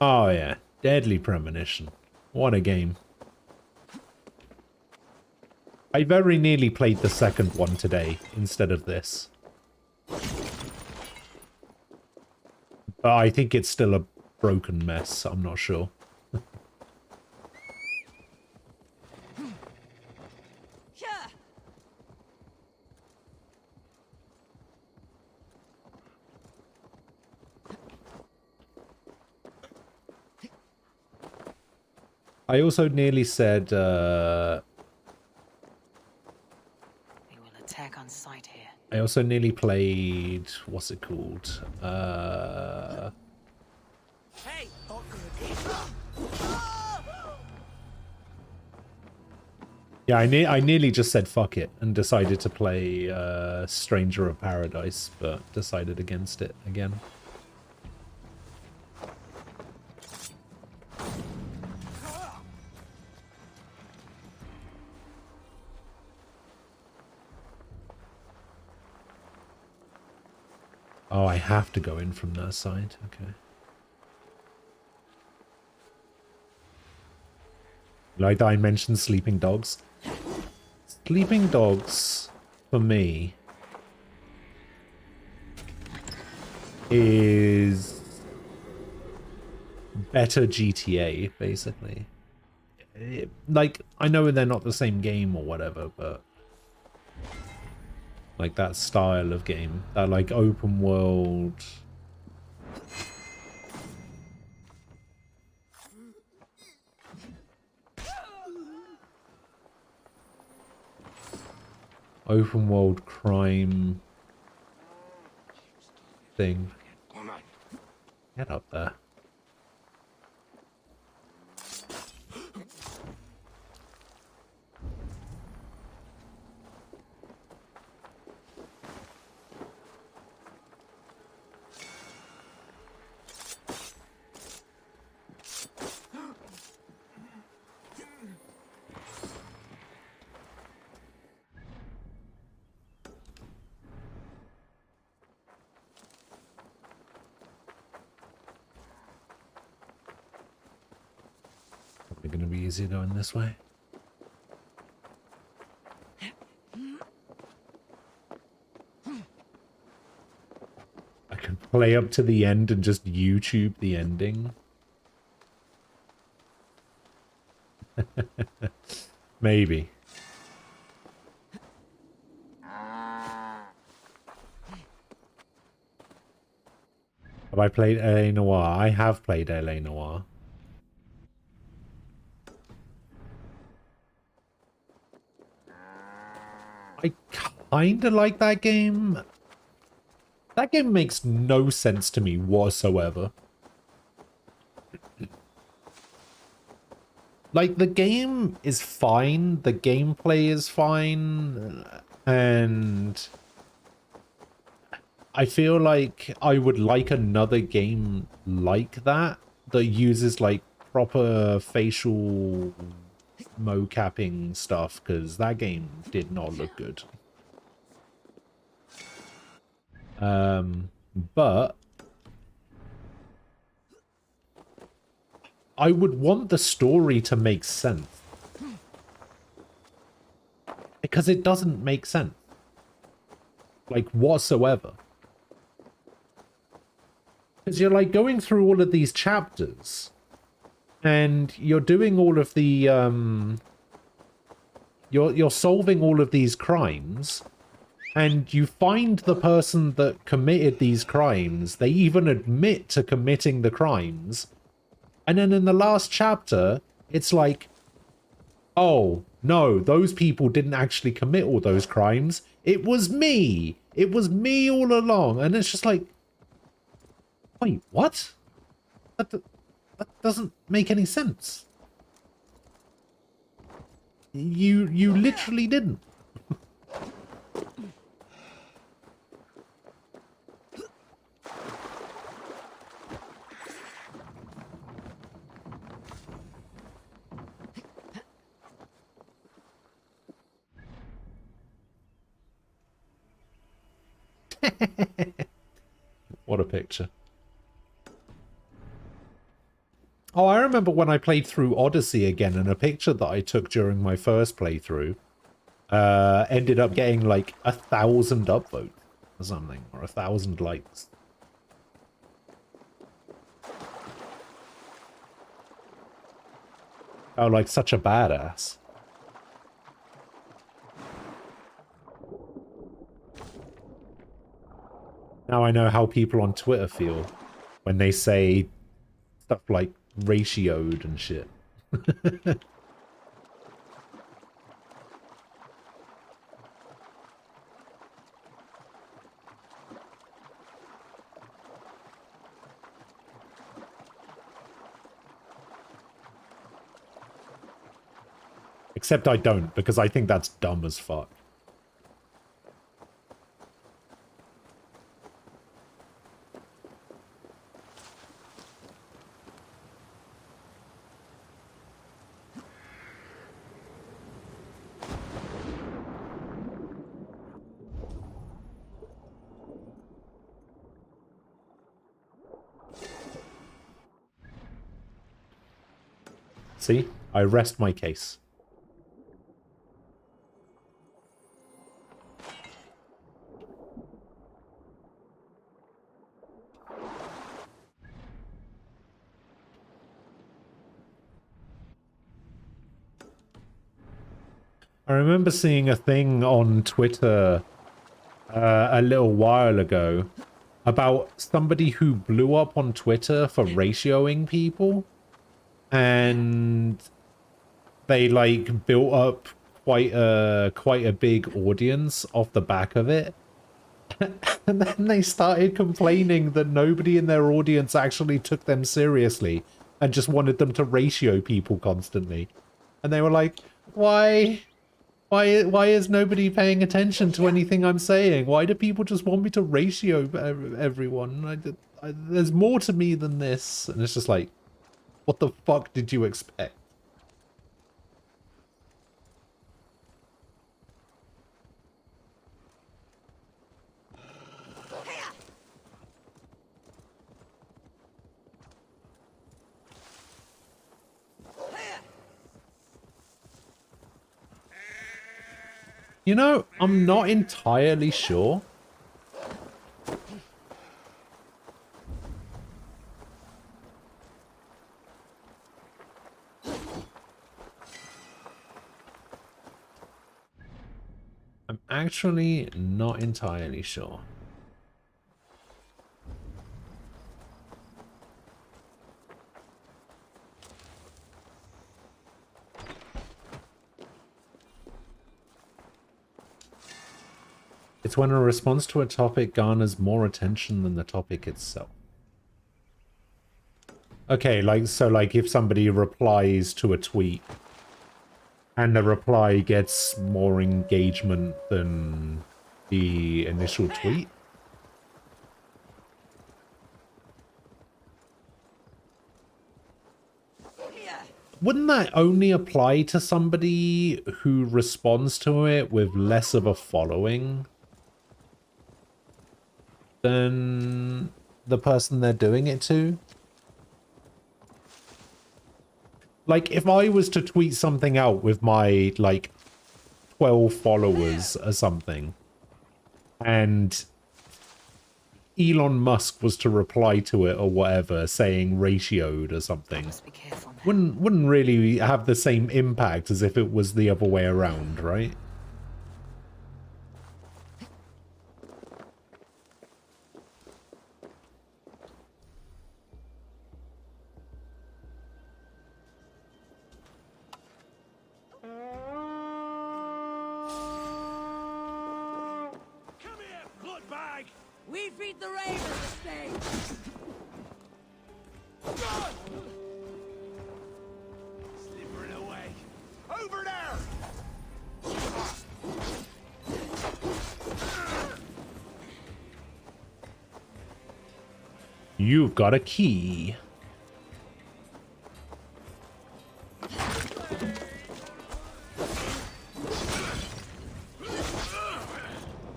Oh yeah, Deadly Premonition. What a game. I very nearly played the second one today instead of this. But I think it's still a broken mess, I'm not sure. I also nearly said, We will attack on sight here. I also nearly played, what's it called? Hey! Yeah, I nearly just said fuck it and decided to play Stranger of Paradise, but decided against it again. Oh, I have to go in from that side. Okay. Like I mentioned Sleeping Dogs. Sleeping Dogs, for me, is better GTA, basically. Like, I know they're not the same game or whatever, but like that style of game, that like open world. Open world crime thing. Get up there. Probably going to be easier going this way. I can play up to the end and just YouTube the ending. Maybe. Have I played L.A. Noire? I have played L.A. Noire. I kinda like that game. That game makes no sense to me whatsoever. Like, the game is fine, the gameplay is fine, and I feel like I would like another game like that uses, like, proper facial mocapping stuff, because that game did not look good. But I would want the story to make sense. Because it doesn't make sense. Like, whatsoever. Because you're, like, going through all of these chapters, and you're doing all of the, You're solving all of these crimes, and you find the person that committed these crimes. They even admit to committing the crimes. And then in the last chapter, it's like, oh, no, those people didn't actually commit all those crimes. It was me. It was me all along. And it's just like, wait, what? That doesn't make any sense. You literally didn't. What a picture. Oh, I remember when I played through Odyssey again, and a picture that I took during my first playthrough ended up getting like 1,000 upvotes or something, or 1,000 likes. Oh, like such a badass. Now I know how people on Twitter feel when they say stuff like ratioed and shit. Except I don't, because I think that's dumb as fuck. See? I rest my case. I remember seeing a thing on Twitter a little while ago about somebody who blew up on Twitter for ratioing people, and they like built up quite a big audience off the back of it. And then they started complaining that nobody in their audience actually took them seriously and just wanted them to ratio people constantly. And they were like, why is nobody paying attention to anything I'm saying? Why do people just want me to ratio everyone? There's more to me than this. And it's just like, what the fuck did you expect? You know, I'm not entirely sure. I'm actually not entirely sure. It's when a response to a topic garners more attention than the topic itself. Okay, like, so like if somebody replies to a tweet and the reply gets more engagement than the initial tweet? Wouldn't that only apply to somebody who responds to it with less of a following than the person they're doing it to? Like, if I was to tweet something out with my, like, 12 followers or something, and Elon Musk was to reply to it or whatever, saying ratioed or something, wouldn't really have the same impact as if it was the other way around, right? We feed the ravens a stage. Slithering away. Over there! You've got a key.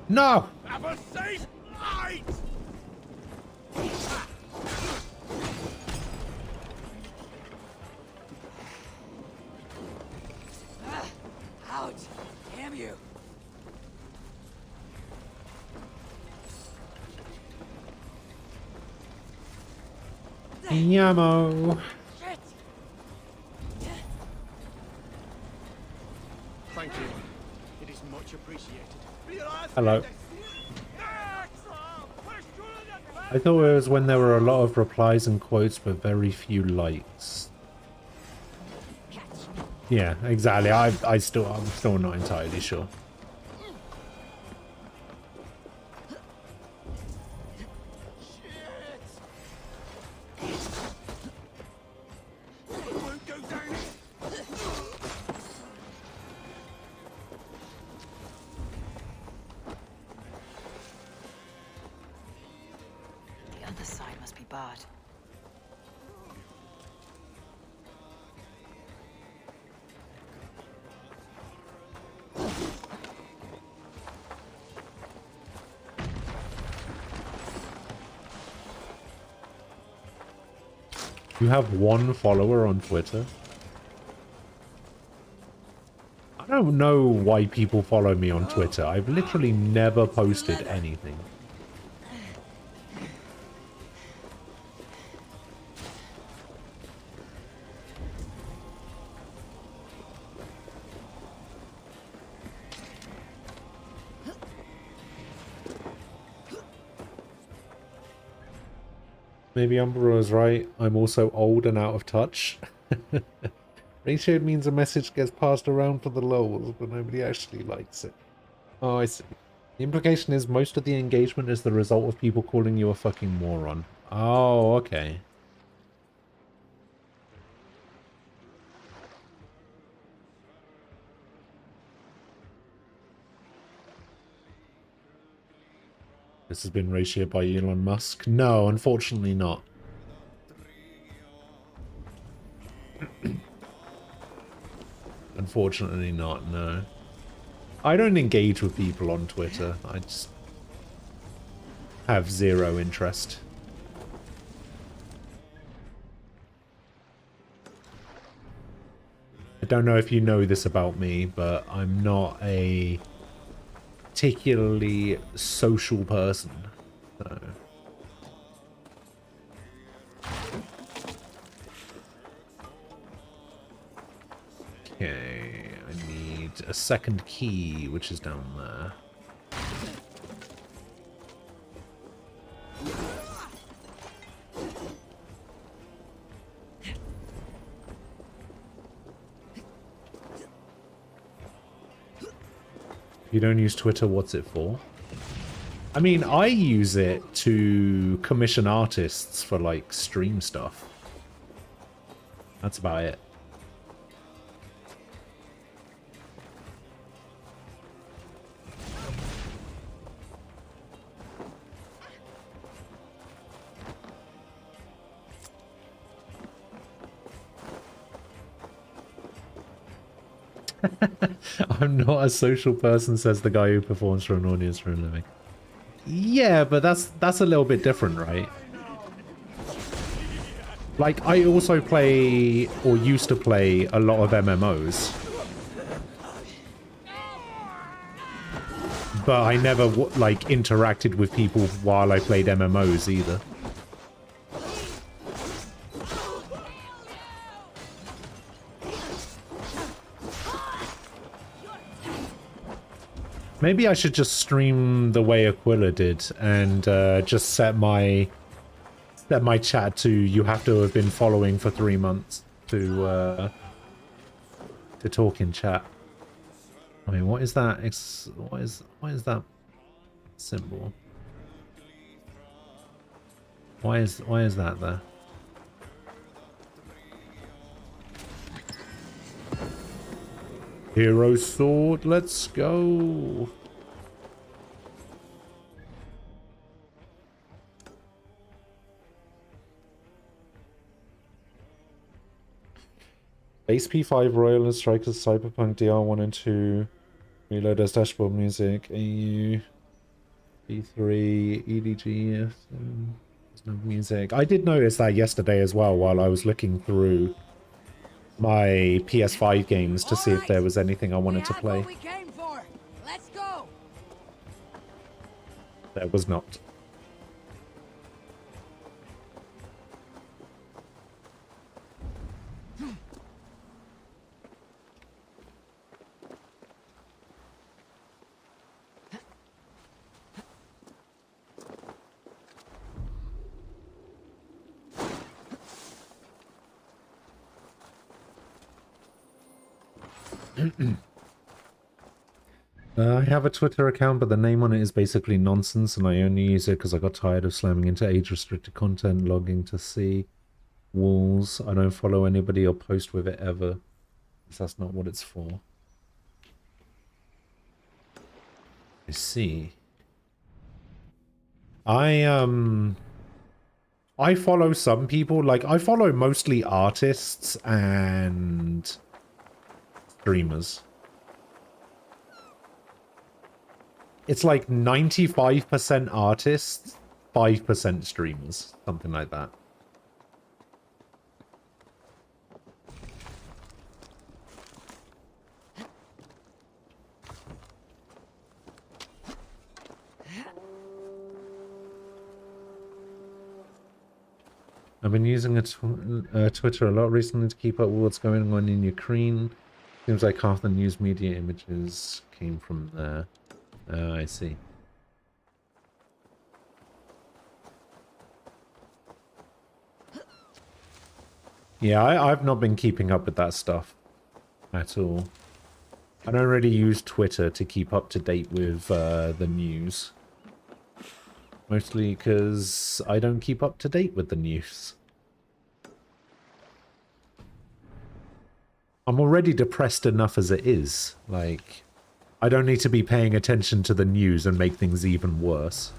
No! Have a safe night! Ouch! Damn you! Yamo. Shit! Thank you. It is much appreciated. Hello. I thought it was when there were a lot of replies and quotes but very few likes. Yeah, exactly. I'm still not entirely sure. The other side must be barred. You have one follower on Twitter? I don't know why people follow me on Twitter. I've literally never posted anything. Maybe Umbra was right. I'm also old and out of touch. Ratioed means a message gets passed around for the lols, but nobody actually likes it. Oh, I see. The implication is most of the engagement is the result of people calling you a fucking moron. Oh, okay. This has been ratioed by Elon Musk. No, unfortunately not. Unfortunately not, no. I don't engage with people on Twitter. I just have zero interest. I don't know if you know this about me, but I'm not a particularly social person. So. Okay, I need a second key, which is down there. If you don't use Twitter, what's it for? I mean, I use it to commission artists for, like, stream stuff. That's about it. I'm not a social person, says the guy who performs for an audience for a living. Yeah, but that's a little bit different, right? Like, I also play, or used to play, a lot of MMOs. But I never, like, interacted with people while I played MMOs either. Maybe I should just stream the way Aquila did and just set my chat to you have to have been following for 3 months to talk in chat. I mean, what is that? What is that symbol? Why is that there? Hero sword, let's go. Base P5 Royalist Strikers Cyberpunk DR1 and 2. Reload as dashboard music. AU B3 EDG. There's no music. I did notice that yesterday as well while I was looking through my PS5 games to see if there was anything I wanted to play. What we came for. Let's go. There was not. I have a Twitter account, but the name on it is basically nonsense, and I only use it because I got tired of slamming into age-restricted content, logging to see walls. I don't follow anybody or post with it ever, because that's not what it's for. I see. I follow some people, like, I follow mostly artists and streamers. It's like 95% artists, 5% streamers, something like that. I've been using Twitter a lot recently to keep up with what's going on in Ukraine. Seems like half the news media images came from there. I see. Yeah, I've not been keeping up with that stuff at all. I don't really use Twitter to keep up to date with the news. Mostly because I don't keep up to date with the news. I'm already depressed enough as it is. Like, I don't need to be paying attention to the news and make things even worse.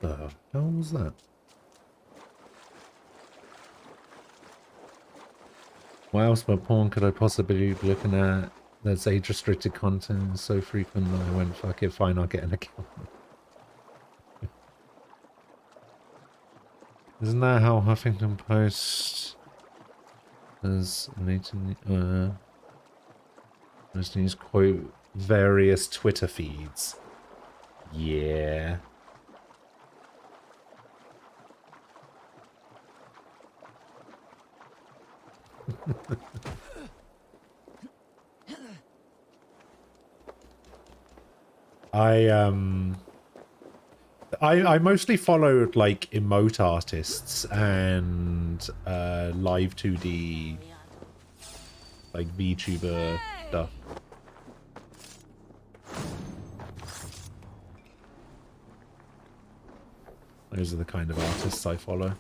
The hell was that? What else but porn could I possibly be looking at that's age-restricted content so frequent that I went, fuck it, fine, I'll get an account. Isn't that how Huffington Post has most news quote various Twitter feeds? Yeah. I mostly followed like emote artists and live 2D like VTuber stuff. Those are the kind of artists I follow.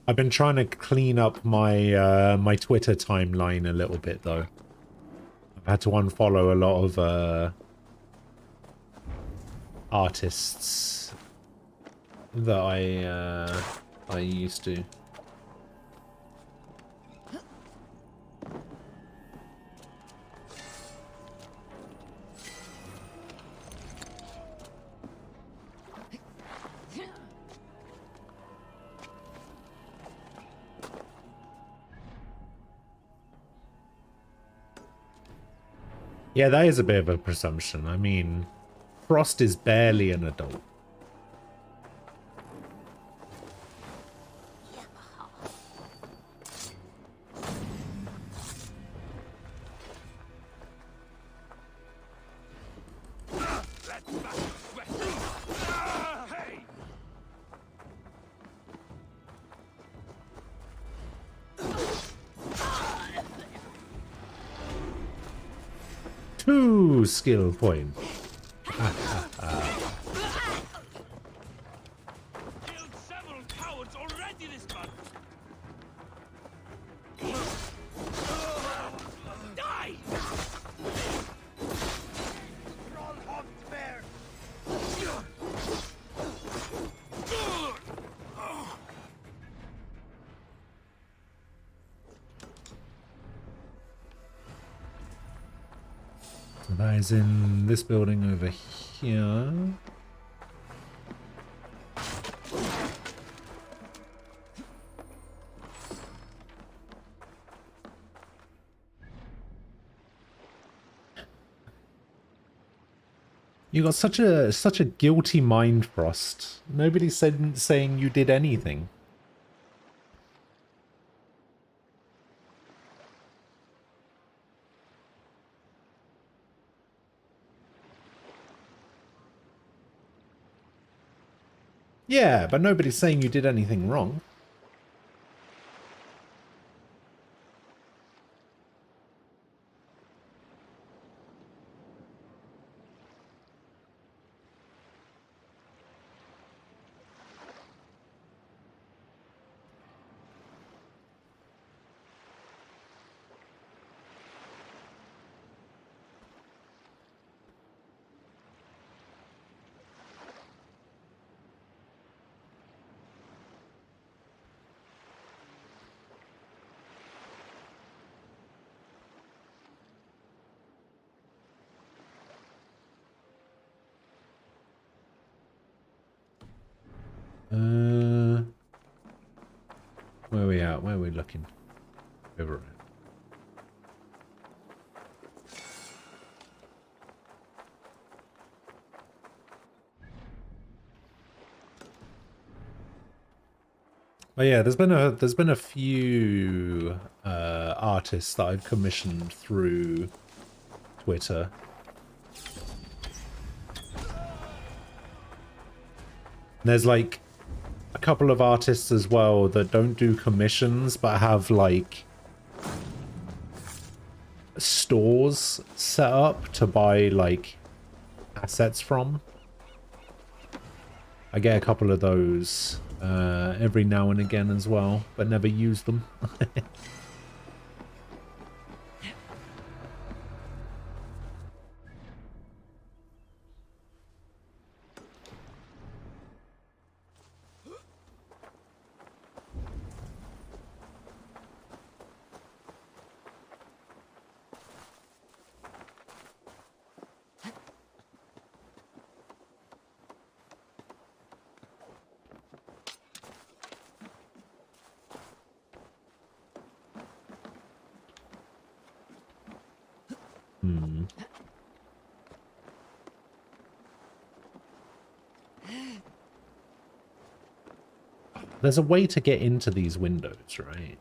I've been trying to clean up my my Twitter timeline a little bit though. I've had to unfollow a lot of artists that I used to. Yeah, that is a bit of a presumption. I mean, Frost is barely an adult. Two skill points. Killed several cowards already this month. Die! So that is in this building over here. You got such a guilty mind, Frost. Nobody said saying you did anything. Yeah, but nobody's saying you did anything wrong. Where are we at? Where are we looking? Over it. Oh yeah, there's been a few artists that I've commissioned through Twitter. There's like a couple of artists as well that don't do commissions but have like stores set up to buy like assets from. I get a couple of those every now and again as well, but never use them. There's a way to get into these windows, right?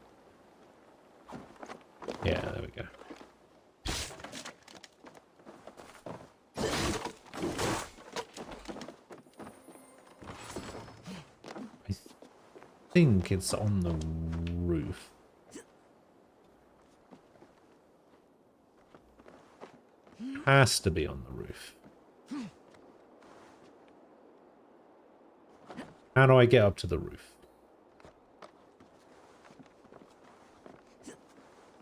Yeah, there we go. I think it's on the roof. Has to be on the roof. How do I get up to the roof?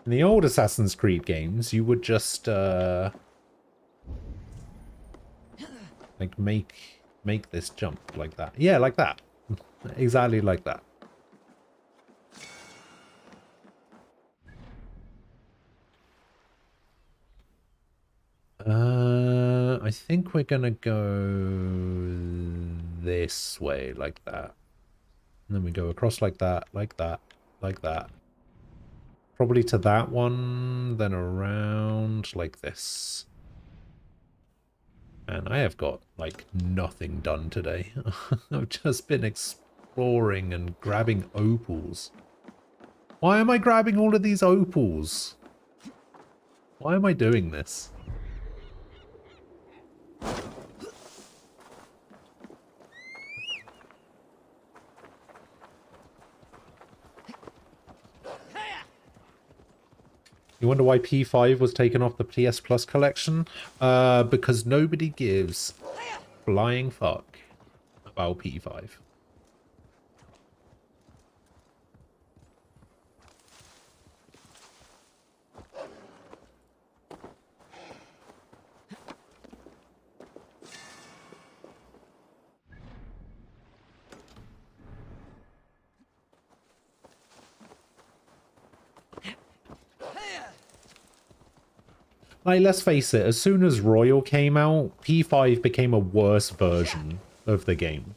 In the old Assassin's Creed games, you would just like make this jump like that. Yeah, like that. Exactly like that. I think we're gonna go this way, like that. And then we go across like that, like that, like that. Probably to that one, then around like this. And I have got, like, nothing done today. I've just been exploring and grabbing opals. Why am I grabbing all of these opals? Why am I doing this? You wonder why P5 was taken off the PS Plus collection? Because nobody gives flying fuck about P5. Like, let's face it, as soon as Royal came out, P5 became a worse version of the game.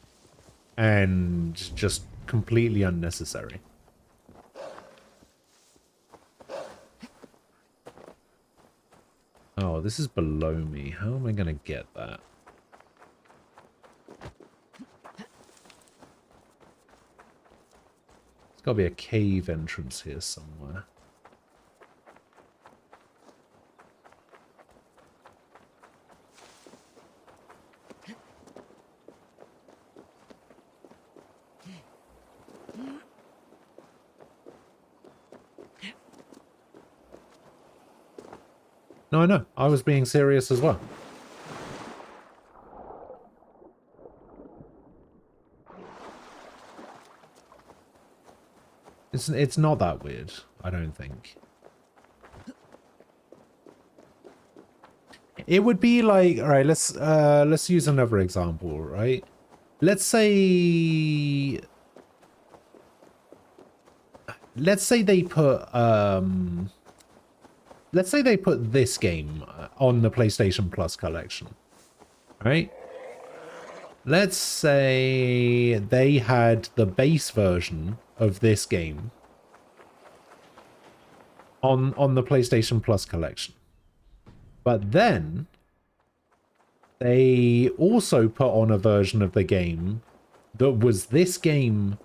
And just completely unnecessary. Oh, this is below me. How am I going to get that? There's got to be a cave entrance here somewhere. No, I know. I was being serious as well. It's not that weird, I don't think. It would be like, all right, let's use another example, right? Let's say they put this game on the PlayStation Plus collection, right? Let's say they had the base version of this game on the PlayStation Plus collection. But then they also put on a version of the game that was this game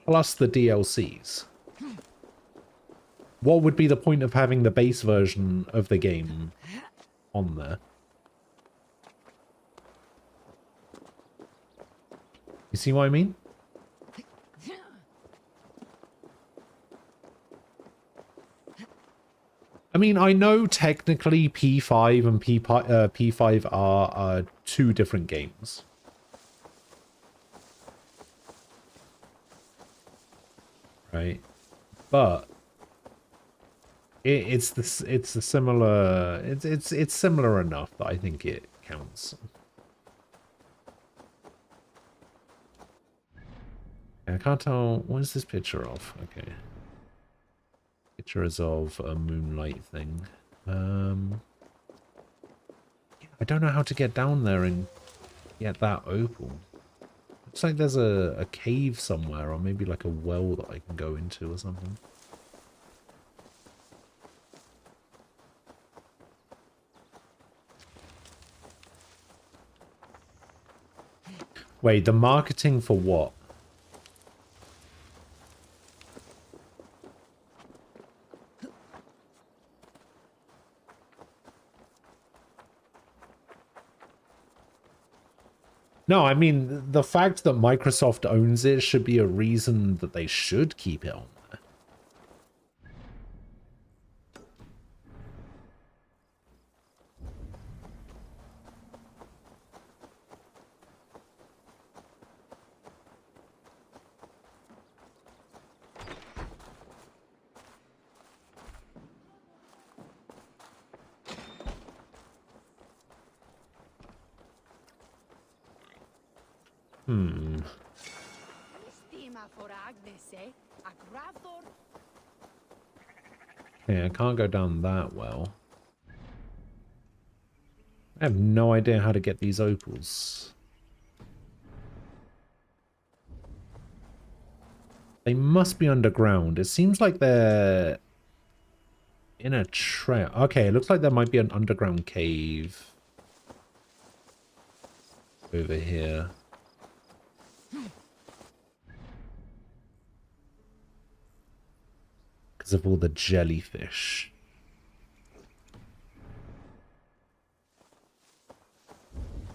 plus the DLCs. What would be the point of having the base version of the game on there? You see what I mean? I mean, I know technically P5 and P5 are two different games. Right? But it's similar enough that I think it counts. I can't tell, what is this picture of? Okay. Picture is of a moonlight thing. I don't know how to get down there and get that opal. Looks like there's a cave somewhere, or maybe like a well that I can go into or something. Wait, the marketing for what? No, I mean, the fact that Microsoft owns it should be a reason that they should keep it on there. Hmm. Yeah, I can't go down that well. I have no idea how to get these opals. They must be underground. It seems like they're in a trail. Okay, it looks like there might be an underground cave over here. Because of all the jellyfish.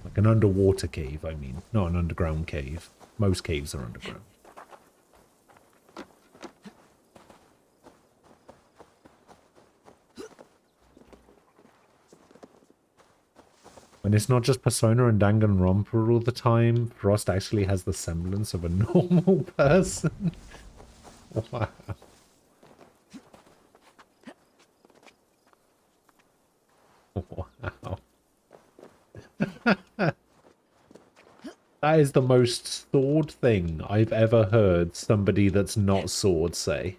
Like an underwater cave, I mean. Not an underground cave. Most caves are underground. When it's not just Persona and Danganronpa all the time, Frost actually has the semblance of a normal person. Wow. Wow. That is the most sword thing I've ever heard somebody that's not sword say.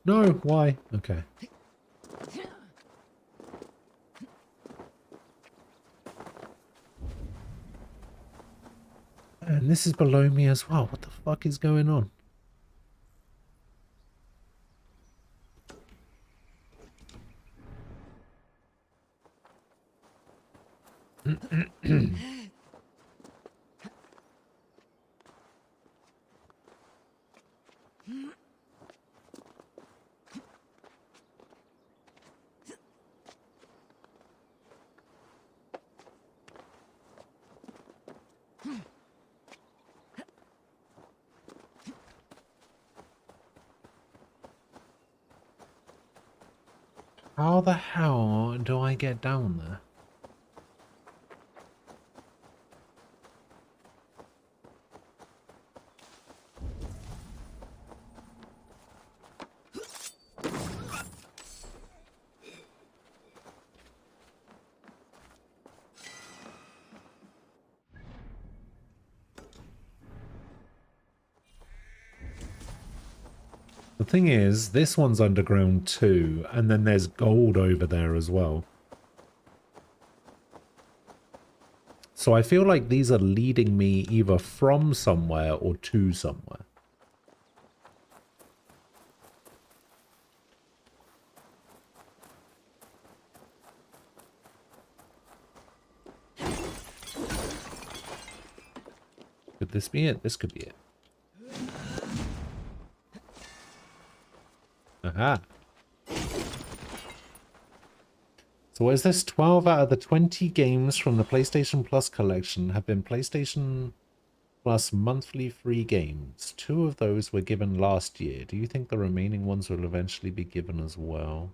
No, why? Okay. And this is below me as well. What the fuck is going on? How the hell do I get down there? The thing is, this one's underground too, and then there's gold over there as well. So I feel like these are leading me either from somewhere or to somewhere. Could this be it? This could be it. Aha. So what is this? 12 out of the 20 games from the PlayStation Plus collection have been PlayStation Plus monthly free games. 2 of those were given last year. Do you think the remaining ones will eventually be given as well?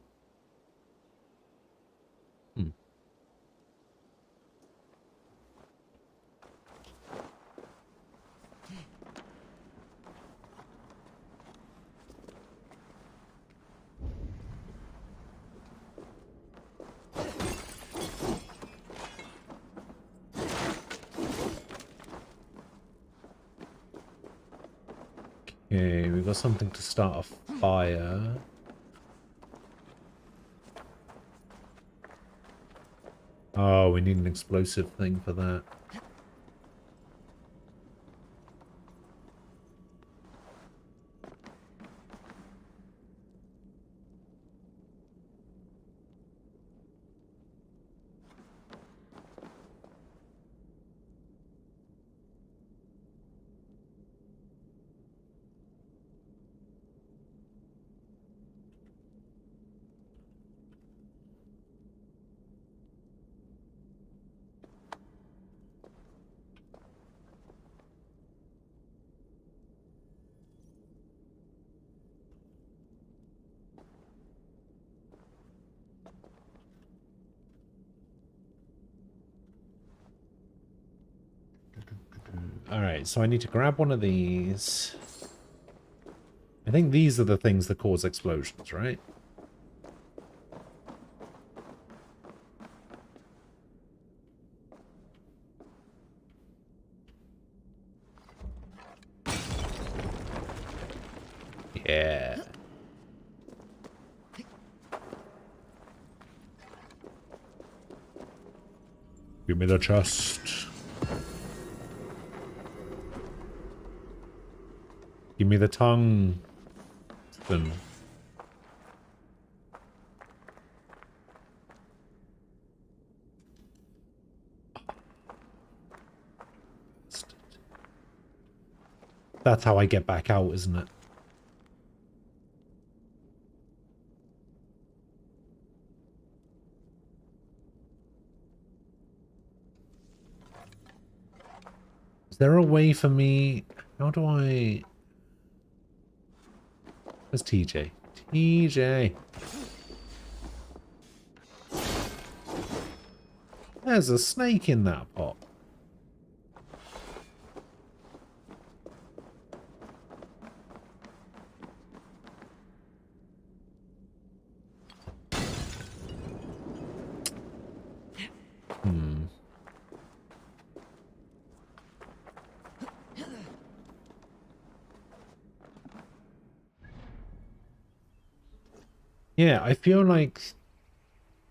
Okay, we've got something to start a fire. Oh, we need an explosive thing for that. Alright, so I need to grab one of these. I think these are the things that cause explosions, right? Yeah. Give me the chest. Give me the tongue. Then. That's how I get back out, isn't it? Is there a way for me? How do I... Where's TJ? TJ! There's a snake in that pot. Yeah, I feel like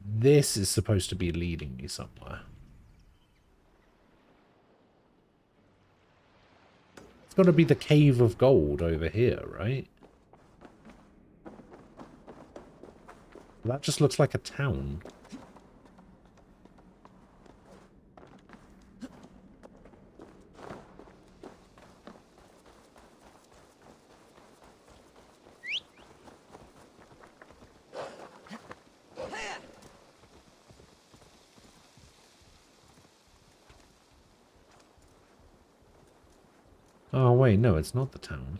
this is supposed to be leading me somewhere. It's got to be the Cave of Gold over here, right? That just looks like a town. Oh, wait, no, it's not the town.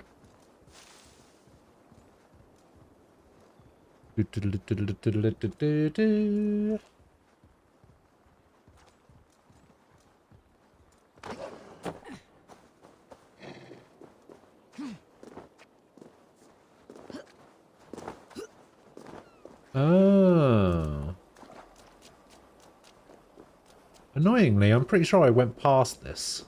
Oh. Annoyingly, I'm pretty sure I went past this.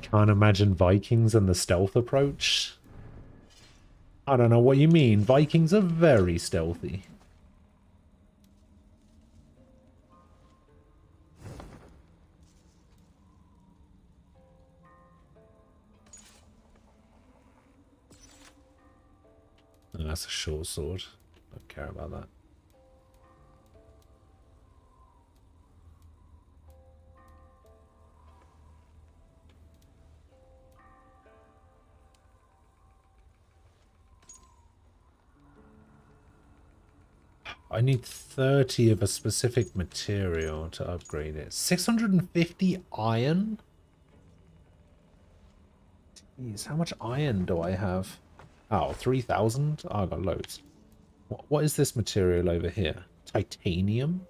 Can't imagine Vikings and the stealth approach. I don't know what you mean. Vikings are very stealthy. Oh, that's a short sword. Don't care about that. I need 30 of a specific material to upgrade it. 650 iron? Jeez, how much iron do I have? Oh, 3,000? Oh, I got loads. What is this material over here? Titanium?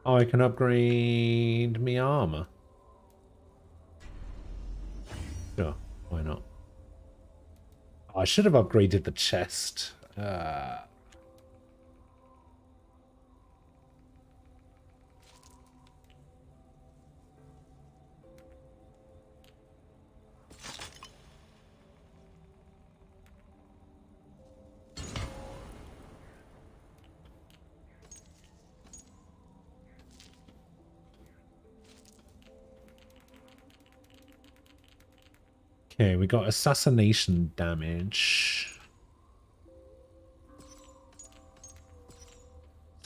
Oh, I can upgrade me armor. Sure, why not? I should have upgraded the chest. Okay, we got assassination damage.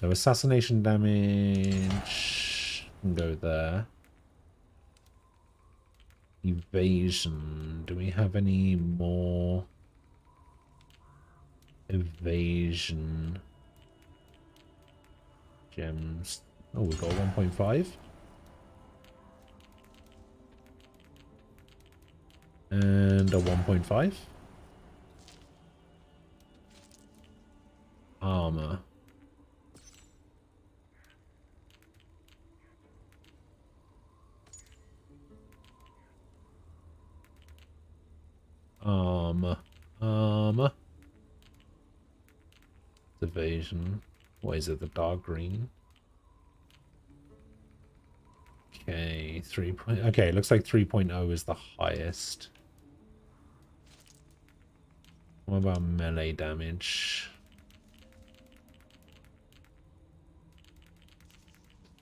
So assassination damage can go there. Evasion. Do we have any more evasion gems? Oh, we got 1.5. And a 1.5. Armor. Armor. Evasion. What is it? The dark green. Okay, 3. Okay, looks like 3.0 is the highest. What about melee damage?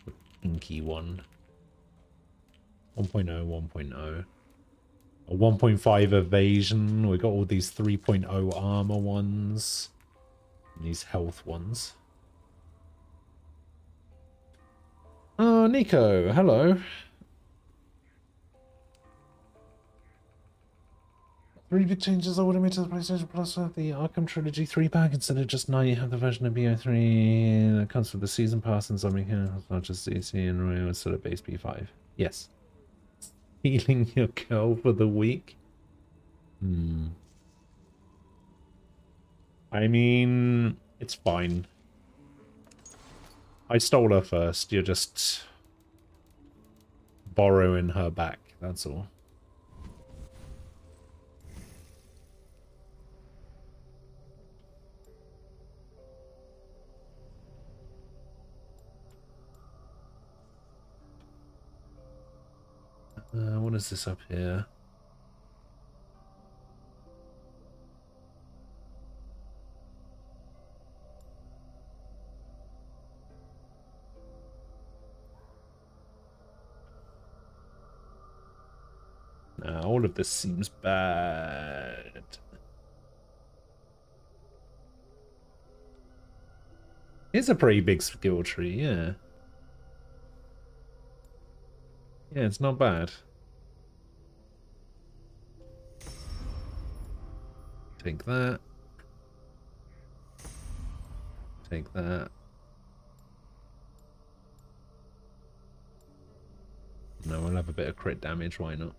The pinky one. 1.0, 1.0. A 1.5 evasion. We got all these 3.0 armor ones. And these health ones. Oh, Nico, hello. 3 big changes I would have made to the PlayStation Plus with the Arkham Trilogy 3-pack. Instead of just now, you have the version of BO3 that comes with the Season Pass and Zombie Care, not just CC and Royal instead of base B5. Yes. Healing your girl for the week? I mean, it's fine. I stole her first. You're just borrowing her back, that's all. What is this up here? Nah, all of this seems bad. It's a pretty big skill tree, yeah. Yeah, it's not bad. Take that. Take that. No, we'll have a bit of crit damage, why not?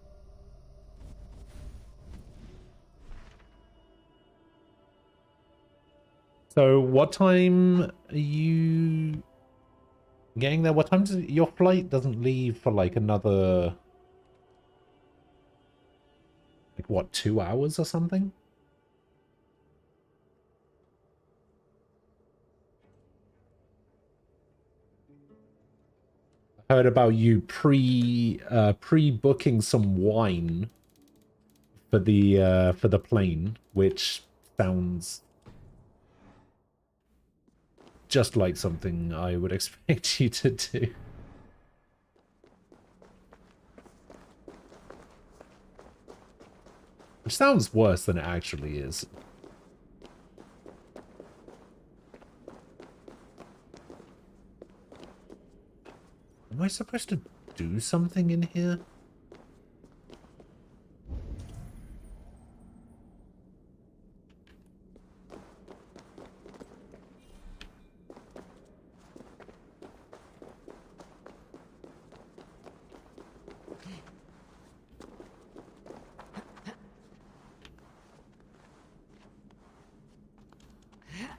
So, what time are you getting there? What time does your flight doesn't leave for like another, like what, 2 hours or something? I heard about you pre-booking some wine for the plane, which sounds just like something I would expect you to do. Which sounds worse than it actually is. Am I supposed to do something in here?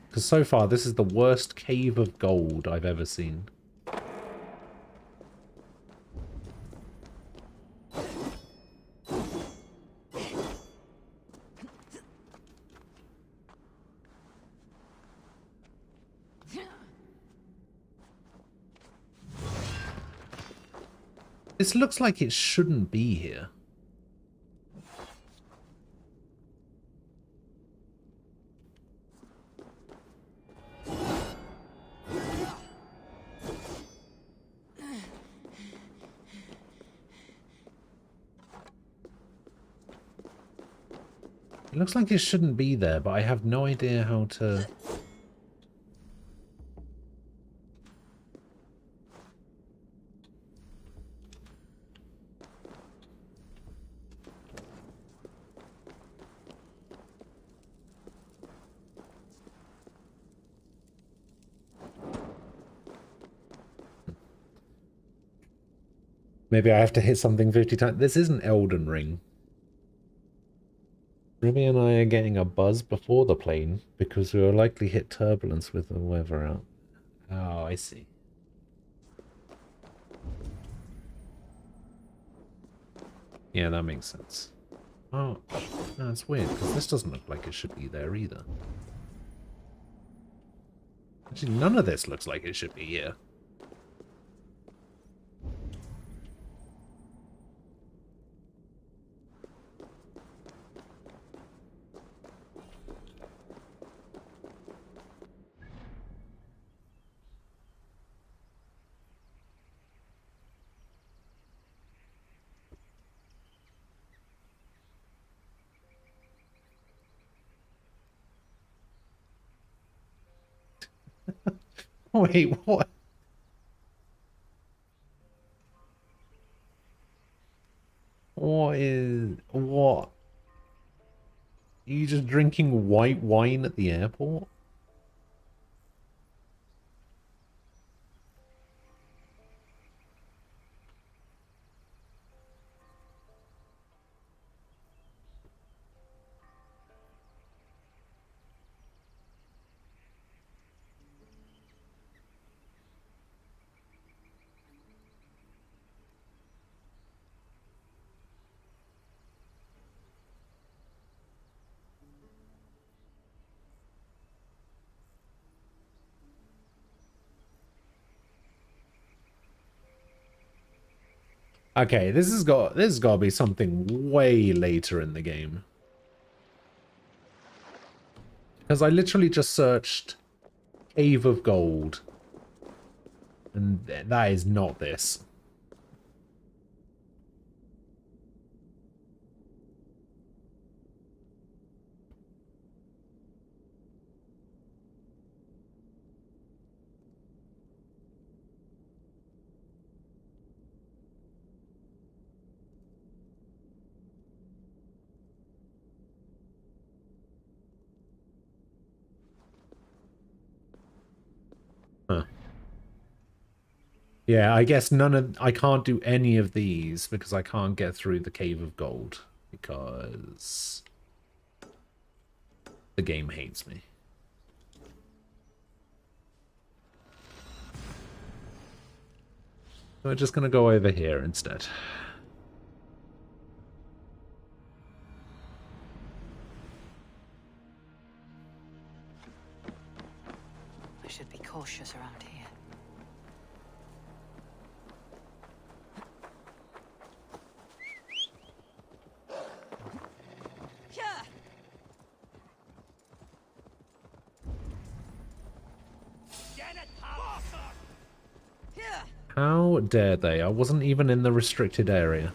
Because so far, this is the worst cave of gold I've ever seen. This looks like it shouldn't be here. It looks like it shouldn't be there, but I have no idea how to... Maybe I have to hit something 50 times. This isn't Elden Ring. Ruby and I are getting a buzz before the plane because we will likely hit turbulence with the weather out. Oh, I see. Yeah, that makes sense. Oh, that's weird because this doesn't look like it should be there either. Actually, none of this looks like it should be here. Wait, what? What? Are you just drinking white wine at the airport? Okay, this has got to be something way later in the game. Because I literally just searched Cave of Gold. And that is not this. Huh. Yeah, I guess I can't do any of these because I can't get through the Cave of Gold because the game hates me. We're just gonna go over here instead. I should be cautious around here. How dare they? I wasn't even in the restricted area.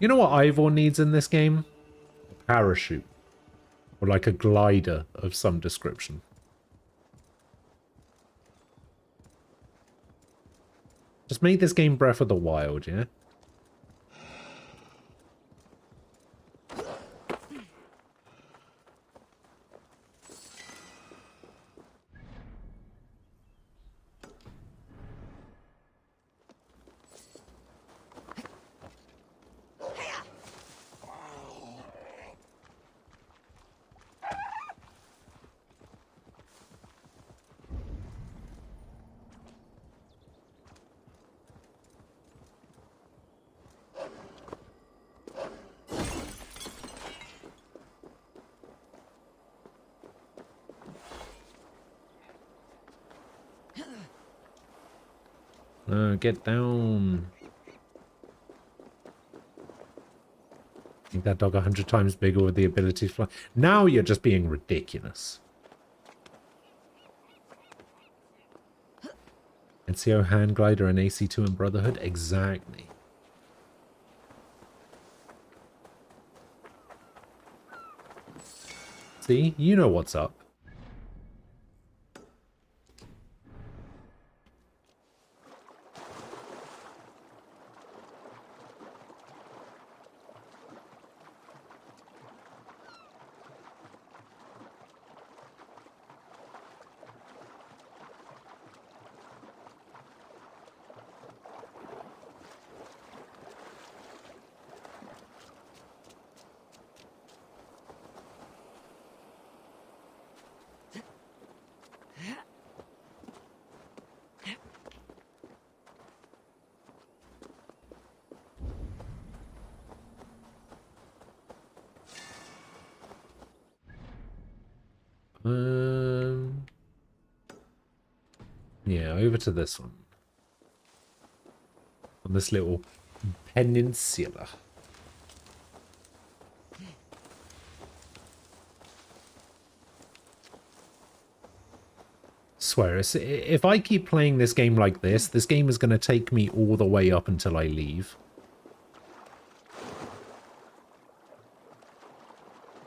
You know what Ivor needs in this game? A parachute. Or like a glider of some description. Just make this game Breath of the Wild, yeah? Get down. Make that dog 100 times bigger with the ability to fly. Now you're just being ridiculous. NCO hand glider and AC2 and Brotherhood? Exactly. See? You know what's up. Yeah, over to this one. On this little peninsula. Swear, if I keep playing this game like this game is going to take me all the way up until I leave.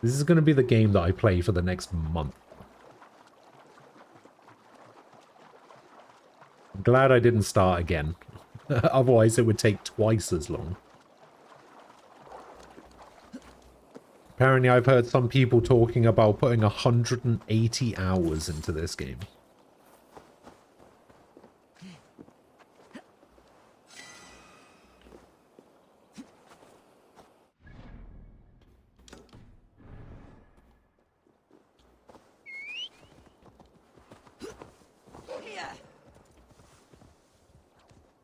This is going to be the game that I play for the next month. I'm glad I didn't start again. Otherwise, it would take twice as long. Apparently, I've heard some people talking about putting 180 hours into this game.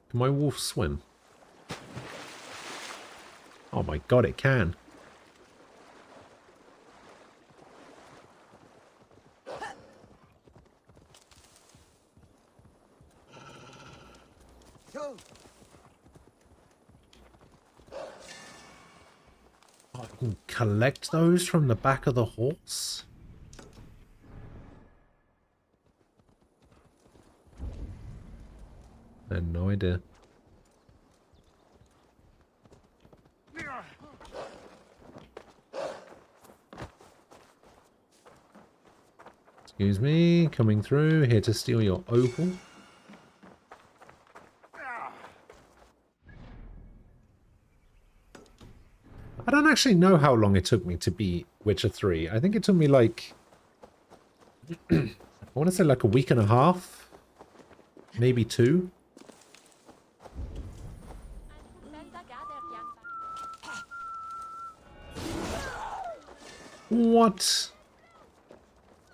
Can my wolf swim? Oh my god, it can. Oh, I can collect those from the back of the horse? I had no idea. Excuse me, coming through, here to steal your opal. I don't actually know how long it took me to beat Witcher 3. I think it took me like... I want to say like a week and a half. Maybe 2. What?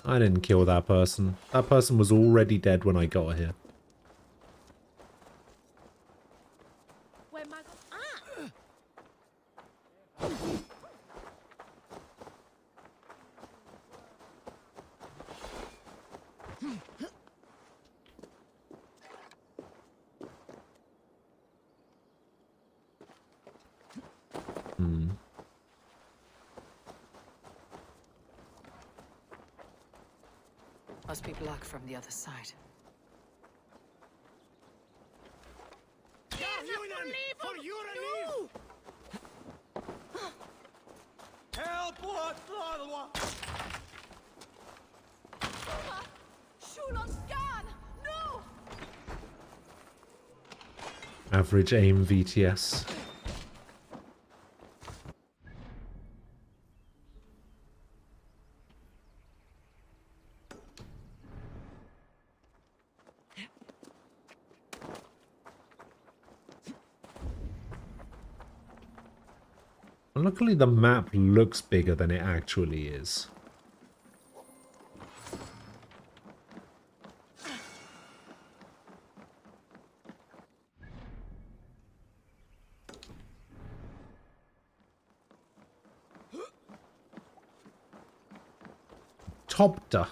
I didn't kill that person. That person was already dead when I got here. Must be blocked from the other side. Average aim VTS. Luckily, the map looks bigger than it actually is. Topta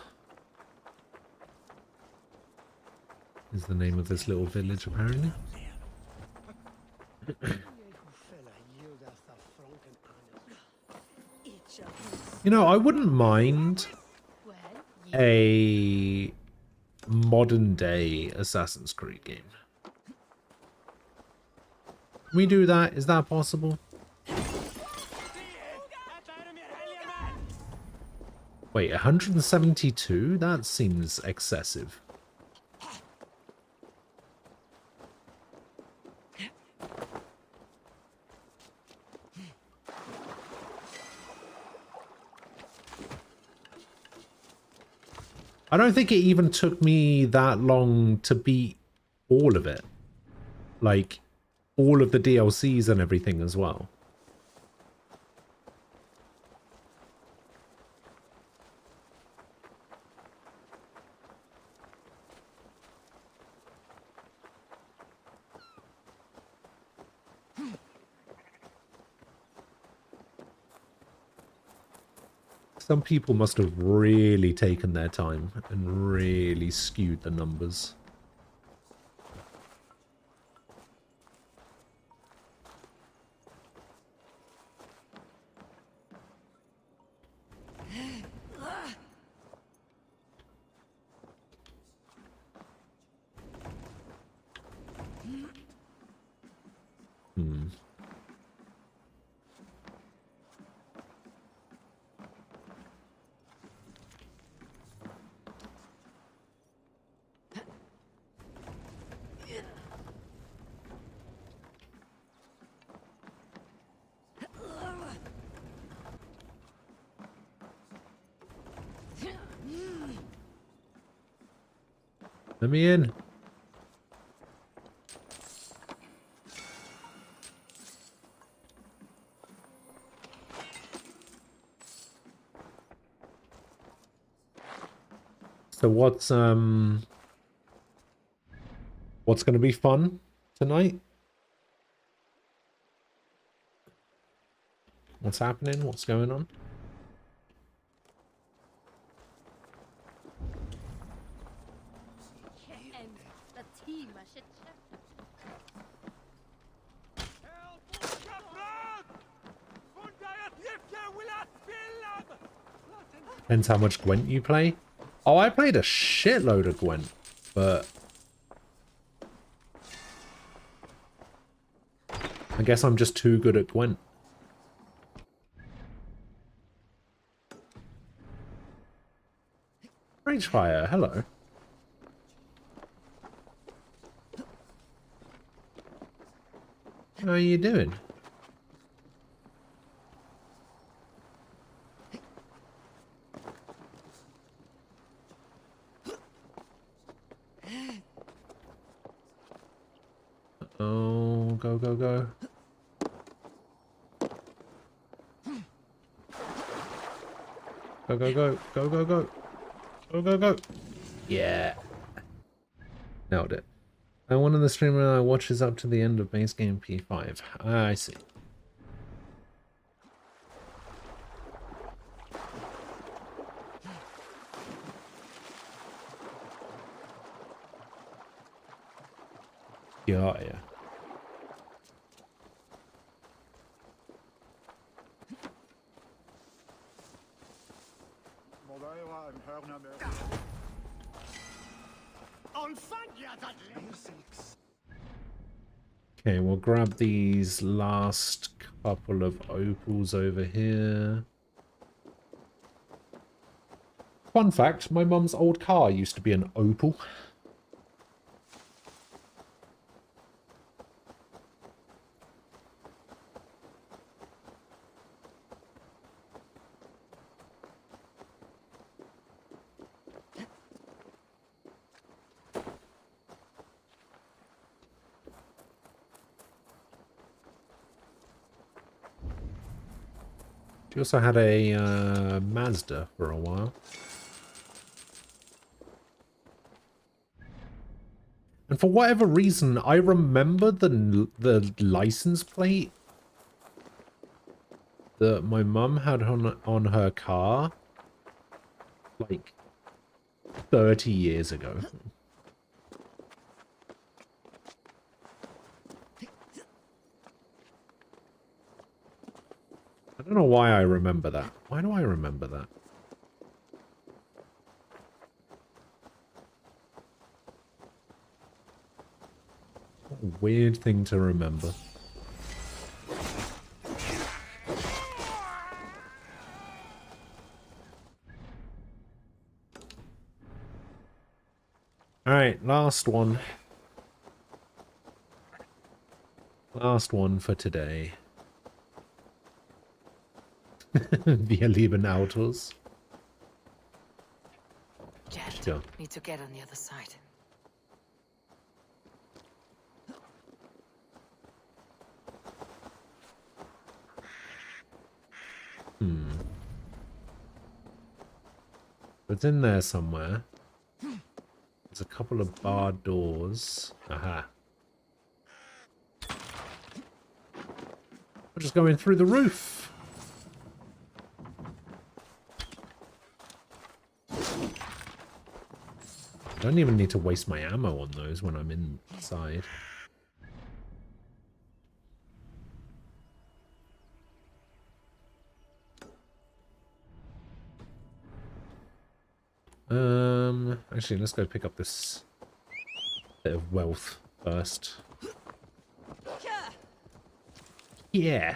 is the name of this little village, apparently. You know, I wouldn't mind a modern day Assassin's Creed game. Can we do that? Is that possible? Wait, 172? That seems excessive. I don't think it even took me that long to beat all of it. Like, all of the DLCs and everything as well. Some people must have really taken their time and really skewed the numbers. Hmm. Let me in. So what's going to be fun tonight? What's happening? What's going on? Depends how much Gwent you play. Oh, I played a shitload of Gwent, but I guess I'm just too good at Gwent. Ragefire, hello. How are you doing? Oh, go, go, go. Go, go, go. Go, go, go. Go, go, go. Yeah. Nailed it. One of the streamer watches up to the end of base game P5. I see. Yeah, yeah. Okay, we'll grab these last couple of opals over here. Fun fact, my mum's old car used to be an opal. She also had a Mazda for a while. And for whatever reason, I remember the license plate that my mum had on her car like 30 years ago. I don't know why I remember that. Why do I remember that? What a weird thing to remember. Alright, last one. Last one for today. Wir lieben Autos. Jet, Ja. need to get on the other side. It's in there somewhere. There's a couple of barred doors. Aha. We're just going through the roof. I don't even need to waste my ammo on those when I'm inside. Actually, let's go pick up this bit of wealth first. Yeah.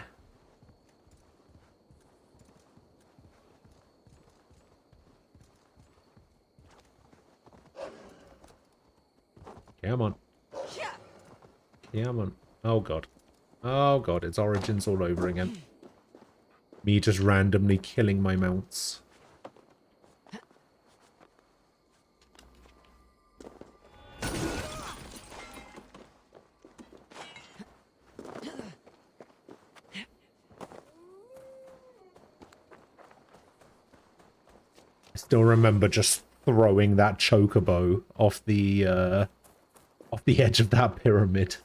Come on. Come on. Oh god. Oh god, it's Origins all over again. Me just randomly killing my mounts. I still remember just throwing that chocobo off the edge of that pyramid.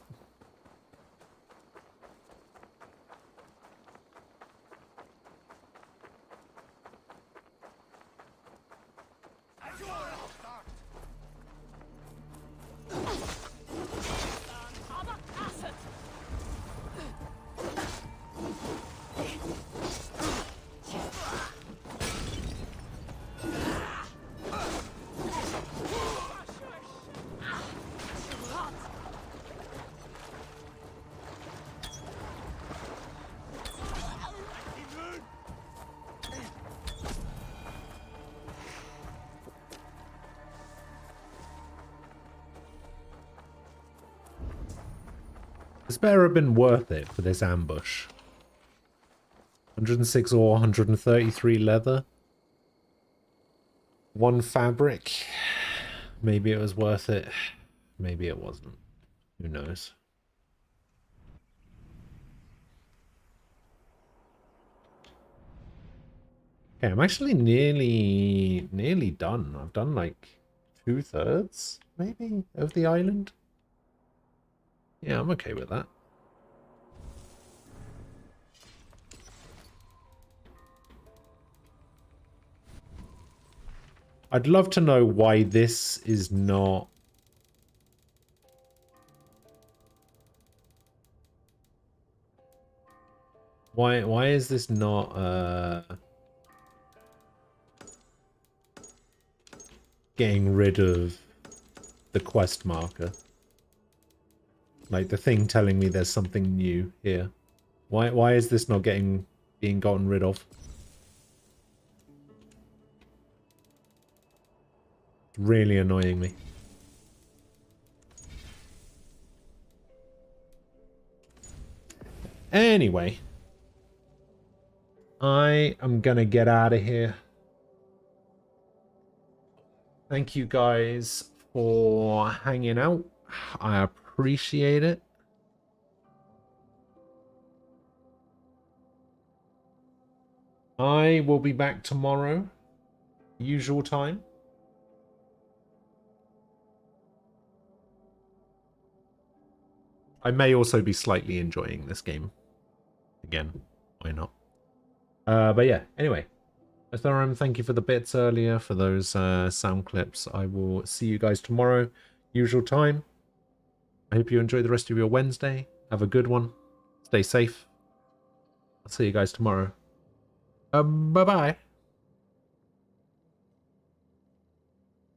This better have been worth it for this ambush. 106 ore, 133 leather. 1 fabric. Maybe it was worth it. Maybe it wasn't. Who knows? Okay, I'm actually nearly done. I've done like 2/3, maybe, of the island. Yeah, I'm okay with that. I'd love to know why this is not... Why is this not getting rid of the quest marker? Like the thing telling me there's something new here. Why is this not being gotten rid of? It's really annoying me. Anyway, I am gonna get out of here. Thank you guys for hanging out. I appreciate it. I will be back tomorrow, usual time. I may also be slightly enjoying this game. Again, why not? But yeah, anyway. Athorum, thank you for the bits earlier, for those sound clips. I will see you guys tomorrow, usual time. I hope you enjoy the rest of your Wednesday. Have a good one. Stay safe. I'll see you guys tomorrow. Bye-bye.